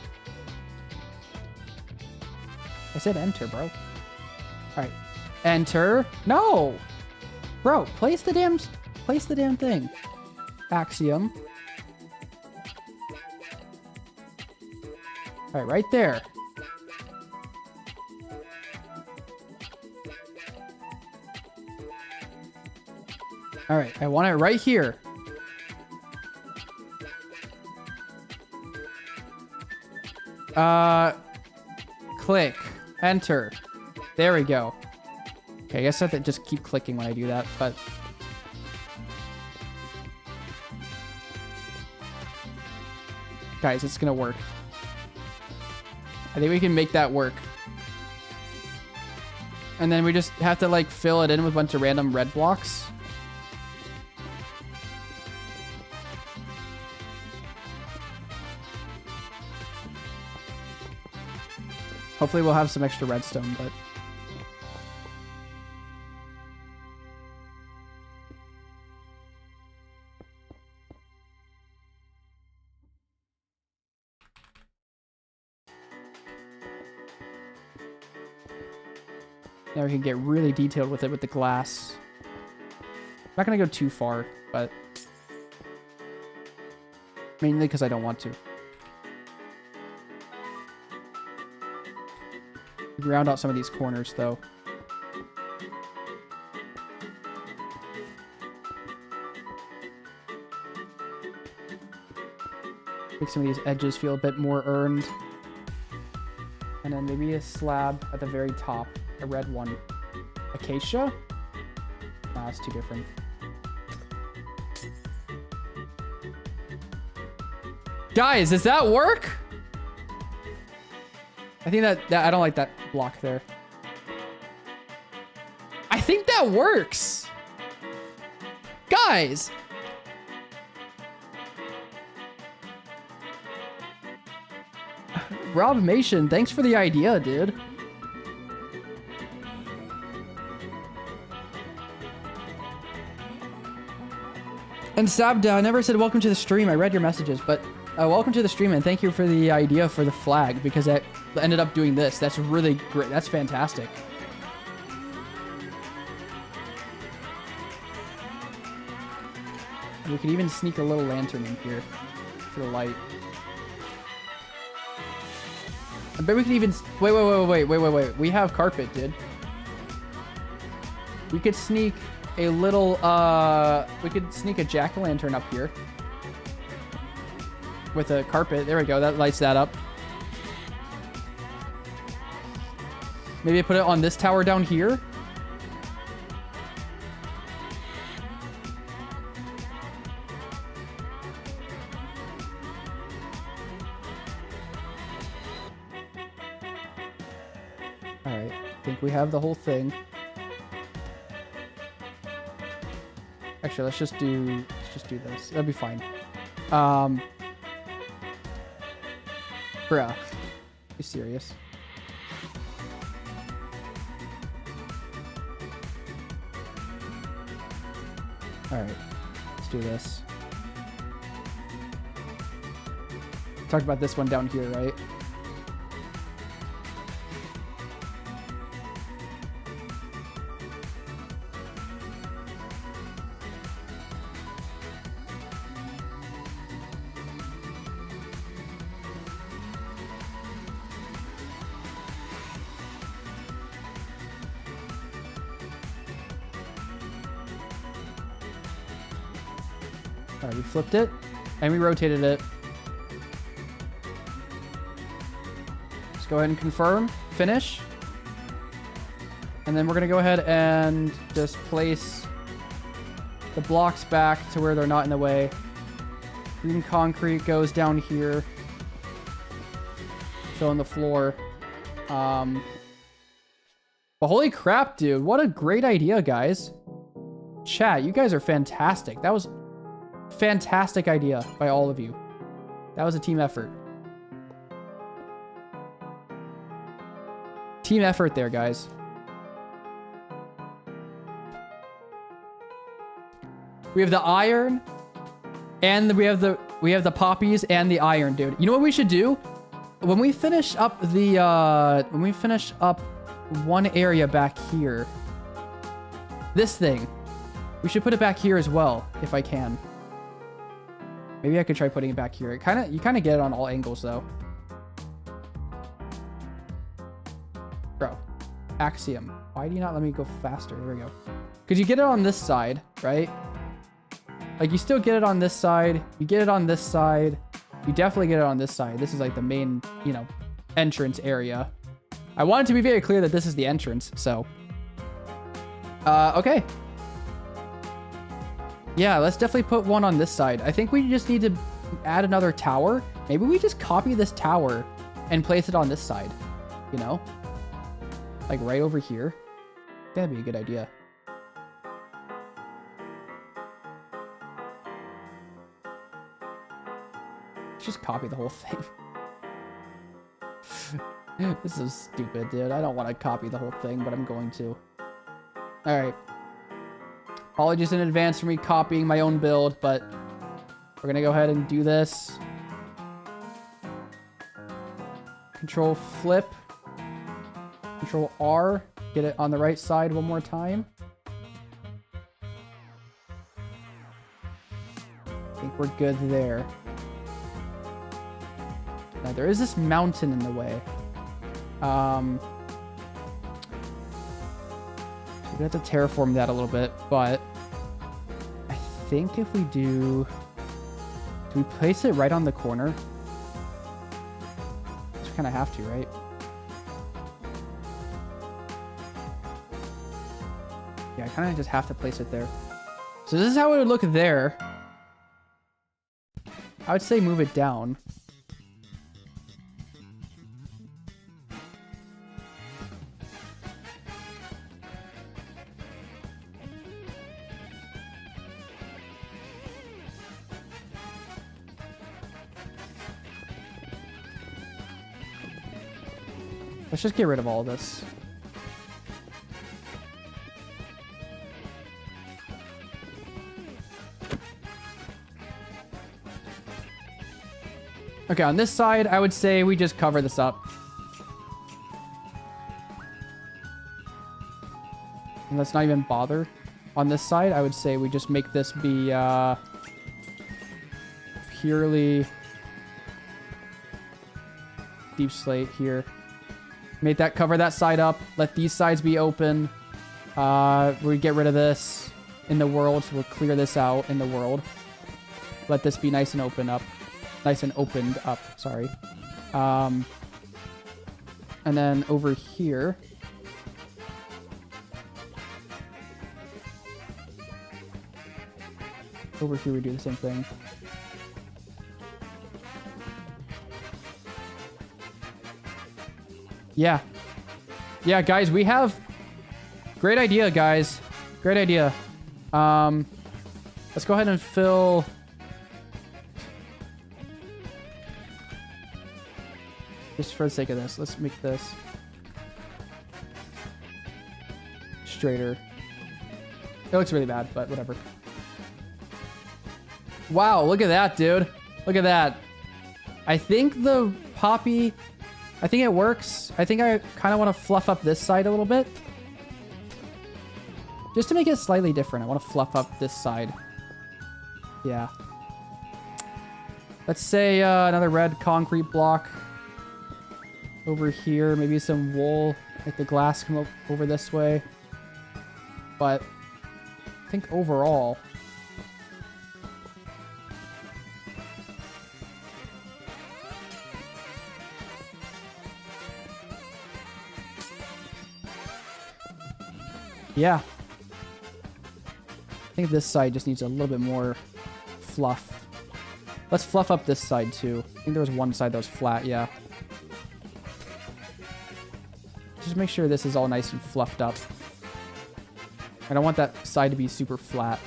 I said enter, bro. All right. Enter. No! Bro, place the damn thing. Axiom. All right, right there. All right, I want it right here. Click. Enter. There we go. Okay, I guess I have to just keep clicking when I do that, but... Guys, it's gonna work. I think we can make that work. And then we just have to, like, fill it in with a bunch of random red blocks. Hopefully we'll have some extra redstone, but... Now we can get really detailed with it with the glass. I'm not gonna go too far, but... Mainly because I don't want to. Round out some of these corners, though. Make some of these edges feel a bit more earned. And then maybe a slab at the very top. A red one. Acacia? Nah, that's too different. Guys, does that work? I think that I don't like that block there. I think that works. Guys. Rob Mation, thanks for the idea, dude. And Sabda, I never said welcome to the stream. I read your messages, but welcome to the stream and thank you for the idea for the flag because I ended up doing this. That's really great. That's fantastic. We could even sneak a little lantern in here for the light. I bet we could even... Wait. We have carpet, dude. We could sneak a little, we could sneak a jack-o'-lantern up here. With a carpet. There we go. That lights that up. Maybe I put it on this tower down here. Alright, I think we have the whole thing. Actually, let's just do this. That'll be fine. Bruh. You serious? Alright, let's do this. Talked about this one down here, right? Alright, we flipped it, and we rotated it. Let's go ahead and confirm, finish. And then we're going to go ahead and just place the blocks back to where they're not in the way. Green concrete goes down here. Fill in the floor. But holy crap, dude. What a great idea, guys. Chat, you guys are fantastic. That was fantastic idea by all of you. That was a team effort. Team effort there, guys. We have the iron, and we have the poppies and the iron, dude. You know what we should do? When we finish up the one area back here, this thing, we should put it back here as well, if I can. Maybe I could try putting it back here. You kind of get it on all angles, though. Bro, Axiom. Why do you not let me go faster? Here we go. Because you get it on this side, right? Like, you still get it on this side. You get it on this side. You definitely get it on this side. This is like the main, you know, entrance area. I want it to be very clear that this is the entrance, so. Okay. Yeah, let's definitely put one on this side. I think we just need to add another tower. Maybe we just copy this tower and place it on this side, you know? Like right over here. That'd be a good idea. Let's just copy the whole thing. This is stupid, dude. I don't want to copy the whole thing, but I'm going to. Alright. Apologies in advance for me copying my own build, but we're going to go ahead and do this. Control flip. Control R. Get it on the right side one more time. I think we're good there. Now, there is this mountain in the way. So we have to terraform that a little bit, but I think if we do we place it right on the corner? Just kind of have to, right? Yeah, I kind of just have to place it there. So this is how it would look there. I would say move it down. Let's just get rid of all of this. Okay, on this side, I would say we just cover this up. And let's not even bother. On this side, I would say we just make this be purely deep slate here. Make that cover that side up. Let these sides be open. We get rid of this in the world. So we'll clear this out in the world. Let this be nice and open up. Nice and opened up, sorry. And then over here. Over here we do the same thing. Yeah. Yeah, guys, we have... Great idea, guys. Great idea. Let's go ahead and fill... Just for the sake of this, let's make this straighter. It looks really bad, but whatever. Wow, look at that, dude. Look at that. I think the poppy... I think it works. I think I kind of want to fluff up this side a little bit. Just to make it slightly different. I want to fluff up this side. Yeah. Let's say another red concrete block over here. Maybe some wool. Make the glass come up over this way. But I think overall... Yeah. I think this side just needs a little bit more fluff. Let's fluff up this side too. I think there was one side that was flat, yeah. Just make sure this is all nice and fluffed up. I don't want that side to be super flat.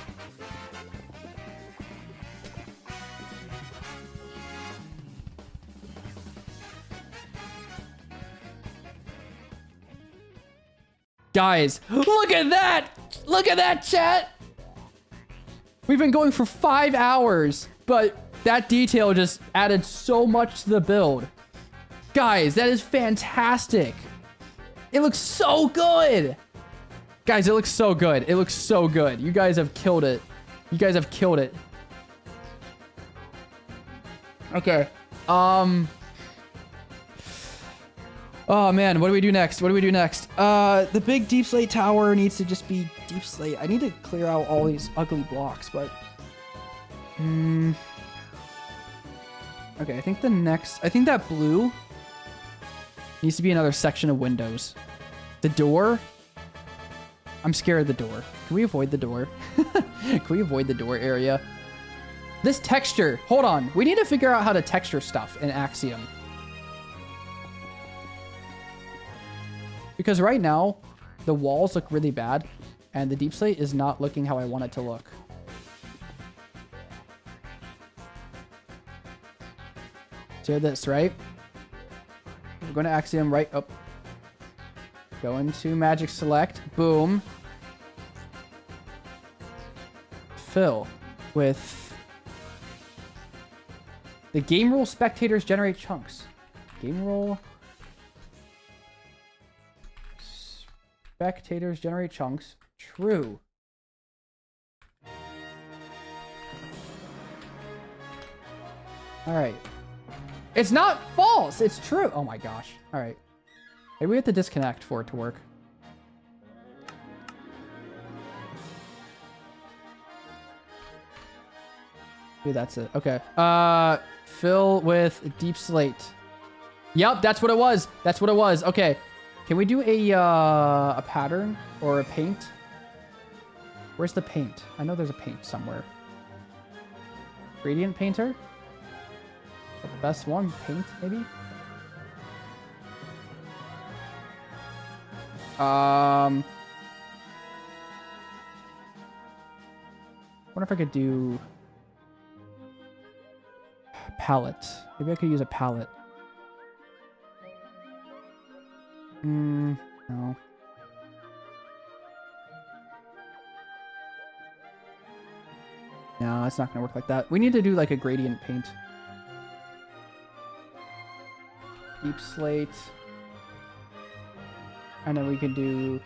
Guys, look at that! Look at that, chat! We've been going for 5 hours, but that detail just added so much to the build. Guys, that is fantastic. It looks so good. Guys, it looks so good. It looks so good. You guys have killed it. You guys have killed it. Okay. Oh man, what do we do next? What do we do next? The big deep slate tower needs to just be deep slate. I need to clear out all these ugly blocks, but... Okay, I think that blue needs to be another section of windows. The door? I'm scared of the door. Can we avoid the door? Can we avoid the door area? This texture. Hold on. We need to figure out how to texture stuff in Axiom. Because right now, the walls look really bad, and the deep slate is not looking how I want it to look. So this, right? We're going to Axiom right up. Go into Magic Select. Boom. Fill with... The game rule spectators generate chunks. Game rule... Spectators generate chunks. True. Alright. It's not false! It's true! Oh my gosh. Alright. Maybe we have to disconnect for it to work. Maybe that's it. Okay. Fill with deep slate. Yep, that's what it was. That's what it was. Okay. Can we do a pattern or a paint? Where's the paint? I know there's a paint somewhere. Gradient painter? The best one? Paint, maybe? Wonder if I could do palette. Maybe I could use a palette. No. No, it's not gonna work like that. We need to do like a gradient paint. Deep slate. And then we could do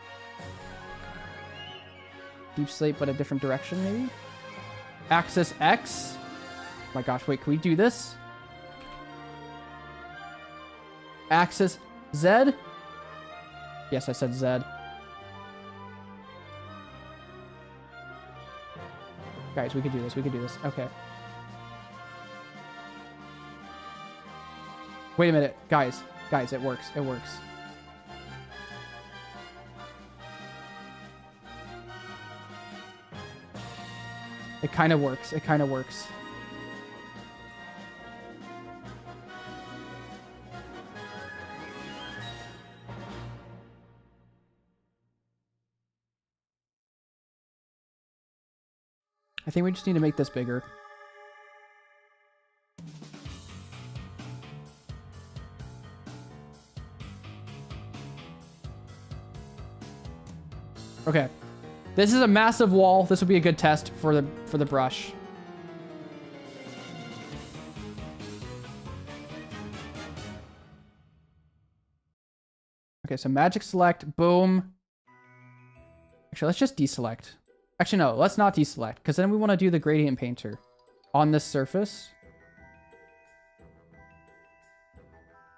deep slate but a different direction maybe? Axis X? Oh my gosh, wait, can we do this? Axis Z? Yes, I said Z. Guys, we could do this. We could do this. Okay. Wait a minute. Guys. Guys, it works. It works. It kind of works. It kind of works. I think we just need to make this bigger. Okay. This is a massive wall. This will be a good test for the brush. Okay, so magic select, boom. Actually, let's just deselect. Actually, no, let's not deselect, because then we want to do the gradient painter on this surface.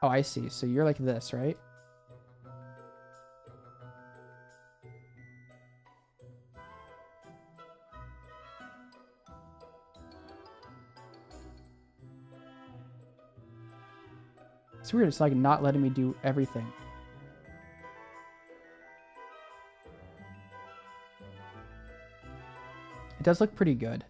Oh, I see. So you're like this, right? It's weird. It's like not letting me do everything. It does look pretty good.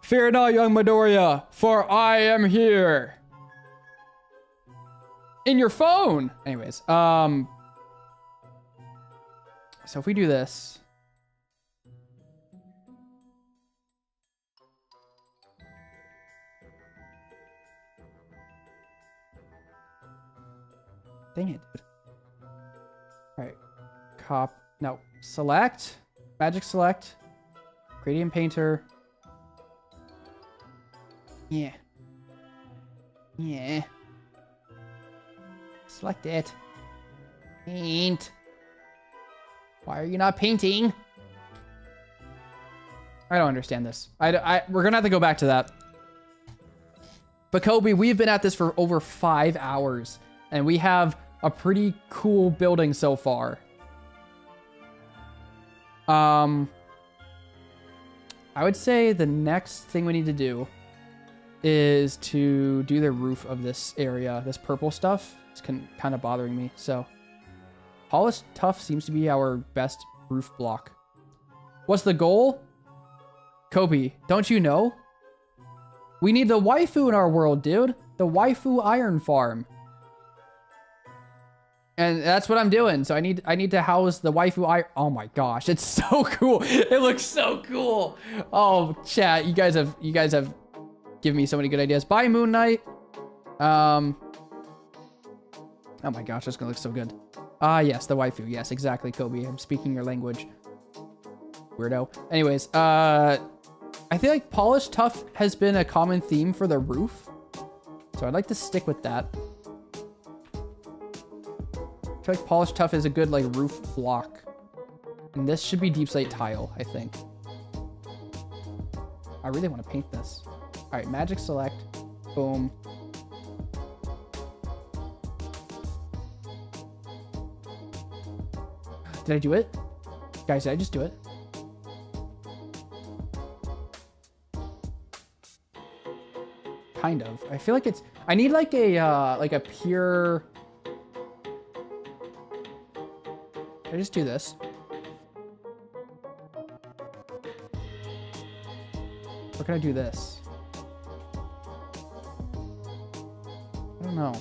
Fear not, young Midoriya, for I am here. In your phone. Anyways, so if we do this. Dang it, dude. All right, no, select, magic select, gradient painter. Yeah. Yeah. Select it. Paint. Why are you not painting? I don't understand this. We're gonna have to go back to that. But Kobe, we've been at this for over 5 hours, and we have a pretty cool building so far. I would say the next thing we need to do is to do the roof of this area. This purple stuff is kind of bothering me. So polished tuff seems to be our best roof block. What's the goal? Kobe, don't you know? We need the waifu in our world, dude. The waifu iron farm. And that's what I'm doing. So I need to house the waifu iron. Oh my gosh, it's so cool. It looks so cool. Oh, chat, you guys have given me so many good ideas. Bye, Moon Knight. Oh my gosh, that's gonna look so good. Yes, the waifu. Yes, exactly, Kobe. I'm speaking your language. Weirdo. Anyways, I feel like polished tuff has been a common theme for the roof. So I'd like to stick with that. I feel like polished tuff is a good like roof block. And this should be deep slate tile, I think. I really want to paint this. All right, magic select. Boom. Did I do it? Guys, did I just do it? Kind of. I feel like it's... I need like a pure... Can I just do this? Or can I do this? I don't know.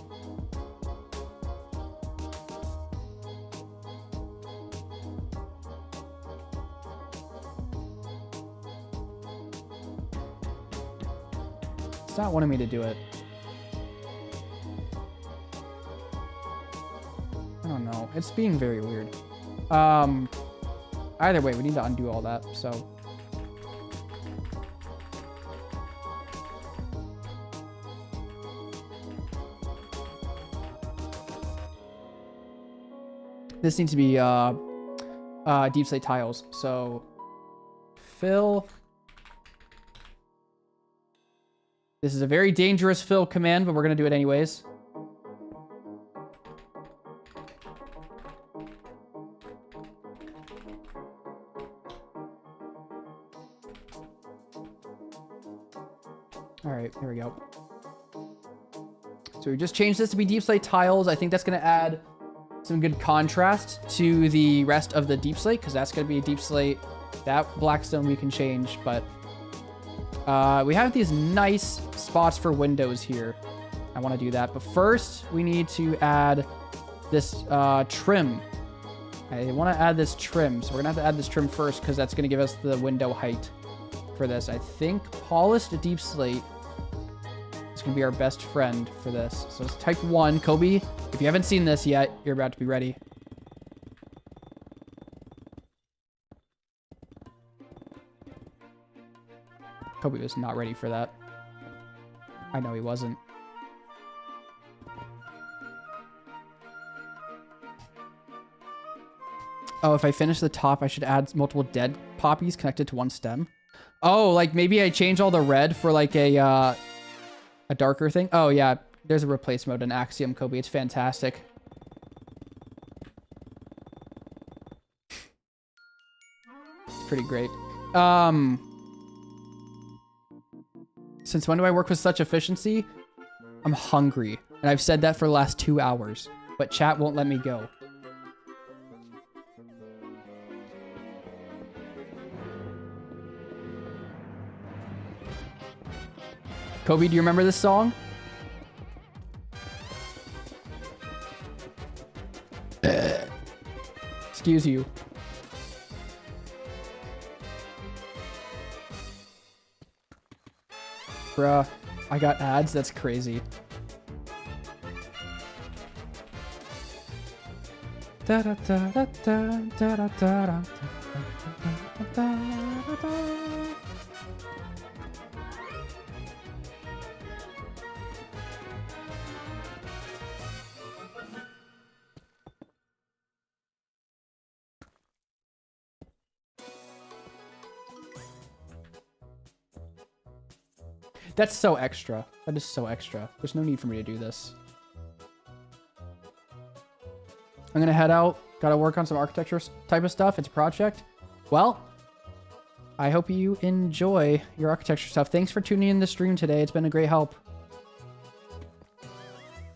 It's not wanting me to do it. I don't know. It's being very weird. Either way, we need to undo all that, so. This needs to be deep slate tiles. So fill. This is a very dangerous fill command, but we're gonna do it anyways. All right, here we go. So we just changed this to be deep slate tiles. I think that's going to add some good contrast to the rest of the deep slate, because that's going to be a deep slate. That blackstone we can change, but we have these nice spots for windows here. I want to do that, but first we need to add this trim. I want to add this trim, so we're gonna have to add this trim first because that's gonna give us the window height for this. I think polished deep slate is gonna be our best friend for this. So it's type 1. Kobe, if you haven't seen this yet, you're about to be ready. Kobe was not ready for that. I know he wasn't. Oh, if I finish the top, I should add multiple dead poppies connected to one stem. Oh, like maybe I change all the red for like a darker thing. Oh yeah, there's a replace mode in Axiom, Kobe. It's fantastic. It's pretty great. Since when do I work with such efficiency? I'm hungry, and I've said that for the last 2 hours, but chat won't let me go. Kobe, do you remember this song? Excuse you. Bruh, I got ads? That's crazy. That's so extra. That is so extra. There's no need for me to do this. I'm gonna head out. Gotta work on some architecture type of stuff. It's a project. Well, I hope you enjoy your architecture stuff. Thanks for tuning in the stream today. It's been a great help.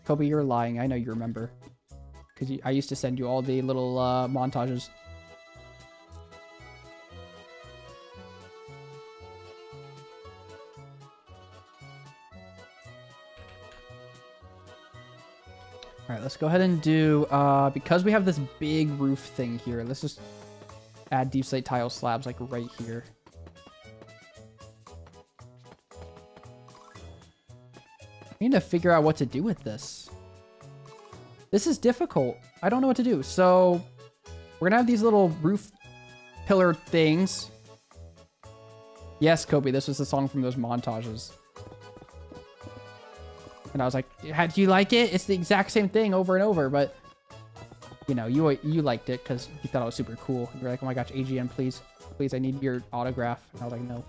Kobe, you're lying. I know you remember. Because I used to send you all the little montages. All right, let's go ahead and do, because we have this big roof thing here, let's just add deep slate tile slabs like right here. I need to figure out what to do with this. This is difficult. I don't know what to do. So we're gonna have these little roof pillar things. Yes, Kobe, this was the song from those montages. And I was like, do you like it? It's the exact same thing over and over, but you know, you liked it because you thought it was super cool. You're like, oh my gosh, AGN, please, please, I need your autograph. And I was like, no.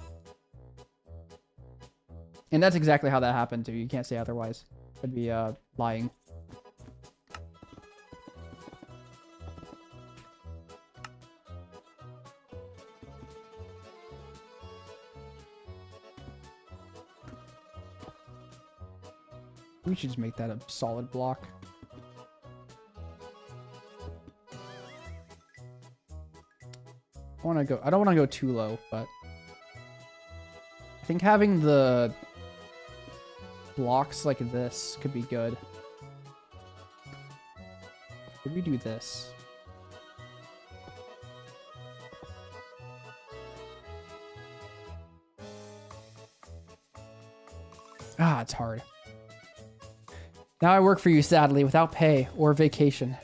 And that's exactly how that happened too. You can't say otherwise. I'd be lying. We should just make that a solid block. I don't want to go too low, but I think having the blocks like this could be good. Could we do this? Ah, it's hard. Now I work for you, sadly, without pay or vacation.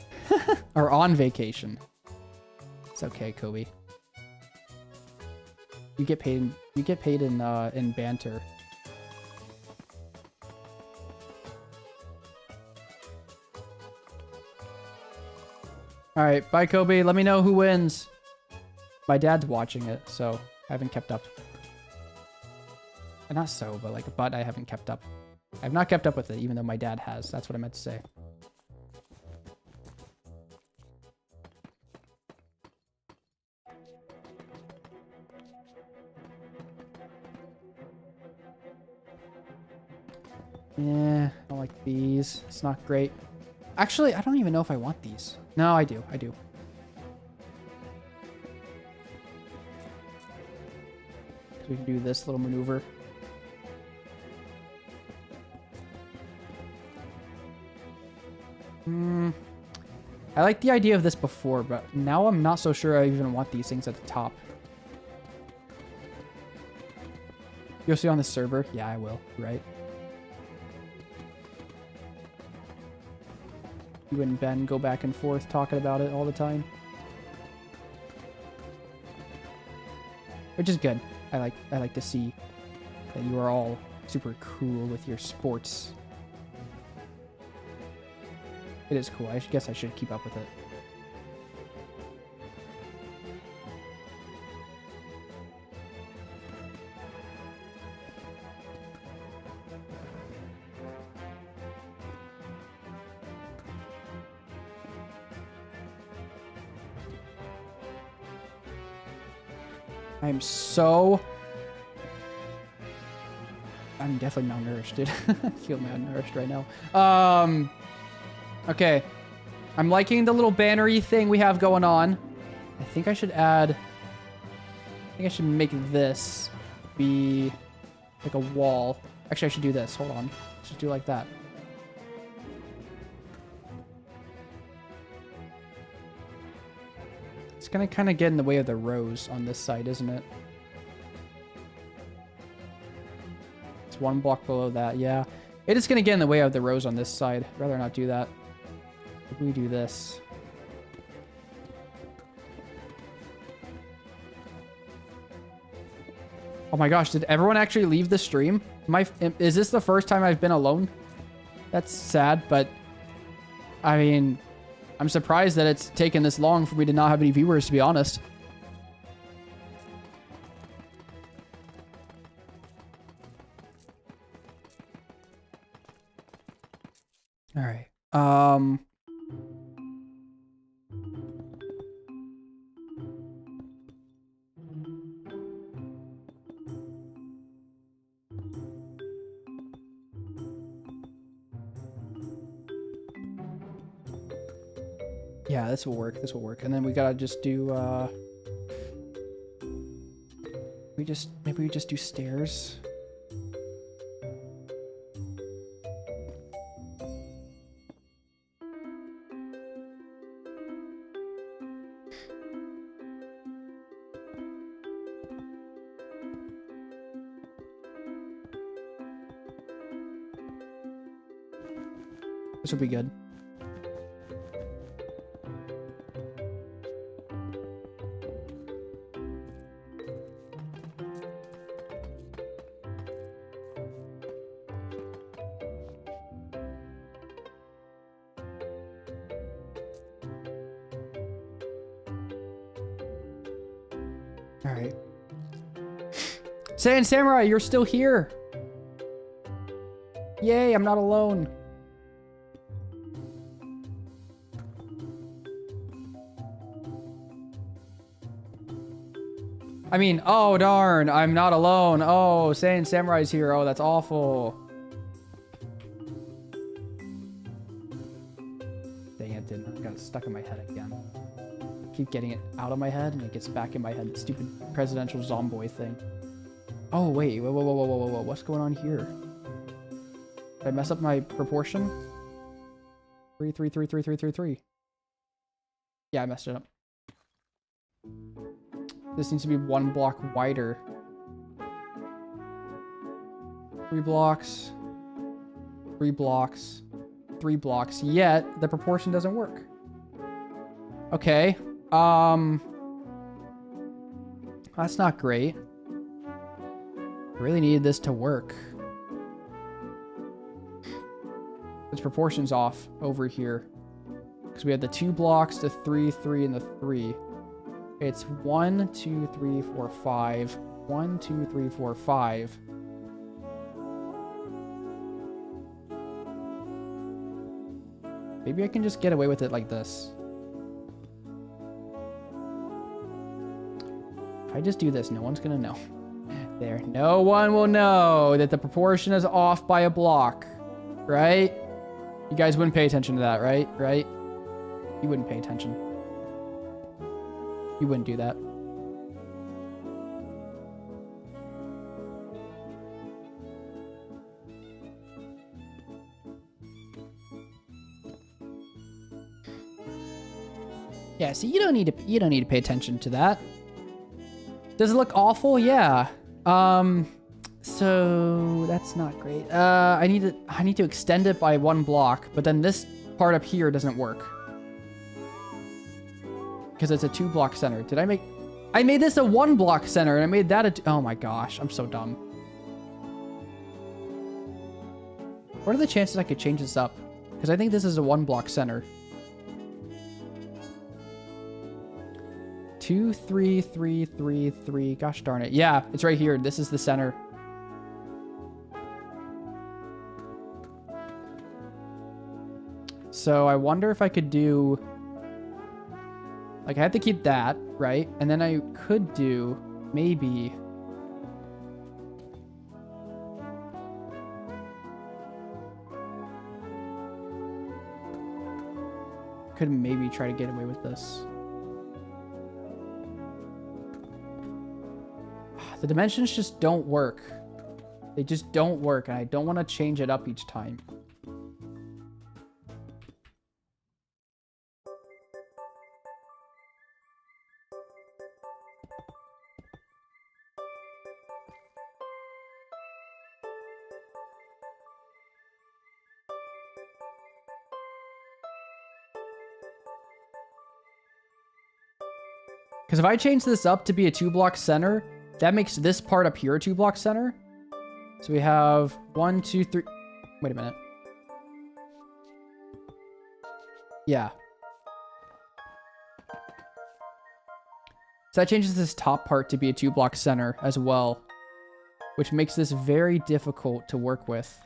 Or on vacation. It's okay, Kobe. You get paid in banter. Alright, bye Kobe. Let me know who wins. My dad's watching it, so I haven't kept up. Not so, but I haven't kept up. I've not kept up with it, even though my dad has. That's what I meant to say. Yeah, I don't like these. It's not great. Actually, I don't even know if I want these. No, I do. I do. We can do this little maneuver. I like the idea of this before, but now I'm not so sure I even want these things at the top. You'll see on the server? Yeah, I will, right? You and Ben go back and forth talking about it all the time. Which is good. I like to see that you are all super cool with your sports. It is cool. I guess I should keep up with it. I'm definitely malnourished, dude. I feel malnourished right now. Okay. I'm liking the little banner-y thing we have going on. I think I should make this be like a wall. Actually, I should do this. Hold on. I should do like that. It's gonna kind of get in the way of the rows on this side, isn't it? It's one block below that, yeah. It is gonna get in the way of the rows on this side. I'd rather not do that. If we do this. Oh my gosh, did everyone actually leave the stream? Is this the first time I've been alone? That's sad, but I mean, I'm surprised that it's taken this long for me to not have any viewers, to be honest. All right. Yeah, this will work. This will work. And then we gotta just do, maybe we just do stairs. This will be good. All right. Saiyan Samurai, you're still here. Yay, I'm not alone. I mean, oh darn, I'm not alone. Oh, Saiyan Samurai's here. Oh, that's awful. Dang it, didn't. I got it stuck in my head again. Keep getting it out of my head and it gets back in my head. Stupid presidential zomboid thing. Oh, wait. Whoa. What's going on here? Did I mess up my proportion? 3, 3, 3, 3, 3, 3, 3. Yeah, I messed it up. This needs to be 1 block wider. 3 blocks. 3 blocks. 3 blocks. Yet, the proportion doesn't work. Okay. That's not great. Really needed this to work. This proportion's off over here. Because we had the 2 blocks, the 3, 3, and the 3. It's 1, 2, 3, 4, 5. 1, 2, 3, 4, 5. Maybe I can just get away with it like this. If I just do this, no one's gonna know. There. No one will know that the proportion is off by a block. right? You guys wouldn't pay attention to that, right? Right? You wouldn't pay attention. You wouldn't do that. Yeah, so you don't need to pay attention to that. Does it look awful? Yeah. So that's not great. I need to extend it by 1 block, but then this part up here doesn't work. Because it's a 2-block center. I made this a 1-block center and I made that oh my gosh, I'm so dumb. What are the chances I could change this up? Because I think this is a 1-block center. 2, 3, 3, 3, 3. Gosh darn it. Yeah, it's right here. This is the center. So I wonder if I could do... Like, I have to keep that, right? And then I could do maybe... Could maybe try to get away with this. The dimensions just don't work. They just don't work, and I don't want to change it up each time. Because if I change this up to be a 2-block center, that makes this part up here a 2-block center. So we have 1, 2, 3. Wait a minute. Yeah. So that changes this top part to be a 2-block center as well, which makes this very difficult to work with.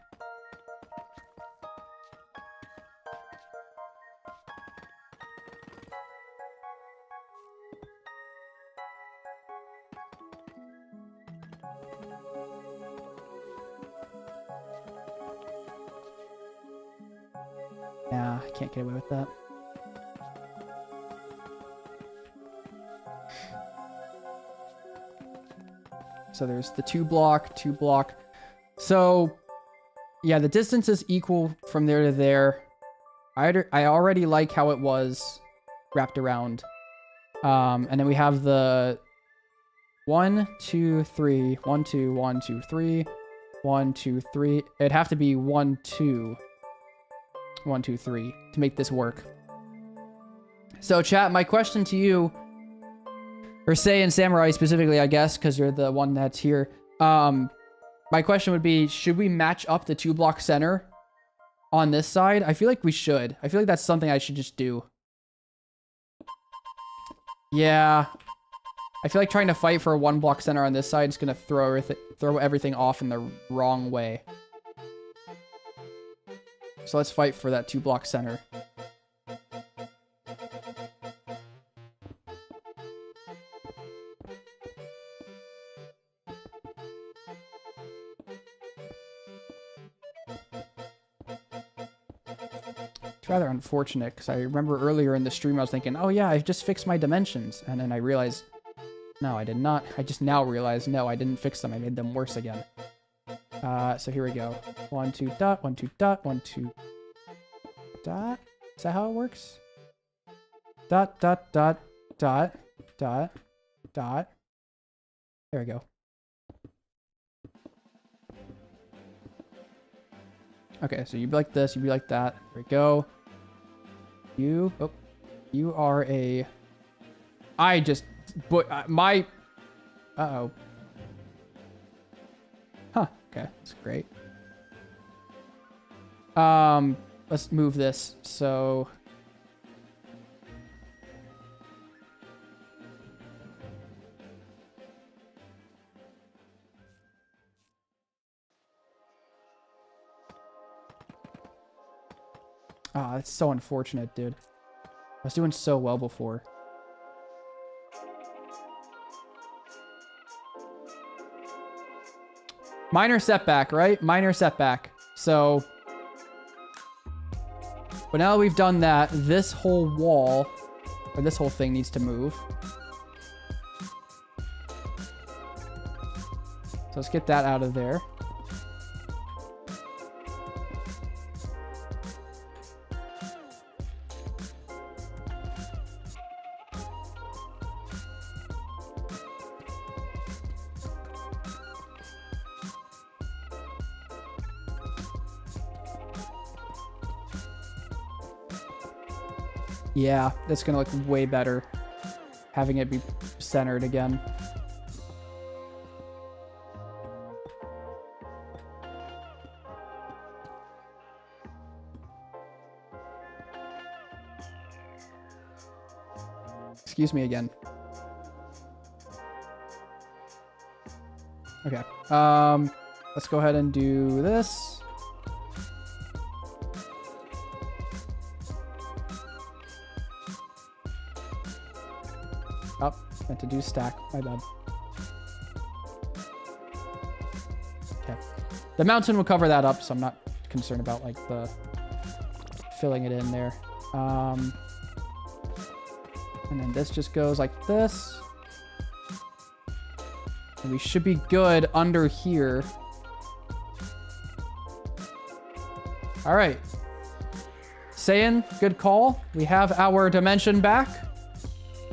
Yeah, I can't get away with that. So there's the 2-block, 2-block. So, yeah, the distance is equal from there to there. I already like how it was wrapped around. And then we have the 1, 2, 3, 1, 2, 1, 2, 3, 1, 2, 3. It'd have to be 1, 2. 1, 2, 3 to make this work. So chat, my question to you, or Say and Samurai specifically, I guess, because you're the one that's here. My question would be, should we match up the 2-block center on this side? I feel like we should. I feel like that's something I should just do. Yeah. I feel like trying to fight for a 1-block center on this side is going to throw everything off in the wrong way. So let's fight for that 2-block center. It's rather unfortunate because I remember earlier in the stream I was thinking, oh yeah, I just fixed my dimensions. And then I realized, no, I did not. I just now realized, no, I didn't fix them. I made them worse again. So here we go. 1, 2, dot, 1, 2, dot, 1, 2, dot. Is that how it works? Dot, dot, dot, dot, dot, dot. There we go. Okay, so you'd be like this, you'd be like that. There we go. You are a... my... Uh-oh. Huh, okay, that's great. Let's move this, so... Ah, that's so unfortunate, dude. I was doing so well before. Minor setback, right? Minor setback. So, But now that we've done that, this whole wall, or this whole thing needs to move. So let's get that out of there. Yeah, that's gonna look way better having it be centered again. Excuse me again. Okay. Let's go ahead and do this. Oh, meant to do stack. My bad. Okay. The mountain will cover that up, so I'm not concerned about like the filling it in there. And then this just goes like this. And we should be good under here. All right. Saiyan, good call. We have our dimension back.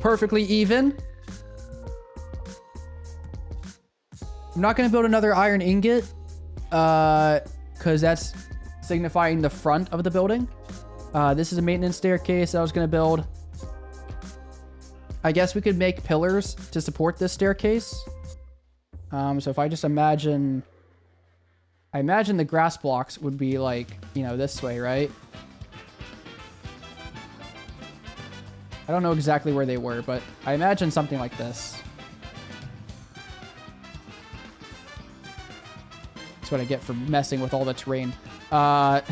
Perfectly even. I'm not going to build another iron ingot. Because that's signifying the front of the building. This is a maintenance staircase that I was going to build. I guess we could make pillars to support this staircase. So if I just imagine... I imagine the grass blocks would be like, you know, this way, right? I don't know exactly where they were, but I imagine something like this. That's what I get for messing with all the terrain. And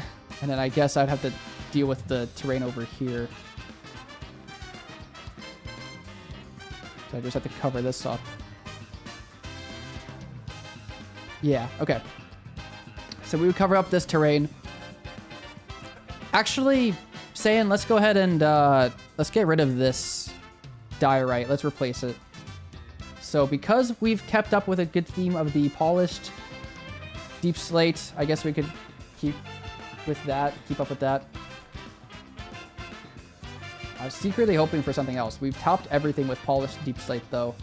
then I guess I'd have to deal with the terrain over here. So I just have to cover this up. Yeah, okay. So we would cover up this terrain. Actually, Saiyan, let's go ahead and let's get rid of this diorite. Let's replace it. So because we've kept up with a good theme of the polished deep slate, I guess we could keep up with that. I was secretly hoping for something else. We've topped everything with polished deep slate, though.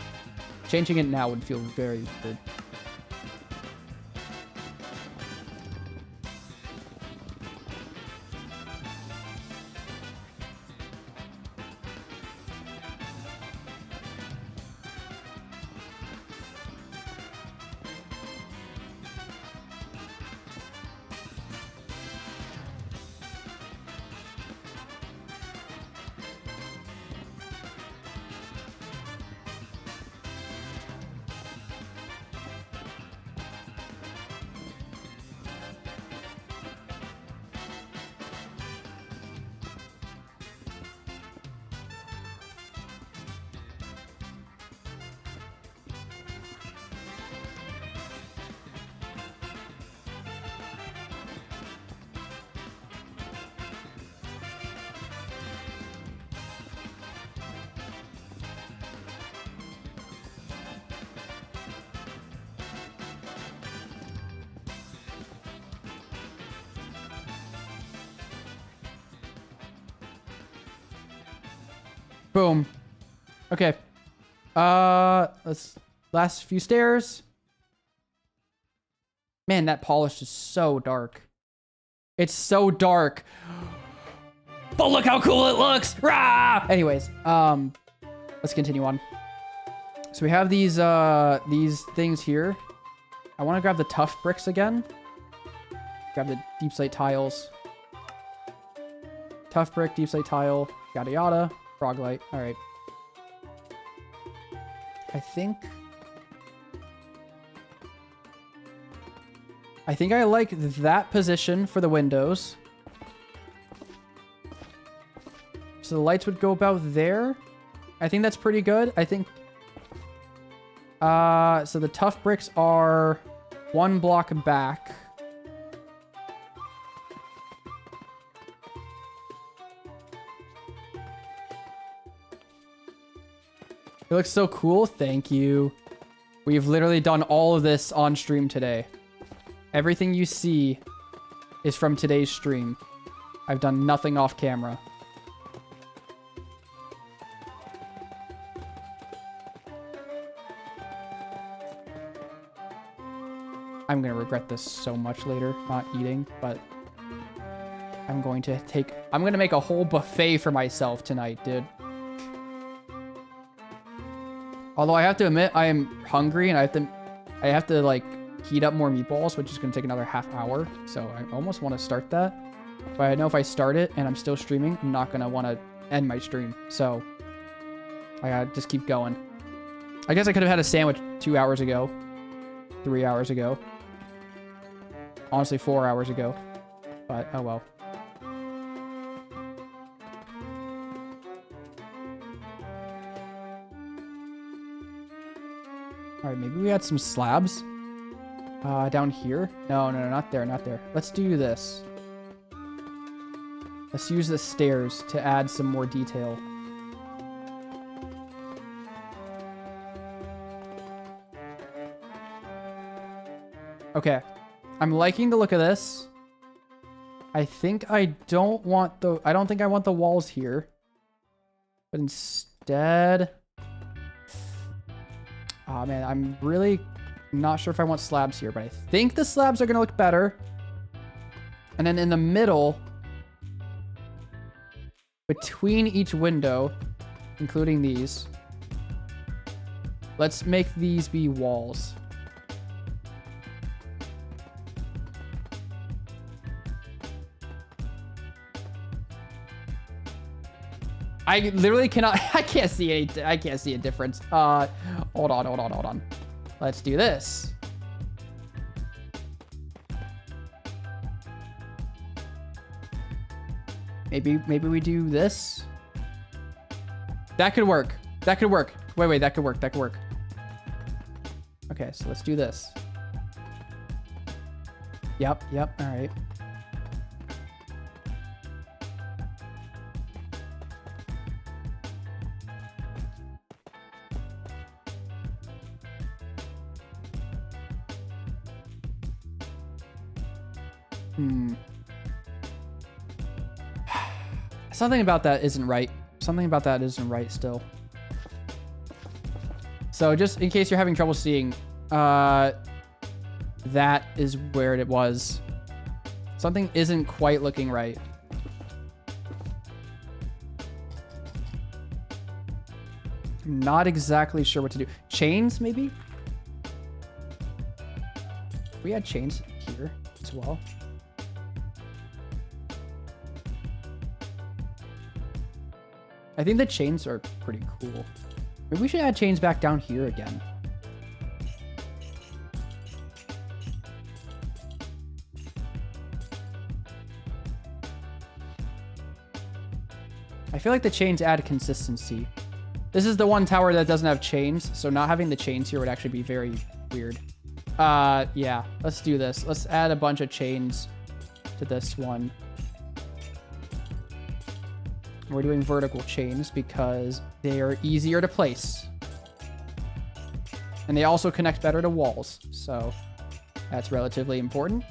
Changing it now would feel very weird. Boom. Okay. Let's last few stairs. Man, that polish is so dark. It's so dark. But look how cool it looks. Rah! Anyways, let's continue on. So we have these things here. I want to grab the tough bricks again. Grab the deep slate tiles. Tough brick, deep slate tile, yada yada. Frog light. All right. I think I like that position for the windows. So the lights would go about there. I think that's pretty good. I think so the tough bricks are one block back. It looks so cool. Thank you. We've literally done all of this on stream today. Everything you see is from today's stream. I've done nothing off camera. I'm gonna regret this so much later, not eating, but I'm gonna make a whole buffet for myself tonight, dude. Although I have to admit, I am hungry and I have to like heat up more meatballs, which is gonna take another half hour. So I almost want to start that. But I know if I start it and I'm still streaming, I'm not gonna want to end my stream. So I gotta just keep going. I guess I could have had a sandwich 2 hours ago, 3 hours ago. Honestly, 4 hours ago. But oh well. All right, maybe we had some slabs down here. No, not there, not there. Let's do this. Let's use the stairs to add some more detail. Okay, I'm liking the look of this. I think I don't think I want the walls here, but instead. Oh man, I'm really not sure if I want slabs here, but I think the slabs are gonna look better. And then in the middle, between each window, including these, let's make these be walls. I literally cannot, I can't see a difference. Hold on. Let's do this. Maybe we do this. That could work. Wait, that could work. Okay, so let's do this. Yep, all right. Something about that isn't right. Still. So just in case you're having trouble seeing, that is where it was. Something isn't quite looking right. I'm not exactly sure what to do. Chains, maybe? We had chains here as well. I think the chains are pretty cool. Maybe we should add chains back down here again. I feel like the chains add consistency. This is the one tower that doesn't have chains, so not having the chains here would actually be very weird. Yeah, let's do this. Let's add a bunch of chains to this one. We're doing vertical chains because they are easier to place. And they also connect better to walls, so that's relatively important.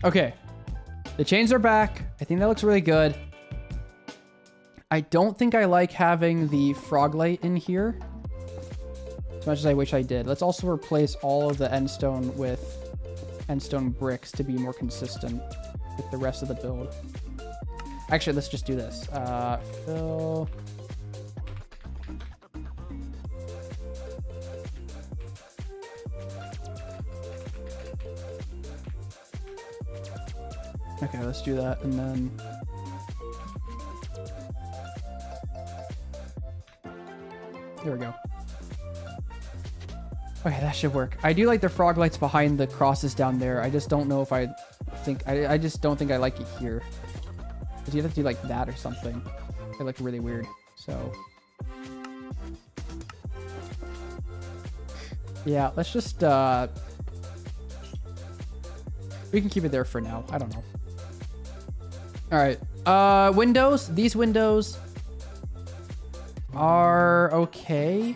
Okay, the chains are back. I think that looks really good. I don't think I like having the frog light in here as much as I wish I did. Let's also replace all of the endstone with endstone bricks to be more consistent with the rest of the build. Actually, let's just do this. Fill. Okay, let's do that, and then... There we go. Okay, that should work. I do like the frog lights behind the crosses down there. I just don't know if I think I just don't think I like it here. Because you have to do like that or something. It looked really weird. So yeah, let's just we can keep it there for now. I don't know. All right. Windows. These windows are okay.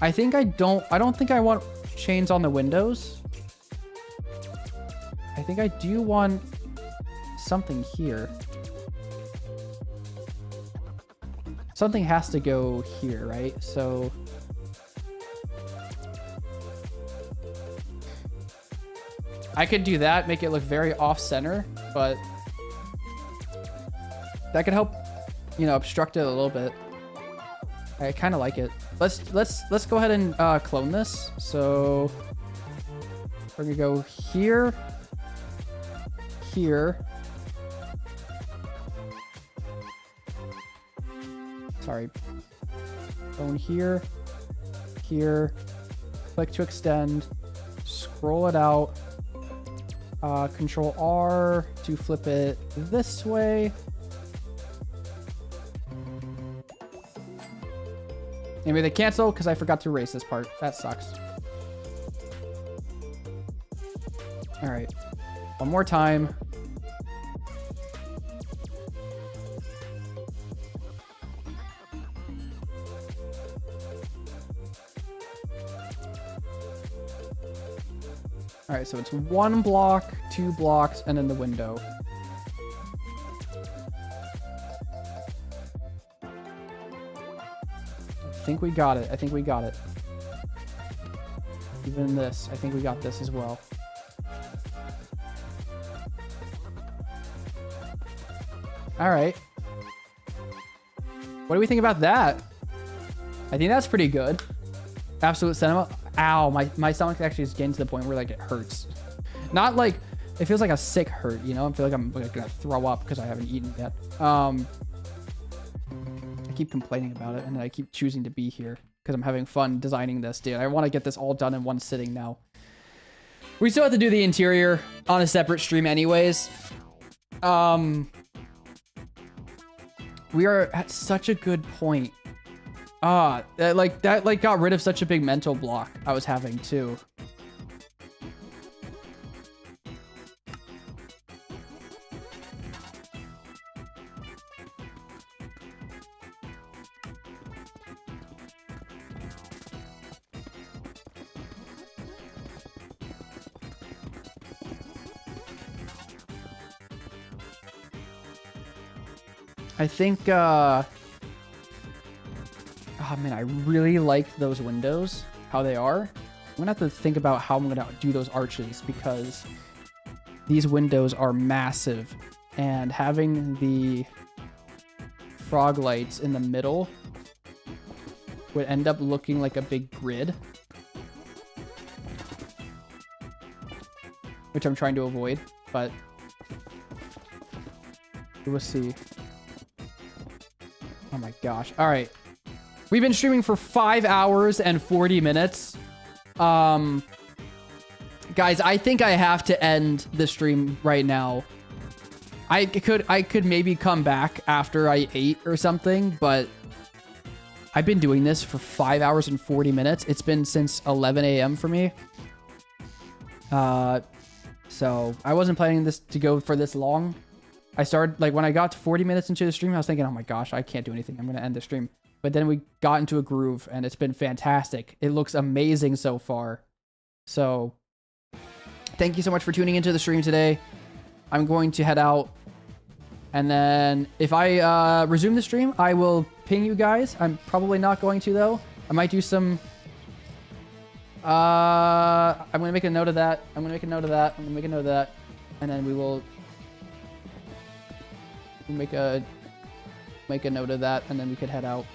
I don't think I want chains on the windows. I think I do want something here. Something has to go here, right? So I could do that, make it look very off-center, but that could help, you know, obstruct it a little bit. I kind of like it. Let's go ahead and clone this. So we're gonna go here, here. Sorry. Clone here, here. Click to extend. Scroll it out. Control R to flip it this way. Maybe they cancel because I forgot to erase this part. That sucks. All right. One more time. All right, so it's 1 block, 2 blocks, and then the window. I think we got it. I think we got it. Even this, I think we got this as well. All right. What do we think about that? I think that's pretty good. Absolute Cinema. Ow, my stomach actually is getting to the point where like it hurts. Not like, it feels like a sick hurt, you know? I feel like I'm gonna throw up because I haven't eaten yet. I keep complaining about it and then I keep choosing to be here because I'm having fun designing this, dude. I want to get this all done in one sitting now. We still have to do the interior on a separate stream anyways. We are at such a good point. That got rid of such a big mental block I was having too. I think, oh man, I really like those windows, how they are. I'm gonna have to think about how I'm gonna do those arches because these windows are massive and having the frog lights in the middle would end up looking like a big grid, which I'm trying to avoid, but we'll see. Oh my gosh. All right. We've been streaming for 5 hours and 40 minutes. Guys, I think I have to end the stream right now. I could maybe come back after I ate or something, but I've been doing this for 5 hours and 40 minutes. It's been since 11 a.m. for me. So I wasn't planning this to go for this long. I started, like, when I got to 40 minutes into the stream, I was thinking, oh my gosh, I can't do anything. I'm going to end the stream. But then we got into a groove, and it's been fantastic. It looks amazing so far. So, thank you so much for tuning into the stream today. I'm going to head out. And then, if I resume the stream, I will ping you guys. I'm probably not going to, though. I might do some... I'm going to make a note of that. I'm going to make a note of that. I'm going to make a note of that. And then we will... make a note of that, and then we could head out.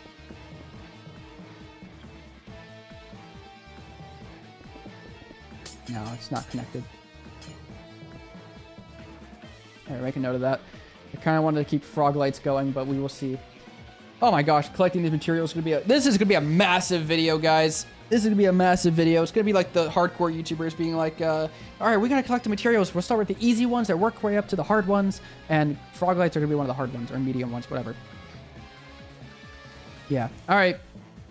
No, it's not connected. Alright, make a note of that. I kind of wanted to keep frog lights going, but we will see. Oh my gosh, collecting these materials is gonna be this is gonna be a massive video, guys. This is gonna be a massive video. It's gonna be like the hardcore YouTubers being like, all right, we gotta collect the materials. We'll start with the easy ones that work way up to the hard ones, and frog lights are gonna be one of the hard ones or medium ones, whatever. Yeah. All right.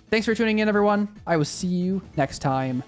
Thanks for tuning in, everyone. I will see you next time.